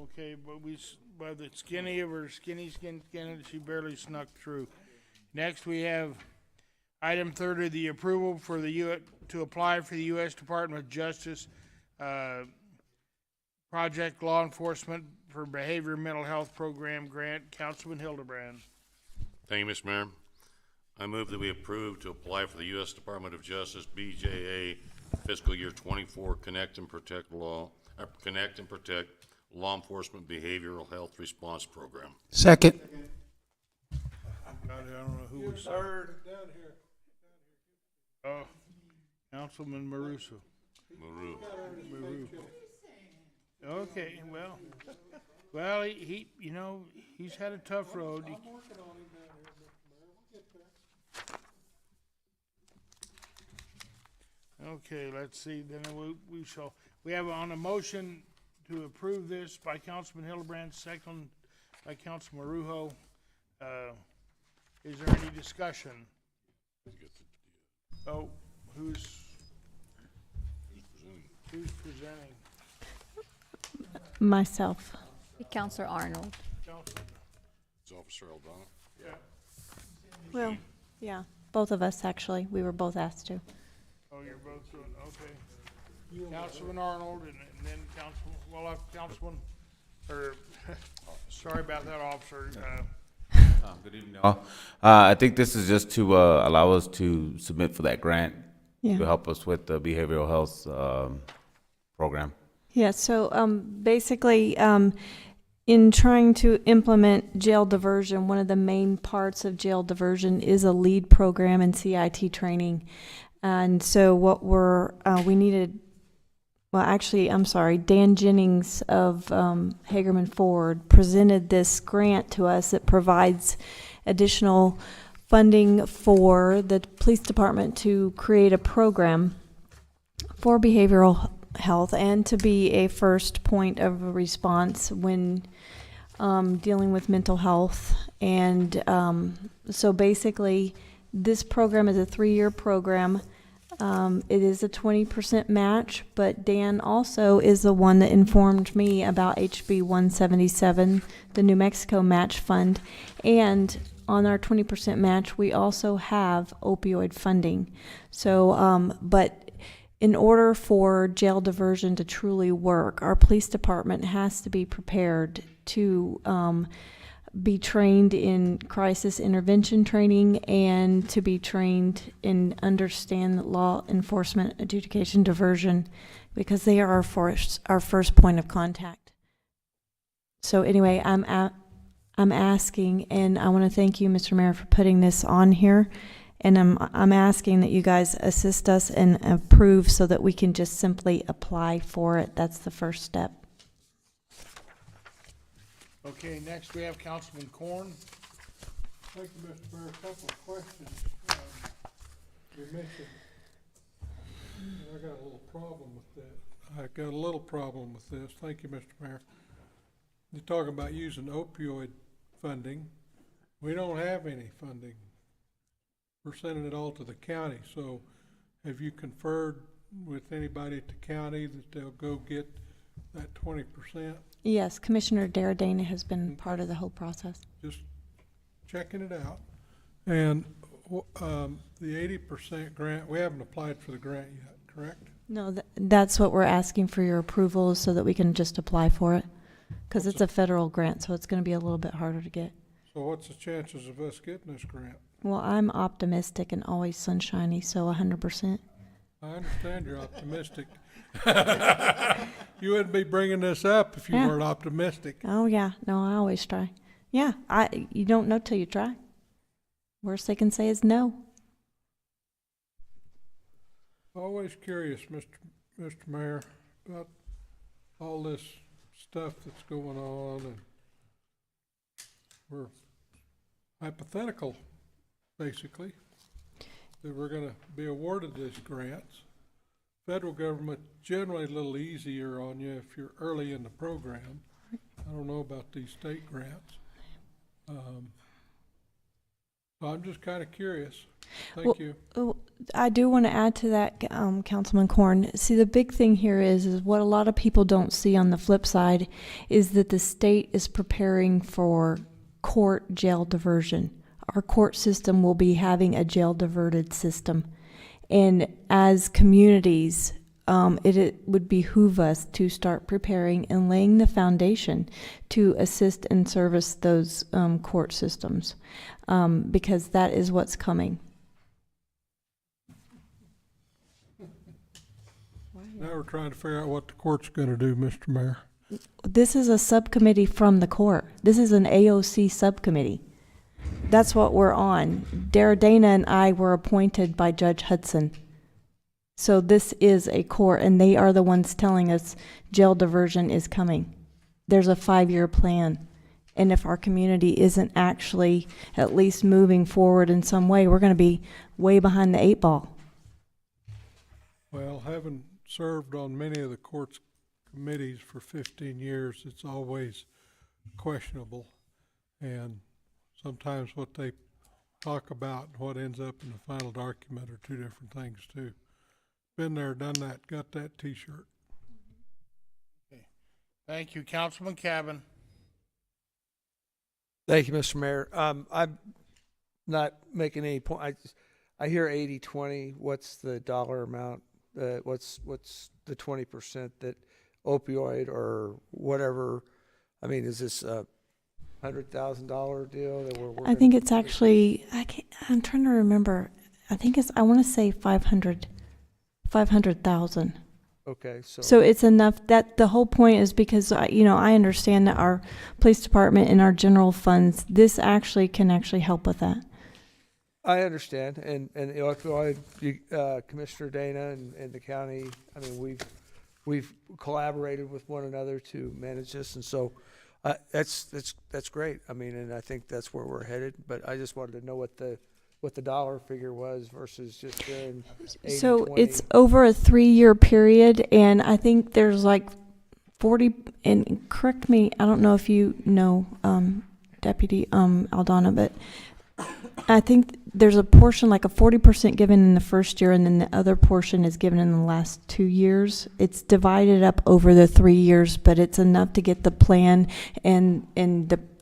okay, but by the skinny of her skinny, she barely snuck through. Next, we have item 30, the approval for to apply for the U.S. Department of Justice Project Law Enforcement for Behavior Mental Health Program Grant. Councilman Hildebrand. Thank you, Mr. Mayor. I move that we approve to apply for the U.S. Department of Justice BJA fiscal year 24 Connect and Protect Law Enforcement Behavioral Health Response Program. Second. I don't know who was third. Down here. Oh, Councilman Maruso. Maru. Okay, well, he he's had a tough road. Okay, let's see, then we have on a motion to approve this by Councilman Hildebrand, second by Councilman Marujo. Is there any discussion? Oh, who's presenting? Myself. Counselor Arnold. It's Officer Aldana. Yeah. Well, yeah, both of us, actually. We were both asked to. Oh, you're both doing, okay. Councilman Arnold and then Councilman, or, sorry about that, officer. Good evening, all. I think this is just to allow us to submit for that grant Yeah. to help us with the behavioral health program. Yeah, so basically, in trying to implement jail diversion, one of the main parts of jail diversion is a LEAD program and CIT training. And so we needed, well, actually, I'm sorry, Dan Jennings of Hagerman Ford presented this grant to us that provides additional funding for the police department to create a program for behavioral health and to be a first point of response when dealing with mental health. And so basically, this program is a 3-year program. It is a 20% match, but Dan also is the one that informed me about HB 177, the New Mexico Match Fund. And on our 20% match, we also have opioid funding. So, but in order for jail diversion to truly work, our police department has to be prepared to be trained in crisis intervention training and to be trained in understand law enforcement adjudication diversion, because they are our first point of contact. So anyway, I'm asking, and I want to thank you, Mr. Mayor, for putting this on here. And I'm asking that you guys assist us and approve so that we can just simply apply for it. That's the first step. Okay, next we have Councilman Corn. Thank you, Mr. Mayor. A couple of questions. You mentioned, and I got a little problem with this. Thank you, Mr. Mayor. You're talking about using opioid funding. We don't have any funding. We're sending it all to the county. So have you conferred with anybody at the county that they'll go get that 20%? Yes, Commissioner Daradana has been part of the whole process. Just checking it out. And the 80% grant, we haven't applied for the grant yet, correct? No, that's what we're asking for your approval so that we can just apply for it. Because it's a federal grant, so it's going to be a little bit harder to get. So what's the chances of us getting this grant? Well, I'm optimistic and always sunshiny, so 100%. I understand you're optimistic. You wouldn't be bringing this up if you Yeah. weren't optimistic. Oh, yeah. No, I always try. Yeah, you don't know till you try. Worst they can say is no. Always curious, Mr. Mayor, about all this stuff that's going on, and we're hypothetical, basically, that we're gonna be awarded these grants. Federal government generally a little easier on you if you're early in the program. I don't know about these state grants. So I'm just kind of curious. Thank you. I do want to add to that, Councilman Corn. See, the big thing here is what a lot of people don't see on the flip side is that the state is preparing for court jail diversion. Our court system will be having a jail diverted system. And as communities, it would behoove us to start preparing and laying the foundation to assist and service those court systems, because that is what's coming. Now we're trying to figure out what the court's going to do, Mr. Mayor. This is a subcommittee from the court. This is an AOC subcommittee. That's what we're on. Dara Dana and I were appointed by Judge Hudson. So this is a court, and they are the ones telling us jail diversion is coming. There's a 5-year plan. And if our community isn't actually at least moving forward in some way, we're going to be way behind the 8 ball. Well, having served on many of the court's committees for 15 years, it's always questionable. And sometimes what they talk about and what ends up in the final document are two different things too. Been there, done that, got that T-shirt. Okay. Thank you, Councilman Cabin. Thank you, Mr. Mayor. I'm not making any point. I hear 80-20. What's the dollar amount? What's the 20% that opioid or whatever? I mean, is this a $100,000 deal that we're working? I think it's actually, I'm trying to remember. I think I want to say 500,000. Okay, so it's enough that the whole point is because I understand that our police department and our general funds, this actually can help with that. I understand, and Commissioner Dana and the county. I mean, we've collaborated with one another to manage this, and so that's great. I mean, and I think that's where we're headed. But I just wanted to know what the dollar figure was versus just doing 80, so 20. It's over a 3-year period, and I think there's like 40, and correct me, I don't know if you know, Deputy Aldana, but I think there's a portion, like a 40% given in the first year, and then the other portion is given in the last 2 years. It's divided up over the 3 years, but it's enough to get the plan and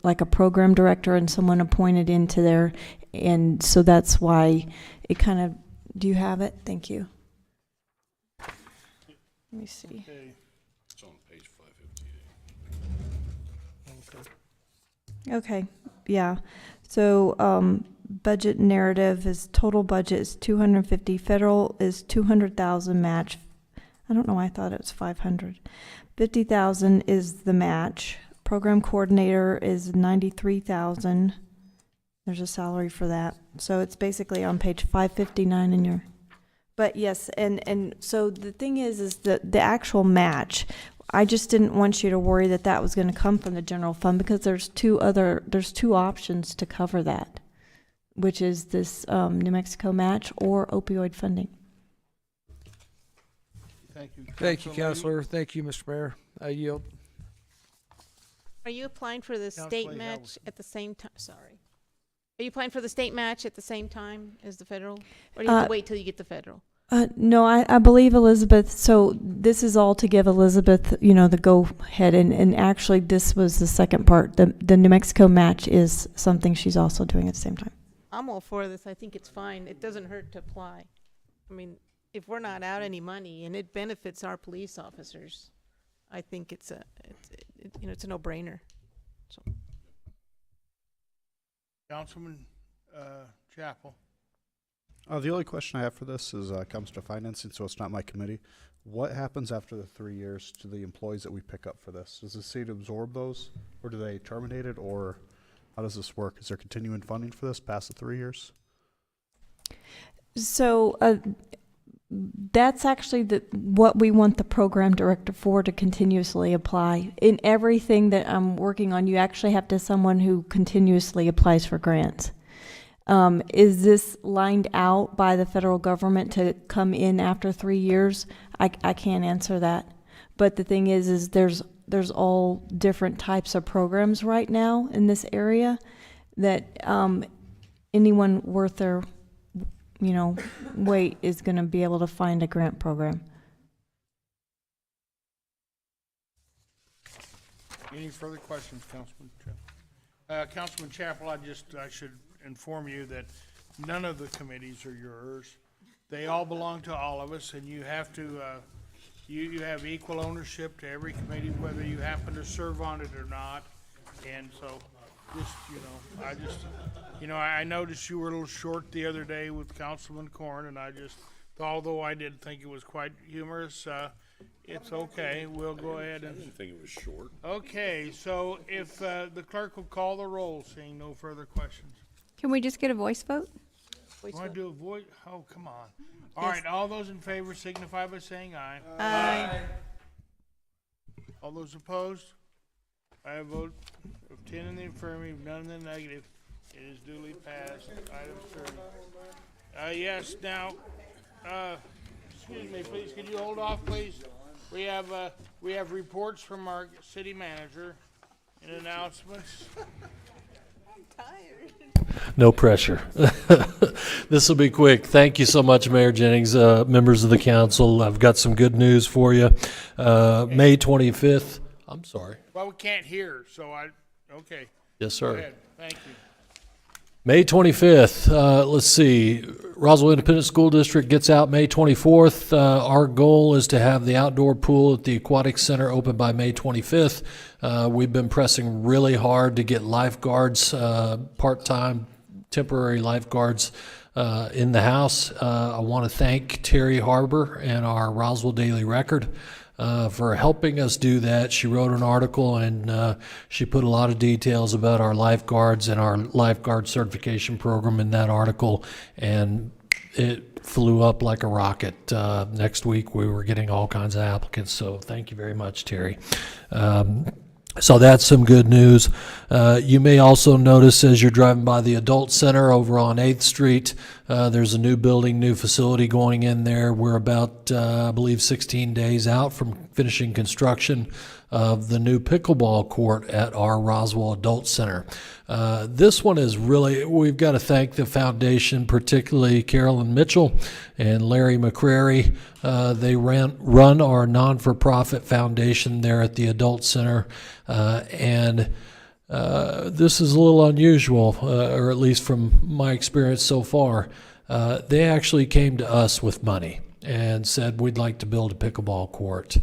like a program director and someone appointed into there. And so that's why it kind of, do you have it? Thank you. Let me see. Okay. It's on page 558. Okay, yeah. So budget narrative is total budget is 250. Federal is 200,000 match. I don't know why I thought it was 500. 50,000 is the match. Program coordinator is 93,000. There's a salary for that. So it's basically on page 559 in your, but yes, and so the thing is that the actual match, I just didn't want you to worry that was going to come from the general fund, because there's two options to cover that, which is this New Mexico match or opioid funding. Thank you, Thank you, Counselor. Thank you, Mr. Mayor. I yield. Are you applying for the Councilor state Howard. match at the same time? Sorry. Are you applying for the state match at the same time as the federal? Or do you have to wait till you get the federal? No, I believe Elizabeth, so this is all to give Elizabeth, the go ahead, and actually this was the second part. The New Mexico match is something she's also doing at the same time. I'm all for this. I think it's fine. It doesn't hurt to apply. I mean, if we're not out any money and it benefits our police officers, I think it's a no-brainer. So. Councilman Chapel. The only question I have for this is comes to financing, so it's not my committee. What happens after the 3 years to the employees that we pick up for this? Does the city absorb those, or do they terminate it, or how does this work? Is there continuing funding for this past the 3 years? So that's actually what we want the program director for, to continuously apply. In everything that I'm working on, you actually have to have someone who continuously applies for grants. Is this lined out by the federal government to come in after 3 years? I can't answer that. But the thing is there's all different types of programs right now in this area that anyone worth their weight is going to be able to find a grant program. Any further questions, Councilman Chapel? Councilman Chapel, I should inform you that none of the committees are yours. They all belong to all of us, and you have to, you have equal ownership to every committee, whether you happen to serve on it or not. And so, I noticed you were a little short the other day with Councilman Corn, and although I did think it was quite humorous, it's okay. We'll go ahead and. I didn't think it was short. Okay, so if the clerk will call the roll, seeing no further questions. Can we just get a voice vote? Want to do a voice? Oh, come on. All right, all those in favor signify by saying aye. Aye. All those opposed? I have a vote of 10 in the affirmative, none in the negative. It is duly passed. Item 30. Yes, now, excuse me, please, could you hold off, please? We have reports from our city manager and announcements. I'm tired. No pressure. This will be quick. Thank you so much, Mayor Jennings, members of the council. I've got some good news for you. May 25th. I'm sorry. Well, we can't hear, so okay. Yes, sir. Go ahead. Thank you. May 25th, let's see, Roswell Independent School District gets out May 24th. Our goal is to have the outdoor pool at the Aquatic Center open by May 25th. We've been pressing really hard to get lifeguards, part-time, temporary lifeguards in the house. I want to thank Terry Harbor and our Roswell Daily Record for helping us do that. She wrote an article and she put a lot of details about our lifeguards and our lifeguard certification program in that article, and it flew up like a rocket. Next week we were getting all kinds of applicants, so thank you very much, Terry. So that's some good news. You may also notice as you're driving by the Adult Center over on 8th Street, there's a new building, new facility going in there. We're about, I believe, 16 days out from finishing construction of the new pickleball court at our Roswell Adult Center. This one is really, we've got to thank the foundation, particularly Carolyn Mitchell and Larry McCrary. They run our non-for-profit foundation there at the Adult Center, and this is a little unusual, or at least from my experience so far. They actually came to us with money and said, we'd like to build a pickleball court,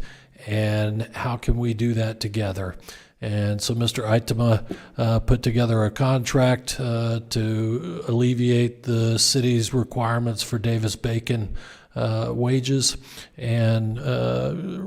and how can we do that together? And so Mr. Itema put together a contract to alleviate the city's requirements for Davis-Bacon wages, and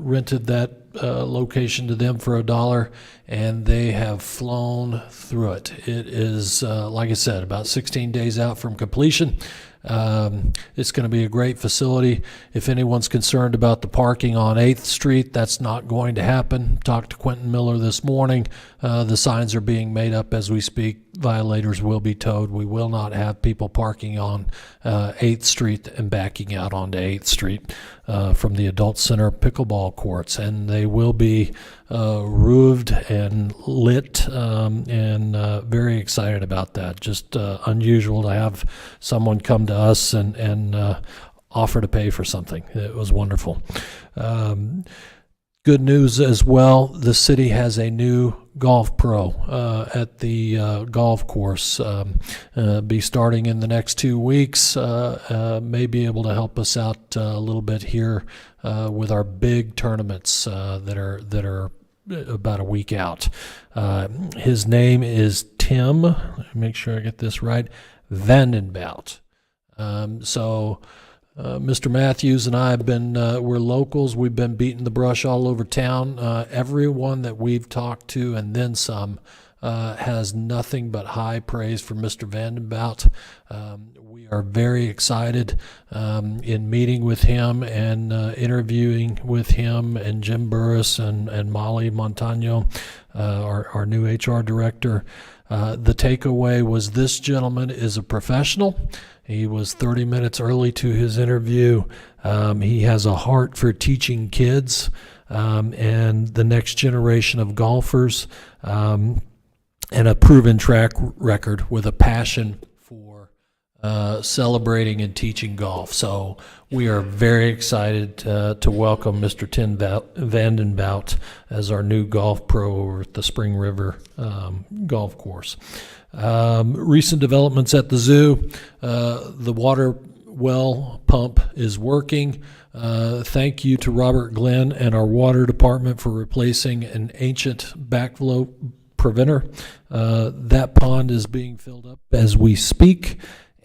rented that location to them for $1, and they have flown through it. It is, like I said, about 16 days out from completion. It's going to be a great facility. If anyone's concerned about the parking on 8th Street, that's not going to happen. Talked to Quentin Miller this morning. The signs are being made up as we speak. Violators will be towed. We will not have people parking on 8th Street and backing out onto 8th Street from the Adult Center pickleball courts. And they will be roofed and lit, and very excited about that. Just unusual to have someone come to us and offer to pay for something. It was wonderful. Good news as well, the city has a new golf pro at the golf course. Be starting in the next 2 weeks. May be able to help us out a little bit here with our big tournaments that are about a week out. His name is Tim, let me make sure I get this right, Vandenbout. Mr. Matthews and I have been, we're locals. We've been beating the brush all over town. Everyone that we've talked to, and then some, has nothing but high praise for Mr. Vandenbout. We are very excited in meeting with him and interviewing with him and Jim Burris and Molly Montano, our new HR director. The takeaway was this gentleman is a professional. He was 30 minutes early to his interview. He has a heart for teaching kids and the next generation of golfers, and a proven track record with a passion for celebrating and teaching golf. So we are very excited to welcome Mr. Tim Vandenbout as our new golf pro over at the Spring River Golf Course. Recent developments at the zoo. The water well pump is working. Thank you to Robert Glenn and our water department for replacing an ancient backflow preventer. That pond is being filled up as we speak,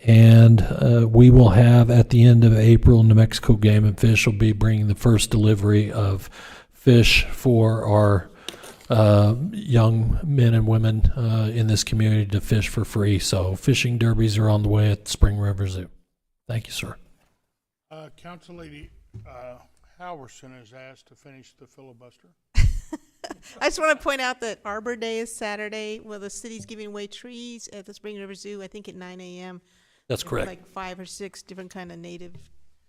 and we will have at the end of April, New Mexico Game and Fish will be bringing the first delivery of fish for our young men and women in this community to fish for free. So fishing derbies are on the way at Spring River Zoo. Thank you, sir. Council Lady Halverson has asked to finish the filibuster. I just want to point out that Arbor Day is Saturday. Well, the city's giving away trees at the Spring River Zoo, I think at 9 a.m. That's correct. Like 5 or 6 different kind of native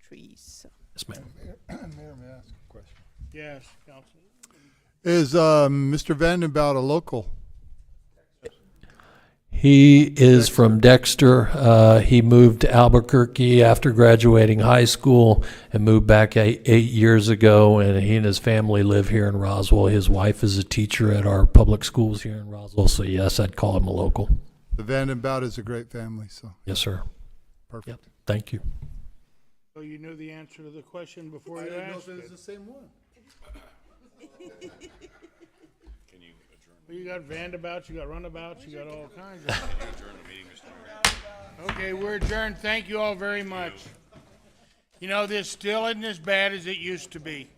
trees. So. Yes, ma'am. Mayor, may I ask a question? Yes, Council. Is Mr. Vandenbout a local? He is from Dexter. He moved to Albuquerque after graduating high school and moved back 8 years ago, and he and his family live here in Roswell. His wife is a teacher at our public schools here in Roswell, so yes, I'd call him a local. The Vandenbout is a great family, so. Yes, sir. Perfect. Yep. Thank you. So you knew the answer to the question before you asked it. the same one. Can you adjourn? Well, you got vandabouts, you got runabouts, you got all kinds of. Can you adjourn the meeting, Mr. Mayor? Okay, we're adjourned. Thank you all very much. You know, this still isn't as bad as it used to be.